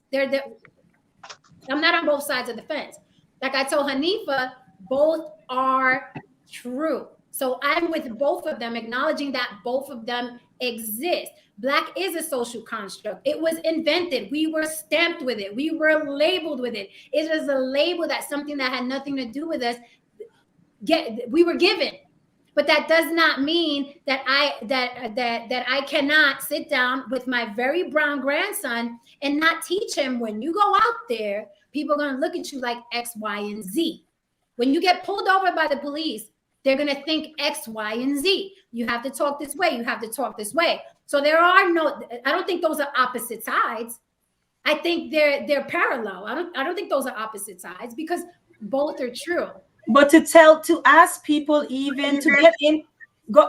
I'm not on both sides of the fence. Like I told Hanifa, both are true. So I'm with both of them, acknowledging that both of them exist. Black is a social construct. It was invented. We were stamped with it. We were labeled with it. It is a label that's something that had nothing to do with us. We were given. But that does not mean that I cannot sit down with my very brown grandson and not teach him when you go out there, people are going to look at you like X, Y, and Z. When you get pulled over by the police, they're going to think X, Y, and Z. You have to talk this way. You have to talk this way. So I don't think those are opposite sides. I think they're parallel. I don't think those are opposite sides because both are true. But to ask people even to get in,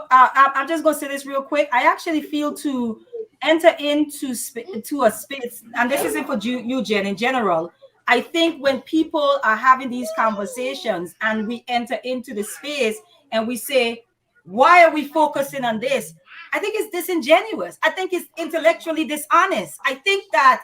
I'm just going to say this real quick. I actually feel to enter into a space, and this isn't for you, Jen, in general. I think when people are having these conversations and we enter into the space and we say, why are we focusing on this? I think it's disingenuous. I think it's intellectually dishonest. I think that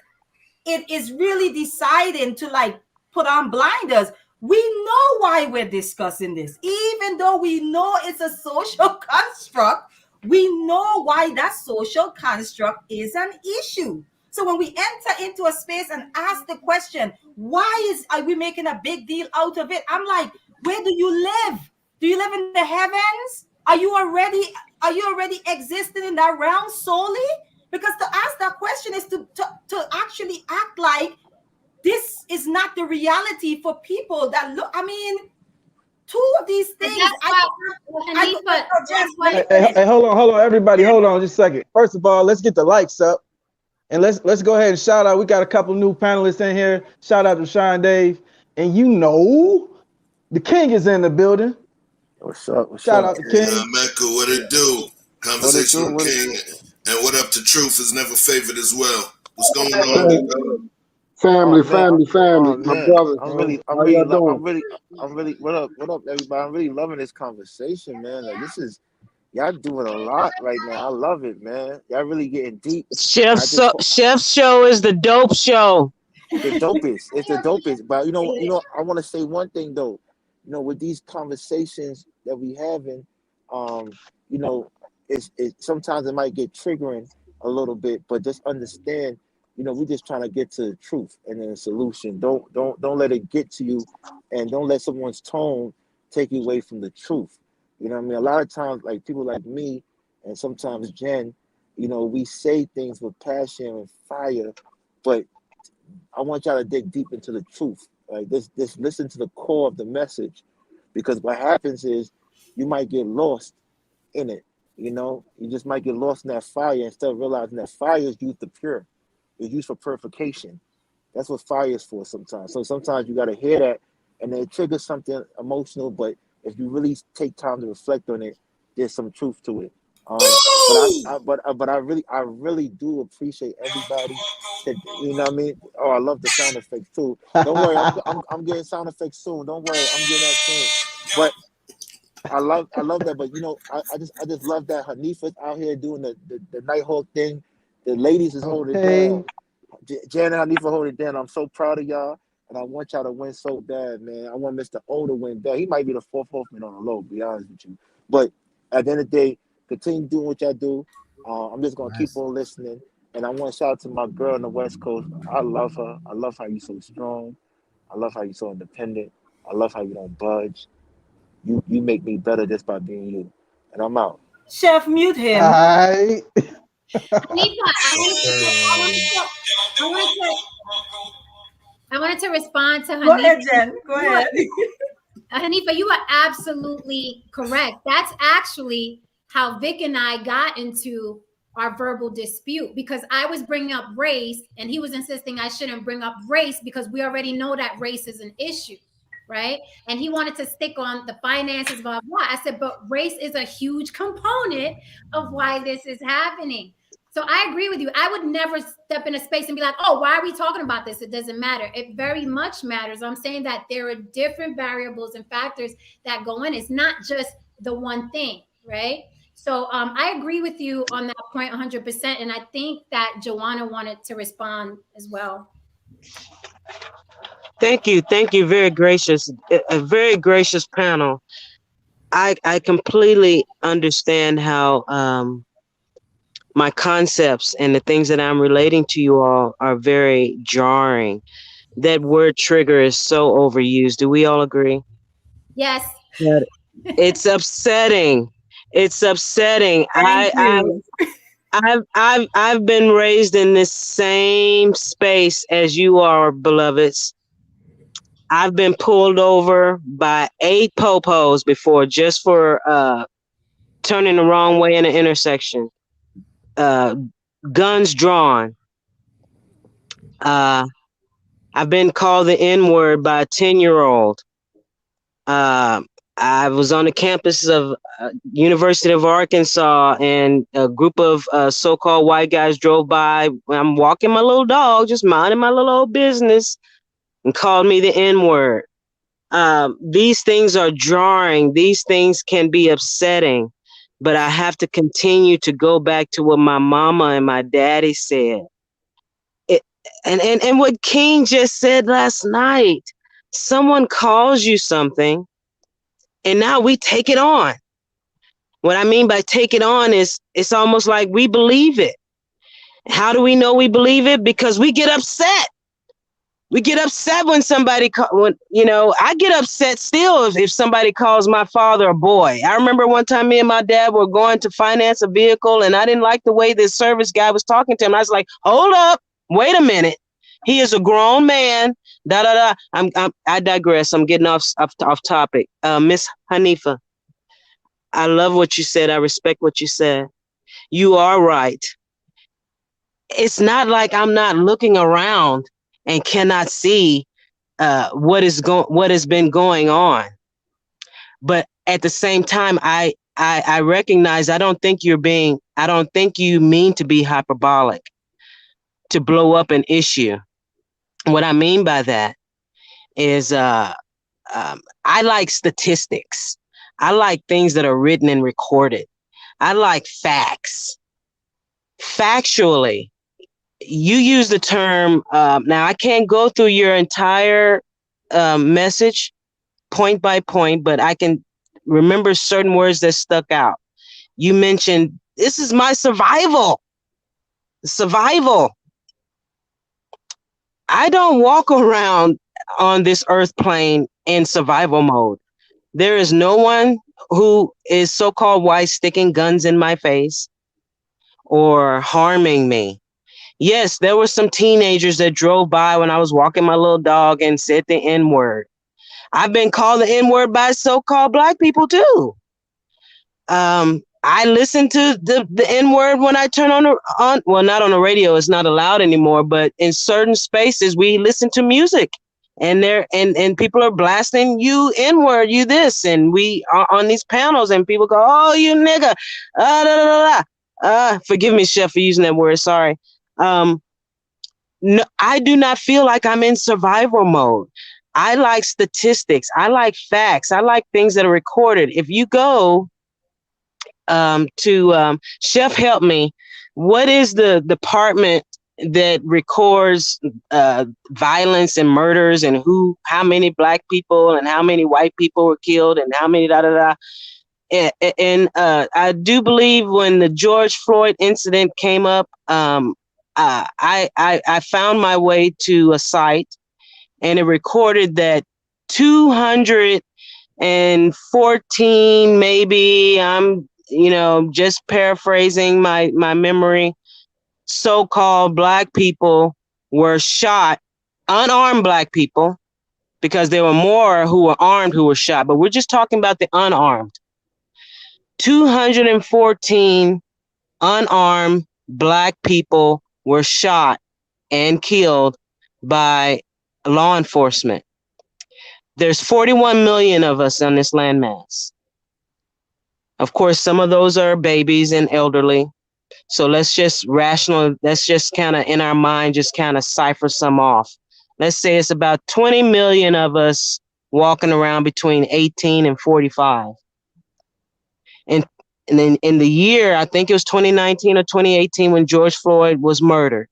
it is really deciding to like put on blinders. We know why we're discussing this, even though we know it's a social construct. We know why that social construct is an issue. So when we enter into a space and ask the question, why are we making a big deal out of it? I'm like, where do you live? Do you live in the heavens? Are you already existing in that realm solely? Because to ask that question is to actually act like this is not the reality for people that look. I mean, two of these things. Hey, hold on, everybody, hold on just a second. First of all, let's get the likes up, and let's go ahead and shout out. We got a couple new panelists in here. Shout out to Sean Dave, and the King is in the building. What's up? Shout out to King. Mecca, what it do? Conversation with King. And what up to Truth is never favored as well. What's going on, big dog? Family, Oh my man, brothers, man. How y'all doing? I'm really. What up, everybody? I'm really loving this conversation, man. Like this is y'all doing a lot right now. I love it, man. Y'all really getting deep. Chef's show is the dope show. The dopest. It's the dopest. But I want to say one thing though. With these conversations that we having, you know, it sometimes it might get triggering a little bit, but just understand, we're just trying to get to the truth and then a solution. Don't let it get to you, and don't let someone's tone take you away from the truth. You know what I mean? A lot of times, like people like me, and sometimes Jen, we say things with passion and fire, but I want y'all to dig deep into the truth. Like this listen to the core of the message, because what happens is you might get lost in it. You just might get lost in that fire instead of realizing that fire is used to pure. It's used for purification. That's what fire is for sometimes. So sometimes you got to hear that, and then it triggers something emotional. But if you really take time to reflect on it, there's some truth to it. But I really do appreciate everybody. You know what I mean? Oh, I love the sound effects too. Don't worry, I'm getting sound effects soon. Don't worry, I'm getting that soon. But I love that. But I just love that Hanifa's out here doing the Nighthawk thing. The ladies is holding it down. Jan and Hanifa holding it down. I'm so proud of y'all, and I want y'all to win so bad, man. I want Mr. O to win bad. He might be the fourth man on the low, to be honest with you. But at the end of the day, continue doing what y'all do. I'm just gonna keep on listening, and I want to shout out to my girl on the West Coast. I love her. I love how you so strong. I love how you so independent. I love how you don't budge. You make me better just by being you. And I'm out. Chef, mute him. Hi. Hanifa, I wanted to respond to Hanifa. Go ahead, Jen. Go ahead. Hanifa, you are absolutely correct. That's actually how Vic and I got into our verbal dispute, because I was bringing up race and he was insisting I shouldn't bring up race because we already know that race is an issue, right? And he wanted to stick on the finances, blah, blah. I said, but race is a huge component of why this is happening. So I agree with you. I would never step in a space and be like, oh, why are we talking about this? It doesn't matter. It very much matters. I'm saying that there are different variables and factors that go in. It's not just the one thing, right? So I agree with you on that point 100%. And I think that Joanna wanted to respond as well. Thank you. Very gracious. A very gracious panel. I completely understand how my concepts and the things that I'm relating to you all are very jarring. That word trigger is so overused. Do we all agree? Yes. It's upsetting. It's upsetting. I've been raised in this same space as you are, beloveds. I've been pulled over by 8 popos before just for turning the wrong way in an intersection. Guns drawn. I've been called the N-word by a 10-year-old. I was on the campus of University of Arkansas, and a group of so-called white guys drove by. I'm walking my little dog, just minding my little old business, and called me the N-word. These things are jarring. These things can be upsetting, but I have to continue to go back to what my mama and my daddy said. And what King just said last night. Someone calls you something, and now we take it on. What I mean by take it on is it's almost like we believe it. How do we know we believe it? Because we get upset. We get upset when somebody, I get upset still if somebody calls my father a boy. I remember one time me and my dad were going to finance a vehicle, and I didn't like the way the service guy was talking to him. I was like, hold up, wait a minute. He is a grown man. I digress. I'm getting off topic. Miss Hanifa, I love what you said. I respect what you said. You are right. It's not like I'm not looking around and cannot see what has been going on. But at the same time, I I recognize I don't think you mean to be hyperbolic to blow up an issue. What I mean by that is I like statistics. I like things that are written and recorded. I like facts. Factually, you use the term, now I can't go through your entire message point by point, but I can remember certain words that stuck out. You mentioned, this is my survival. Survival. I don't walk around on this earth plane in survival mode. There is no one who is so-called white sticking guns in my face or harming me. Yes, there were some teenagers that drove by when I was walking my little dog and said the N-word. I've been called the N-word by so-called black people too. I listen to the N-word when I turn on well, not on the radio, it's not allowed anymore, but in certain spaces we listen to music and people are blasting you N-word, you this, and we are on these panels and people go, oh, you nigga, da, da, da, da. Forgive me, Chef, for using that word, sorry. No, I do not feel like I'm in survival mode. I like statistics. I like facts. I like things that are recorded. If you go to Chef, help me. What is the department that records violence and murders and how many black people and how many white people were killed and how many da da da? And I do believe when the George Floyd incident came up, I found my way to a site and it recorded that 214, maybe, I'm just paraphrasing my memory, so-called black people were shot, unarmed black people, because there were more who were armed who were shot, but we're just talking about the unarmed. 214 unarmed black people were shot and killed by law enforcement. There's 41 million of us on this landmass. Of course, some of those are babies and elderly. So let's just kind of in our mind, just kind of cipher some off. Let's say it's about 20 million of us walking around between 18 and 45. And then in the year, I think it was 2019 or 2018 when George Floyd was murdered,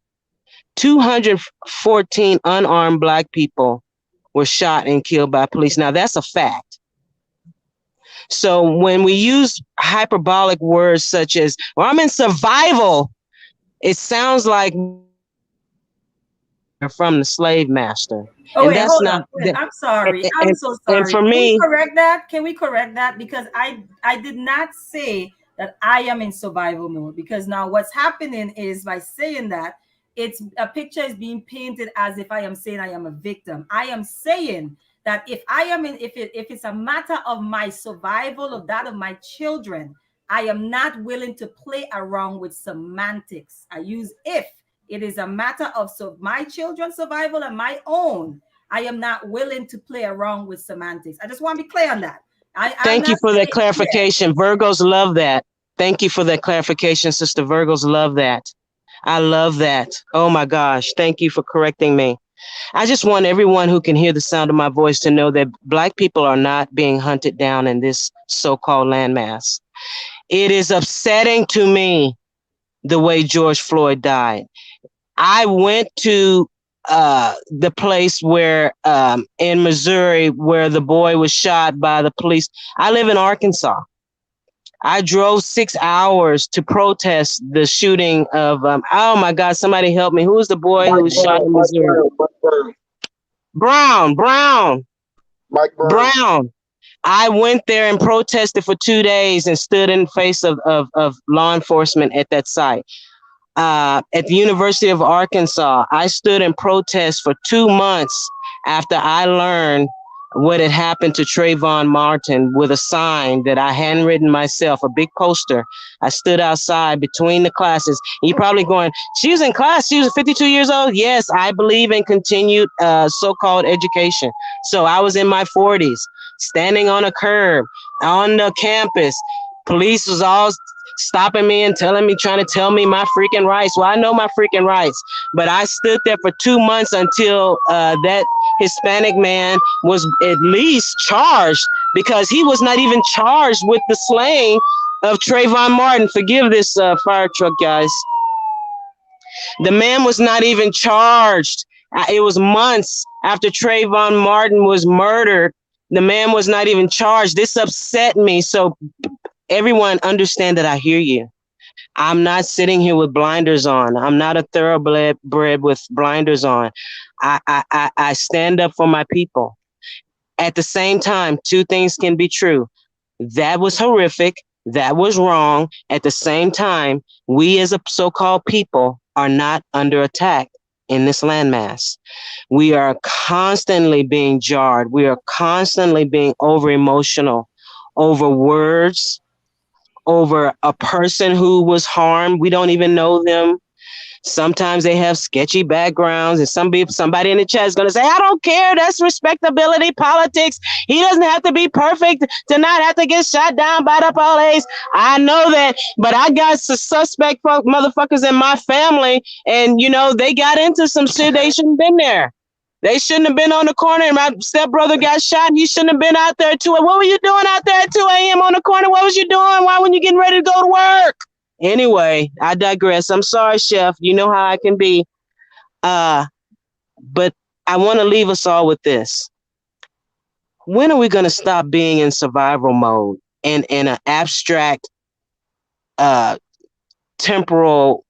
214 unarmed black people were shot and killed by police. Now that's a fact. So when we use hyperbolic words such as, well, I'm in survival, it sounds like from the slave master. Oh, wait, hold on. I'm sorry. I'm so sorry. And for me, can we correct that? Because I did not say that I am in survival mode, because now what's happening is by saying that, it's a picture is being painted as if I am saying I am a victim. I am saying that if it's a matter of my survival, of that of my children, I am not willing to play around with semantics. I use if. It is a matter of my children's survival and my own. I am not willing to play around with semantics. I just want to be clear on that. Thank you for that clarification. Virgos love that. Thank you for that clarification, Sister. Virgos love that. I love that. Oh my gosh. Thank you for correcting me. I just want everyone who can hear the sound of my voice to know that black people are not being hunted down in this so-called landmass. It is upsetting to me the way George Floyd died. I went to the place where in Missouri where the boy was shot by the police. I live in Arkansas. I drove 6 hours to protest the shooting of, oh my God, somebody help me. Who was the boy who was shot in Missouri? Brown. Mike Brown. I went there and protested for 2 days and stood in the face of law enforcement at that site. At the University of Arkansas, I stood in protest for 2 months after I learned what had happened to Trayvon Martin with a sign that I handwritten myself, a big poster. I stood outside between the classes. You're probably going, she was in class, she was 52 years old. Yes, I believe in continued so-called education. So I was in my 40s, standing on a curb on the campus, Police was all stopping me and telling me, trying to tell me my freaking rights. Well, I know my freaking rights, but I stood there for 2 months until that Hispanic man was at least charged, because he was not even charged with the slaying of Trayvon Martin. Forgive this fire truck, guys. The man was not even charged. It was months after Trayvon Martin was murdered. The man was not even charged. This upset me. So everyone understand that I hear you. I'm not sitting here with blinders on. I'm not a thoroughbred with blinders on. I stand up for my people. At the same time, two things can be true. That was horrific. That was wrong. At the same time, we as a so-called people are not under attack in this landmass. We are constantly being jarred. We are constantly being over emotional over words, over a person who was harmed. We don't even know them. Sometimes they have sketchy backgrounds, and somebody in the chat is going to say, I don't care. That's respectability politics. He doesn't have to be perfect to not have to get shot down by the police. I know that, but I got suspect motherfuckers in my family, and, you know, they got into some shit. They shouldn't have been there. They shouldn't have been on the corner. My stepbrother got shot, and he shouldn't have been out there at 2 a.m. What were you doing out there at 2 a.m. on the corner? What was you doing? Why weren't you getting ready to go to work? Anyway, I digress. I'm sorry, Chef. You know how I can be. But I want to leave us all with this. When are we going to stop being in survival mode and in an abstract, temporal,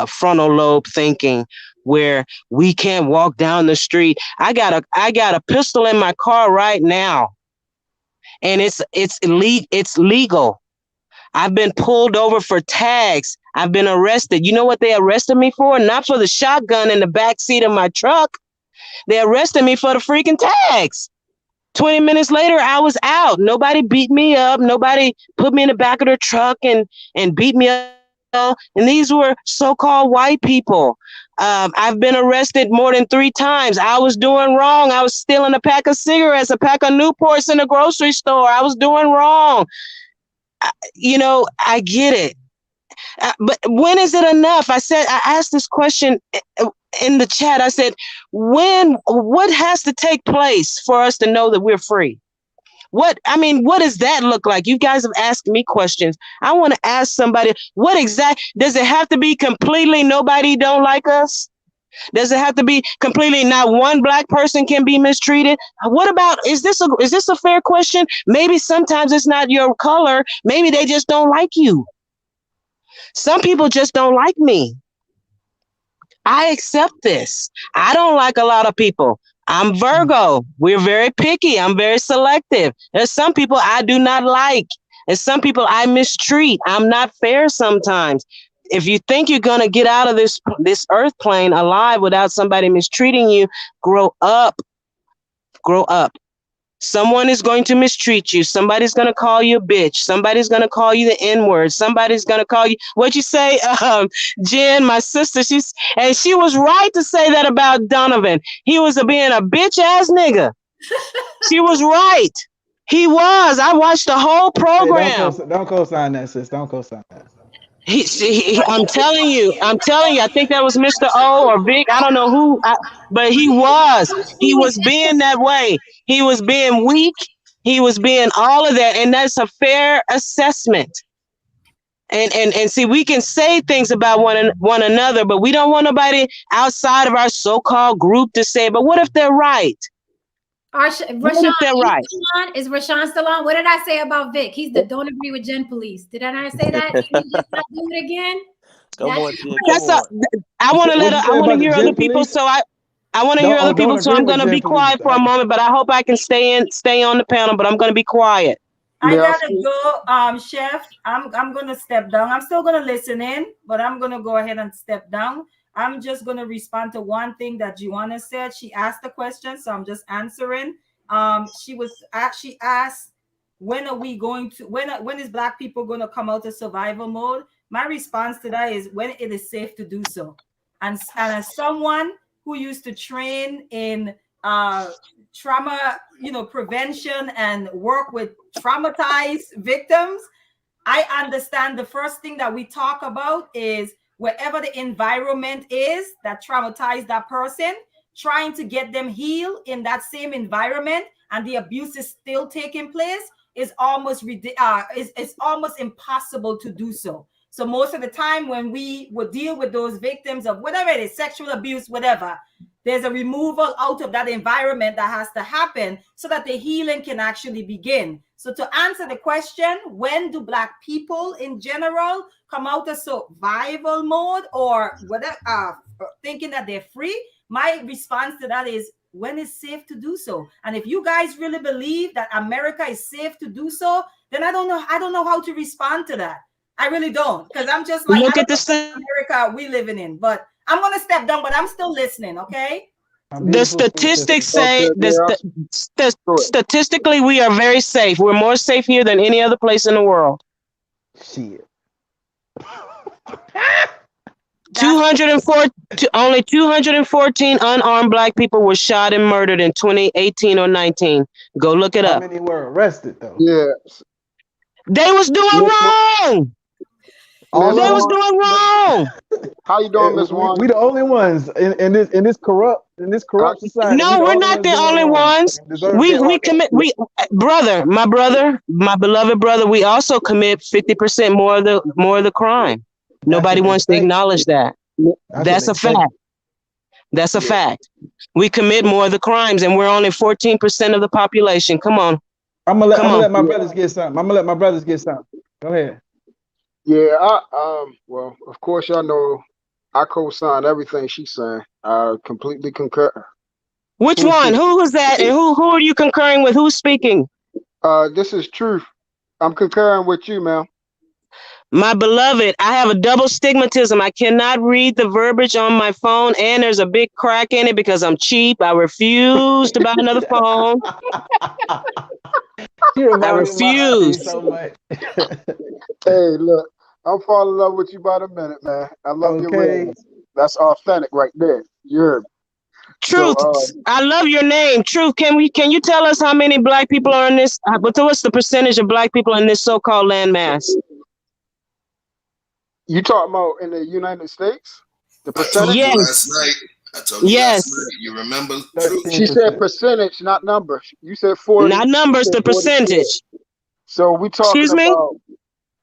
frontal lobe thinking where we can't walk down the street? I got a pistol in my car right now, and it's legal. I've been pulled over for tags. I've been arrested. You know what they arrested me for? Not for the shotgun in the back seat of my truck. They arrested me for the freaking tags. 20 minutes later, I was out. Nobody beat me up. Nobody put me in the back of their truck and beat me up. And these were so-called white people. I've been arrested more than 3 times. I was doing wrong. I was stealing a pack of cigarettes, a pack of Newports in the grocery store. I was doing wrong. You know, I get it. But when is it enough? I asked this question in the chat. I said, what has to take place for us to know that we're free? What does that look like? You guys have asked me questions. I want to ask somebody, does it have to be completely nobody don't like us? Does it have to be completely not one black person can be mistreated? What about, is this a fair question? Maybe sometimes it's not your color. Maybe they just don't like you. Some people just don't like me. I accept this. I don't like a lot of people. I'm Virgo. We're very picky. I'm very selective. There's some people I do not like. There's some people I mistreat. I'm not fair sometimes. If you think you're going to get out of this earth plane alive without somebody mistreating you, grow up. Grow up. Someone is going to mistreat you. Somebody's going to call you a bitch. Somebody's going to call you the N-word. Somebody's going to call you, what'd you say? Jen, my sister, she was right to say that about Donovan. He was being a bitch ass nigga. She was right. He was. I watched the whole program. Hey, don't co-sign that, sis. Don't co-sign that. I'm telling you, I think that was Mr. O or Vic. I don't know who, but he was being that way. He was being weak. He was being all of that. And that's a fair assessment. And see, we can say things about one another, but we don't want nobody outside of our so-called group to say, but what if they're right? Rashawn, right? Is Rashawn still on? What did I say about Vic? He's the don't agree with Gen Police. Did I not say that? Can you just not do it again? Come on, Jen. I want to hear other people. So I want to hear other people. So I'm going to be quiet for a moment. But I hope I can stay on the panel. But I'm going to be quiet. I gotta go, Chef. I'm gonna step down. I'm still gonna listen in, but I'm gonna go ahead and step down. I'm just going to respond to one thing that Joanna said. She asked the question, so I'm just answering. She asked, when is Black people going to come out of survival mode? My response to that is when it is safe to do so. And as someone who used to train in trauma, prevention and work with traumatized victims, I understand the first thing that we talk about is wherever the environment is that traumatized that person, trying to get them healed in that same environment, and the abuse is still taking place is almost it's almost impossible to do so. So most of the time when we would deal with those victims of whatever it is, sexual abuse, whatever, there's a removal out of that environment that has to happen so that the healing can actually begin. So to answer the question, when do Black people in general come out of survival mode or whatever, thinking that they're free? My response to that is when it's safe to do so. And if you guys really believe that America is safe to do so, then I don't know how to respond to that. I really don't, because I'm just like, Look I at don't the know America we living in. But I'm gonna step down, but I'm still listening, okay? the statistics say Okay, yeah. Go ahead. statistically we are very safe. We're more safe here than any other place in the world. Shit. 204 only 214 unarmed Black people were shot and murdered in 2018 or 19. Go look it How up. many were arrested though? Yeah. They was doing Miss wrong. All They of was them. doing wrong. How you doing, Miss We Wanda? the only ones in this corrupt society. We No, the we're only not ones the doing only wrong ones. and deserve to get We locked up. commit my beloved brother, we also commit 50% more of the crime. That's Nobody what they wants to say. acknowledge that. That's what That's they a say. fact. That's a Yeah. fact. We commit more of the crimes and we're only 14% of the population. Come on. I'm Come gonna on. let my brothers get something. I'm gonna let my brothers get something. Go ahead. Yeah, well, of course, y'all know I co-sign everything she's saying. I completely concur. Which one? Who was that? And who are you concurring with? Who's speaking? This is truth. I'm concurring with you, ma'am. My beloved, I have a double stigmatism. I cannot read the verbiage on my phone, and there's a big crack in it because I'm cheap. I refuse to buy another phone. She I reminded me of my auntie refuse. so much. Hey, look, I'm falling in love with you by the minute, man. I love your Okay. realness. That's authentic right there. You heard me. So, Truth. I love your name. Truth. Can you tell us how many Black people are in this? What's the percentage of Black people in this so-called landmass? you talking about in the United States? The I told percentage? you last Yes. night. I told you last Yes. night. You remember? Truth. She said 13%. percentage, not number. You said 40. Not She numbers, said the 44. percentage. So Excuse me?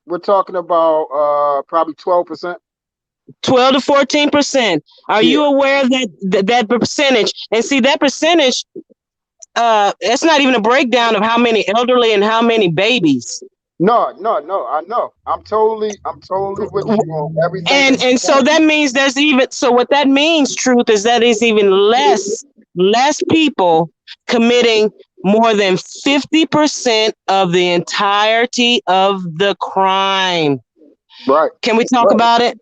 we're talking about probably 12%. 12 to 14%. Are Yeah. you aware that percentage? And see that percentage, it's not even a breakdown of how many elderly and how many babies. No, I know. I'm totally with you on everything that And you're so saying. that means what that means, truth, is that is even less people committing more than 50% of the entirety of the crime. Right. Can we talk Right. about it?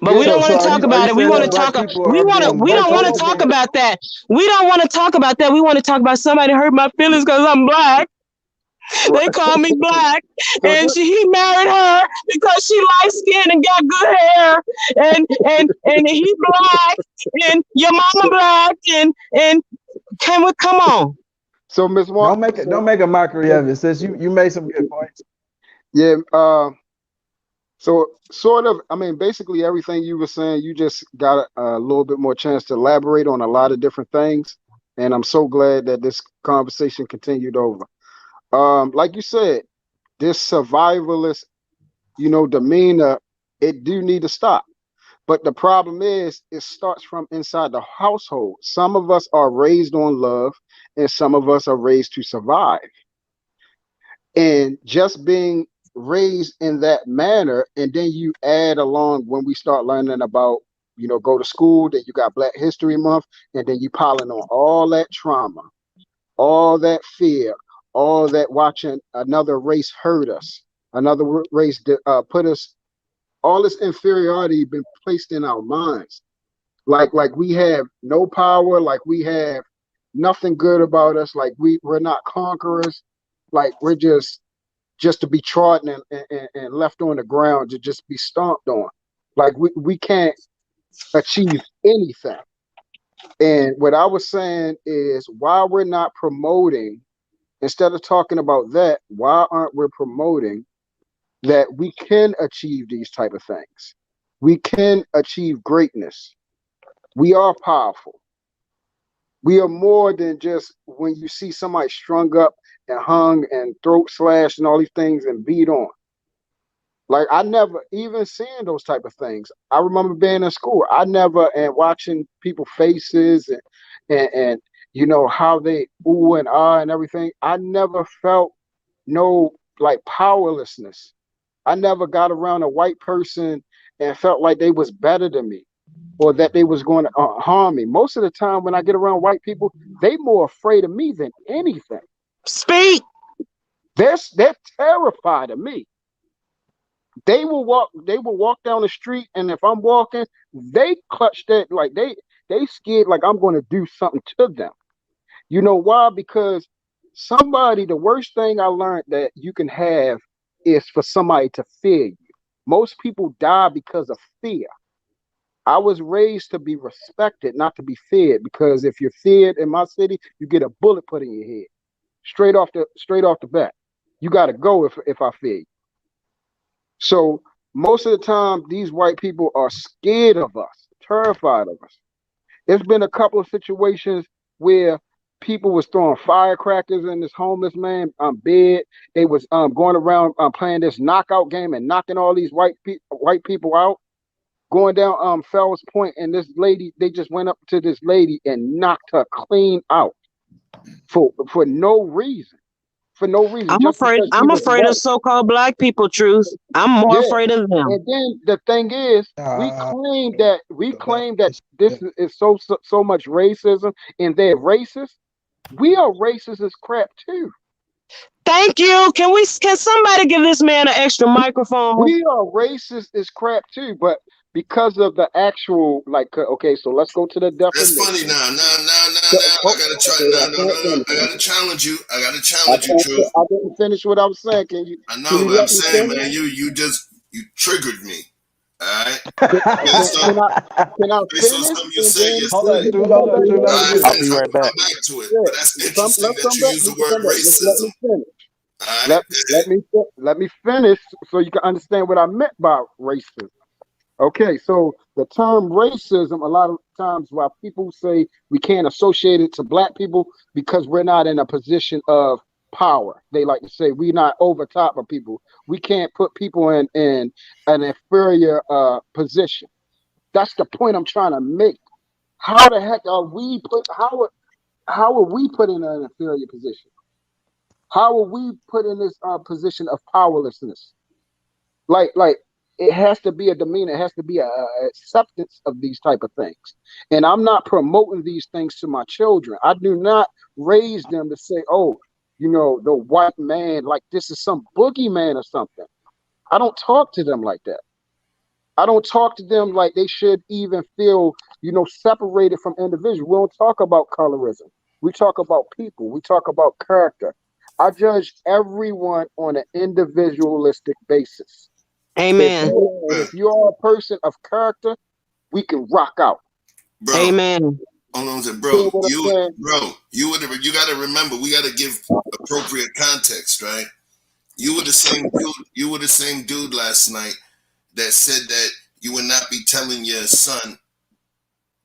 But Yeah. we don't want So to are talk you about it. We saying want to that talk. Black people are being We don't want to victimized? talk about that. We don't want to talk about that. We want to talk about somebody hurt my feelings because I'm Black. They call me Black, So and this, he married her because she light skinned and got good hair, and he Black, and your mama Black, and come on. so Miss Wan, Don't make a mockery of it, sis. You made some good points. yeah. So sort of, I mean, basically everything you were saying, you just got a little bit more chance to elaborate on a lot of different things, and I'm so glad that this conversation continued over. Like you said, this survivalist, demeanor, it do need to stop. But the problem is, it starts from inside the household. Some of us are raised on love, and some of us are raised to survive. And just being raised in that manner, and then you add along when we start learning about, go to school, then you got Black History Month, and then you piling on all that trauma, all that fear, all that watching another race hurt us, another race put us, all this inferiority been placed in our minds. Like we have no power, like we have nothing good about us, like we're not conquerors, like we're just to be trodden and left on the ground to just be stomped on. Like we can't achieve anything. And what I was saying is, why we're not promoting, instead of talking about that, why aren't we promoting that we can achieve these type of things. We can achieve greatness. We are powerful. We are more than just when you see somebody strung up and hung and throat slashed and all these things and beat on. Like I never even seeing those type of things. I remember being in school. I never and watching people faces and you know how they ooh and ah and everything. I never felt no like powerlessness. I never got around a white person and felt like they was better than me or that they was going to harm me. Most of the time when I get around white people, they more afraid of me than anything. Speak. They're terrified of me. They will walk down the street, and if I'm walking, they clutch that like they scared like I'm going to do something to them. You know why? Because the worst thing I learned that you can have is for somebody to fear you. Most people die because of fear. I was raised to be respected, not to be feared, because if you're feared in my city, you get a bullet put in your head. Straight off the bat. You gotta go if I fear you. So most of the time, these white people are scared of us, terrified of us. There's been a couple of situations where people was throwing firecrackers in this homeless man bed. They was going around playing this knockout game and knocking all these white people out. Going down Fells Point, and this lady, they just went up to this lady and knocked her clean out for no reason. For no reason, I'm just afraid. because she I'm was afraid of white. so-called black people. Truth. I'm more Yeah. afraid of them. And then the thing is, we claim that this is so much racism, and they're racist. We are racist as crap too. Thank you. Can somebody give this man an extra microphone? We are racist as crap too, but because of the actual okay, so let's go to the That's definition. funny now. Now. I Oh, gotta try. okay, I No. can't finish. I gotta challenge you. I gotta I challenge you, can't. Truth. I didn't finish what I was saying. I Can know, you but I'm let me saying, finish? man, you triggered me. All right. Can, Based on can I can I based on finish something you and said then Hold then yesterday. up, you Drew. can Hold come up, back Drew. to Let it? him All right, get it. I'll finish. be I'm right gonna back. come back to it. Yeah. But that's interesting Let's that come you back. use We the can word come back. Just let me racism. finish. All right. Let me finish so you can understand what I meant by racism. Okay, so the term racism, a lot of times why people say we can't associate it to black people because we're not in a position of power. They like to say we're not over top of people. We can't put people in an inferior position. That's the point I'm trying to make. How the heck are we put? How are we put in an inferior position? How are we put in this position of powerlessness? Like it has to be a demeanor. It has to be a acceptance of these type of things. And I'm not promoting these things to my children. I do not raise them to say, oh, the white man, like this is some boogeyman or something. I don't talk to them like that. I don't talk to them like they should even feel, separated from individuals. We don't talk about colorism. We talk about people. We talk about character. I judge everyone on an individualistic basis. If Amen. you and Bruh, if you are a person of character, we can rock out. bro, Amen. hold on, to Feel what I'm saying? you gotta remember. We gotta give appropriate context, right? You were the same dude. You were the same dude last night that said that you would not be telling your son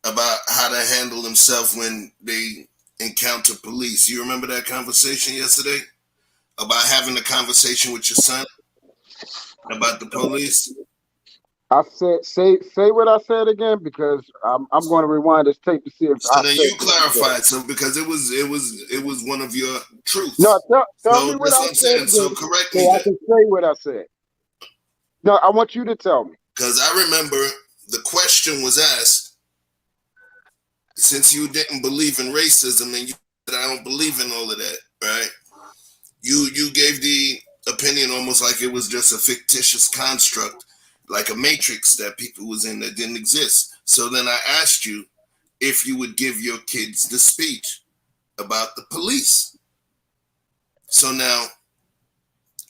about how to handle himself when they encounter police. You remember that conversation yesterday about having a conversation with your son about the police? I said, say what I said again because I'm going to rewind this tape to see if So I then said you what I said. clarified, so because it was one of your No, truths. tell So me what that's I what I'm said saying. So again correct me so I then, can say what I said. No, I want you to tell me. because I remember the question was asked. Since you didn't believe in racism and you said I don't believe in all of that, right? You gave the opinion almost like it was just a fictitious construct, like a matrix that people was in that didn't exist. So then I asked you if you would give your kids the speech about the police. So now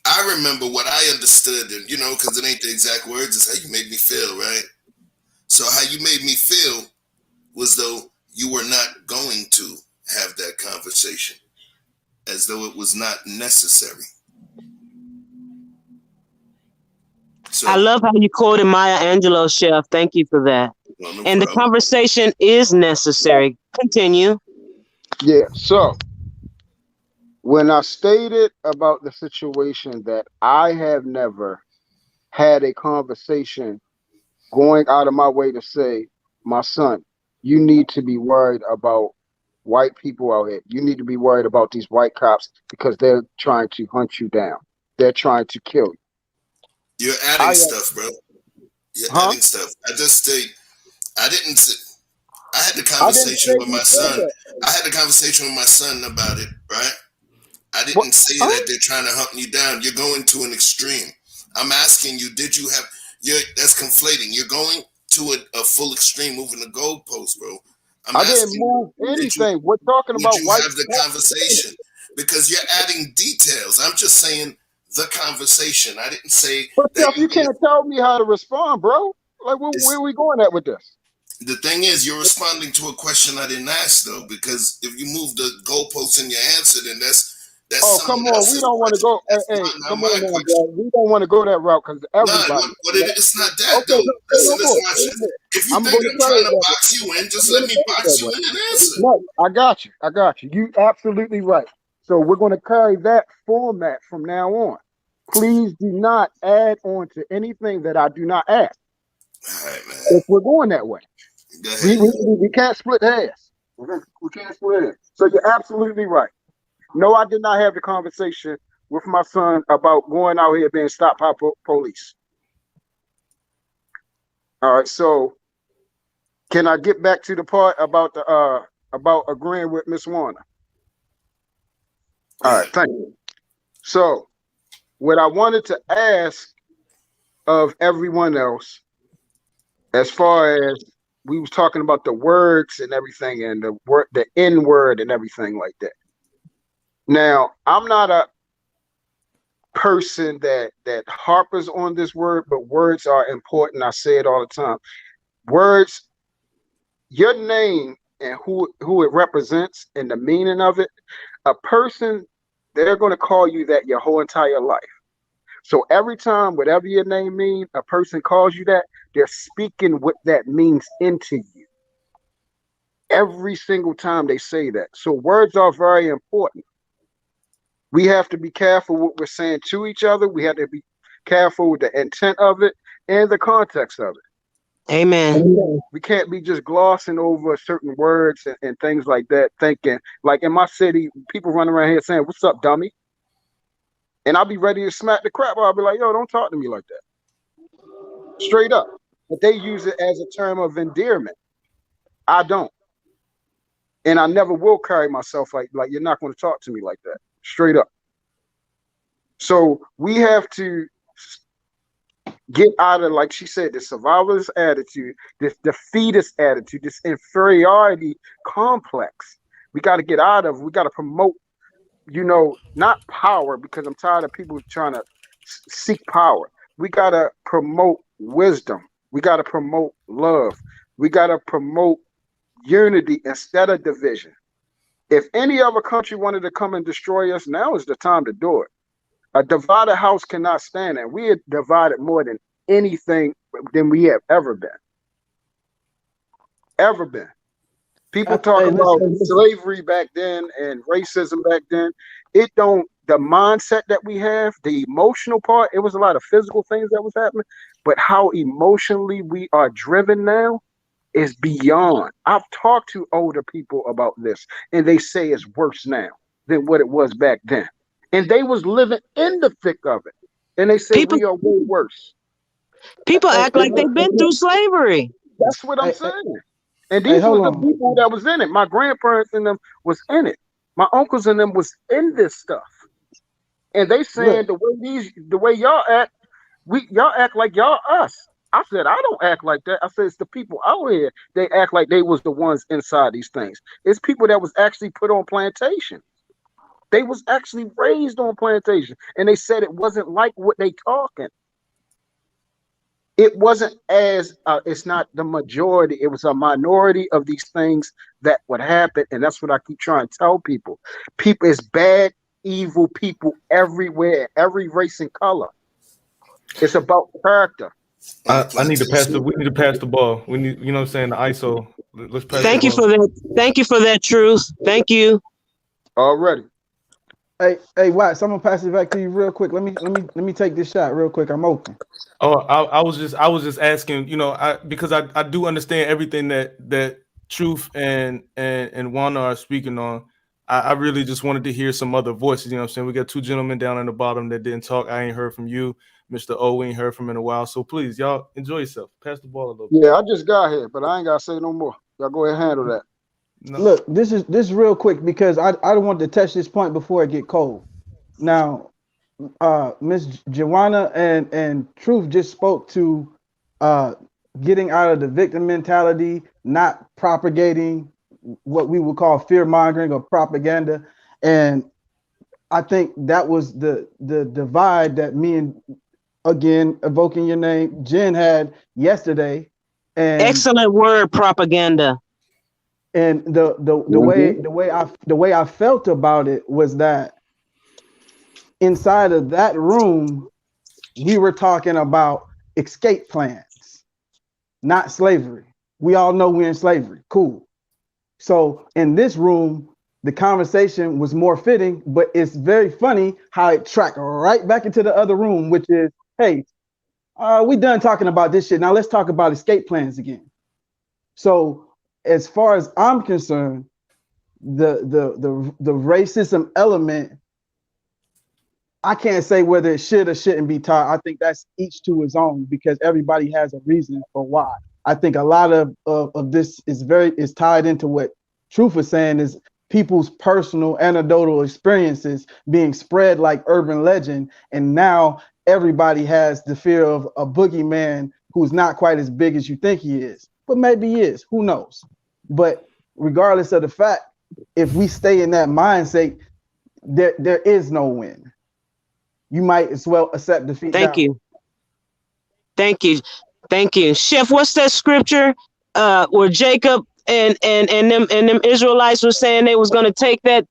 I remember what I understood, and because it ain't the exact words, it's how you made me feel, right? So how you made me feel was though you were not going to have that conversation, as though it was not necessary. So, I love how you quoted Maya Angelou, Chef. Thank you for that. well, no And the problem. conversation is necessary. Continue. Yeah. So when I stated about the situation that I have never had a conversation going out of my way to say, my son, you need to be worried about white people out here. You need to be worried about these white cops because they're trying to hunt you down. They're trying to kill you. You're I adding stuff, bro. You're huh? adding stuff. I just state, I didn't say, I had the I didn't conversation say with you my said son. that. I had the conversation with my son about it, right? I What? didn't say Huh? that they're trying to hunt you down. You're going to an extreme. I'm asking you, did you have, that's conflating. You're going to a full extreme, moving the goalpost, bro. I'm I didn't asking you, move anything. We're talking would about you white have the cops. conversation? Because you're adding details. I'm just saying the conversation. I didn't say But that stuff, you you didn't. can't tell me how to respond, bro. Like, where are we going at with this? The thing is, you're responding to a question I didn't ask, though, because if you move the goalposts in your answer, then that's Oh, someone come on. We else's don't want to question. go. Hey, That's hey, not come my on now, question. bro. We don't want to go that route because No, everybody. but Right? it's not that, Okay, though. no, say Listen no this more. much. Say no more. If you I'm think going to I'm say trying it to that way. box you in, I'm just going let to me say it that box you way. in and answer. No, I got you. I got you. You absolutely right. So we're going to carry that format from now on. Please do not add on to anything that I do not ask. All right, man. If we're going that way, Go we, ahead. we, we can't split hairs. We can't split it. So you're absolutely right. No, I did not have the conversation with my son about going out here being stopped by police. All right. So can I get back to the part about the about agreeing with Miss Warner? Go All ahead. right. Thank you. So what I wanted to ask of everyone else, as far as we was talking about the words and everything, and the word, the N word and everything like that. Now, I'm not a person that harpers on this word, but words are important. I say it all the time. Words, your name and who it represents and the meaning of it, a person, they're going to call you that your whole entire life. So every time, whatever your name means, a person calls you that, they're speaking what that means into you. Every single time they say that. So words are very important. We have to be careful what we're saying to each other. We have to be careful with the intent of it and the context of it. Amen. We can't be just glossing over certain words and things like that, thinking like in my city, people run around here saying, "What's up, dummy?" And I'll be ready to smack the crap out. I'll be like, "Yo, don't talk to me like that." Straight up. But they use it as a term of endearment. I don't. And I never will carry myself like you're not going to talk to me like that. Straight up. So we have to get out of, like she said, the survivor's attitude, this defeatist attitude, this inferiority complex. We got to get out of. We got to promote, not power, because I'm tired of people trying to seek power. We got to promote wisdom. We got to promote love. We got to promote unity instead of division. If any other country wanted to come and destroy us, now is the time to do it. A divided house cannot stand, and we are divided more than anything than we have ever been. Ever been. People talk Hey, about listen. slavery back then and racism back then. The mindset that we have, the emotional part, it was a lot of physical things that was happening, but how emotionally we are driven now is beyond. I've talked to older people about this, and they say it's worse now than what it was back then. And they was living in the thick of it. And they say People we are way worse. people Hey, act like they've been through slavery. That's what I'm hey, saying. And hey, these hold was the on. people that was in it. My grandparents and them was in it. My uncles and them was in this stuff. And they saying Look, the way y'all act, y'all act like y'all us. I said, I don't act like that. I said, it's the people out here. They act like they was the ones inside these things. It's people that was actually put on plantation. They was actually raised on plantation. And they said it wasn't like what they talking. It wasn't it's not the majority. It was a minority of these things that would happen. And that's what I keep trying to tell people. People, it's bad, evil people everywhere, every race and color. It's about character. I need to pass the. We need to pass the ball. We need, you know what I'm saying, the ISO. Let's pass the Thank you ball. for that. Thank you for that, Truth. Thank you. Already. Hey, Watts, I'm gonna pass it back to you real quick. Let me take this shot real quick. I'm open. Oh, I was just asking, you know, because I do understand everything that Truth and Wanda are speaking on. I really just wanted to hear some other voices. You know what I'm saying? We got two gentlemen down in the bottom that didn't talk. I ain't heard from you, Mr. O. We ain't heard from in a while. So please, y'all enjoy yourself. Pass the ball a little bit. Yeah, I just got here, but I ain't gotta say no more. Y'all go ahead and handle that. No. Look, this is real quick because I don't want to touch this point before it get cold. Now, Miss Joanna and Truth just spoke to getting out of the victim mentality, not propagating what we would call fear mongering or propaganda, and I think that was the divide that me and, again, evoking your name, Jen, had yesterday, and Excellent word, propaganda. and the way I felt about it was that inside of that room we were talking about escape plans, not slavery. We all know we're in slavery. Cool. So in this room, the conversation was more fitting, but it's very funny how it tracked right back into the other room, which is, hey, we done talking about this shit. Now let's talk about escape plans again. So as far as I'm concerned, the racism element, I can't say whether it should or shouldn't be taught. I think that's each to his own because everybody has a reason for why. I think a lot of this is tied into what Truth is saying is people's personal anecdotal experiences being spread like urban legend, and now everybody has the fear of a boogeyman who's not quite as big as you think he is, but maybe he is. Who knows? But regardless of the fact, if we stay in that mindset, there is no win. You might as well accept defeat. Thank you. Thank you. Thank you. Chef, what's that scripture where Jacob and them Israelites were saying they was gonna take that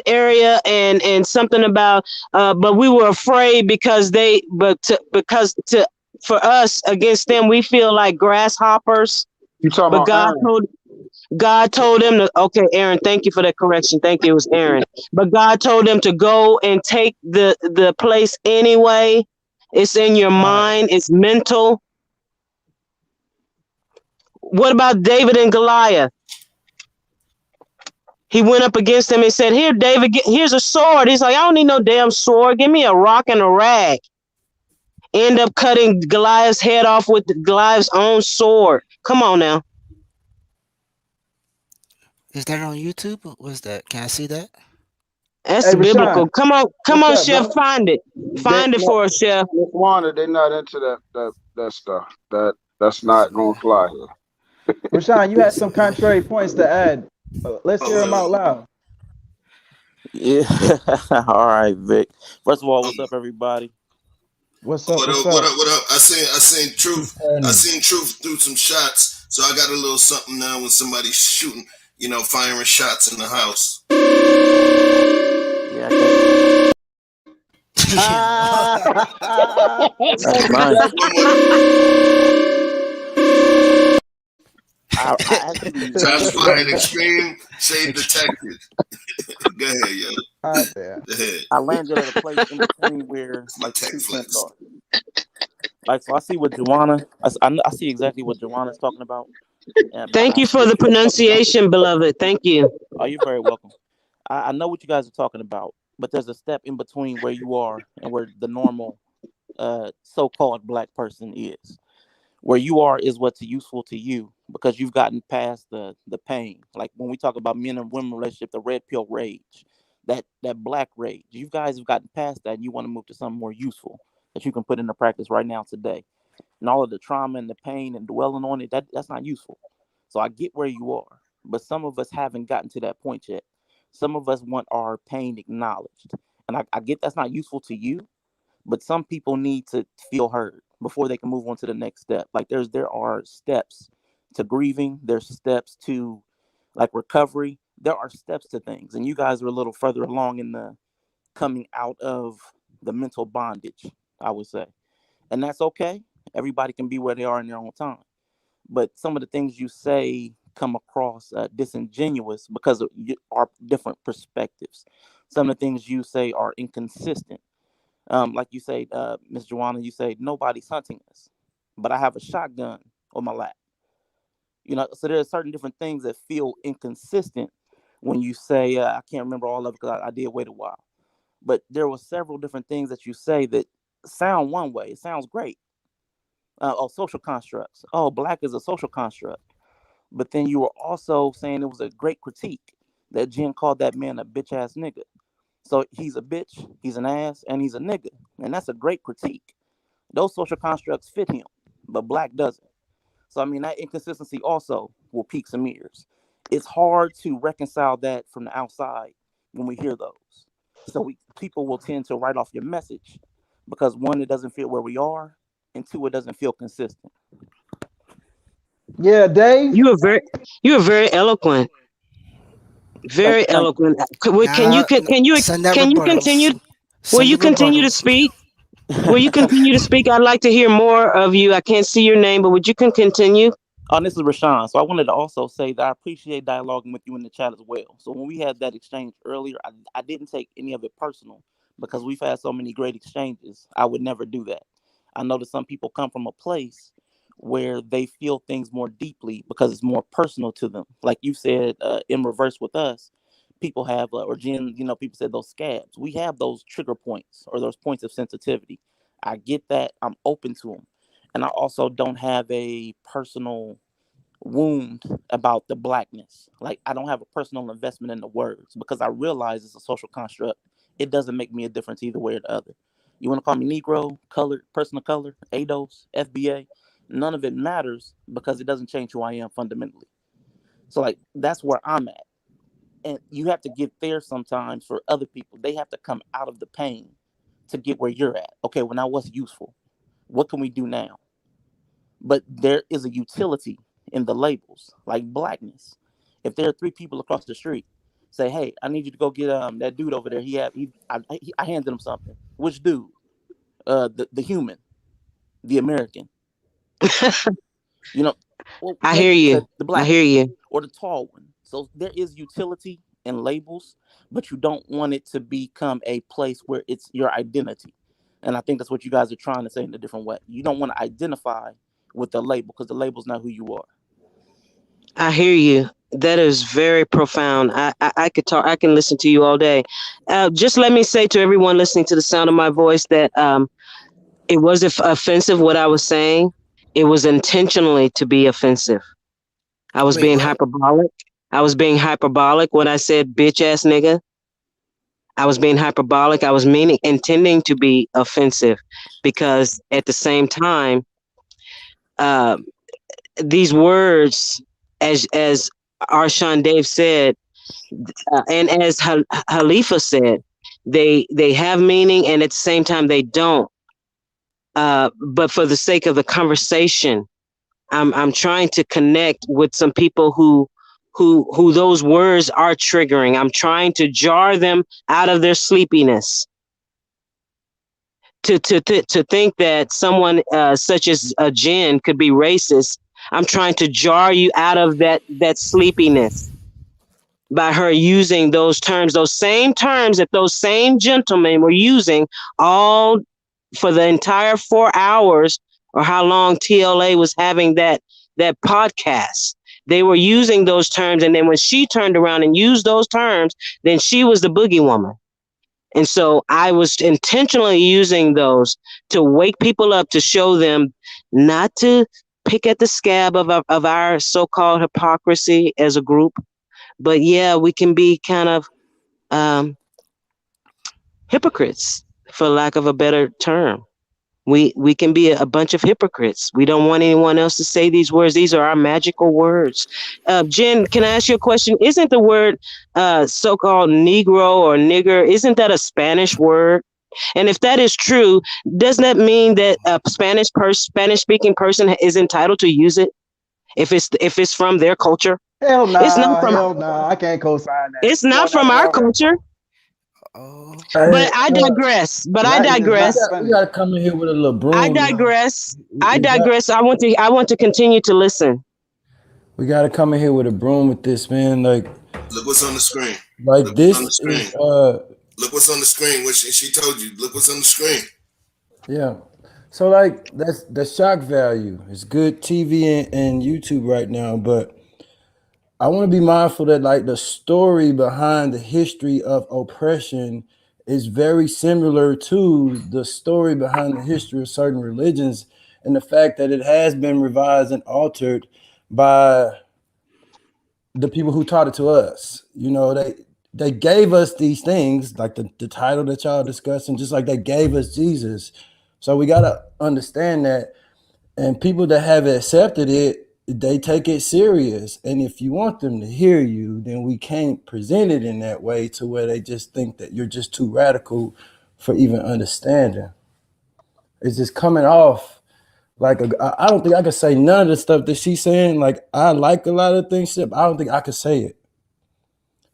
area and something about but we were afraid because for us against them we feel like grasshoppers. You talking But about Aaron? God told him to, okay, Aaron, thank you for that correction. Thank you, it was Aaron. But God told him to go and take the place anyway. It's in your mind, it's mental. What about David and Goliath? He went up against him and said, here, David, here's a sword. He's like, I don't need no damn sword. Give me a rock and a rag. End up cutting Goliath's head off with Goliath's own sword. Come on now. Is that on YouTube? What's that? Can I see that? That's Hey, biblical. Rashawn, Come what's on, up, Chef, bro? find it. Find it for us, Chef. Miss Wanda, they're not into that stuff. That's not gonna fly here. Rashawn, you had some contrary points to add. Let's hear them well, out loud. Yeah. All right, Vic. First of all, what's up, everybody? What's up? what What's up? What up? up? What up? I seen truth. I And seen truth through some shots, so I got a little something now when somebody's shooting, firing shots in the house. Yeah, I can't. That's mine. One more. I actually, Shots fired extreme, shade detected. Go ahead, yo. Out there. Go ahead. I landed at a place in between where It's my like the tech two fence flex. are. Like, so I see what Joanna. I see exactly what Joanna's talking about. And Thank I you see for what the Truth's talking about. pronunciation, beloved. Thank you. Oh, you're very welcome. I know what you guys are talking about, but there's a step in between where you are and where the normal, so-called black person is. Where you are is what's useful to you because you've gotten past the pain. Like when we talk about men and women relationship, the red pill rage, that black rage. You guys have gotten past that and you want to move to something more useful that you can put into practice right now today. And all of the trauma and the pain and dwelling on it, that's not useful. So I get where you are, but some of us haven't gotten to that point yet. Some of us want our pain acknowledged. And I get that's not useful to you, but some people need to feel heard before they can move on to the next step. Like there are steps to grieving, there's steps to like recovery, there are steps to things, and you guys are a little further along in the coming out of the mental bondage, I would say. And that's okay. Everybody can be where they are in their own time. But some of the things you say come across disingenuous because of our different perspectives. Some of the things you say are inconsistent. Like you say, Miss Joanna, you say nobody's hunting us, but I have a shotgun on my lap. So there are certain different things that feel inconsistent when you say, I can't remember all of it because I did wait a while. But there were several different things that you say that sound one way. It sounds great. Social constructs. Oh, black is a social construct. But then you were also saying it was a great critique that Jen called that man a bitch ass nigga. So he's a bitch, he's an ass, and he's a nigga. And that's a great critique. Those social constructs fit him, but black doesn't. So, I mean, that inconsistency also will pique some ears. It's hard to reconcile that from the outside when we hear those. So people will tend to write off your message because one, it doesn't fit where we are, and two, it doesn't feel consistent. Yeah, Dave. You are very eloquent. Very Thank you. eloquent. Now, send that Can you rebuttals. continue? Will Send you the continue to rebuttals. speak? Will you continue to speak? I'd like to hear more of you. I can't see your name, but would you continue? Oh, this is Rashawn. So I wanted to also say that I appreciate dialoguing with you in the chat as well. So when we had that exchange earlier, I didn't take any of it personal because we've had so many great exchanges. I would never do that. I know that some people come from a place where they feel things more deeply because it's more personal to them. Like you said, in reverse with us, people have, or Jen, people said those scabs. We have those trigger points or those points of sensitivity. I get that. I'm open to them. And I also don't have a personal wound about the blackness. Like I don't have a personal investment in the words because I realize it's a social construct. It doesn't make me a difference either way or the other. You want to call me Negro, colored, person of color, ADOS, FBA, none of it matters because it doesn't change who I am fundamentally. So like that's where I'm at. And you have to get there sometimes for other people. They have to come out of the pain to get where you're at. Okay, well now what's useful? What can we do now? But there is a utility in the labels, like blackness. If there are three people across the street, say, "Hey, I need you to go get that dude over there. I handed him something. Which dude? The human, the American. Well, I hear maybe you. the I black hear one you. or the tall one. So there is utility in labels, but you don't want it to become a place where it's your identity. And I think that's what you guys are trying to say in a different way. You don't want to identify with the label because the label's not who you are. I hear you. That is very profound. I could talk. I can listen to you all day. Just let me say to everyone listening to the sound of my voice that it was offensive what I was saying. It was intentionally to be offensive. I was Wait, being what? hyperbolic. I was being hyperbolic when I said bitch ass nigga. I was being hyperbolic. I was intending to be offensive because at the same time, uh, these words, as Arshawn Dave said, and as Halifa said, they have meaning, and at the same time they don't. But for the sake of the conversation, I'm trying to connect with some people who those words are triggering. I'm trying to jar them out of their sleepiness. To think that someone such as a Jen could be racist, I'm trying to jar you out of that sleepiness by her using those same terms that those same gentlemen were using all for the entire 4 hours or how long TLA was having that podcast. They were using those terms, and then when she turned around and used those terms, then she was the boogie woman. And so I was intentionally using those to wake people up, to show them not to pick at the scab of our so-called hypocrisy as a group. But yeah, we can be kind of hypocrites, for lack of a better term. We can be a bunch of hypocrites. We don't want anyone else to say these words. These are our magical words. Jen, can I ask you a question? Isn't the word so-called Negro or nigger, isn't that a Spanish word? And if that is true, doesn't that mean that a Spanish-speaking person is entitled to use it if it's from their culture? Hell It's not nah, from hell nah. I can't co-sign that. it's not from our culture. But I digress. But I digress. We gotta come in here with a little broom. I digress. I digress. I want to continue to listen. We gotta come in here with a broom with this, man. Like, look what's on the screen. Like look this on the screen. is look what's on the screen. What she told you. Look what's on the screen. Yeah. So like that's the shock value. It's good TV and YouTube right now, but I want to be mindful that like the story behind the history of oppression is very similar to the story behind the history of certain religions, and the fact that it has been revised and altered by the people who taught it to us. You know, they gave us these things, like the title that y'all discussing, just like they gave us Jesus. So we gotta understand that, and people that have accepted it, they take it serious. And if you want them to hear you, then we can't present it in that way to where they just think that you're just too radical for even understanding. It's just coming off like I don't think I could say none of the stuff that she's saying. Like, I like a lot of things, but I don't think I could say it.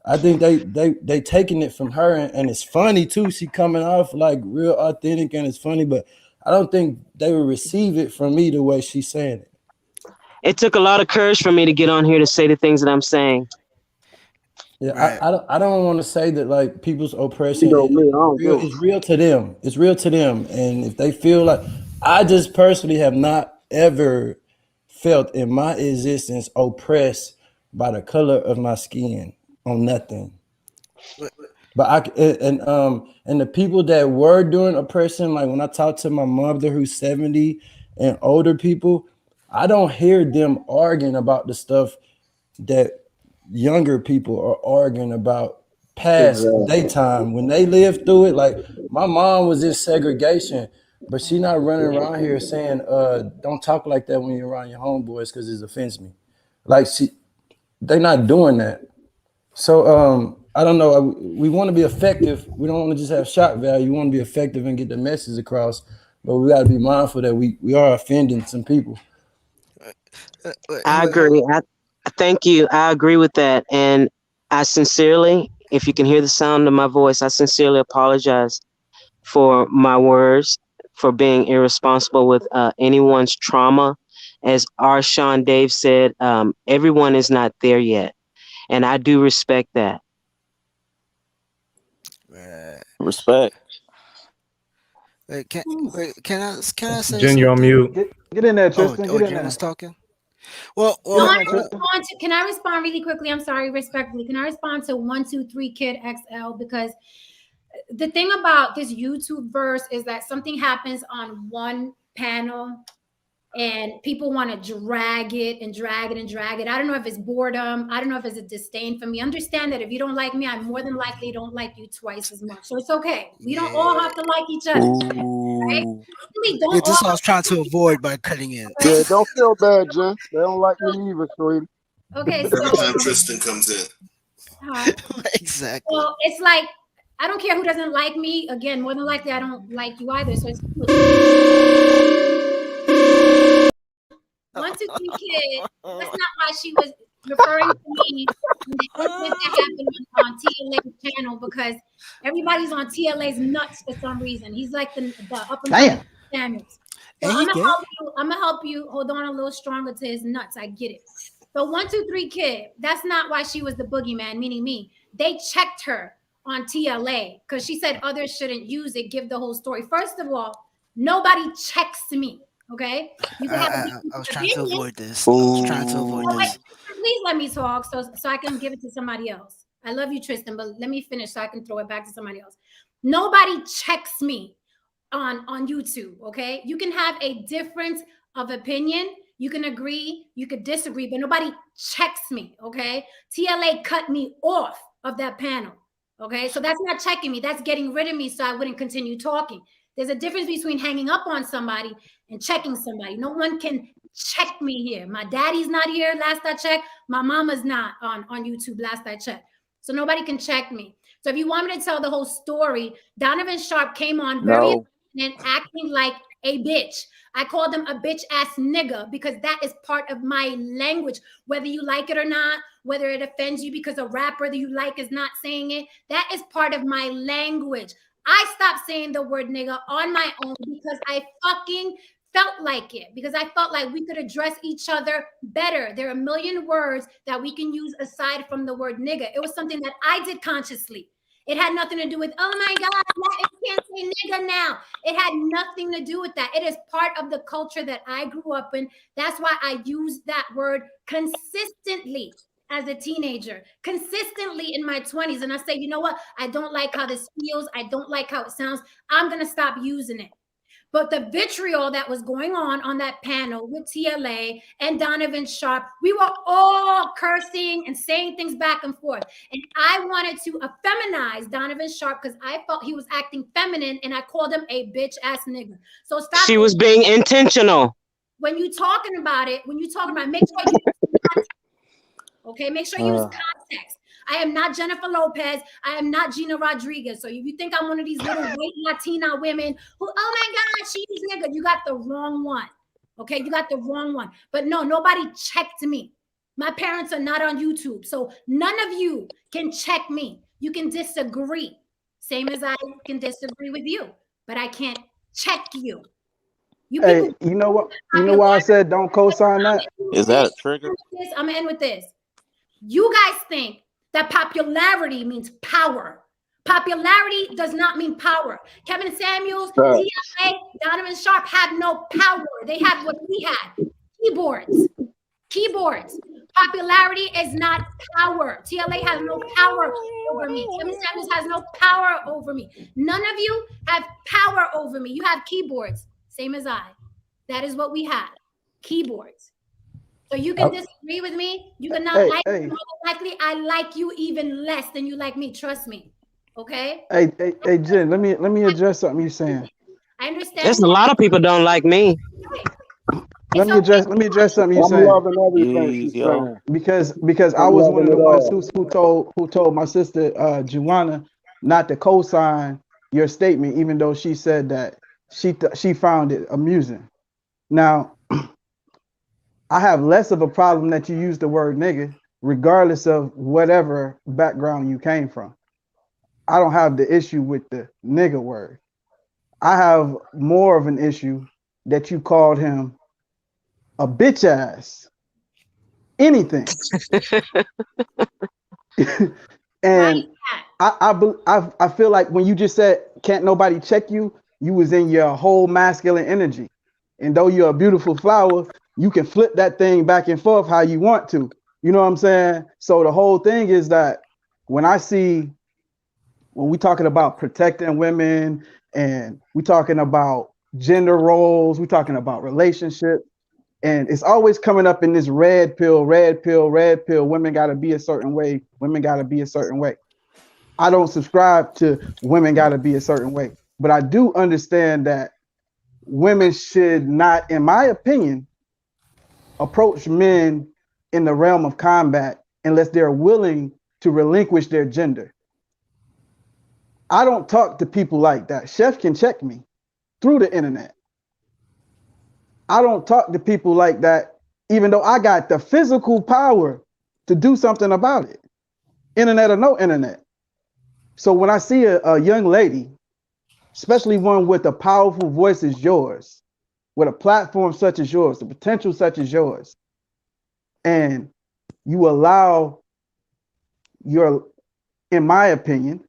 I think they taking it from her, and it's funny too. She coming off like real authentic, and it's funny, but I don't think they will receive it from me the way she's saying it. It took a lot of courage for me to get on here to say the things that I'm saying. Yeah, right. I don't want to say that like people's oppression is real to them. It's real to them, and if they feel like, I just personally have not ever felt in my existence oppressed by the color of my skin on nothing. But and the people that were doing oppression, like when I talk to my mother who's 70 and older people, I don't hear them arguing about the stuff that younger people are arguing about past daytime when they lived through it. Like, my mom was in segregation, but she not running around here saying, don't talk like that when you're around your homeboys because it offends me. Like, they're not doing that. So I don't know. We want to be effective. We don't want to just have shock value. We want to be effective and get the message across. But we got to be mindful that we are offending some people. I agree. Thank you. I agree with that. And I sincerely, if you can hear the sound of my voice, I sincerely apologize for my words, for being irresponsible with anyone's trauma. As R. Sean Dave said, everyone is not there yet. And I do respect that. Respect. Wait, can I say Jen, you're on mute. Get in there, Tristan. Get in Jen there. was talking. Well, can I respond really quickly? I'm sorry, respectfully. Can I respond to 123 Kid XL? Because the thing about this YouTube verse is that something happens on one panel and people want to drag it and drag it and drag it. I don't know if it's boredom. I don't know if it's a disdain for me. Understand that if you don't like me, I more than likely don't like you twice as much. So it's okay. We don't all have to like each other. Right? Yeah, this I was trying to avoid by cutting in. Yeah, don't feel bad, Jen. They don't like me either, sweetie. Okay, Every time Tristan comes in. Exactly. Well, it's like, I don't care who doesn't like me. Again, more than likely, I don't like you either. So it's 123 Kid. That's not why she was referring to me when the incident that happened on TLA's channel, because everybody's on TLA's nuts for some reason. He's like the up and down Samuels. So I'm gonna help you hold on a little stronger to his nuts. I get it. So 123 Kid, that's not why she was the boogeyman, meaning me. They checked her on TLA because she said others shouldn't use it, give the whole story. First of all, nobody checks me. Okay, you can I was trying to avoid this. Please let me talk so I can give it to somebody else. I love you, Tristan, but let me finish so I can throw it back to somebody else. Nobody checks me on YouTube. Okay, you can have a difference of opinion. You can agree, you could disagree, but nobody checks me. Okay, TLA cut me off of that panel. Okay, so that's not checking me. That's getting rid of me so I wouldn't continue talking. There's a difference between hanging up on somebody and checking somebody. No one can check me here. My daddy's not here, last I checked. My mama's not on YouTube, last I checked. So nobody can check me. So if you want me to tell the whole story, Donovan Sharp came on very and acting like a bitch. I call them a bitch ass nigga because that is part of my language. Whether you like it or not, whether it offends you because a rapper that you like is not saying it, that is part of my language. I stopped saying the word nigga on my own because I fucking felt like it, because I felt like we could address each other better. There are a million words that we can use aside from the word nigga. It was something that I did consciously. It had nothing to do with, oh my God, I can't say nigga now. It had nothing to do with that. It is part of the culture that I grew up in. That's why I use that word consistently as a teenager, consistently in my 20s. And I say, you know what? I don't like how this feels. I don't like how it sounds. I'm going to stop using it. But the vitriol that was going on that panel with TLA and Donovan Sharp, we were all cursing and saying things back and forth. And I wanted to feminize Donovan Sharp because I felt he was acting feminine, and I called him a bitch ass nigga. So stop. She was being intentional. When you talking about it, make sure you use context. Okay, make sure you use context. I am not Jennifer Lopez. I am not Gina Rodriguez. So if you think I'm one of these little white Latina women who, oh my God, she's nigga, you got the wrong one. Okay, you got the wrong one. But no, nobody checked me. My parents are not on YouTube. So none of you can check me. You can disagree. Same as I can disagree with you. But I can't check you. Hey, you know what? You know why I said don't co-sign that? Is that a trigger? I'm gonna end with this. You guys think that popularity means power. Popularity does not mean power. Kevin Samuels, TLA, Donovan Sharp have no power. They have what we had: keyboards. Keyboards. Popularity is not power. TLA has no power over me. Kevin Samuels has no power over me. None of you have power over me. You have keyboards, same as I. That is what we have: keyboards. So you can disagree with me. You cannot like me. More likely, I like you even less than you like me. Trust me. Okay. Hey, Jen. Let me address something you're saying. I understand. There's a lot of people don't like me. Let me address something you're saying. I'm loving everything she's saying. Because I was one of the ones who told my sister Juana not to co-sign your statement, even though she said that she found it amusing. Now, I have less of a problem that you use the word nigga, regardless of whatever background you came from. I don't have the issue with the nigga word. I have more of an issue that you called him a bitch ass, anything. And I feel like when you just said can't nobody check you, you was in your whole masculine energy. And though you're a beautiful flower, you can flip that thing back and forth how you want to. You know what I'm saying? So the whole thing is that when we talking about protecting women and we talking about gender roles, we talking about relationships, and it's always coming up in this red pill, red pill, red pill. Women got to be a certain way. Women got to be a certain way. I don't subscribe to women got to be a certain way, but I do understand that women should not, in my opinion, approach men in the realm of combat unless they're willing to relinquish their gender. I don't talk to people like that. Chef can check me through the internet. I don't talk to people like that, even though I got the physical power to do something about it, internet or no internet. So when I see a young lady, especially one with a powerful voice as yours, with a platform such as yours, the potential such as yours, and you allow in my opinion,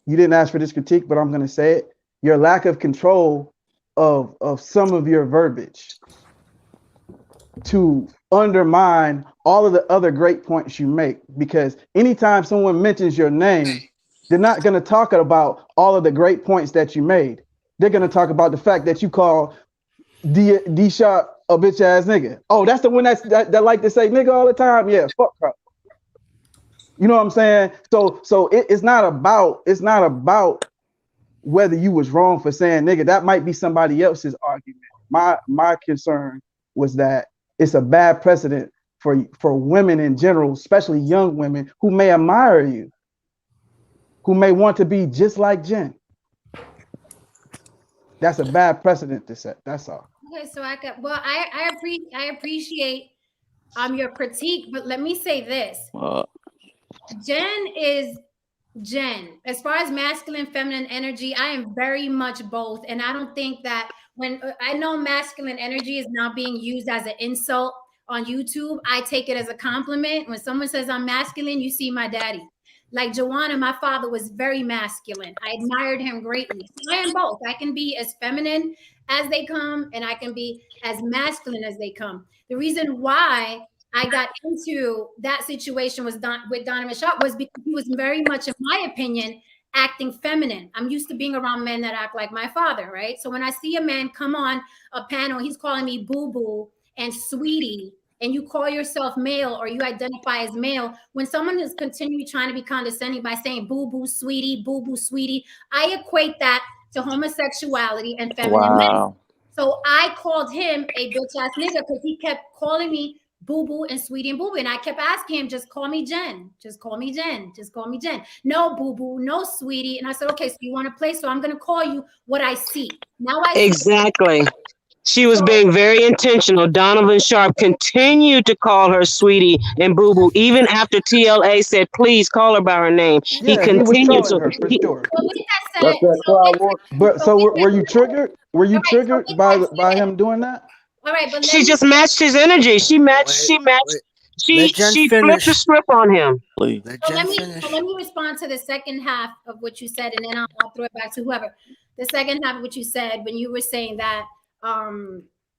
you didn't ask for this critique, but I'm going to say it, your lack of control of some of your verbiage to undermine all of the other great points you make. Because anytime someone mentions your name, they're not going to talk about all of the great points that you made. They're going to talk about the fact that you call D Sharp a bitch ass nigga. Oh, that's the one that like to say nigga all the time. Yeah, fuck her. You know what I'm saying? So it's not about whether you was wrong for saying nigga. That might be somebody else's argument. My concern was that it's a bad precedent for women in general, especially young women who may admire you, who may want to be just like Jen. That's a bad precedent to set. That's all. Okay, so I got well, I appreciate your critique, but let me say this. Jen is Jen. As far as masculine, feminine energy, I am very much both. And I don't think that when I know masculine energy is now being used as an insult on YouTube, I take it as a compliment. When someone says I'm masculine, you see my daddy. Like Joanna, my father was very masculine. I admired him greatly. So I am both. I can be as feminine as they come, and I can be as masculine as they come. The reason why I got into that situation with Donovan Sharp was because he was very much, in my opinion, acting feminine. I'm used to being around men that act like my father, right? So when I see a man come on a panel, he's calling me boo boo and sweetie, and you call yourself male or you identify as male, when someone is continually trying to be condescending by saying boo boo sweetie, I equate that to homosexuality and feminine men. So I called him a bitch ass nigga because he kept calling me boo boo and sweetie and boo boo. And I kept asking him, just call me Jen. Just call me Jen. Just call me Jen. No boo boo, no sweetie. And I said, okay, so you want to play? So I'm going to call you what I see. Now I see. Exactly. She was being very intentional. Donovan Sharp continued to call her sweetie and boo boo, even after TLA said, please call her by her name. Yeah, he was trolling her for sure. So with that said, That's that crowd work. But so were you triggered? Were you triggered by him doing that? All right, but she just matched his energy. She Jen flipped the script on him. Let So Jen let finish. me respond to the second half of what you said, and then I'll throw it back to whoever. The second half of what you said when you were saying that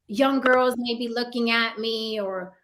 young girls may be looking at me, or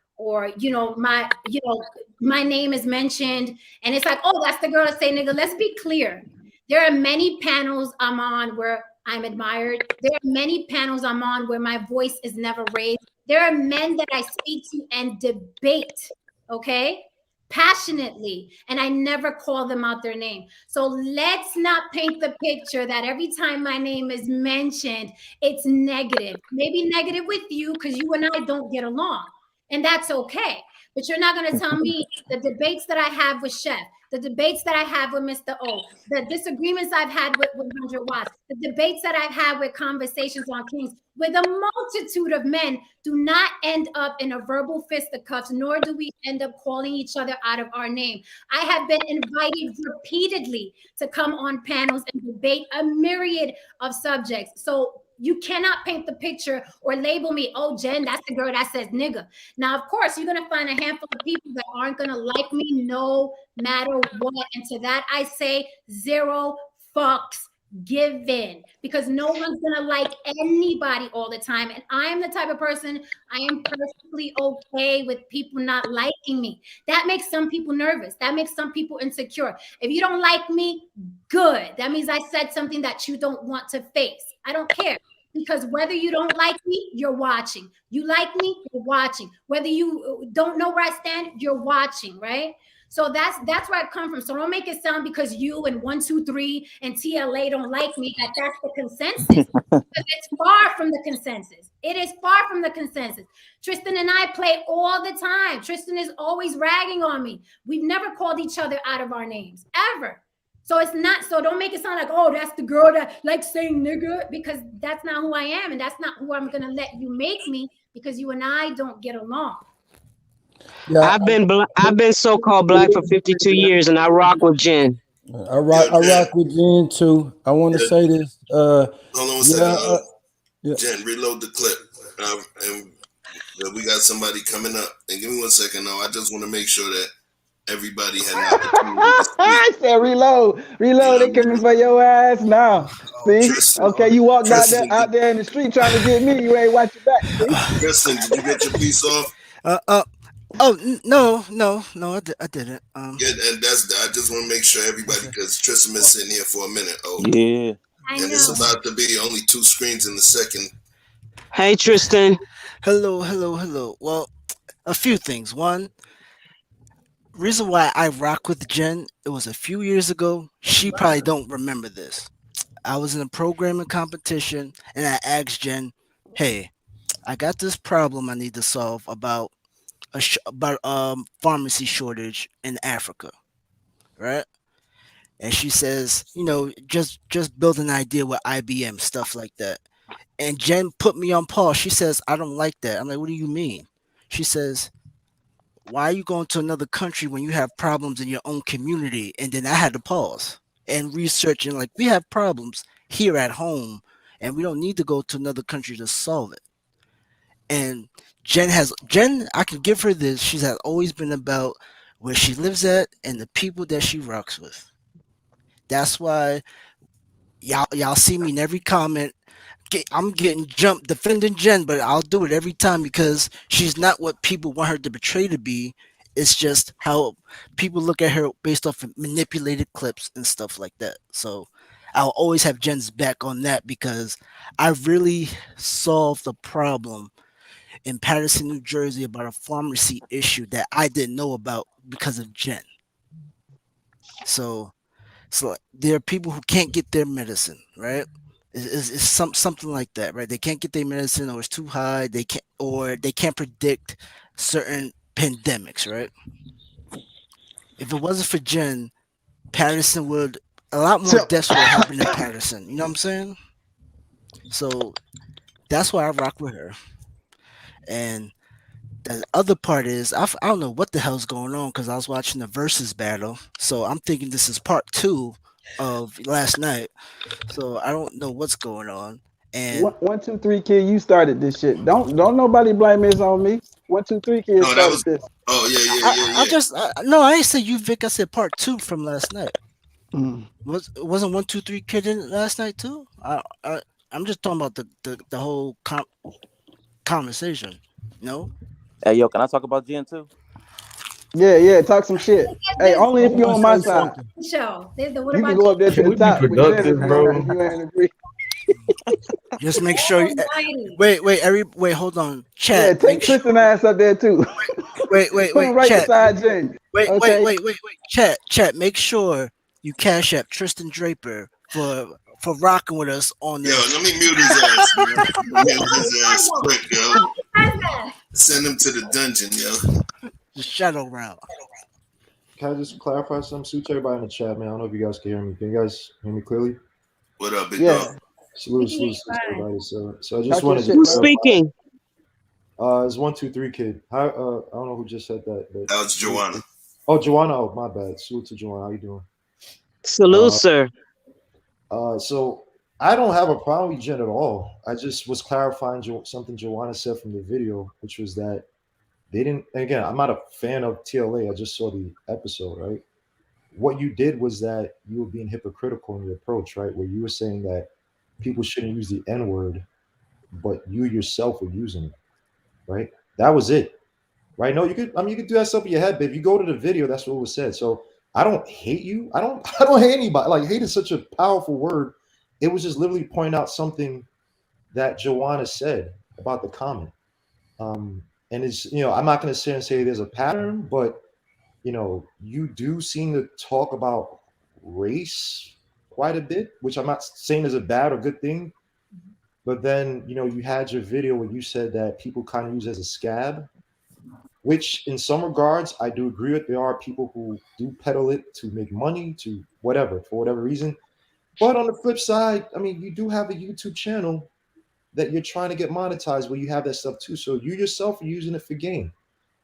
my name is mentioned, and it's like, oh, that's the girl that say nigga. Let's be clear. There are many panels I'm on where I'm admired. There are many panels I'm on where my voice is never raised. There are men that I speak to and debate, okay, passionately, and I never call them out their name. So let's not paint the picture that every time my name is mentioned, it's negative. Maybe negative with you because you and I don't get along, and that's okay. But you're not going to tell me the debates that I have with Chef, the debates that I have with Mr. O, the disagreements I've had with 100 Watts, the debates that I've had with Conversations on Kings, with a multitude of men, do not end up in a verbal fisticuffs, nor do we end up calling each other out of our name. I have been invited repeatedly to come on panels and debate a myriad of subjects. So you cannot paint the picture or label me, oh, Jen, that's the girl that says nigga. Now, of course, you're going to find a handful of people that aren't going to like me no matter what. And to that, I say 0 fucks given, because no one's going to like anybody all the time. And I'm the type of person, I am perfectly okay with people not liking me. That makes some people nervous. That makes some people insecure. If you don't like me, good. That means I said something that you don't want to face. I don't care. Because whether you don't like me, you're watching. You like me, you're watching. Whether you don't know where I stand, you're watching, right? So that's where I come from. So don't make it sound because you and 123 and TLA don't like me that's the consensus. Because it's far from the consensus. It is far from the consensus. Tristan and I play all the time. Tristan is always ragging on me. We've never called each other out of our names, ever. So it's not, so don't make it sound like, oh, that's the girl that likes saying nigga, because that's not who I am. And that's not who I'm going to let you make me, because you and I don't get along. Yeah, I've been so-called black for 52 years, and I rock with Jen. I rock with Jen too. I want to say this. Hold on a second. Jen, reload the clip. And we got somebody coming up. And give me 1 second. No, I just want to make sure that everybody had an opportunity to speak. I said reload. They coming for your ass now. See? Tristan, okay, you walked out there in the street trying to get me. You ain't watch your back. See? Tristan, did you get your piece off? No, I didn't. Yeah, and I just want to make sure everybody, because Tristan been sitting here for a minute. Oh, yeah. And it's about to be only 2 screens in the second. Hey, Tristan. Hello. Well, a few things. One, reason why I rock with Jen, it was a few years ago. She probably don't remember this. I was in a programming competition, and I asked Jen, hey, I got this problem I need to solve about pharmacy shortage in Africa, right? And she says, just build an idea with IBM, stuff like that. And Jen put me on pause. She says, I don't like that. I'm like, what do you mean? She says, why are you going to another country when you have problems in your own community? And then I had to pause and research, and like, we have problems here at home and we don't need to go to another country to solve it. And Jen, I can give her this. She's has always been about where she lives at and the people that she rocks with. That's why y'all see me in every comment. I'm getting jumped defending Jen, but I'll do it every time because she's not what people want her to portray to be. It's just how people look at her based off of manipulated clips and stuff like that. So I'll always have Jen's back on that because I really solved the problem in Patterson, New Jersey about a pharmacy issue that I didn't know about because of Jen. So there are people who can't get their medicine, right? It's something like that, right? They can't get their medicine, or it's too high. They can't predict certain pandemics, right? If it wasn't for Jen, Patterson would a lot more So, deaths would have happened in Patterson. You know what I'm saying? So that's why I rock with her. And the other part is I don't know what the hell's going on because I was watching the versus battle, so I'm thinking this is part 2 of last night. So I don't know what's going on. And 1, 2, 3 kid, you started this shit. Don't nobody blame this on me. 1, 2, 3 kid No, that started was. this. Oh yeah, yeah, I, yeah, I yeah. just no, I ain't say you, Vic. I said part 2 from last night. Mm. Wasn't 1, 2, 3 kid in it last night too? I'm just talking about the whole conversation. No, Hey, yo, can I talk about Jen too? Yeah, talk some shit. Hey, This only I if you want on to my say side. something. show. The What You can About go up there to Can the we be top with Jen productive, if bro? you ain't agree. just make sure. Almighty. Wait, hold on. Yeah, Chat, make take sure. Tristan ass up there too. Put him Wait. right Chat, beside Jen. Okay. Chat. Make sure you cash app Tristan Draper for rocking with us on Yo, this. let me mute his ass, man. Mute his ass quick, yo. How's that? Send him to the dungeon, yo. The shadow round. Can I just clarify something? Suit to everybody in the chat, man. I don't know if you guys can hear me. Can you guys hear me clearly? What up, big dog? Yeah. Salute, We can hear salute, you salute to fine. everybody. So I just Talk your wanted to shit, Who's brother. clarify. speaking? It's 1, 2, 3 kid. How I don't know who just said that, but That was Joanna. Oh, Joanna. Oh, my bad. Salute to Joanna. How you doing? Salute, sir. So I don't have a problem with Jen at all. I just was clarifying something Joanna said from the video, which was that they didn't. And again, I'm not a fan of TLA. I just saw the episode, right? What you did was that you were being hypocritical in your approach, right? Where you were saying that people shouldn't use the N word, but you yourself were using it, right? That was it, right? No, you could. I mean, you could do that stuff in your head, but if you go to the video, that's what was said. So I don't hate you. I don't. I don't hate anybody. Like hate is such a powerful word. It was just literally pointing out something that Joanna said about the comment. And it's I'm not going to sit and say there's a pattern, but you do seem to talk about race quite a bit, which I'm not saying is a bad or good thing. But then, you had your video where you said that people kind of use as a scab, which in some regards, I do agree with. There are people who do peddle it to make money, to whatever, for whatever reason. But on the flip side, I mean, you do have a YouTube channel that you're trying to get monetized where you have that stuff too. So you yourself are using it for gain.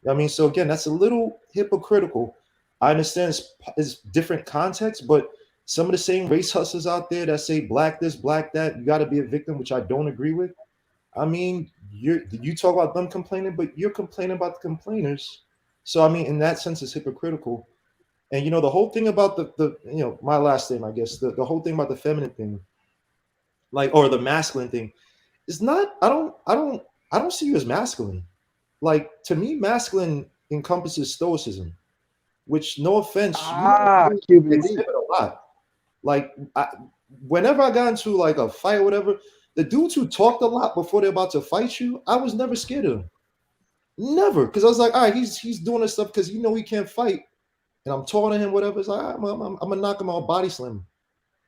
I mean, so again, that's a little hypocritical. I understand it's different context, but some of the same race hustlers out there that say black this, black that, you got to be a victim, which I don't agree with. I mean, you talk about them complaining, but you're complaining about the complainers. So I mean, in that sense, it's hypocritical. And the whole thing about the my last thing, I guess, the whole thing about the feminine thing, like, or the masculine thing, is not. I don't see you as masculine. Like, to me, masculine encompasses stoicism, which, no offense, you QBD. exhibit a lot. Like, whenever I got into like a fight or whatever, the dudes who talked a lot before they're about to fight you, I was never scared of them. Never, because I was like, all right, he's doing this stuff because he can't fight, and I'm taunting him, whatever. It's like, I'm gonna knock him out, body slam him.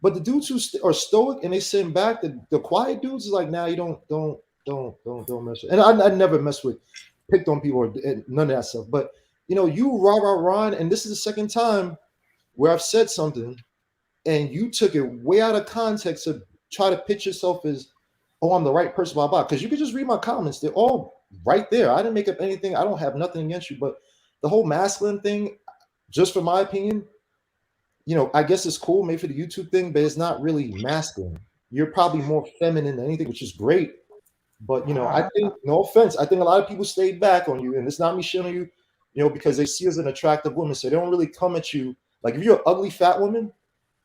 But the dudes who are stoic and they sitting back, the quiet dudes is like, nah, you don't mess with. And I never mess with, picked on people or none of that stuff. But you rah, and this is the second time where I've said something and you took it way out of context to try to pitch yourself as oh, I'm the right person, blah, blah. Because you could just read my comments. They're all right there. I didn't make up anything. I don't have nothing against you. But the whole masculine thing, just for my opinion, you know, I guess it's cool maybe for the YouTube thing, but it's not really masculine. You're probably more feminine than anything, which is great. But, you know, I think, no offense, I think a lot of people stay back on you. And it's not me shitting on you, you know, because they see you as an attractive woman. So they don't really come at you. Like if you're an ugly fat woman,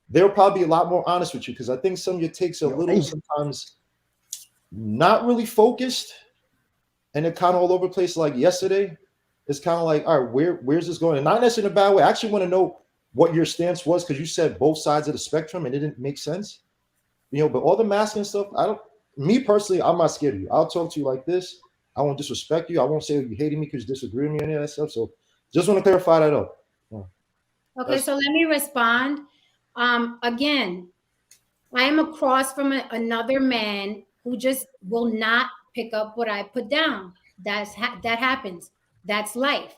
they'll probably be a lot more honest with you. Because I think some of your takes are a little sometimes not really focused. And they're kind of all over the place. Like yesterday, it's kind of like, all right, where's this going? And not necessarily in a bad way. I actually want to know what your stance was, because you said both sides of the spectrum and it didn't make sense. You know, but all the masculine stuff, me personally, I'm not scared of you. I'll talk to you like this. I won't disrespect you. I won't say you hated me because you disagree with me or any of that stuff. So just want to clarify that up. Yeah. Okay, so let me respond. Again, I am across from another man who just will not pick up what I put down. That happens. That's life.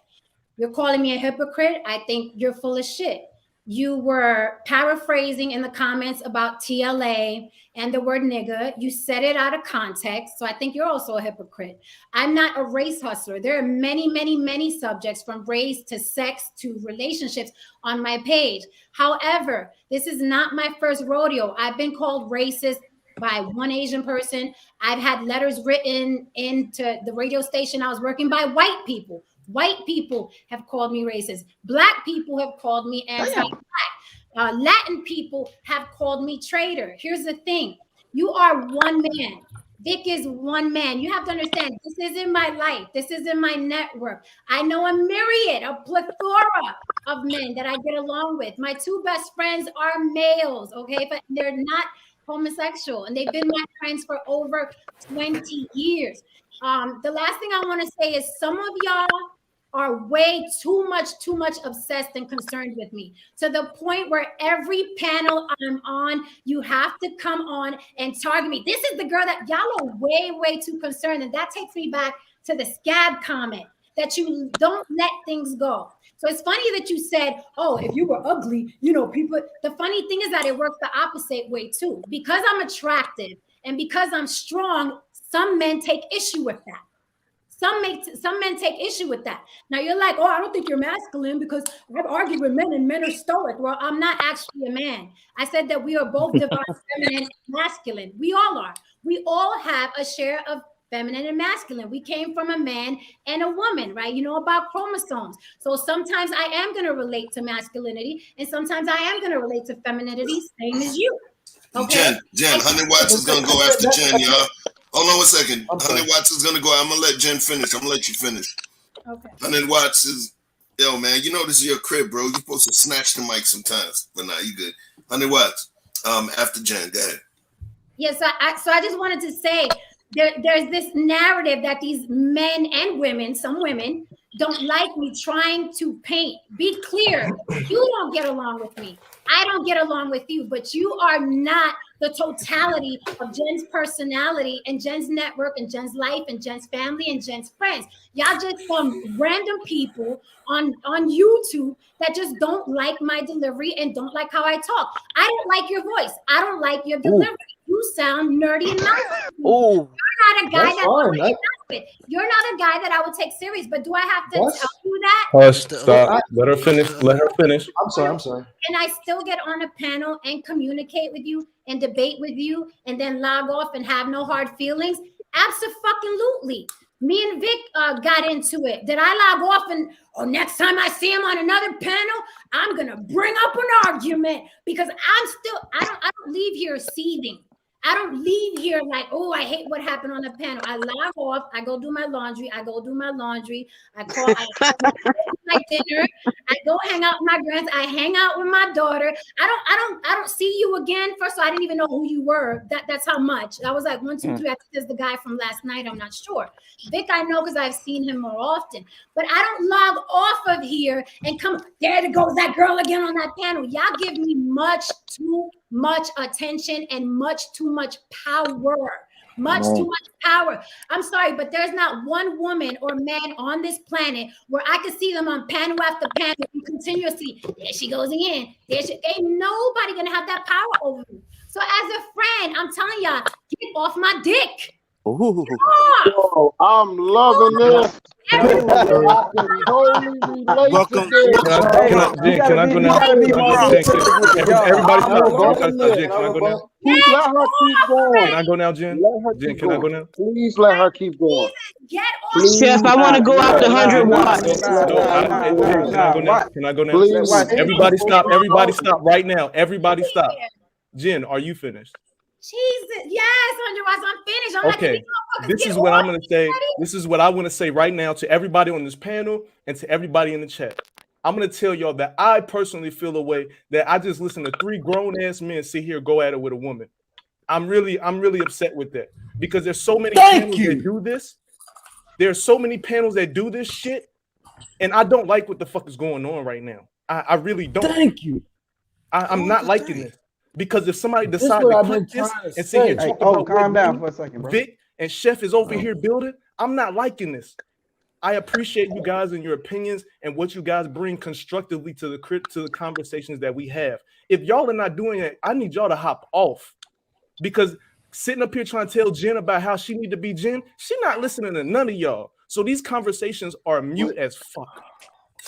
You're calling me a hypocrite. I think you're full of shit. You were paraphrasing in the comments about TLA and the word nigga. You said it out of context. So I think you're also a hypocrite. I'm not a race hustler. There are many, many, many subjects from race to sex to relationships on my page. However, this is not my first rodeo. I've been called racist by one Asian person. I've had letters written into the radio station I was working by white people. White people have called me racist. Black people have called me anti-black. Latin people have called me traitor. Here's the thing. You are one man. Vic is one man. You have to understand, this isn't my life. This isn't my network. I know a myriad, a plethora of men that I get along with. My two best friends are males, okay? But they're not homosexual, and they've been my friends for over 20 years. The last thing I want to say is some of y'all are way too much obsessed and concerned with me, to the point where every panel I'm on, you have to come on and target me. This is the girl that y'all are way too concerned. And that takes me back to the scab comment, that you don't let things go. So it's funny that you said, oh, if you were ugly, you know, people. The funny thing is that it works the opposite way too. Because I'm attractive and because I'm strong, some men take issue with that. Some men take issue with that. Now you're like, oh, I don't think you're masculine because I've argued with men and men are stoic. Well, I'm not actually a man. I said that we are both divine feminine and masculine. We all are. We all have a share of feminine and masculine. We came from a man and a woman, right? You know about chromosomes. So sometimes I am going to relate to masculinity and sometimes I am going to relate to femininity, same as you. Okay? Jen, 100 watts is going to go after Jen, y'all. Hold on 1 second. 100 watts is going to go. I'm going to let Jen finish. I'm going to let you finish. Okay. 100 watts is, yo, man, you know this is your crib, bro. You're supposed to snatch the mic sometimes. But nah, you good. 100 watts. After Jen, go ahead. Yes, so I just wanted to say, there's this narrative that these men and women, some women, don't like me trying to paint. Be clear, you don't get along with me. I don't get along with you, but you are not the totality of Jen's personality and Jen's network and Jen's life and Jen's family and Jen's friends. Y'all just some random people on YouTube that just don't like my delivery and don't like how I talk. I don't like your voice. I don't like your delivery. You sound nerdy and nice. Oh, you're not a guy You're not a guy that I would take serious. But do I have to tell you that? Hush, stop. Let her finish. Let her finish. I'm sorry. Can I still get on a panel and communicate with you and debate with you and then log off and have no hard feelings? Absolutely. Me and Vic got into it. Did I log off and next time I see him on another panel, I'm gonna bring up an argument because I don't leave here seething. I don't leave here like, oh, I hate what happened on the panel. I log off. I go do my laundry. I call my dinner. I go hang out with my grands. I hang out with my daughter. I don't see you again. First of all, I didn't even know who you were. That's how much. I was like 1, 2, 3. I think there's the guy from last night. I'm not sure. Vic, I know because I've seen him more often. But I don't log off of here and come, there goes that girl again on that panel. Y'all give me much too much attention and much too much power. Too much power. I'm sorry, but there's not one woman or man on this planet where I can see them on panel after panel and continuously, there she goes again. Ain't nobody gonna have that power over me. So as a friend, I'm telling y'all, get off my dick. Ooh. Yo, I'm loving this. Can I Dude, I can totally relate to this. Can I go now? gotta be more Jen, specific with the y'all. everybody I'm stop. loving this. Jen, can I go now? Let her keep going. Can I go now, Jen? Let her Jen, keep can I go going. now? Please let her keep going. Get off. Please. Chef, I want to go out to 100 watts. Can I go now? Can I go now? Please. Everybody stop. Everybody stop right now. Everybody stop. Jen, are you finished? Jesus, yes, 100 watts. I'm finished. I'm Okay, this is what I'm going to say. This is what I want to say right now to everybody on this panel and to everybody in the chat. I'm going to tell y'all that I personally feel a way that I just listened to 3 grown-ass men sit here go at it with a woman. I'm really upset with that because there's so many panels that do this. There's so many panels that do this shit, and I don't like what the fuck is going on right now. I really don't. Thank you. I'm not liking this. Because if somebody This decides what to I've clip been this trying to and sit here say. and talk about calm what down me, for a second, bro. Vic and Chef is over here building, I'm not liking this. I appreciate you guys and your opinions and what you guys bring constructively to the conversations that we have. If y'all are not doing it, I need y'all to hop off. Because sitting up here trying to tell Jen about how she need to be Jen, she's not listening to none of y'all. So these conversations are mute as fuck.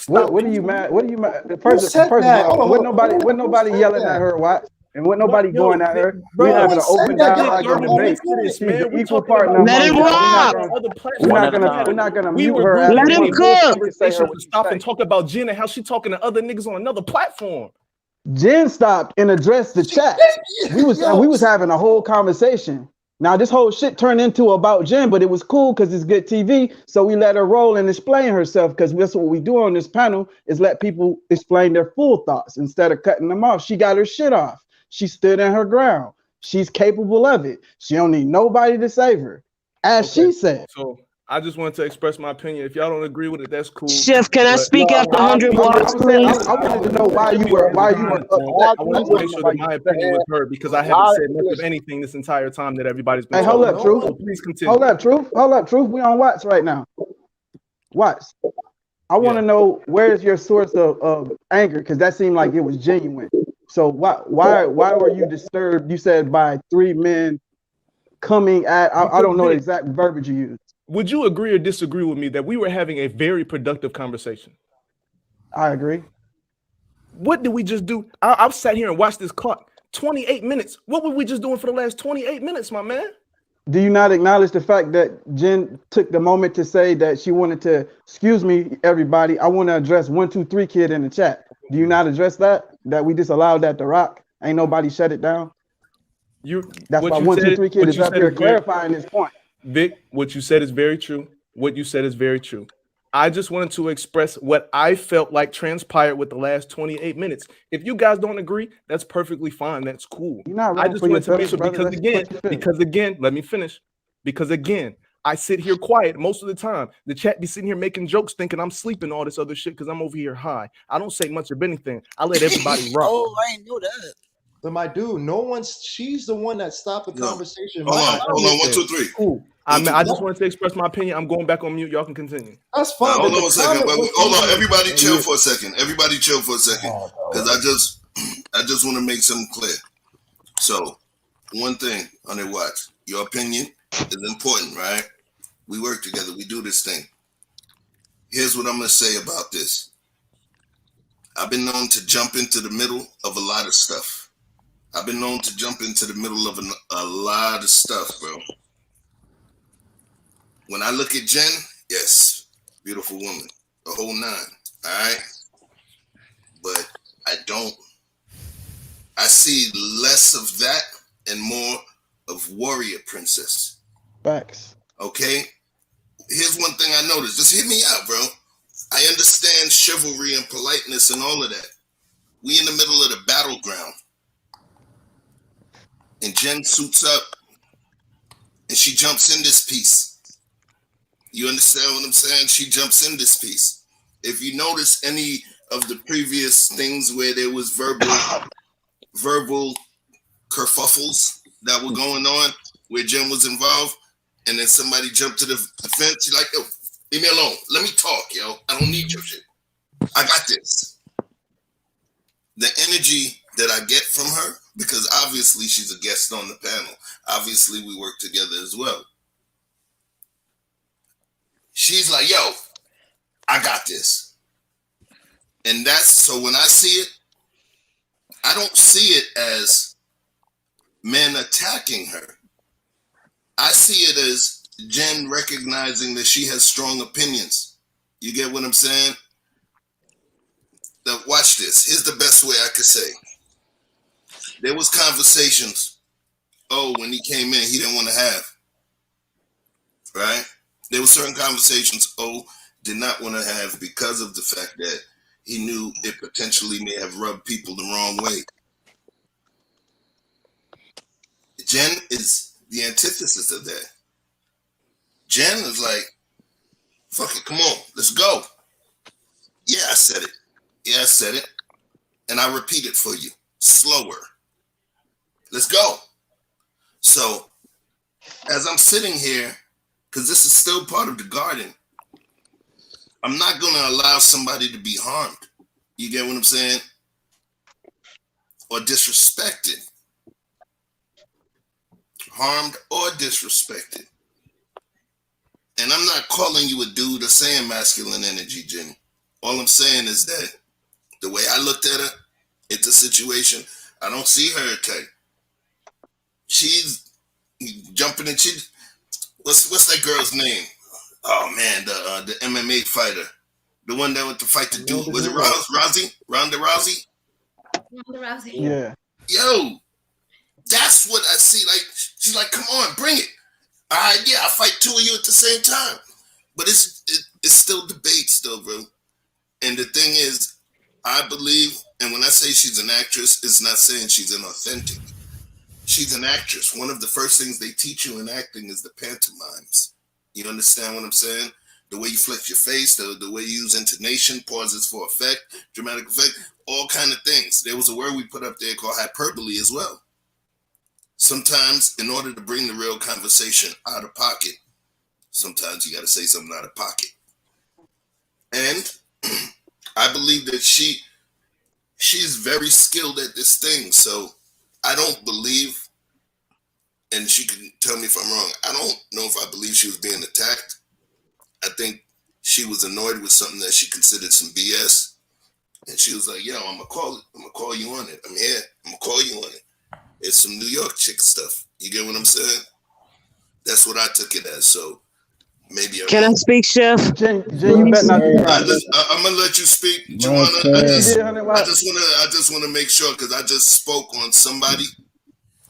What are you mad? What are you mad? First said of that? all, Hold on, wasn't nobody said yelling that? at her, watch, and wasn't nobody going at her. Bro, We having an said open that. dialogue and 30 debate. minutes to this, She's man. the We're equal talking partner about Let among him y'all. rock. other We're One not at a gonna time. we're not gonna We mute were her going after Let to him one. take more cook. She can say her conversations what to she stop say. and talk about Jen and how she talking to other niggas on another platform. Jen stopped and addressed the chat. We was having a whole conversation. Now this whole shit turned into about Jen, but it was cool because it's good TV. So we let her roll and explain herself because that's what we do on this panel is let people explain their full thoughts instead of cutting them off. She got her shit off. She stood in her ground. She's capable of it. She don't need nobody to save her, as she said. So I just wanted to express my opinion. If y'all don't agree with it, that's cool. Chef, can I But speak after I 100 agree watts, with I please? wanted to know why you were upset. I wanted to make sure that my opinion was heard because I haven't said much of anything this entire time that everybody's been Hey, hold talking up, about. Truth. So please continue. Hold up, Truth. We on Watts right now. Watts. I want to know where's your source of anger because that seemed like it was genuine. So why were you disturbed? You said by 3 men coming at. I don't know the exact verbiage you used. Would you agree or disagree with me that we were having a very productive conversation? I agree. What did we just do? I've sat here and watched this clock. 28 minutes. What were we just doing for the last 28 minutes, my man? Do you not acknowledge the fact that Jen took the moment to say that she wanted to, excuse me, everybody, I want to address 123 kid in the chat. Do you not address that? That we just allowed that to rock? Ain't nobody shut it down? That's why 123 kid is up here clarifying this point. Vic, what you said is very true. What you said is very true. I just wanted to express what I felt like transpired with the last 28 minutes. If you guys don't agree, that's perfectly fine. That's cool. You're not I wrong just for wanted to make yourself, sure brother. because again, let me finish. Because again, I sit here quiet most of the time. The chat be sitting here making jokes, thinking I'm sleeping, all this other shit because I'm over here high. I don't say much of anything. I let everybody rock. Oh, I didn't know that. But my dude, she's the one that stopped the conversation. Hold on, 1, 2, 3. Cool. I just wanted to express my opinion. I'm going back on mute. Y'all can continue. That's fine. Hold on a second. Hold on. Everybody chill for a second. Everybody chill for a second. Because I just want to make something clear. So, one thing on it, watch. Your opinion is important, right? We work together. We do this thing. Here's what I'm going to say about this. I've been known to jump into the middle of a lot of stuff. I've been known to jump into the middle of a lot of stuff, bro. When I look at Jen, yes, beautiful woman, the whole 9, all right? But I see less of that and more of warrior princess. Facts. Okay? Here's one thing I noticed. Just hear me out, bro. I understand chivalry and politeness and all of that. We in the middle of the battleground. And Jen suits up and she jumps in this piece. You understand what I'm saying? She jumps in this piece. If you notice any of the previous things where there was verbal kerfuffles that were going on, where Jen was involved, and then somebody jumped to the fence, you're like, yo, leave me alone. Let me talk, yo. I don't need your shit. I got this. The energy that I get from her, because obviously she's a guest on the panel. Obviously we work together as well. She's like, yo, I got this. And that's, so when I see it, I don't see it as men attacking her. I see it as Jen recognizing that she has strong opinions. You get what I'm saying? Now watch this. Here's the best way I could say. There was conversations. Oh, when he came in, he didn't want to have. Right? There were certain conversations O did not want to have because of the fact that he knew it potentially may have rubbed people the wrong way. Jen is the antithesis of that. Jen is like, fuck it, come on, let's go. Yeah, I said it. Yeah, I said it. And I repeat it for you. Slower. Let's go. So, as I'm sitting here, because this is still part of the garden, I'm not going to allow somebody to be harmed. You get what I'm saying? Or disrespected. Harmed or disrespected. And I'm not calling you a dude or saying masculine energy, Jen. All I'm saying is that the way I looked at her, it's a situation, I don't see her attack. She's jumping and what's that girl's name? Oh man, the MMA fighter. The one that went to fight the dude. Was it Rousey? Ronda Rousey? Ronda Rousey. Yeah. Yo, that's what I see. Like, she's like, come on, bring it. All right, yeah, I'll fight two of you at the same time. But it's still debate still, bro. And the thing is, I believe, and when I say she's an actress, it's not saying she's inauthentic. She's an actress. One of the first things they teach you in acting is the pantomimes. You understand what I'm saying? The way you flex your face, the way you use intonation, pauses for effect, dramatic effect, all kind of things. There was a word we put up there called hyperbole as well. Sometimes, in order to bring the real conversation out of pocket, sometimes you got to say something out of pocket. And I believe that she's very skilled at this thing. So I don't believe, and she can tell me if I'm wrong, I don't know if I believe she was being attacked. I think she was annoyed with something that she considered some BS. And she was like, yo, I'm going to call you on it. I'm here. I'm going to call you on it. It's some New York chick stuff. You get what I'm saying? That's what I took it as. So maybe Can I speak, Chef? Jen, you bet not to cry. I'm gonna let you speak, Joanna. I just want to make sure because I just spoke on somebody,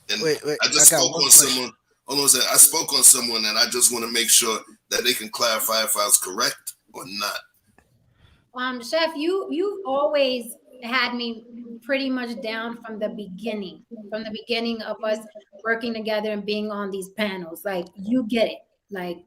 and wait, I just spoke on someone. Hold on a second. I spoke on someone, and I just want to make sure that they can clarify if I was correct or not. Chef, you always had me pretty much down from the beginning of us working together and being on these panels. Like, you get it. Like,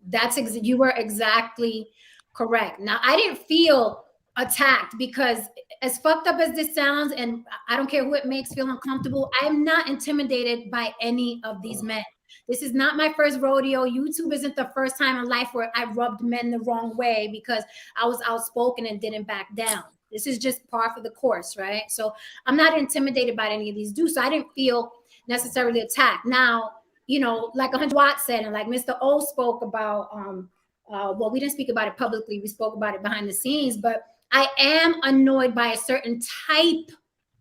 you were exactly correct. Now, I didn't feel attacked because, as fucked up as this sounds, and I don't care who it makes feel uncomfortable, I am not intimidated by any of these men. This is not my first rodeo. YouTube isn't the first time in life where I rubbed men the wrong way because I was outspoken and didn't back down. This is just par for the course, right? So I'm not intimidated by any of these dudes. So I didn't feel necessarily attacked. Now, you know, like 100 Watt said, and like Mr. O spoke about, well, we didn't speak about it publicly. We spoke about it behind the scenes, but I am annoyed by a certain type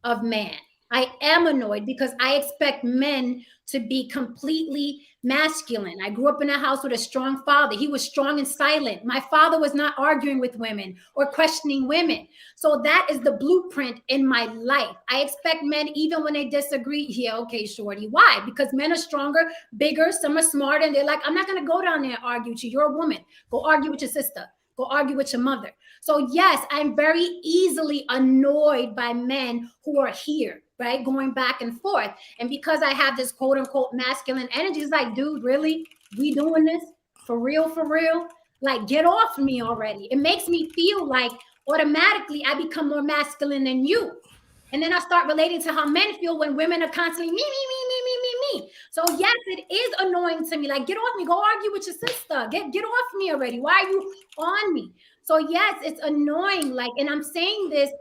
of man. I am annoyed because I expect men to be completely masculine. I grew up in a house with a strong father. He was strong and silent. My father was not arguing with women or questioning women. So that is the blueprint in my life. I expect men, even when they disagree, yeah, okay, shorty. Why? Because men are stronger, bigger, some are smarter, and they're like, I'm not going to go down there and argue with you. You're a woman. Go argue with your sister. Go argue with your mother. So yes, I'm very easily annoyed by men who are here, right? Going back and forth. And because I have this quote unquote masculine energy, it's like, dude, really? We doing this? For real, for real? Like, get off me already. It makes me feel like automatically I become more masculine than you. And then I start relating to how men feel when women are constantly me. So yes, it is annoying to me. Like, get off me. Go argue with your sister. Get off me already. Why are you on me? So yes, it's annoying. Like, and I'm saying this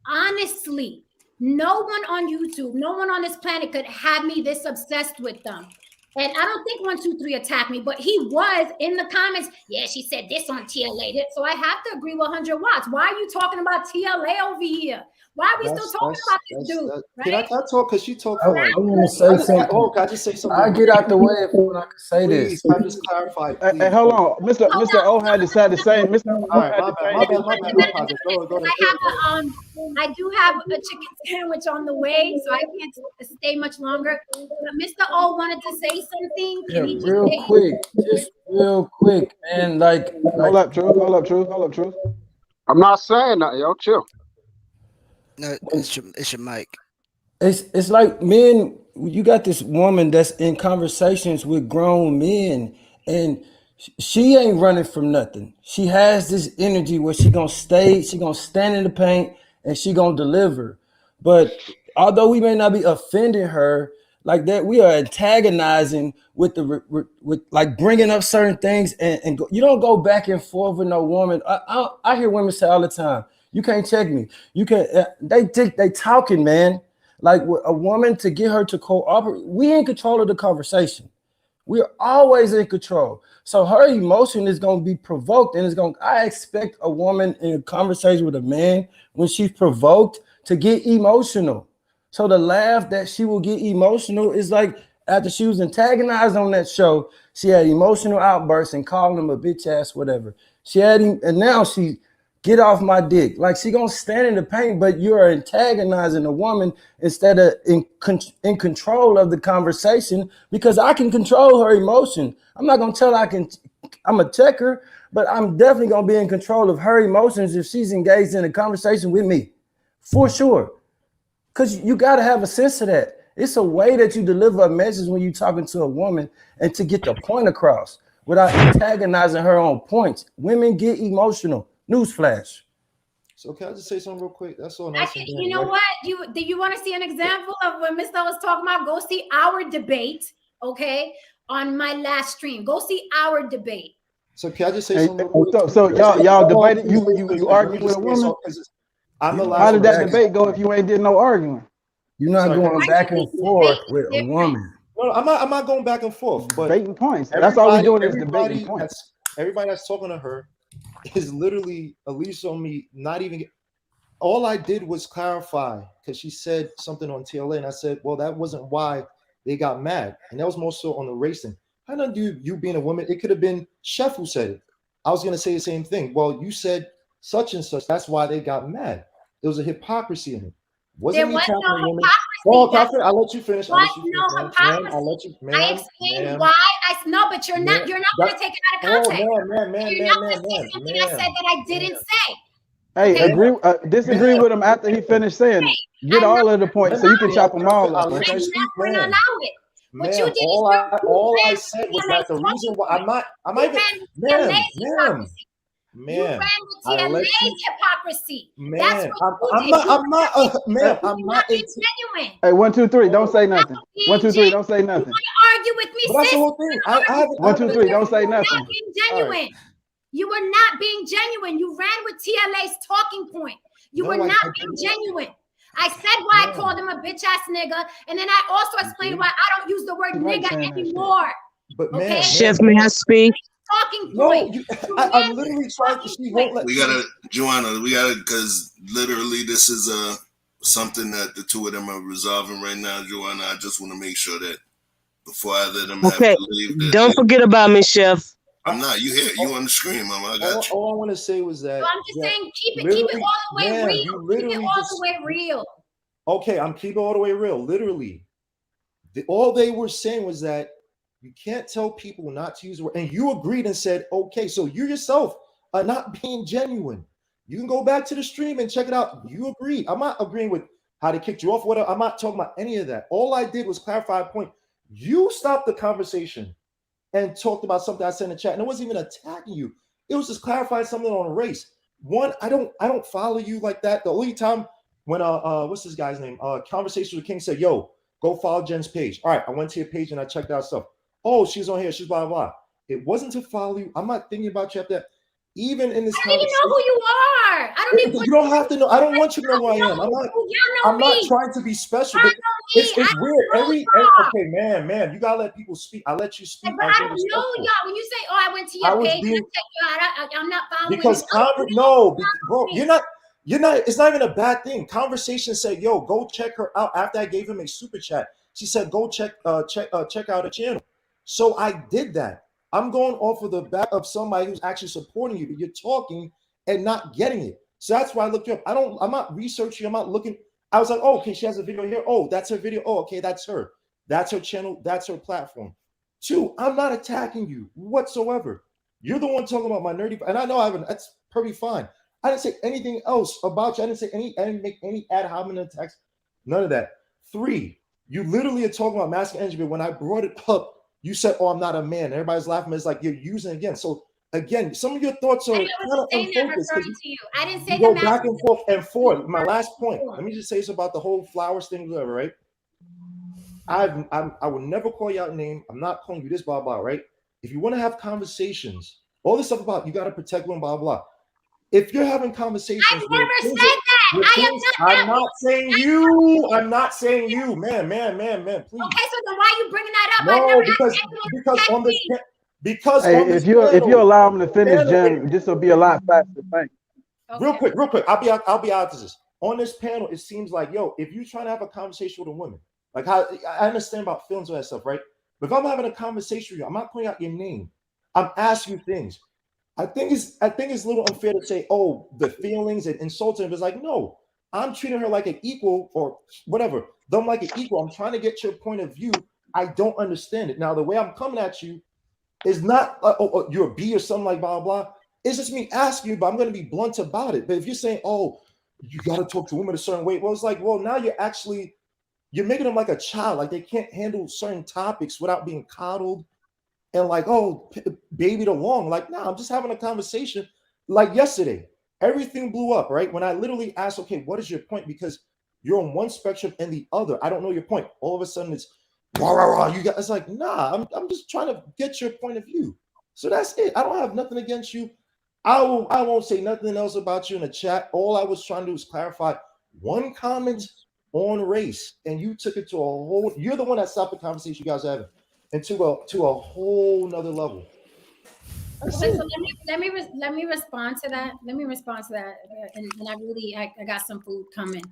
honestly. No one on YouTube, no one on this planet could have me this obsessed with them. And I don't think 123 attacked me, but he was in the comments. Yeah, she said this on TLA. So I have to agree with 100 watts. Why are you talking about TLA over here? Why are we still talking about this dude? Can I talk? Because she talked I for like. want to say something. Can I just say something? I get out the way if I can say Please, this. can I just clarify, please? Hey, hold on, Mr. O had to say the same. Mr. O All right, had my the bad, same. my bad, my bad, my apologies. Go ahead. I do have a chicken sandwich on the way, so I can't stay much longer. But Mr. O wanted to say something. Yeah, Can he just real say quick, just real quick, man. Like Hold up, truth. I'm not saying that, yo. Chill. No, it's your mic. it's like men. You got this woman that's in conversations with grown men, and she ain't running from nothing. She has this energy where she gonna stay, she gonna stand in the paint, and she gonna deliver. But although we may not be offending her like that, we are antagonizing with with like bringing up certain things, and you don't go back and forth with no woman. I hear women say all the time, "You can't check me. You can't." They talking, man. Like a woman, to get her to cooperate, we in control of the conversation. We're always in control. So her emotion is going to be provoked, and I expect a woman in a conversation with a man, when she's provoked, to get emotional. So the laugh that she will get emotional is like after she was antagonized on that show, she had emotional outbursts and calling him a bitch ass, whatever. She had him, and now she get off my dick. Like, she gonna stand in the paint, but you're antagonizing a woman instead of in control of the conversation, because I can control her emotion. I'm not gonna tell her I'm a checker, but I'm definitely gonna be in control of her emotions if she's engaged in a conversation with me, for sure. Because you gotta have a sense of that. It's a way that you deliver a message when you're talking to a woman, and to get the point across without antagonizing her on points. Women get emotional. Newsflash. So can I just say something real quick? That's all nice. You know what? Do you want to see an example of what Mr. was talking about? Go see our debate, okay, on my last stream. Go see our debate. So can I just say something real quick? So y'all debated. You arguing with a woman? How did that debate go if you ain't did no arguing? You're not going back and forth with a woman. No, I'm not going back and forth. But debating points. That's all we're doing is debating points. Everybody that's talking to her is literally, at least on me, not even. All I did was clarify, because she said something on TLA, and I said, well, that wasn't why they got mad, and that was more so on the racing. How did you being a woman? It could have been Chef who said it. I was gonna say the same thing. Well, you said such and such. That's why they got mad. There was a hypocrisy in it. There was no hypocrisy. I'll let you finish. I'll I explained why. But you're not going to take it out of context. You're not going to say something I said that I didn't say. Hey, disagree with him after he finished saying it. Get all of the points so you can chop them all up. Okay? I'm not going to allow it. What you did all I said was that the reason why I'm not even, you ran with TLA's hypocrisy. Man, I'm not genuine. Hey, 1, 2, 3, don't say nothing. 1, 2, 3, don't say nothing. You want to argue with me, sis? That's the whole thing. 1, 2, 3, don't say nothing. Not being genuine. You were not being genuine. You ran with TLA's talking point. You were not being genuine. I said why I called him a bitch ass nigga, and then I also explained why I don't use the word nigga anymore. But man, Chef, may I speak? Talking point. I'm literally trying to. She won't let. We gotta, Joanna. We gotta, because literally this is something that the two of them are resolving right now, Joanna. I just want to make sure that before I let them have to leave. Don't forget about me, Chef. I'm not. You here? You on the screen, Mama? I got you. All I want to say was that. I'm just saying, keep it all the way real. Keep it all the way real. Okay, I'm keeping all the way real. Literally, all they were saying was that you can't tell people not to use the word, and you agreed and said, okay, so you yourself are not being genuine. You can go back to the stream and check it out. You agreed. I'm not agreeing with how they kicked you off, whatever. I'm not talking about any of that. All I did was clarify a point. You stopped the conversation and talked about something I said in the chat, and it wasn't even attacking you. It was just clarifying something on a race. One, I don't follow you like that. The only time when what's this guy's name? Conversation with King said, yo, go follow Jen's page. All right, I went to your page and I checked out stuff. Oh, she's on here. She's blah, blah, blah. It wasn't to follow you. I'm not thinking about you after that. even in this I don't even conversation, know who you are. I don't even. you don't have to know. I don't want you to know who I am. Y'all know I'm not me. trying to be special, Y'all but know me. it's I weird. don't know y'all. Okay, man, you gotta let people speak. I let you speak. But I'm I being don't know respectful. y'all. When you say, "Oh, I went to I your was page," being and I check you out. I'm not following because bro, you're not. It's not even a bad thing. Conversation said, "Yo, go check her out." After I gave him a super chat, she said, "Go check out a channel." So I did that. I'm going off of the back of somebody who's actually supporting you, but you're talking and not getting it. So that's why I looked you up. I'm not researching. I'm not looking. I was like, oh, okay, she has a video here. Oh, that's her video. Oh, okay, that's her. That's her channel. That's her platform. Two, I'm not attacking you whatsoever. You're the one talking about my nerdy, and I know I haven't. That's pretty fine. I didn't say anything else about you. I didn't make any ad hominem attacks. None of that. Three, you literally are talking about masculine energy, but when I brought it up, you said, "Oh, I'm not a man." Everybody's laughing. It's like you're using it again. So again, some of your thoughts are I kind wasn't of saying that unfocused referring because to you. I didn't say you the go back masculine. and forth and forth. My last point. Let me just say this about the whole flowers thing, whatever, right? I would never call you out name. I'm not calling you this, blah, blah, right? If you want to have conversations, all this stuff about you got to protect women, blah, blah. If you're having conversations, I never said that. I am not that. I'm not saying you. I'm not saying you, man, please. Okay, so then why are you bringing that up? No, because on this Hey, on this if you panel, allow him to finish, Jen, this will be a lot faster. Thanks. real quick. I'll be out to this. On this panel, it seems like, yo, if you're trying to have a conversation with a woman, like how I understand about films and that stuff, right? But if I'm having a conversation with you, I'm not pointing out your name. I'm asking you things. I think it's a little unfair to say, oh, the feelings and insulting. It's like, no, I'm treating her like an equal or whatever. Them like an equal. I'm trying to get your point of view. I don't understand it. Now, the way I'm coming at you is not you're a B or something like blah blah. It's just me asking you, but I'm going to be blunt about it. But if you're saying, oh, you got to talk to women a certain way, well, it's like, well, now you're making them like a child, like they can't handle certain topics without being coddled and like, oh, babied along. Like, nah, I'm just having a conversation. Like yesterday, everything blew up, right? When I literally asked, okay, what is your point? Because you're on one spectrum and the other. I don't know your point. All of a sudden, it's rah, rah, rah. You got. It's like, nah, I'm just trying to get your point of view. So that's it. I don't have nothing against you. I won't say nothing else about you in the chat. All I was trying to do is clarify one comment on race, and you took it to a whole. You're the one that stopped the conversation you guys are having, and to a whole nother level. So let me respond to that. Let me respond to that, and I got some food coming.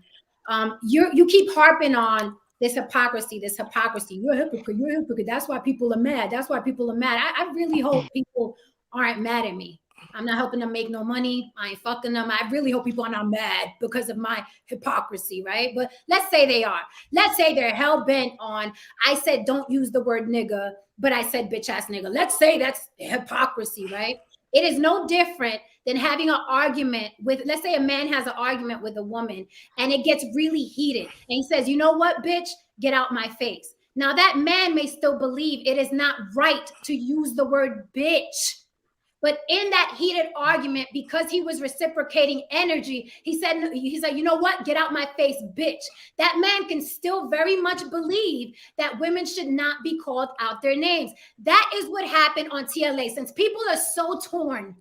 You keep harping on this hypocrisy. You're a hypocrite. That's why people are mad. I really hope people aren't mad at me. I'm not helping them make no money. I ain't fucking them. I really hope people are not mad because of my hypocrisy, right? But let's say they are. Let's say they're hell bent on, I said don't use the word nigga, but I said bitch ass nigga. Let's say that's hypocrisy, right? It is no different than having an argument with, let's say a man has an argument with a woman and it gets really heated. And he says, you know what, bitch, get out my face. Now that man may still believe it is not right to use the word bitch. But in that heated argument, because he was reciprocating energy, he said, you know what? Get out my face, bitch. That man can still very much believe that women should not be called out their names. That is what happened on TLA. Since people are so torn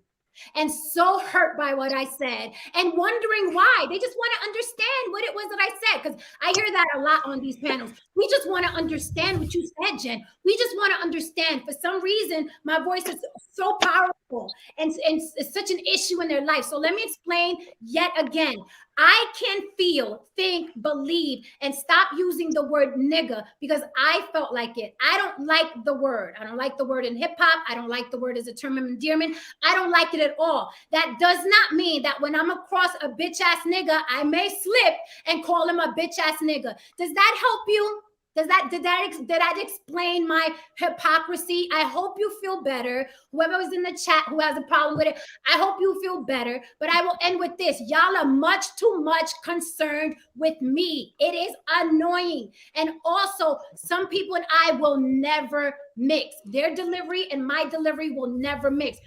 and so hurt by what I said and wondering why. They just want to understand what it was that I said, because I hear that a lot on these panels. We just want to understand what you said, Jen. We just want to understand. For some reason, my voice is so powerful and it's such an issue in their life. So let me explain yet again. I can feel, think, believe, and stop using the word nigga because I felt like it. I don't like the word. I don't like the word in hip hop. I don't like the word as a term of endearment. I don't like it at all. That does not mean that when I'm across a bitch ass nigga, I may slip and call him a bitch ass nigga. Does that help you? Did that explain my hypocrisy? I hope you feel better. Whoever was in the chat who has a problem with it, I hope you feel better. But I will end with this. Y'all are much too much concerned with me. It is annoying. And also, some people and I will never mix. Their delivery and my delivery will never mix.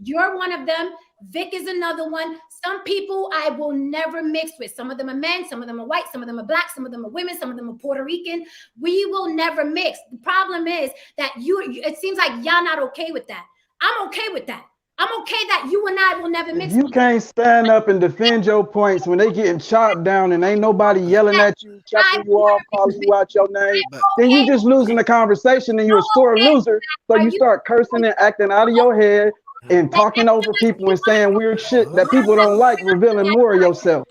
You're one of them. Vic is another one. Some people I will never mix with. Some of them are men, some of them are white, some of them are black, some of them are women, some of them are Puerto Rican. We will never mix. The problem is that it seems like y'all not okay with that. I'm okay with that. I'm okay that you and I will never If mix. you can't stand up and defend your points when they getting chopped down and ain't nobody yelling at you, chopping you off, calling you out your name, then you just losing the conversation and you're a sore loser. So you start cursing and acting out of your head and talking over people and saying weird shit that people don't like, revealing more of yourself.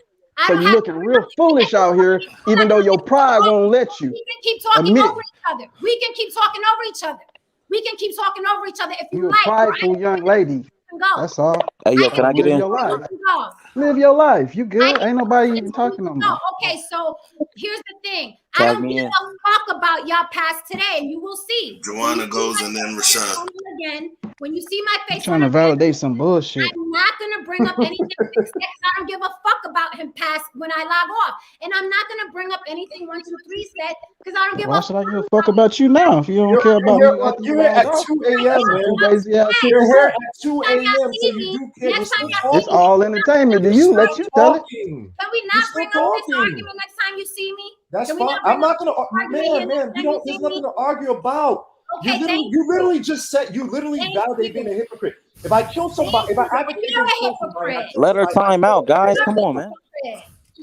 So you're looking real foolish out here, even though your pride won't let you. We can keep talking Admit over each other. We can keep talking over each other. We can keep talking over each other if you you're a like. prideful young lady. That's all. Hey, yo, can I get Live in? your life. Live your life. You good? Ain't nobody even talking no No, more. okay, so here's the thing. I Tag don't me give in. a fuck about y'all past today, and you will see. Joanna goes and then Rashawn. Again, when you see my I'm face trying on to a validate some bullshit. I'm not gonna bring up anything because I don't give a fuck about him past when I log off, and I'm not gonna bring up anything 1, 2, 3 said because I don't give Why a should I give a fuck about you now if you don't care about me after you You're here log at off? 2 a.m., Two man. lazy ass You're people here say. at 2 a.m., so you do care. You're still It's talking. all entertainment. Do You're you still let you tell it? talking. Can we You're not still bring up this talking. argument next time you see me? That's Can we fine. not bring I'm not up gonna, this argument here man. next You time you don't. There's see nothing me? to argue about. Okay, You literally just said. You literally Thank validated being a you. hypocrite. If I kill somebody, if I advocate You're against a killing somebody, I hypocrite. Let her if I time kill out, guys. somebody, Come on, man.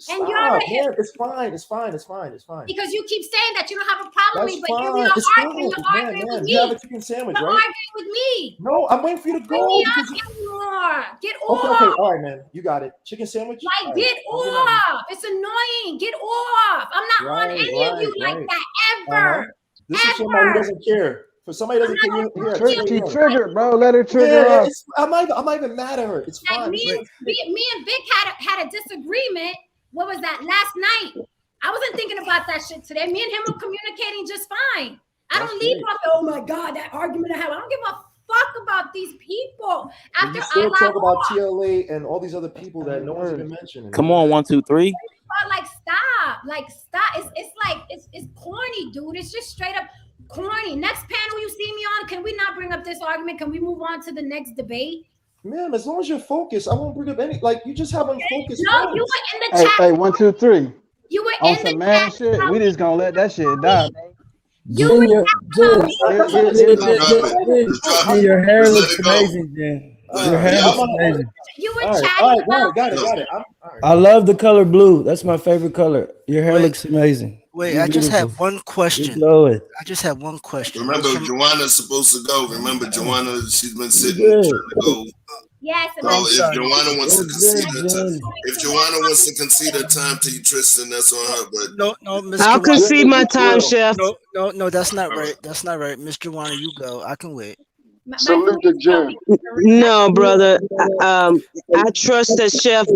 And you're a stop, man. hypocrite It's fine. It's fine. It's fine. It's fine. because you keep saying that you don't have a problem with That's me, but here we fine. are It's arguing. fine, You're arguing with man. me. You have a chicken sandwich, You're right? arguing with me. No, I'm waiting for you to Bring go me because up anymore. Get okay, off. all right, man. You got it. Chicken sandwich. Like, All right. get off. It's annoying. Get off. I'm not on any of you like that ever. This is somebody who Ever. doesn't care. For somebody who doesn't care, you're here at 2 She a.m. triggered, bro. Let her trigger Yeah, off. I'm not even mad at her. It's Like fine. me and Vic had a disagreement. What was that last night? I wasn't thinking about that shit today. Me and him were communicating just fine. I That's don't leave great. off. Oh my god, that argument I have. I don't give a fuck about these people. But After you I still log talk about off, TLA and all these other people that no one's even mentioning. Come on, 1, 2, 3. like stop. It's like it's corny, dude. It's just straight up corny. Next panel you see me on, can we not bring up this argument? Can we move on to the next debate? Man, as long as you're focused, I won't bring up any. Like you just haven't focused. No, you were in the chat. Hey, 1, 2, 3. You were On in some the man chat. shit, we just gonna let that shit die, bro. You were Here- here's my Just drop it. Just drop it. Your hair Just let looks it go. amazing, Jen. Let Your it hair go. looks amazing. You were All right, chatting about got it. I love the color blue. That's my favorite color. Your hair looks amazing. Wait, You're I just beautiful. have one You're question. glowing. I just have one question. Remember, Mr. Joanna's supposed to go. Remember, Joanna, she's been sitting Good. trying to go. yes, So I'm if sorry. Joanna wants to Good, concede her time, Jen. if Joanna wants to concede her time to you, Tristan, that's on her. But No, Miss I'll Joanna. concede my time, Chef. No, that's not all right. right. That's not right. Miss Joanna, you go. I can wait. Salute to Jen. No, brother. I trust that Chef.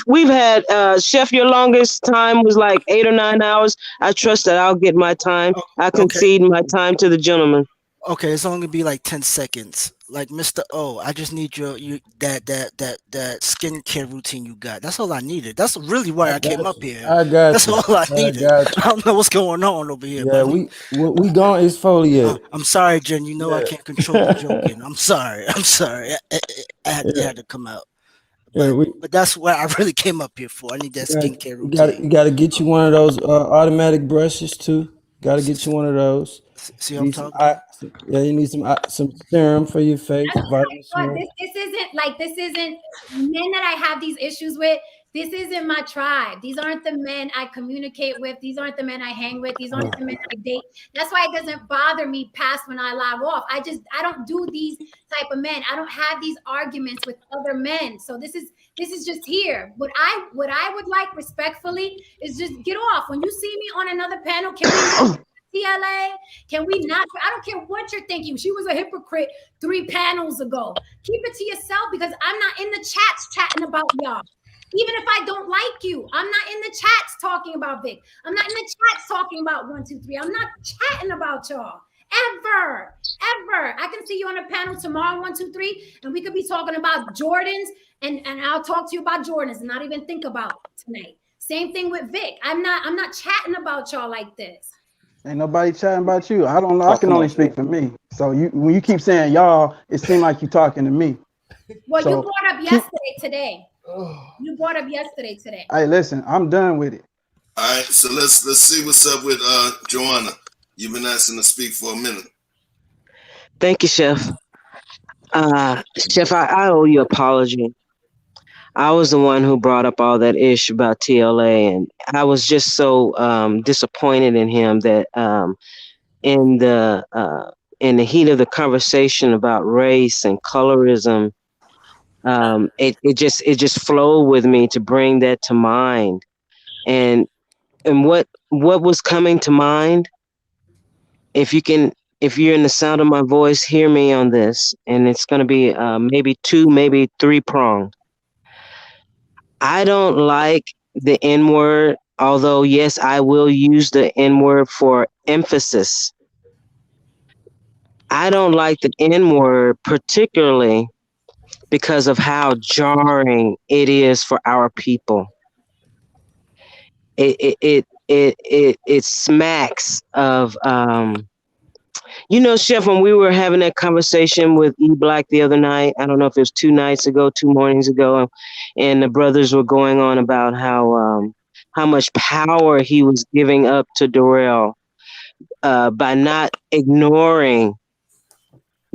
We've had Chef. Your longest time was like 8 or 9 hours. I trust that I'll get my time. I Okay. concede my time to the gentleman. Okay, it's only gonna be like 10 seconds. Like Mr. O, I just need that skincare routine you got. That's all I needed. That's really why I came up here. I got That's you. all I I needed. got you. I don't know what's going on over here, Yeah, buddy. we gone exfoliate. I'm sorry, Jen. You know I Yeah. can't control the joking. I'm sorry. It had to come out. Yeah, But that's what I really came up here for. I need that skincare routine. you got to get you one of those automatic brushes too. Got to get you one of those. See what I'm talking Yeah, about? you need some serum for your face, vitamin But serum. this isn't men that I have these issues with. This isn't my tribe. These aren't the men I communicate with. These aren't the men I hang with. These aren't the men I date. That's why it doesn't bother me past when I log off. I don't do these type of men. I don't have these arguments with other men. So this is just here. What I would like respectfully is just get off. When you see me on another panel, can we TLA? Can we not? I don't care what you're thinking. She was a hypocrite 3 panels ago. Keep it to yourself because I'm not in the chats chatting about y'all. Even if I don't like you, I'm not in the chats talking about Vic. I'm not in the chats talking about 1, 2, 3. I'm not chatting about y'all ever. I can see you on a panel tomorrow, 1, 2, 3, and we could be talking about Jordans, and I'll talk to you about Jordans and not even think about tonight. Same thing with Vic. I'm not chatting about y'all like this. Ain't nobody chatting about you. I don't know. I can only speak for me. So when you keep saying y'all, it seems like you talking to me. Well, so you brought up yesterday today. You brought up yesterday today. Hey, listen, I'm done with it. All right, so let's see what's up with Joanna. You've been asking to speak for a minute. Thank you, Chef. Chef, I owe you an apology. I was the one who brought up all that ish about TLA, and I was just so disappointed in him that in the uh, in the heat of the conversation about race and colorism, it just flowed with me to bring that to mind. And what was coming to mind? If you can, if you're in the sound of my voice, hear me on this, and it's going to be maybe two, maybe three pronged. I don't like the N word, although yes, I will use the N word for emphasis. I don't like the N word particularly because of how jarring it is for our people. It smacks of Chef, when we were having that conversation with E Black the other night, I don't know if it was 2 nights ago, 2 mornings ago, and the brothers were going on about how much power he was giving up to Darrell by not ignoring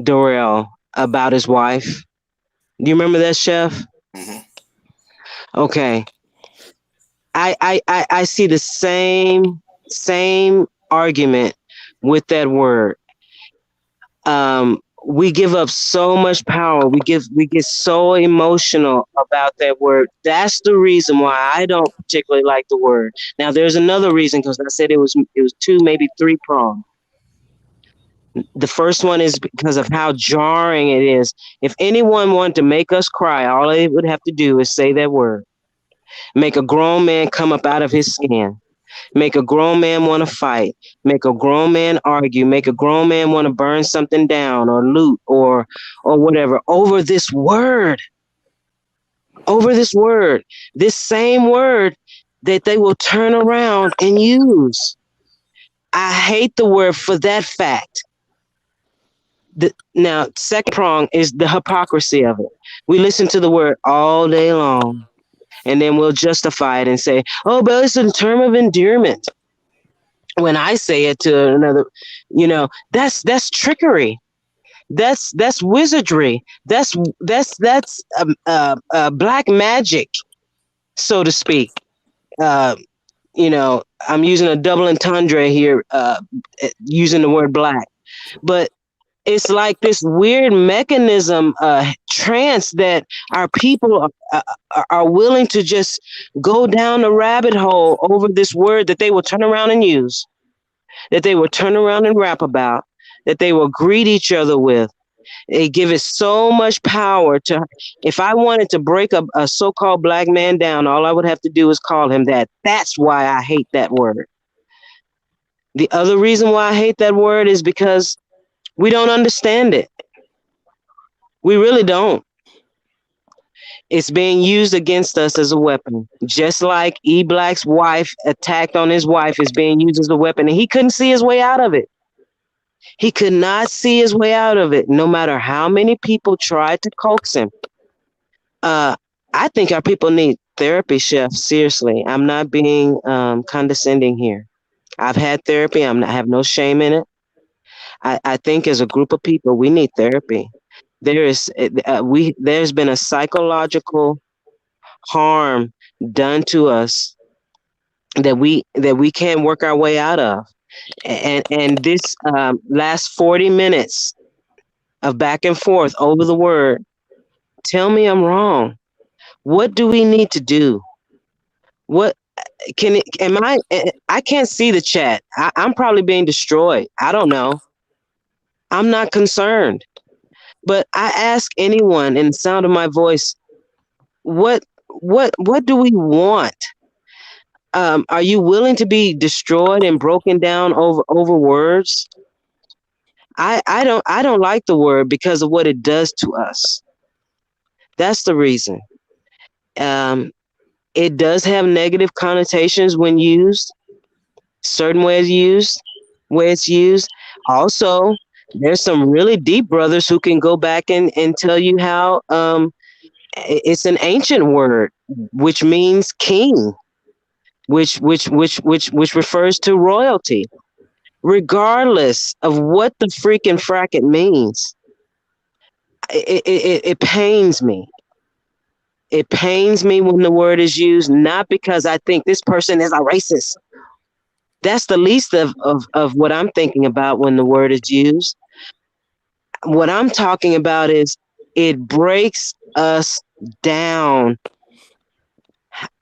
Darrell about his wife. Do you remember that, Chef? Mm-hmm. Okay. I see the same argument with that word. We give up so much power. We get so emotional about that word. That's the reason why I don't particularly like the word. Now there's another reason, because I said it was two, maybe three pronged. The first one is because of how jarring it is. If anyone wanted to make us cry, all they would have to do is say that word. Make a grown man come up out of his skin. Make a grown man want to fight. Make a grown man argue. Make a grown man want to burn something down or loot or whatever over this word. Over this word. This same word that they will turn around and use. I hate the word for that fact. Now, second prong is the hypocrisy of it. We listen to the word all day long, and then we'll justify it and say, "Oh, but it's a term of endearment." When I say it to another, that's trickery. That's wizardry. That's black magic, so to speak. Uh, I'm using a double entendre here, using the word black, but it's like this weird mechanism, trance that our people are willing to just go down a rabbit hole over this word that they will turn around and use, that they will turn around and rap about, that they will greet each other with. They give it so much power to. If I wanted to break a so-called black man down, all I would have to do is call him that. That's why I hate that word. The other reason why I hate that word is because we don't understand it. We really don't. It's being used against us as a weapon. Just like E Black's wife attacked on his wife is being used as a weapon, and he couldn't see his way out of it. He could not see his way out of it, no matter how many people tried to coax him. I think our people need therapy, Chef. Seriously, I'm not being condescending here. I've had therapy. I have no shame in it. I think as a group of people, we need therapy. There's been a psychological harm done to us that we can't work our way out of. And this last 40 minutes of back and forth over the word, tell me I'm wrong. What do we need to do? What can it, am I can't see the chat. I'm probably being destroyed. I don't know. I'm not concerned. But I ask anyone in the sound of my voice, what do we want? Are you willing to be destroyed and broken down over words? I don't like the word because of what it does to us. That's the reason. Um, it does have negative connotations when used, certain way it's used. Also, there's some really deep brothers who can go back and tell you how it's an ancient word, which means king, which refers to royalty. Regardless of what the freaking frack it means, it pains me. It pains me when the word is used, not because I think this person is a racist. That's the least of what I'm thinking about when the word is used. What I'm talking about is it breaks us down.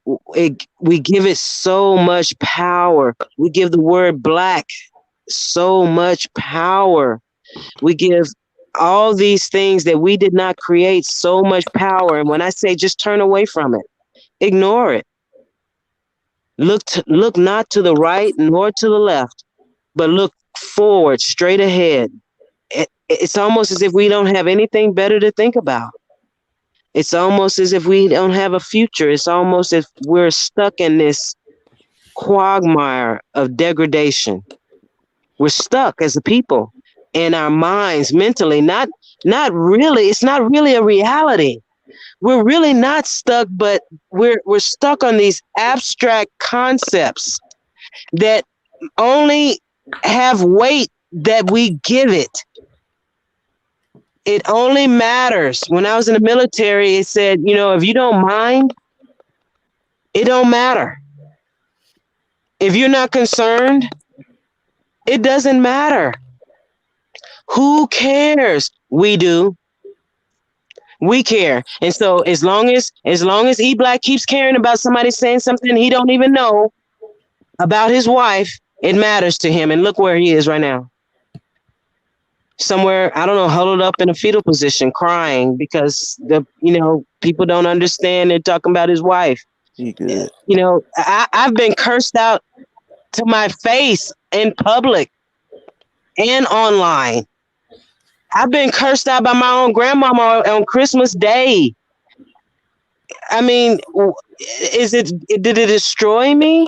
We give it so much power. We give the word black so much power. We give all these things that we did not create so much power. And when I say just turn away from it, ignore it. Look not to the right nor to the left, but look forward, straight ahead. It's almost as if we don't have anything better to think about. It's almost as if we don't have a future. It's almost as if we're stuck in this quagmire of degradation. We're stuck as a people in our minds, mentally, not really. It's not really a reality. We're really not stuck, but we're stuck on these abstract concepts that only have weight that we give it. It only matters. When I was in the military, it said, if you don't mind, it don't matter. If you're not concerned, it doesn't matter. Who cares? We do. We care. And so as long as E Black keeps caring about somebody saying something he don't even know about his wife, it matters to him. And look where he is right now. Somewhere, I don't know, huddled up in a fetal position, crying because people don't understand. They're talking about his wife. He good. I've been cursed out to my face in public and online. I've been cursed out by my own grandmama on Christmas Day. I mean, did it destroy me?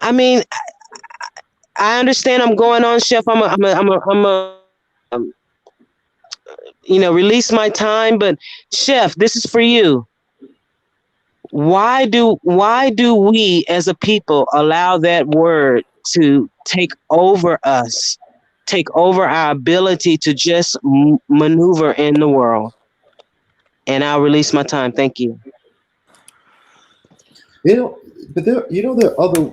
I mean, I understand I'm going on, Chef. Release my time, but Chef, this is for you. Why do we as a people allow that word to take over us, take over our ability to just maneuver in the world? And I'll release my time. Thank you. But there are other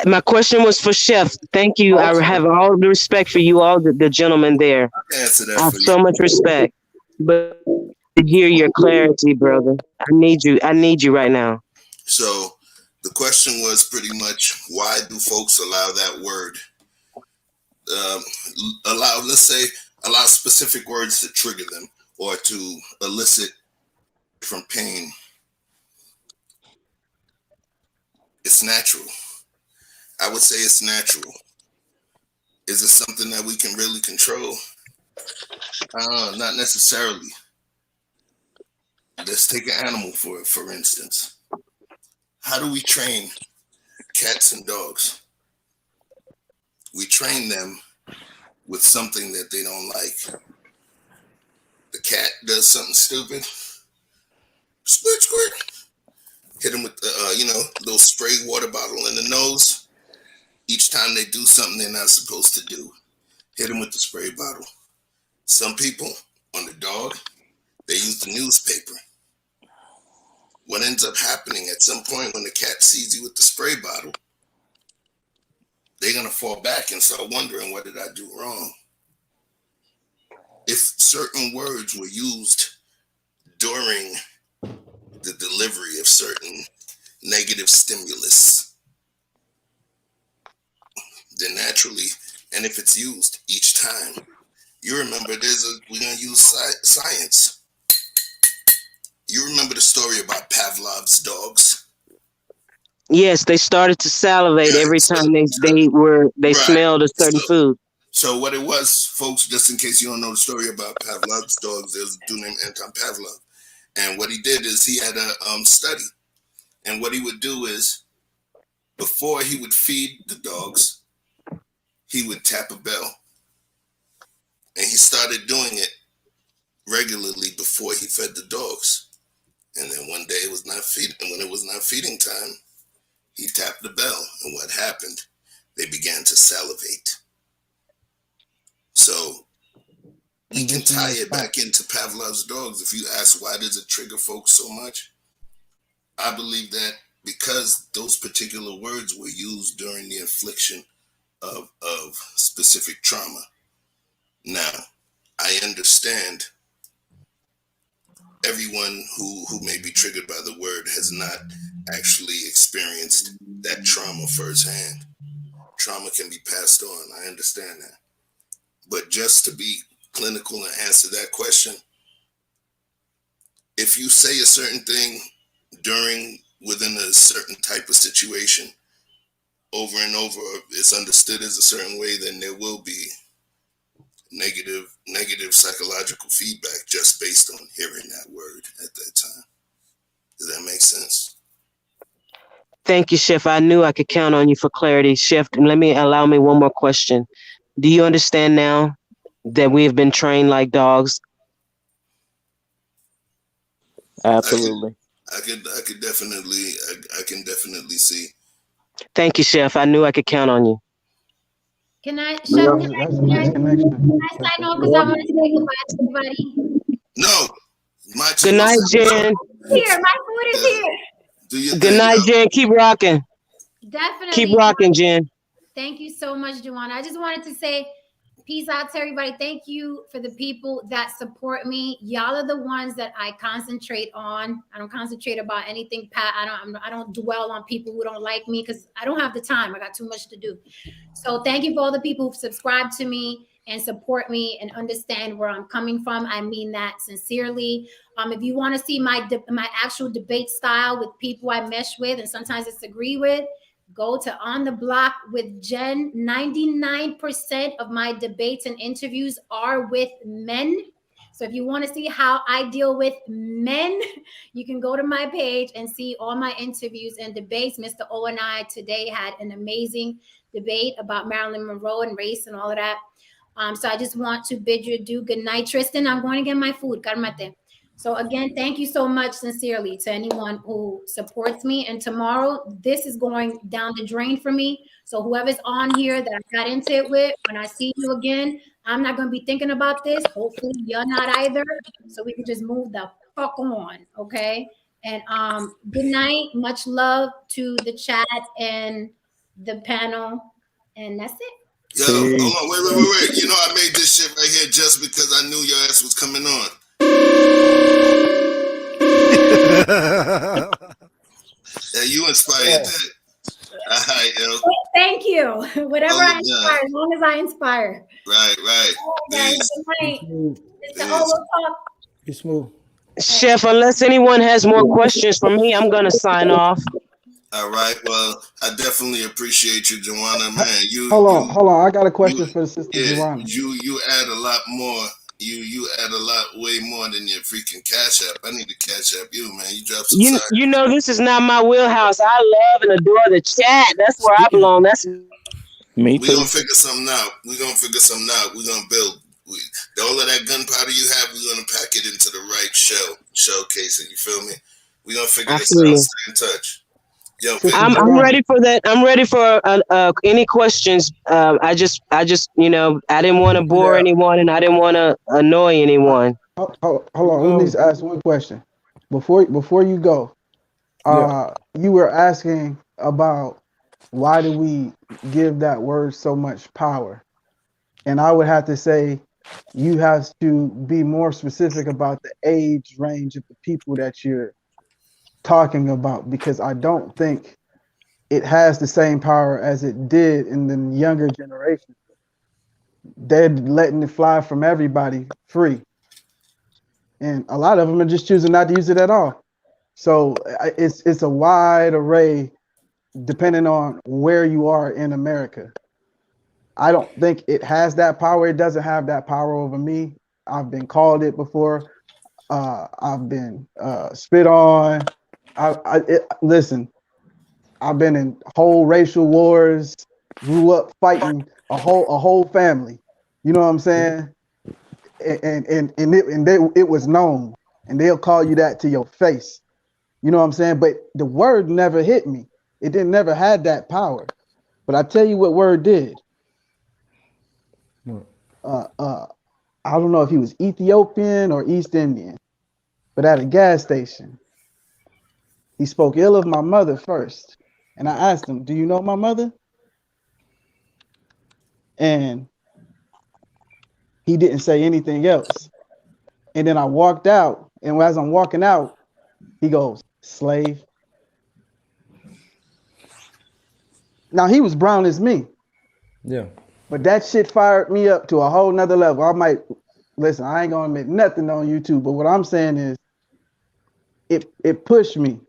My question was for Chef. Thank you. I have all the respect for you, all the gentlemen there. Answer that I have for so you. much respect, but to hear your clarity, brother. I need you. I need you right now. So the question was pretty much, why do folks allow that word? Allow specific words to trigger them or to elicit from pain. It's natural. I would say it's natural. Is it something that we can really control? Not necessarily. Let's take an animal for instance. How do we train cats and dogs? We train them with something that they don't like. The cat does something stupid. Squirt, squirt. Hit them with the, little spray water bottle in the nose. Each time they do something they're not supposed to do, hit them with the spray bottle. Some people, on the dog, they use the newspaper. What ends up happening at some point when the cat sees you with the spray bottle, they're going to fall back and start wondering, what did I do wrong? If certain words were used during the delivery of certain negative stimulus, then naturally, and if it's used each time, you remember we're going to use science. You remember the story about Pavlov's dogs? Yes, they started to salivate every time they right. smelled a certain food. So what it was, folks, just in case you don't know the story about Pavlov's dogs, there's a dude named Anton Pavlov. And what he did is he had a study. And what he would do is, before he would feed the dogs, he would tap a bell. And he started doing it regularly before he fed the dogs. And then one day it was not feeding, and when it was not feeding time, he tapped the bell. And what happened? They began to salivate. So We can conditional tie it response. back into Pavlov's dogs. If you ask why does it trigger folks so much, I believe that because those particular words were used during the infliction of specific trauma. Now, I understand everyone who may be triggered by the word has not actually experienced that trauma firsthand. Trauma can be passed on. I understand that. But just to be clinical and answer that question, if you say a certain thing within a certain type of situation over and over, it's understood as a certain way, then there will be negative psychological feedback just based on hearing that word at that time. Does that make sense? Thank you, Chef. I knew I could count on you for clarity. Chef, allow me one more question. Do you understand now that we have been trained like dogs? Absolutely. I could definitely I can definitely see. Thank you, Chef. I knew I could count on you. Can I, Chef, Yeah. That's a nice connection. can I sign off because I want to say goodbye to everybody? No, my Good night, Jen. Here, my food is here. Do your Good thing, night, Jen. Keep rocking. Keep Definitely. rocking, Jen. Thank you so much, Joanna. I just wanted to say peace out to everybody. Thank you for the people that support me. Y'all are the ones that I concentrate on. I don't concentrate about anything, Pat. I don't dwell on people who don't like me because I don't have the time. I got too much to do. So thank you for all the people who subscribe to me and support me and understand where I'm coming from. I mean that sincerely. If you want to see my actual debate style with people I mesh with and sometimes disagree with, go to On the Block with Jen. 99% of my debates and interviews are with men. So if you want to see how I deal with men, you can go to my page and see all my interviews and debates. Mr. O and I today had an amazing debate about Marilyn Monroe and race and all of that. So I just want to bid you adieu. Good night, Tristan. I'm going to get my food. Calmate. So again, thank you so much sincerely to anyone who supports me. And tomorrow, this is going down the drain for me. So whoever's on here that I got into it with, when I see you again, I'm not going to be thinking about this. Hopefully you're not either. So we can just move the fuck on. Okay. And good night. Much love to the chat and the panel. And that's it. Yo, hold on, wait. You know I made this shit right here just because I knew your ass was coming on. Yeah, you inspired that. All right, yo. Thank you. Whatever I inspire, as long as I inspire. Right. Guys, good night. Mr. O, we'll talk. Be smooth. Chef, unless anyone has more questions for me, I'm going to sign off. All right. Well, I definitely appreciate you, Joanna. Man, Hold on. I got a question for the sister Joanna. You add a lot more. You add a lot, way more than your freaking Cash App. I need to Cash App you, man. You drop some side. You know, this is not my wheelhouse. I love and adore the chat. That's where I belong. That's me too. We're gonna figure something out. We're gonna build. All of that gunpowder you have, we're gonna pack it into the right shell casing. You feel me? We're gonna figure this out. Stay in touch. Yo, I'm ready for that. I'm ready for any questions. I just I didn't want to bore anyone and I didn't want to annoy anyone. Hold on. Let me just ask one question before you go. You were asking about why do we give that word so much power, and I would have to say you have to be more specific about the age range of the people that you're talking about, because I don't think it has the same power as it did in the younger generation. They're letting it fly from everybody free, and a lot of them are just choosing not to use it at all. So it's a wide array depending on where you are in America. I don't think it has that power. It doesn't have that power over me. I've been called it before. I've been spit on. Listen, I've been in whole racial wars, grew up fighting a whole family. You know what I'm saying? It was known, and they'll call you that to your face. You know what I'm saying? But the word never hit me. It didn't never had that power. But I tell you what word did. I don't know if he was Ethiopian or East Indian, but at a gas station, he spoke ill of my mother first. And I asked him, "Do you know my mother?" And he didn't say anything else. And then I walked out, and as I'm walking out, he goes, "Slave." Now he was brown as me, Yeah. but that shit fired me up to a whole nother level. I might listen, I ain't gonna admit nothing on YouTube, but what I'm saying is it pushed me.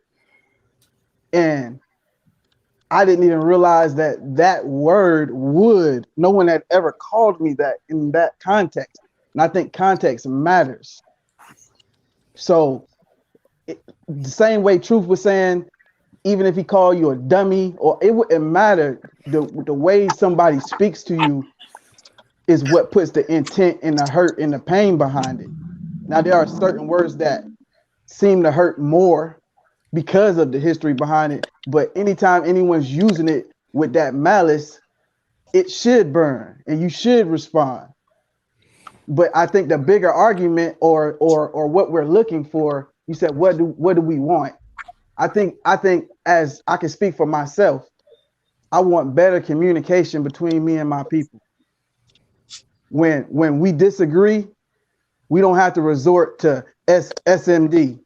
And I didn't even realize that that word would, no one had ever called me that in that context. And I think context matters. So the same way Truth was saying, even if he called you a dummy, or it wouldn't matter. The way somebody speaks to you is what puts the intent and the hurt and the pain behind it. Now, there are certain words that seem to hurt more because of the history behind it. But anytime anyone's using it with that malice, it should burn and you should respond. But I think the bigger argument or what we're looking for, you said, what do we want? I think as I can speak for myself, I want better communication between me and my people. When we disagree, we don't have to resort to SMD.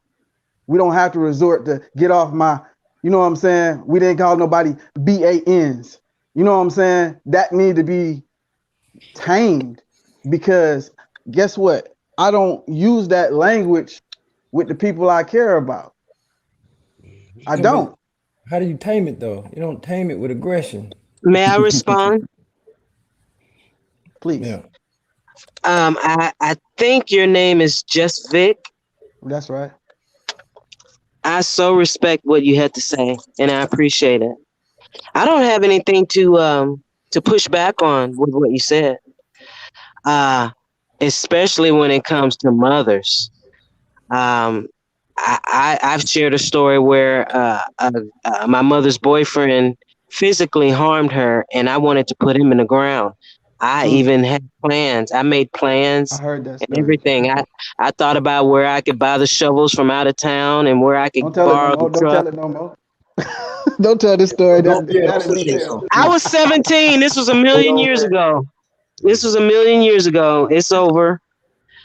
We don't have to resort to get off my, you know what I'm saying? We didn't call nobody BANs. You know what I'm saying? That need to be tamed, because guess what? I don't use that language with the people I care about. I Yeah, don't. How do you tame it though? You don't tame it with aggression. May I respond? Please. Yeah. I think your name is Just Vic. That's right. I so respect what you had to say, and I appreciate it. I don't have anything to push back on with what you said. Especially when it comes to mothers. I've shared a story where my mother's boyfriend physically harmed her, and I wanted to put him in the ground. I even had plans. I made plans I heard that and story. everything. I thought about where I could buy the shovels from out of town and where I could Don't tell it no borrow the more. Don't truck. tell it no more. Don't tell this story. Don't, yeah, That don't in say detail. so. I was 17. This was a million years ago. This was a million years ago. It's over.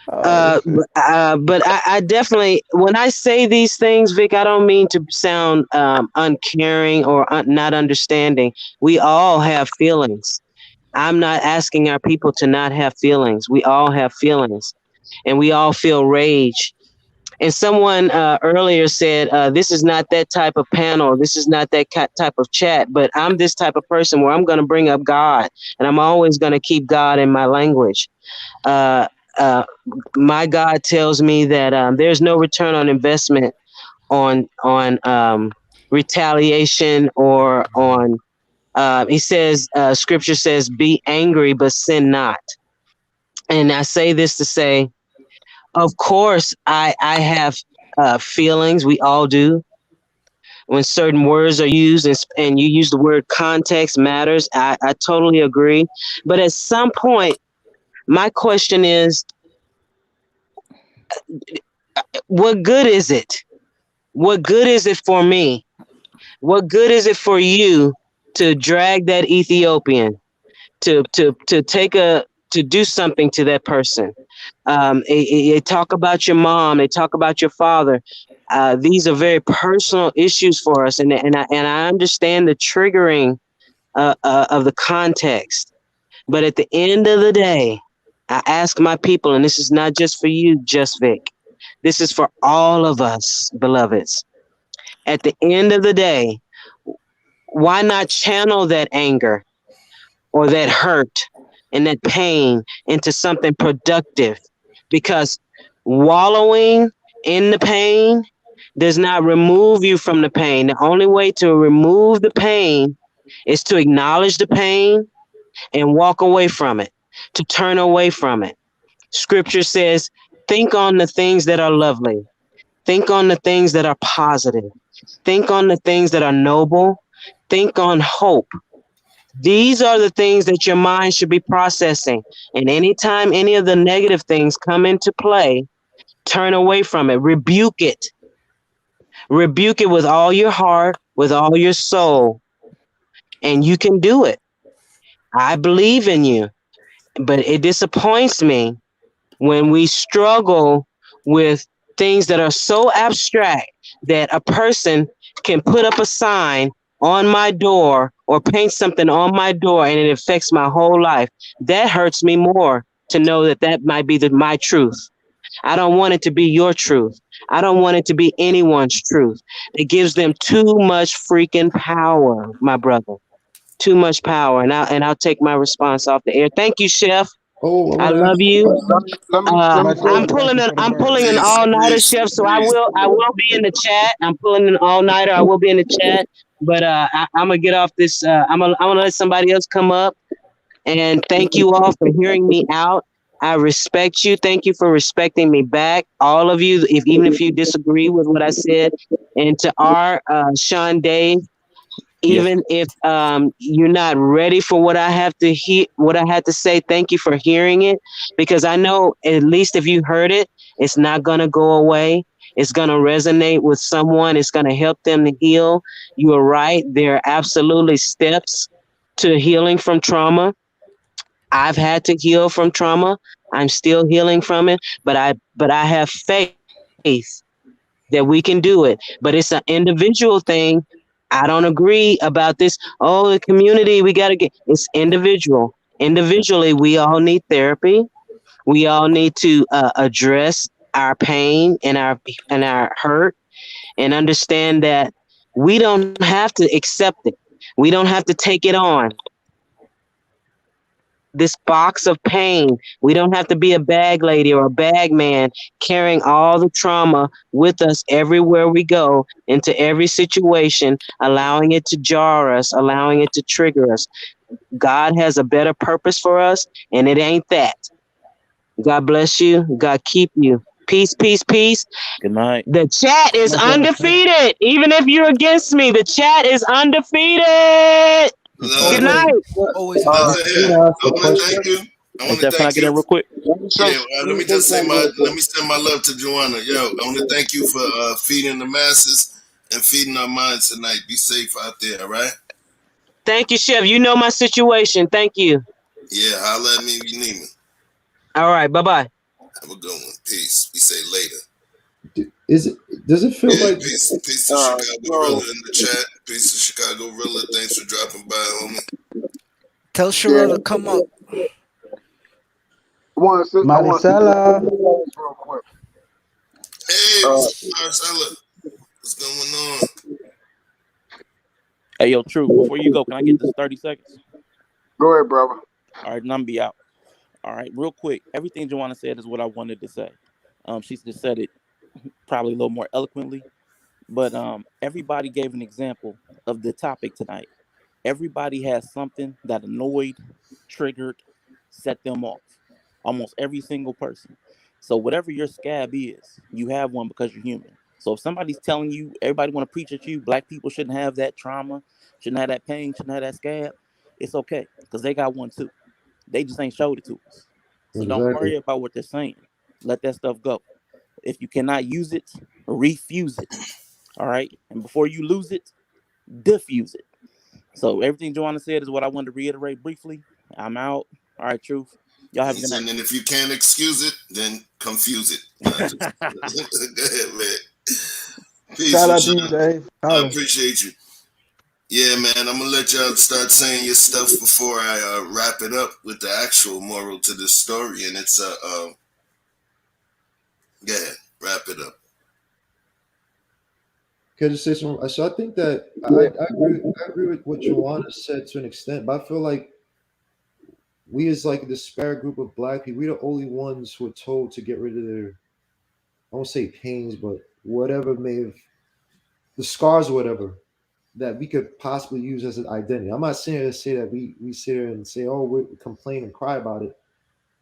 Oh, shit. But I definitely, when I say these things, Vic, I don't mean to sound uncaring or not understanding. We all have feelings. I'm not asking our people to not have feelings. We all have feelings, and we all feel rage. And someone earlier said, this is not that type of panel. This is not that type of chat. But I'm this type of person where I'm going to bring up God, and I'm always going to keep God in my language. Uh, my God tells me that there's no return on investment on retaliation or on. He says, Scripture says, "Be angry, but sin not." And I say this to say, of course, I have feelings. We all do. When certain words are used and you use the word context matters, I totally agree. But at some point, my question is, what good is it? What good is it for me? What good is it for you to drag that Ethiopian, to do something to that person? They talk about your mom. They talk about your father. These are very personal issues for us, and I understand the triggering of the context. But at the end of the day, I ask my people, and this is not just for you, Just Vic. This is for all of us, beloveds. At the end of the day, why not channel that anger or that hurt and that pain into something productive? Because wallowing in the pain does not remove you from the pain. The only way to remove the pain is to acknowledge the pain and walk away from it, to turn away from it. Scripture says, think on the things that are lovely. Think on the things that are positive. Think on the things that are noble. Think on hope. These are the things that your mind should be processing. And anytime any of the negative things come into play, turn away from it. Rebuke it. Rebuke it with all your heart, with all your soul. And you can do it. I believe in you. But it disappoints me when we struggle with things that are so abstract that a person can put up a sign on my door or paint something on my door and it affects my whole life. That hurts me more to know that that might be my truth. I don't want it to be your truth. I don't want it to be anyone's truth. It gives them too much freaking power, my brother. Too much power. And I'll take my response off the air. Thank you, Chef. Oh, I I want to love ask you a you. question. Let me Much say I'm love. this. Thank pulling you an for the I'm bird. pulling an Peace, all nighter, peace, Chef. So peace. I will be in the chat. I'm pulling an all nighter. I will be in the chat, but I'm gonna get off this. I'm gonna let somebody else come up. And thank you all for hearing me out. I respect you. Thank you for respecting me back. All of you, if even if you disagree with what I said, and to our Sean Dave, Yes. even if you're not ready for what I have to hear, what I had to say, thank you for hearing it, because I know at least if you heard it, it's not gonna go away. It's gonna resonate with someone. It's gonna help them to heal. You are right. There are absolutely steps to healing from trauma. I've had to heal from trauma. I'm still healing from it, but I have faith that we can do it. But it's an individual thing. I don't agree about this. Oh, the community, we got to get it's individual. Individually, we all need therapy. We all need to address our pain and our hurt and understand that we don't have to accept it. We don't have to take it on. This box of pain. We don't have to be a bag lady or a bag man carrying all the trauma with us everywhere we go into every situation, allowing it to jar us, allowing it to trigger us. God has a better purpose for us, and it ain't that. God bless you. God keep you. Peace, peace, peace. Good night. The chat is Much love, sir. undefeated. Even if you're against me, the chat is undefeated. Good Love. Always, night. always Love undefeated. to Can hear. I ask I a want to question? thank you. I Hey, want to Jeff, can I thank get in you. real quick? Let me say. Yeah, Let let me me say just say something real quick. let me send my love to Joanna. Yo, I want to thank you for feeding the masses and feeding our minds tonight. Be safe out there, all right? Thank you, Chef. You know my situation. Thank you. Yeah, holla at me if you need me. All right. Bye bye. Have a good one. Peace. We say later. Is it? Does it feel Yeah, like? peace to Chicago Rilla So in the chat. Peace to Chicago Rilla. Thanks for dropping by, homie. Tell yeah, Sherelle to come up. I want to say this Maricela. real quick. Hey, Uh, what's up, Marcella? What's going on? Hey, yo, True, before you go, can I get this 30 seconds? go ahead, brother. All right, and I'm be out. All right, real quick. Everything Joanna said is what I wanted to say. She just said it probably a little more eloquently, but everybody gave an example of the topic tonight. Everybody has something that annoyed, triggered, set them off. Almost every single person. So whatever your scab is, you have one because you're human. So if somebody's telling you, everybody want to preach at you, black people shouldn't have that trauma, shouldn't have that pain, shouldn't have that scab, it's okay because they got one too. They just ain't showed it to us. So don't Exactly. worry about what they're saying. Let that stuff go. If you cannot use it, refuse it. All right. And before you lose it, diffuse it. So everything Joanna said is what I wanted to reiterate briefly. I'm out. All right, Truth. Y'all have a good And night. then if you can't excuse it, then confuse it. Nah, just go ahead, man. Peace, Shout out to you, Rashawn. Dave. I Holla. appreciate you. Yeah, man. I'm gonna let y'all start saying your stuff before I wrap it up with the actual moral to this story, and it's yeah, wrap it up. Can I just say something? So I think that Yeah. I agree with what Joanna said to an extent, but I feel like we as like a disparate group of black people, we're the only ones who are told to get rid of their, I won't say pains, but whatever may have the scars or whatever that we could possibly use as an identity. I'm not saying to say that we sit here and say, oh, we complain and cry about it,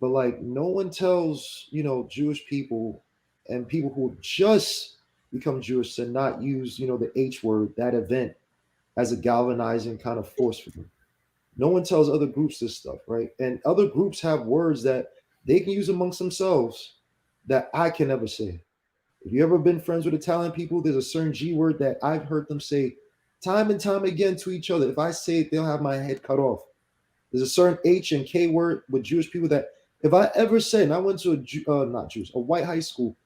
but like no one tells, Jewish people and people who just become Jewish to not use, the H word, that event as a galvanizing kind of force for them. No one tells other groups this stuff, right? And other groups have words that they can use amongst themselves that I can never say. If you ever been friends with Italian people, there's a certain G word that I've heard them say time and time again to each other. If I say it, they'll have my head cut off. There's a certain H and K word with Jewish people that if I ever say, and I went to not Jews, a white high school,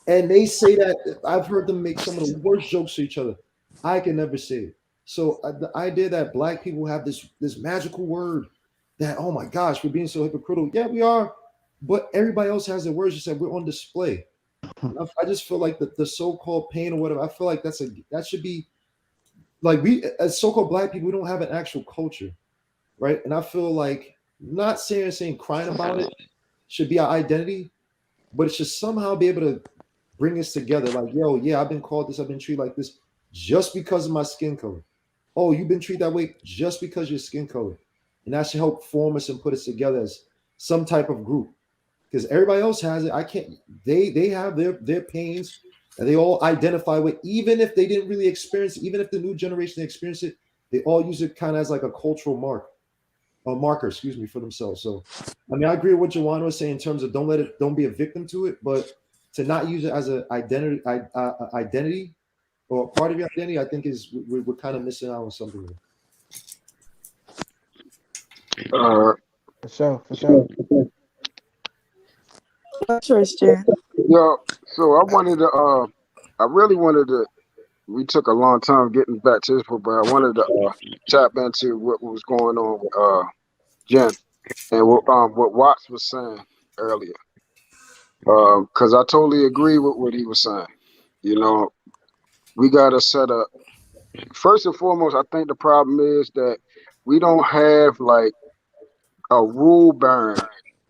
and they say that, I've heard them make some of the worst jokes to each other. I can never say it. So the idea that black people have this magical word that, oh my gosh, we're being so hypocritical. Yeah, we are, but everybody else has their words. You said we're on display. And I just feel like the so-called pain or whatever. I feel like that should be like, we as so-called black people, we don't have an actual culture, right? And I feel like not saying crying about it should be our identity, but it should somehow be able to bring us together. Like, yo, yeah, I've been called this, I've been treated like this just because of my skin color. Oh, you've been treated that way just because of your skin color. And that should help form us and put us together as some type of group. Because everybody else has it. I can't, they have their pains and they all identify with, even if they didn't really experience it, even if the new generation experienced it, they all use it kind of as like a cultural marker, excuse me, for themselves. So I mean, I agree with what Joanna was saying in terms of don't be a victim to it, but to not use it as an identity or part of your identity, I think we're kind of missing out on something here. For sure, for sure. What's yours, Jen? Yeah, so I really wanted to. We took a long time getting back to this, but I wanted to tap into what was going on with Jen and what Watts was saying earlier. Because I totally agree with what he was saying. You know, we got to set up. First and foremost, I think the problem is that we don't have like a rule burn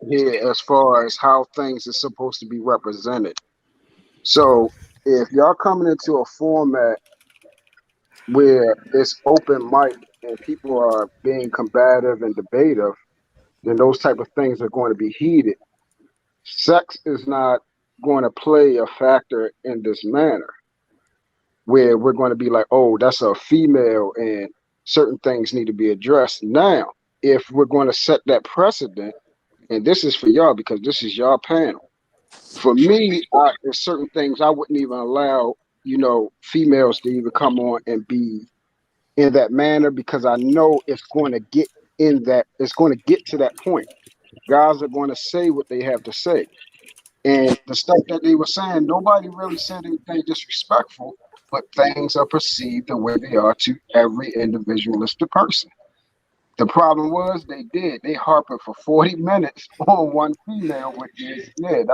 here as far as how things are supposed to be represented. So if y'all coming into a format where it's open mic and people are being combative and debative, then those type of things are going to be heated. Sex is not going to play a factor in this manner where we're going to be like, oh, that's a female and certain things need to be addressed. Now, if we're going to set that precedent, and this is for y'all because this is y'all panel. For me, there's certain things I wouldn't even allow, females to even come on and be in that manner because I know it's going to get it's going to get to that point. Guys are going to say what they have to say. And the stuff that they were saying, nobody really said anything disrespectful, but things are perceived the way they are to every individualistic person. The problem was they harping for 40 minutes on one female, which is, it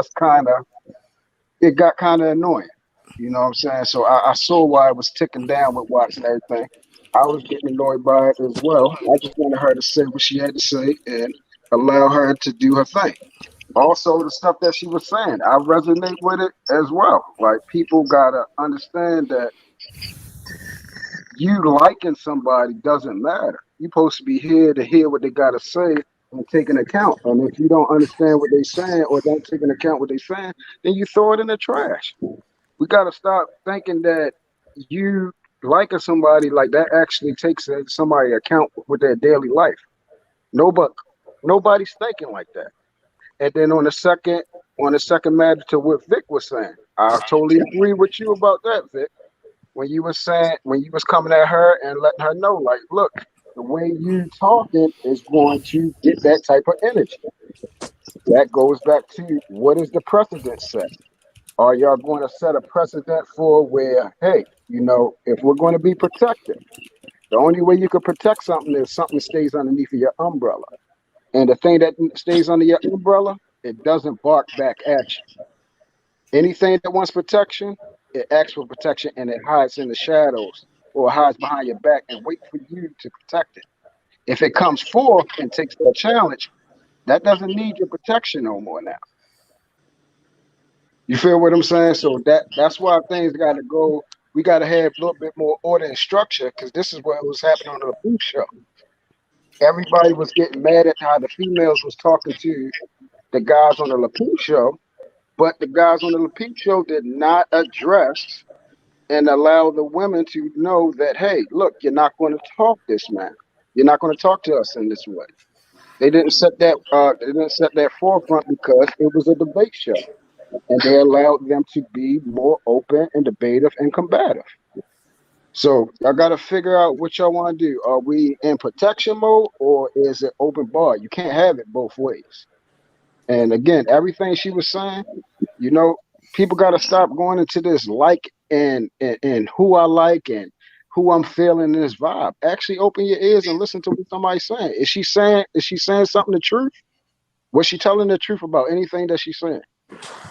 got kind of annoying. You know what I'm saying? So I saw why it was ticking down with watching everything. I was getting annoyed by it as well. I just wanted her to say what she had to say and allow her to do her thing. Also, the stuff that she was saying, I resonate with it as well. Like, people gotta understand that you liking somebody doesn't matter. You're supposed to be here to hear what they gotta say and take an account. And if you don't understand what they're saying or don't take into account what they're saying, then you throw it in the trash. We gotta stop thinking that you liking somebody like that actually takes somebody account with their daily life. Nobody's thinking like that. And then on the second matter to what Vic was saying, I totally agree with you about that, Vic. When you was coming at her and letting her know, like, look, the way you talking is going to get that type of energy. That goes back to what is the precedent set? Are y'all going to set a precedent for where, hey, if we're going to be protected, the only way you can protect something is something stays underneath of your umbrella. And the thing that stays under your umbrella, it doesn't bark back at you. Anything that wants protection, it asks for protection and it hides in the shadows or hides behind your back and wait for you to protect it. If it comes forth and takes that challenge, that doesn't need your protection no more now. You feel what I'm saying? So that's why things got to go. We got to have a little bit more order and structure because this is what was happening on the Booth show. Everybody was getting mad at how the females was talking to the guys on the LaPointe show, but the guys on the LaPointe show did not address and allow the women to know that, hey, look, you're not going to talk this man. You're not going to talk to us in this way. They didn't set that. They didn't set that forefront because it was a debate show, and they allowed them to be more open and debative and combative. So I got to figure out what y'all want to do. Are we in protection mode or is it open bar? You can't have it both ways. And again, everything she was saying, you know, people got to stop going into this like and who I like and who I'm feeling in this vibe. Actually, open your ears and listen to what somebody's saying. Is she saying something the truth? Was she telling the truth about anything that she's saying?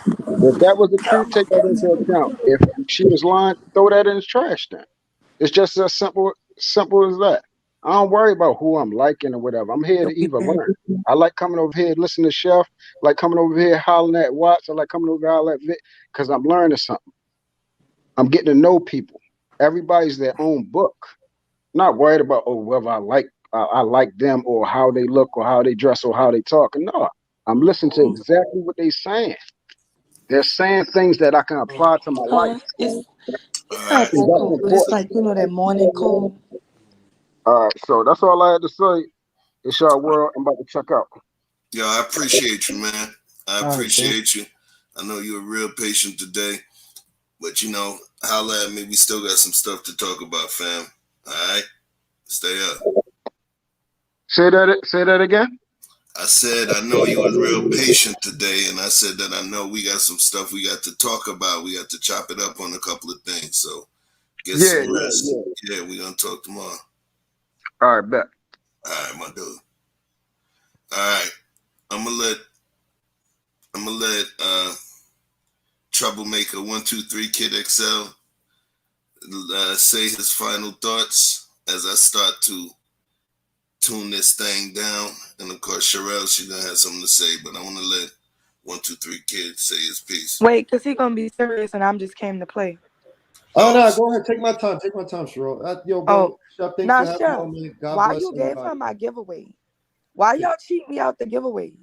If that was the truth, take that into account. If she was lying, throw that in the trash then. It's just as simple as that. I don't worry about who I'm liking or whatever. I'm here to either learn. I like coming over here, listening to Chef, like coming over here hollering at Watts, I like coming over here hollering at Vic, because I'm learning something. I'm getting to know people. Everybody's their own book. Not worried about whether I like them or how they look or how they dress or how they talk. No, I'm listening to exactly what they're saying. They're saying things that I can apply to my life. It's All not right. And that that's cold, but it's important. like that morning cold. All right, so that's all I had to say. It's your world. I'm about to check out. Yo, I appreciate you, man. I All right, bro. appreciate you. I know you're real patient today, but holla at me. We still got some stuff to talk about, fam. All right, stay up. Say that again. I said I know you was real patient today, and I said that I know we got some stuff we got to talk about. We got to chop it up on a couple of things. So get Yeah, some yeah, rest. yeah. Yeah, we gonna talk tomorrow. All right, bet. All right, my dude. All right, I'm gonna let Troublemaker 123 Kid XL say his final thoughts as I start to tune this thing down. And of course, Sherelle, she's gonna have something to say, but I want to let 123 Kid say his piece. Wait, cause he gonna be serious, and I'm just came to play. Oh no, go ahead. Take my time. Take my time, Sherelle. Yo, Oh, bro. Chef, thanks now for having me Chef, on, man. God why bless you gave everybody. him my giveaway? Why y'all cheat me out the giveaways?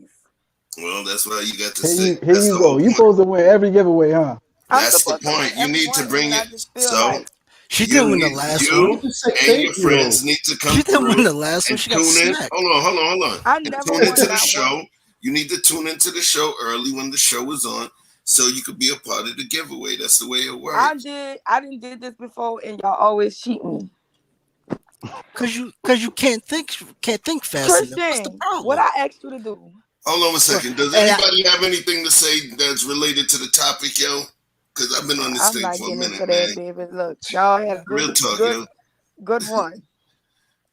Well, that's why you got to Here say. you That's the go. whole You point. supposed to win every giveaway, huh? I'm That's the supposed to win point. You every need to one, and bring then I it. just feel So like She didn't win the last one. you You just say and your thank you. friends need to come She didn't through win the last one. and She got tune in. smacked. Hold on. I And never tune into won the that show. one. You need to tune into the show early when the show is on, so you could be a part of the giveaway. That's the way it I works. did. I didn't did this before, and y'all always cheat me. Cause you can't think fast enough. What's the Christian, what problem? I asked you to do. Hold on a Well, second. Does and I, anybody have anything to say that's related to the topic, yo? Because I've been on this I'm thing not for a getting minute, into that, man. David. Look, y'all had a Real talk, good, yo. good run.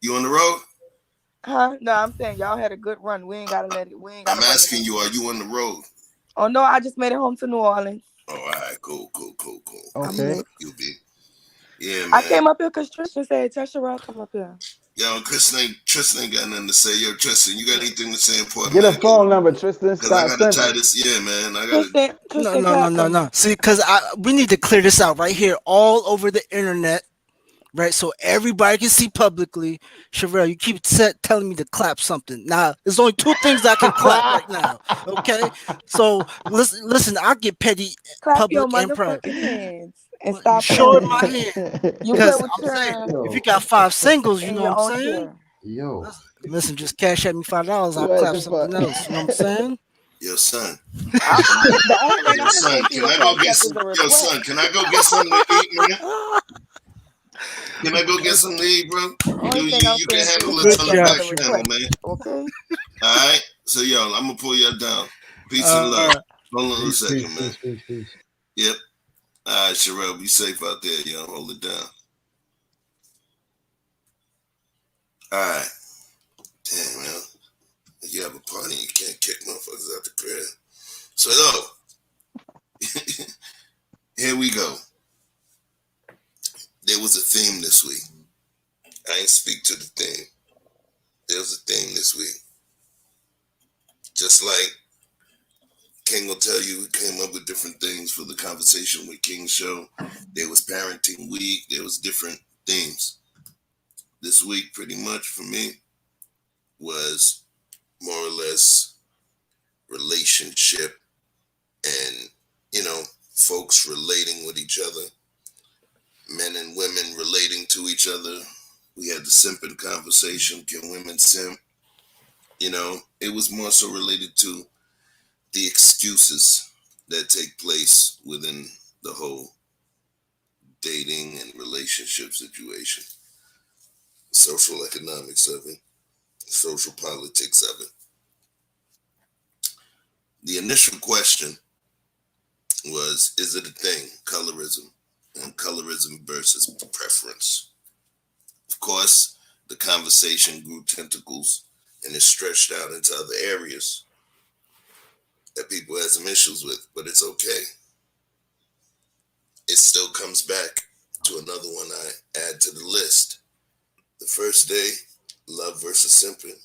You on the road? Huh? No, I'm saying y'all had a good run. We ain't gotta let it. We ain't I'm gotta bring it asking up. you, are you on the road? Oh no, I just made it home to New Orleans. Oh, all right, cool. I'm Okay. lit. You be. Yeah, I man. came up here because Tristan said, "Tell Sherelle come up here." Yo, Tristan ain't got nothing to say. Yo, Tristan, you got anything to say important, Get a man? phone number, Tristan. Because I Scott, got to send tie it. this. Yeah, man. I got to. Tristan, no, Tristan, no, no, tap no, me. no. See, because we need to clear this out right here, all over the internet, right? So everybody can see publicly. Sherelle, you keep telling me to clap something. Now, there's only two things I can clap right now. Okay, so listen. I get petty, Clap your public, and private. motherfucking hands and Well, stop show it playing. my hand, You play because with I'm saying children if you Yo, got 5 singles, you in know what your I'm own saying. chair. yo. Listen, just cash at me $5. I'll What clap the something fuck? else. You know what I'm saying? Yo, son. The only thing Yo, I'm gonna son. send to Can your I go cash get app is some? a Yo, request. son. Can I go get something to eat, man? Can I go get something to eat, bro? Only You, thing you, I'm you can saying to your handle it Good cash on app the is job. back a channel, request. man. Okay. All right. So, yo, I'm gonna pull y'all down. Peace and All love. right. Hold on a Peace, second, peace, man. peace, peace, peace. Yep. All right, Sherelle, be safe out there, yo. Hold it down. All right. Damn, man. You have a party, you can't kick motherfuckers out the crib. So, yo, here we go. There was a theme this week. I ain't speak to the theme. There was a theme this week. Just like King will tell you, we came up with different things for the Conversation with King show. There was Parenting Week. There was different themes. This week, pretty much for me, was more or less relationship and, folks relating with each other, men and women relating to each other, We had the simping conversation. Can women simp? You know, it was more so related to the excuses that take place within the whole dating and relationship situation, social economics of it, social politics of it. The initial question was, is it a thing, colorism, and colorism versus preference? Of course, the conversation grew tentacles and is stretched out into other areas that people have some issues with, but it's okay. It still comes back to another one I add to the list. The first day, love versus simping.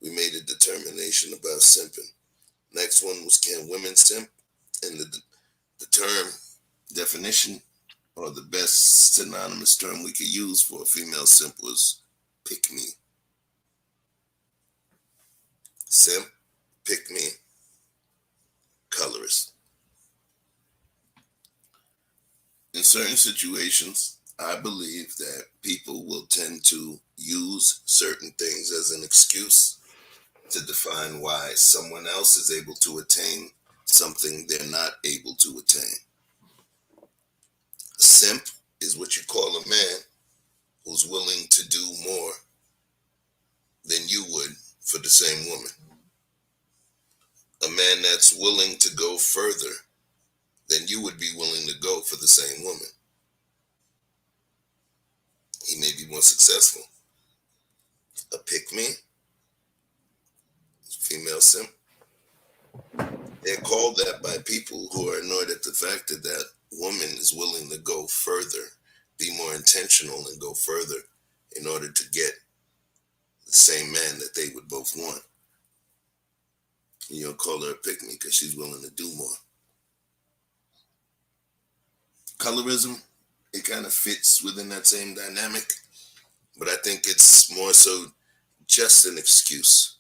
We made a determination about simping. Next one was, can women simp? And the term definition, or the best synonymous term we could use for a female simp, was pick me. Simp, pick me, colorist. In certain situations, I believe that people will tend to use certain things as an excuse to define why someone else is able to attain something they're not able to attain. A simp is what you call a man who's willing to do more than you would for the same woman. A man that's willing to go further than you would be willing to go for the same woman. He may be more successful. A pick me, female simp, they're called that by people who are annoyed at the fact that that woman is willing to go further, be more intentional, and go further in order to get the same man that they would both want. You don't call her a pick me because she's willing to do more. Colorism, it kind of fits within that same dynamic, but I think it's more so just an excuse,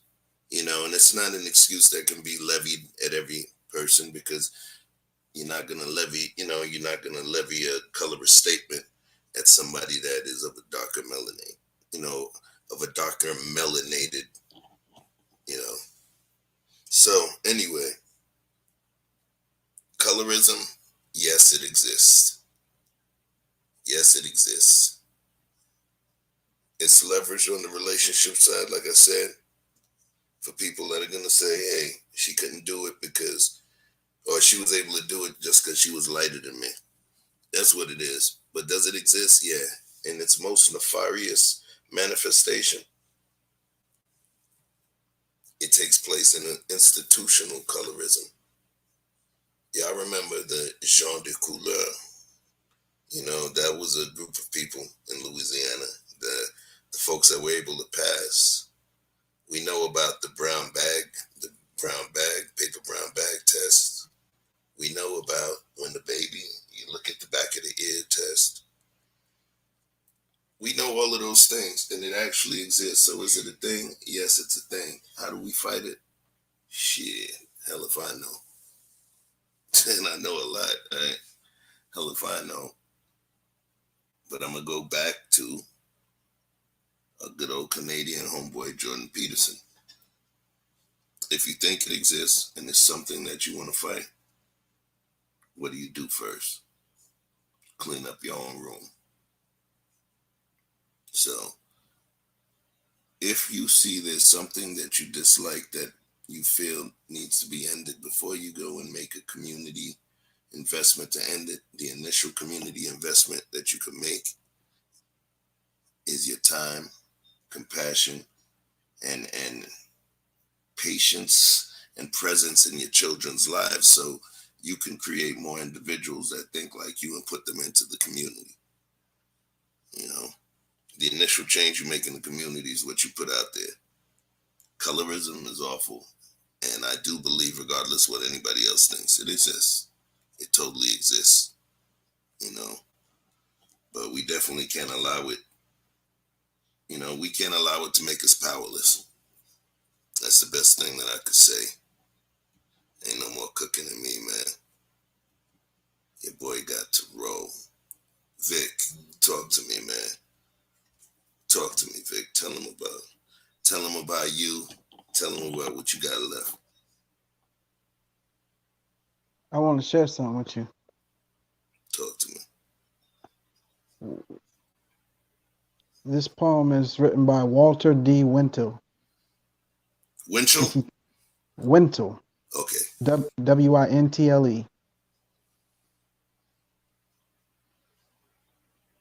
you know, and it's not an excuse that can be levied at every person, because you're not going to levy, you know, you're not going to levy a colorist statement at somebody that is of a darker melanin, you know, of a darker melanated, you know. So anyway, colorism, yes, it exists. Yes, it exists. It's leverage on the relationship side, like I said, for people that are going to say, hey, she couldn't do it because, or she was able to do it just because she was lighter than me. That's what it is. But does it exist? Yeah. In its most nefarious manifestation, it takes place in an institutional colorism. Y'all remember the Gens de Couleur? You know, that was a group of people in Louisiana, the folks that were able to pass. We know about the paper brown bag test. We know about when the baby, you look at the back of the ear test. We know all of those things, and it actually exists. So is it a thing? Yes, it's a thing. How do we fight it? Shit, hell if I know. And I know a lot, right? Hell if I know. But I'm going to go back to a good old Canadian homeboy, Jordan Peterson. If you think it exists and it's something that you want to fight, what do you do first? Clean up your own room. So, if you see there's something that you dislike that you feel needs to be ended, before you go and make a community investment to end it, the initial community investment that you can make is your time, compassion, and patience and presence in your children's lives, so you can create more individuals that think like you and put them into the community. You know, the initial change you make in the community is what you put out there. Colorism is awful, and I do believe, regardless what anybody else thinks, it exists. It totally exists, you know, but we definitely can't allow it. You know, we can't allow it to make us powerless. That's the best thing that I could say. Ain't no more cooking in me, man. Your boy got to roll. Vic, talk to me, man. Talk Tell them about you. Tell them about what you got left. I want to share something with you. Talk to me. This poem is written by Walter D. Wintle. Winchell? Wintle. Okay. Wintle.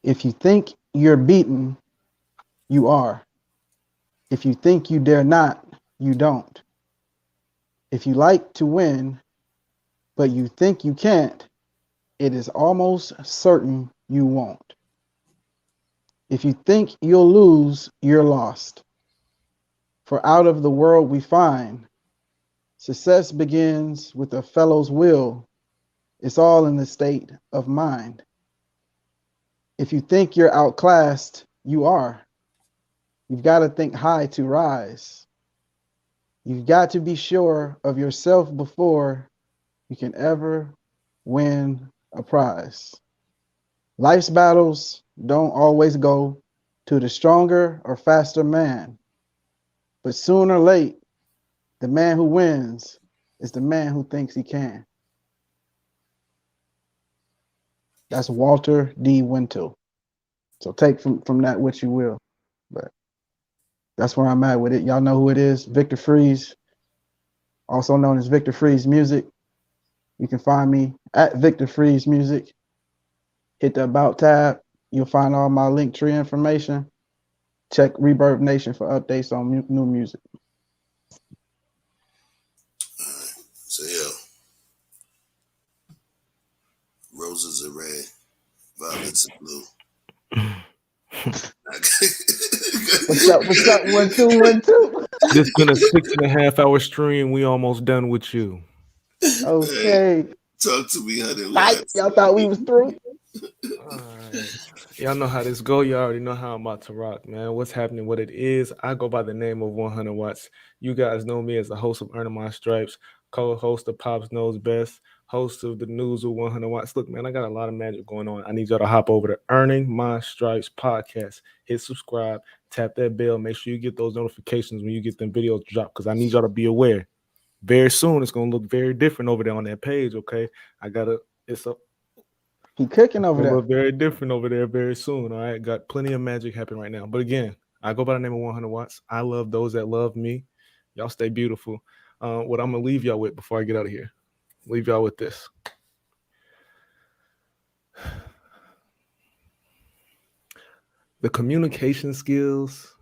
If you think you're beaten, you are. If you think you dare not, you don't. If you like to win, but you think you can't, it is almost certain you won't. If you think you'll lose, you're lost. For out of the world we find, success begins with a fellow's will. It's all in the state of mind. If you think you're outclassed, you are. You've got to think high to rise. You've got to be sure of yourself before you can ever win a prize. Life's battles don't always go to the stronger or faster man, but sooner or late, the man who wins is the man who thinks he can. That's Walter D. Wintle. So take from that what you will, but that's where I'm at with it. Y'all know who it is, Victor Freeze, also known as Victor Freeze Music. You can find me at Victor Freeze Music. Hit the About tab. You'll find all my Linktree information. Check Reverb Nation for updates on new music. So, yeah. Roses are red, violets are blue. What's up? 1, 2, 1, 2. This been a 6.5 hour stream. We almost done with you. Okay. Hey, talk to me, honey. Y'all thought we was through? All right. Y'all know how this go. Y'all already know how I'm about to rock, man. What's happening, what it is. I go by the name of 100 Watts. You guys know me as the host of Earning My Stripes, co-host of Pops Knows Best, host of the news with 100 Watts. Look, man, I got a lot of magic going on. I need y'all to hop over to Earning My Stripes podcast. Hit subscribe, tap that bell. Make sure you get those notifications when you get them videos dropped, because I need y'all to be aware. Very soon, it's going to look very different over there on that page, okay? It's up. He cooking over there. Look very different over there very soon, all right? Got plenty of magic happening right now. But again, I go by the name of 100 Watts. I love those that love me. Y'all stay beautiful. What I'm going to leave y'all with before I get out of here, leave y'all with this. The communication skills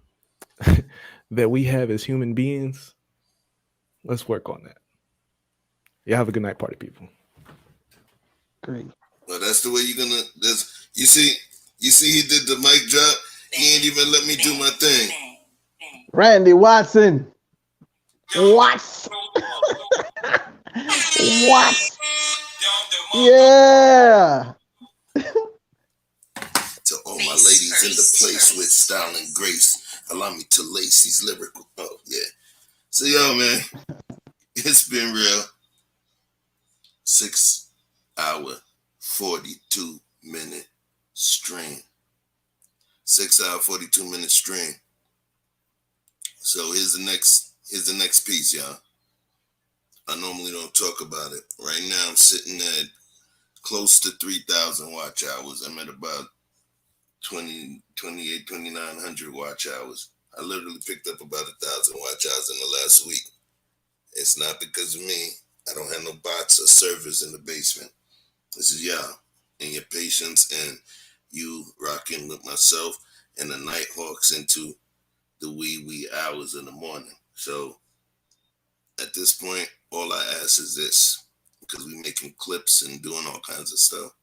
that we have as human beings, let's work on that. Y'all have a good night, party people. Great. Well, that's the way you're gonna. You see, he did the mic drop. He ain't even let me do my thing. Randy Watson. What? What? Yeah. To all my ladies in the place with style and grace, allow me to lace these lyrical. Oh yeah. So yo, man, it's been real. 6 hour 42-minute stream. 6 hour 42-minute stream. So here's the next piece, y'all. I normally don't talk about it. Right now I'm sitting at close to 3,000 watch hours. I'm at about 2,900 watch hours. I literally picked up about 1,000 watch hours in the last week. It's not because of me. I don't have no bots or servers in the basement. This is y'all and your patience and you rocking with myself and the Nighthawks into the wee hours in the morning. So at this point, all I ask is this, because we making clips and doing all kinds of stuff.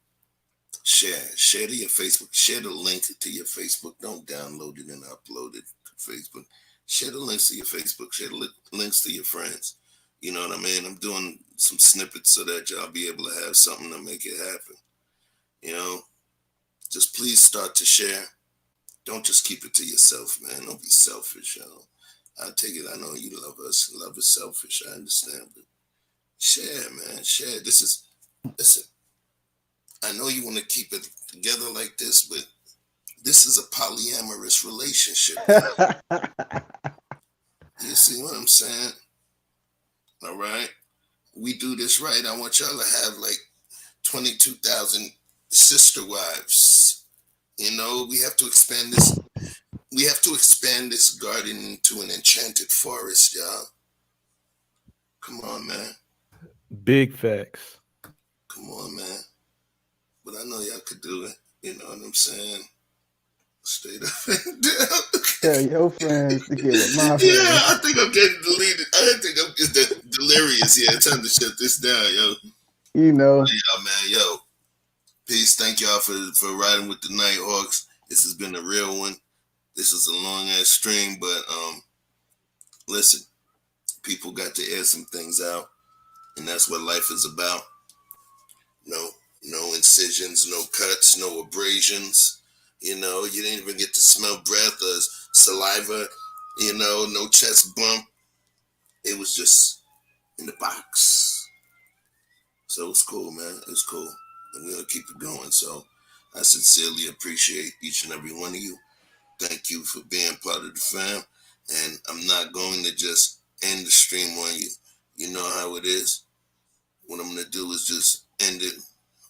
Share to your Facebook. Share the link to your Facebook. Don't download it and upload it to Facebook. Share the links to your Facebook. Share the links to your friends. You know what I mean? I'm doing some snippets so that y'all be able to have something to make it happen. You know, just please start to share. Don't just keep it to yourself, man. Don't be selfish, y'all. I take it. I know you love us. Love is selfish. I understand, but share, man. Share. Listen. I know you want to keep it together like this, but this is a polyamorous relationship. You see what I'm saying? All right. We do this right. I want y'all to have like 22,000 sister wives. You know, we have to expand this. We have to expand this garden into an enchanted forest, y'all. Come on, man. Big facts. Come on, man. But I know y'all could do it. You know what I'm saying? Straight up and down. Tell your friends to get with my Yeah, friends. I think I'm getting deleted. I think I'm just delirious. Yeah, time to shut this down, yo. You know. Yeah, man, yo. Peace. Thank y'all for riding with the Nighthawks. This has been a real one. This is a long ass stream, but listen, people got to air some things out, and that's what life is about. No incisions, no cuts, no abrasions. You know, you didn't even get to smell breath or saliva. You know, no chest bump. It was just in the box. So it's cool, man. It's cool, and we're gonna keep it going. So I sincerely appreciate each and every one of you. Thank you for being part of the fam. And I'm not going to just end the stream on you. You know how it is. What I'm going to do is just end it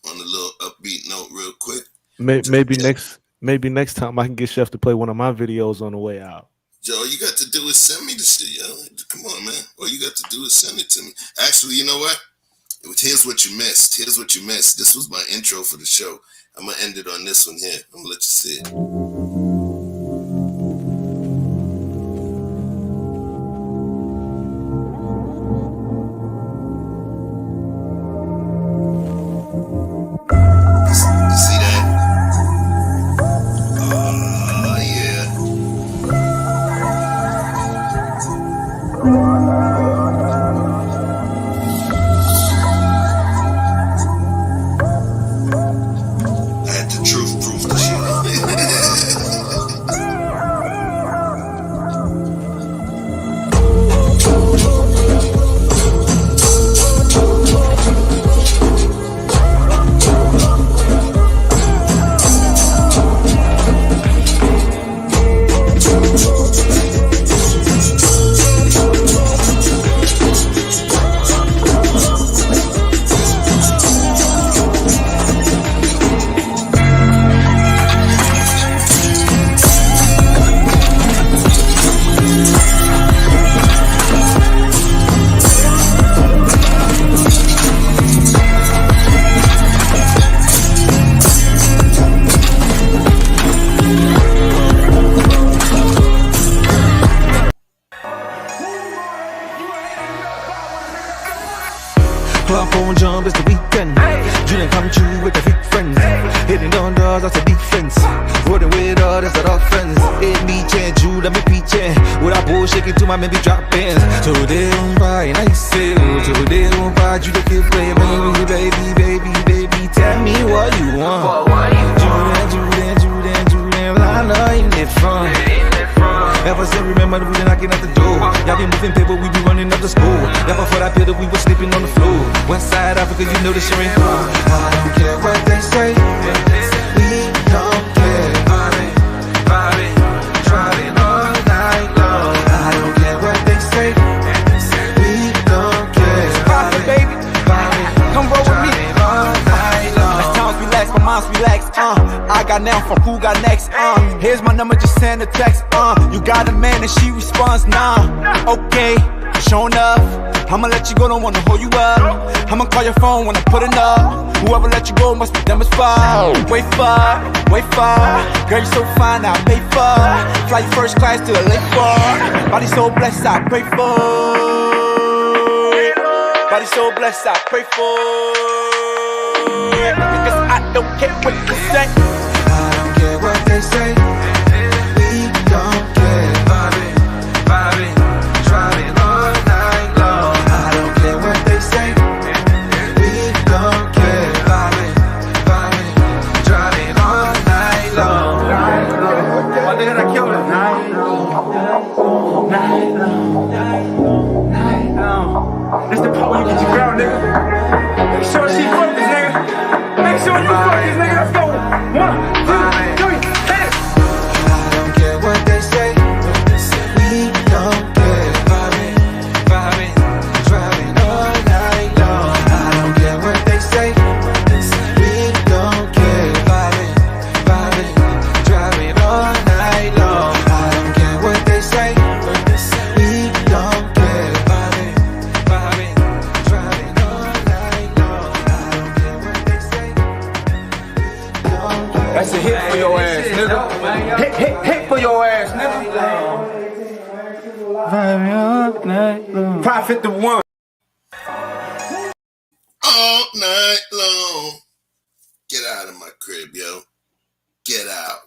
on a little upbeat note real quick. Maybe next time I can get Chef to play one of my videos on the way out. Joe, all you got to do is send me the shit, yo. Come on, man. All you got to do is send it to me. Actually, you know what? Here's what you missed. Here's what you missed. This was my intro for the show. I'm going to end it on this one here. I'm going to let you see it. Club phone jump, it's the weekend. You done come true with the big friends. Hitting on doors, that's a defense. Rolling with all, that's an offense. It me change, you let me preaching. With a bull shaking to my maybe drop pins. So they don't buy, and I say, so they don't buy, you to keep playing. Baby, tell me what you want. Julian, well, I know you need fun. Ever since remember that we been knocking at the door. Y'all been moving paper, we be running up the school. Never for that pill that we was sleeping on the floor. West side Africa, you know the shit ain't cool. I don't care what they say. We don't care. Driving all night long. I don't care what they say. We don't care. Pop it, baby. Come roll with me. All night long. As times relax, my mind's relaxed. I got now from who got next. Here's my number, just send a text. You got a man and she responds, nah. Okay, showing up. I'ma let you go, don't wanna hold you up. I'ma call your phone when I'm putting up. Whoever let you go must be them as far. Wait far. Girl, you so fine, I pay for. Fly you first class to LA for. Body so blessed, I pray for. Body so blessed, I pray for. Because I don't care what you say. I don't care what they say. We don't care. Driving all night long. I don't care what they say. We don't care. Driving all night long. My nigga, I killed it. Night long. It's the part where you get your girl, nigga. Make sure she focused, nigga. Make sure you focus, nigga. Let's go. 1, 2, 3, hit it. I don't care what they say. We don't care. That's a hit for your ass, nigga. Hit for your ass, nigga. Profit the one. All night long. Get out of my crib, yo. Get out.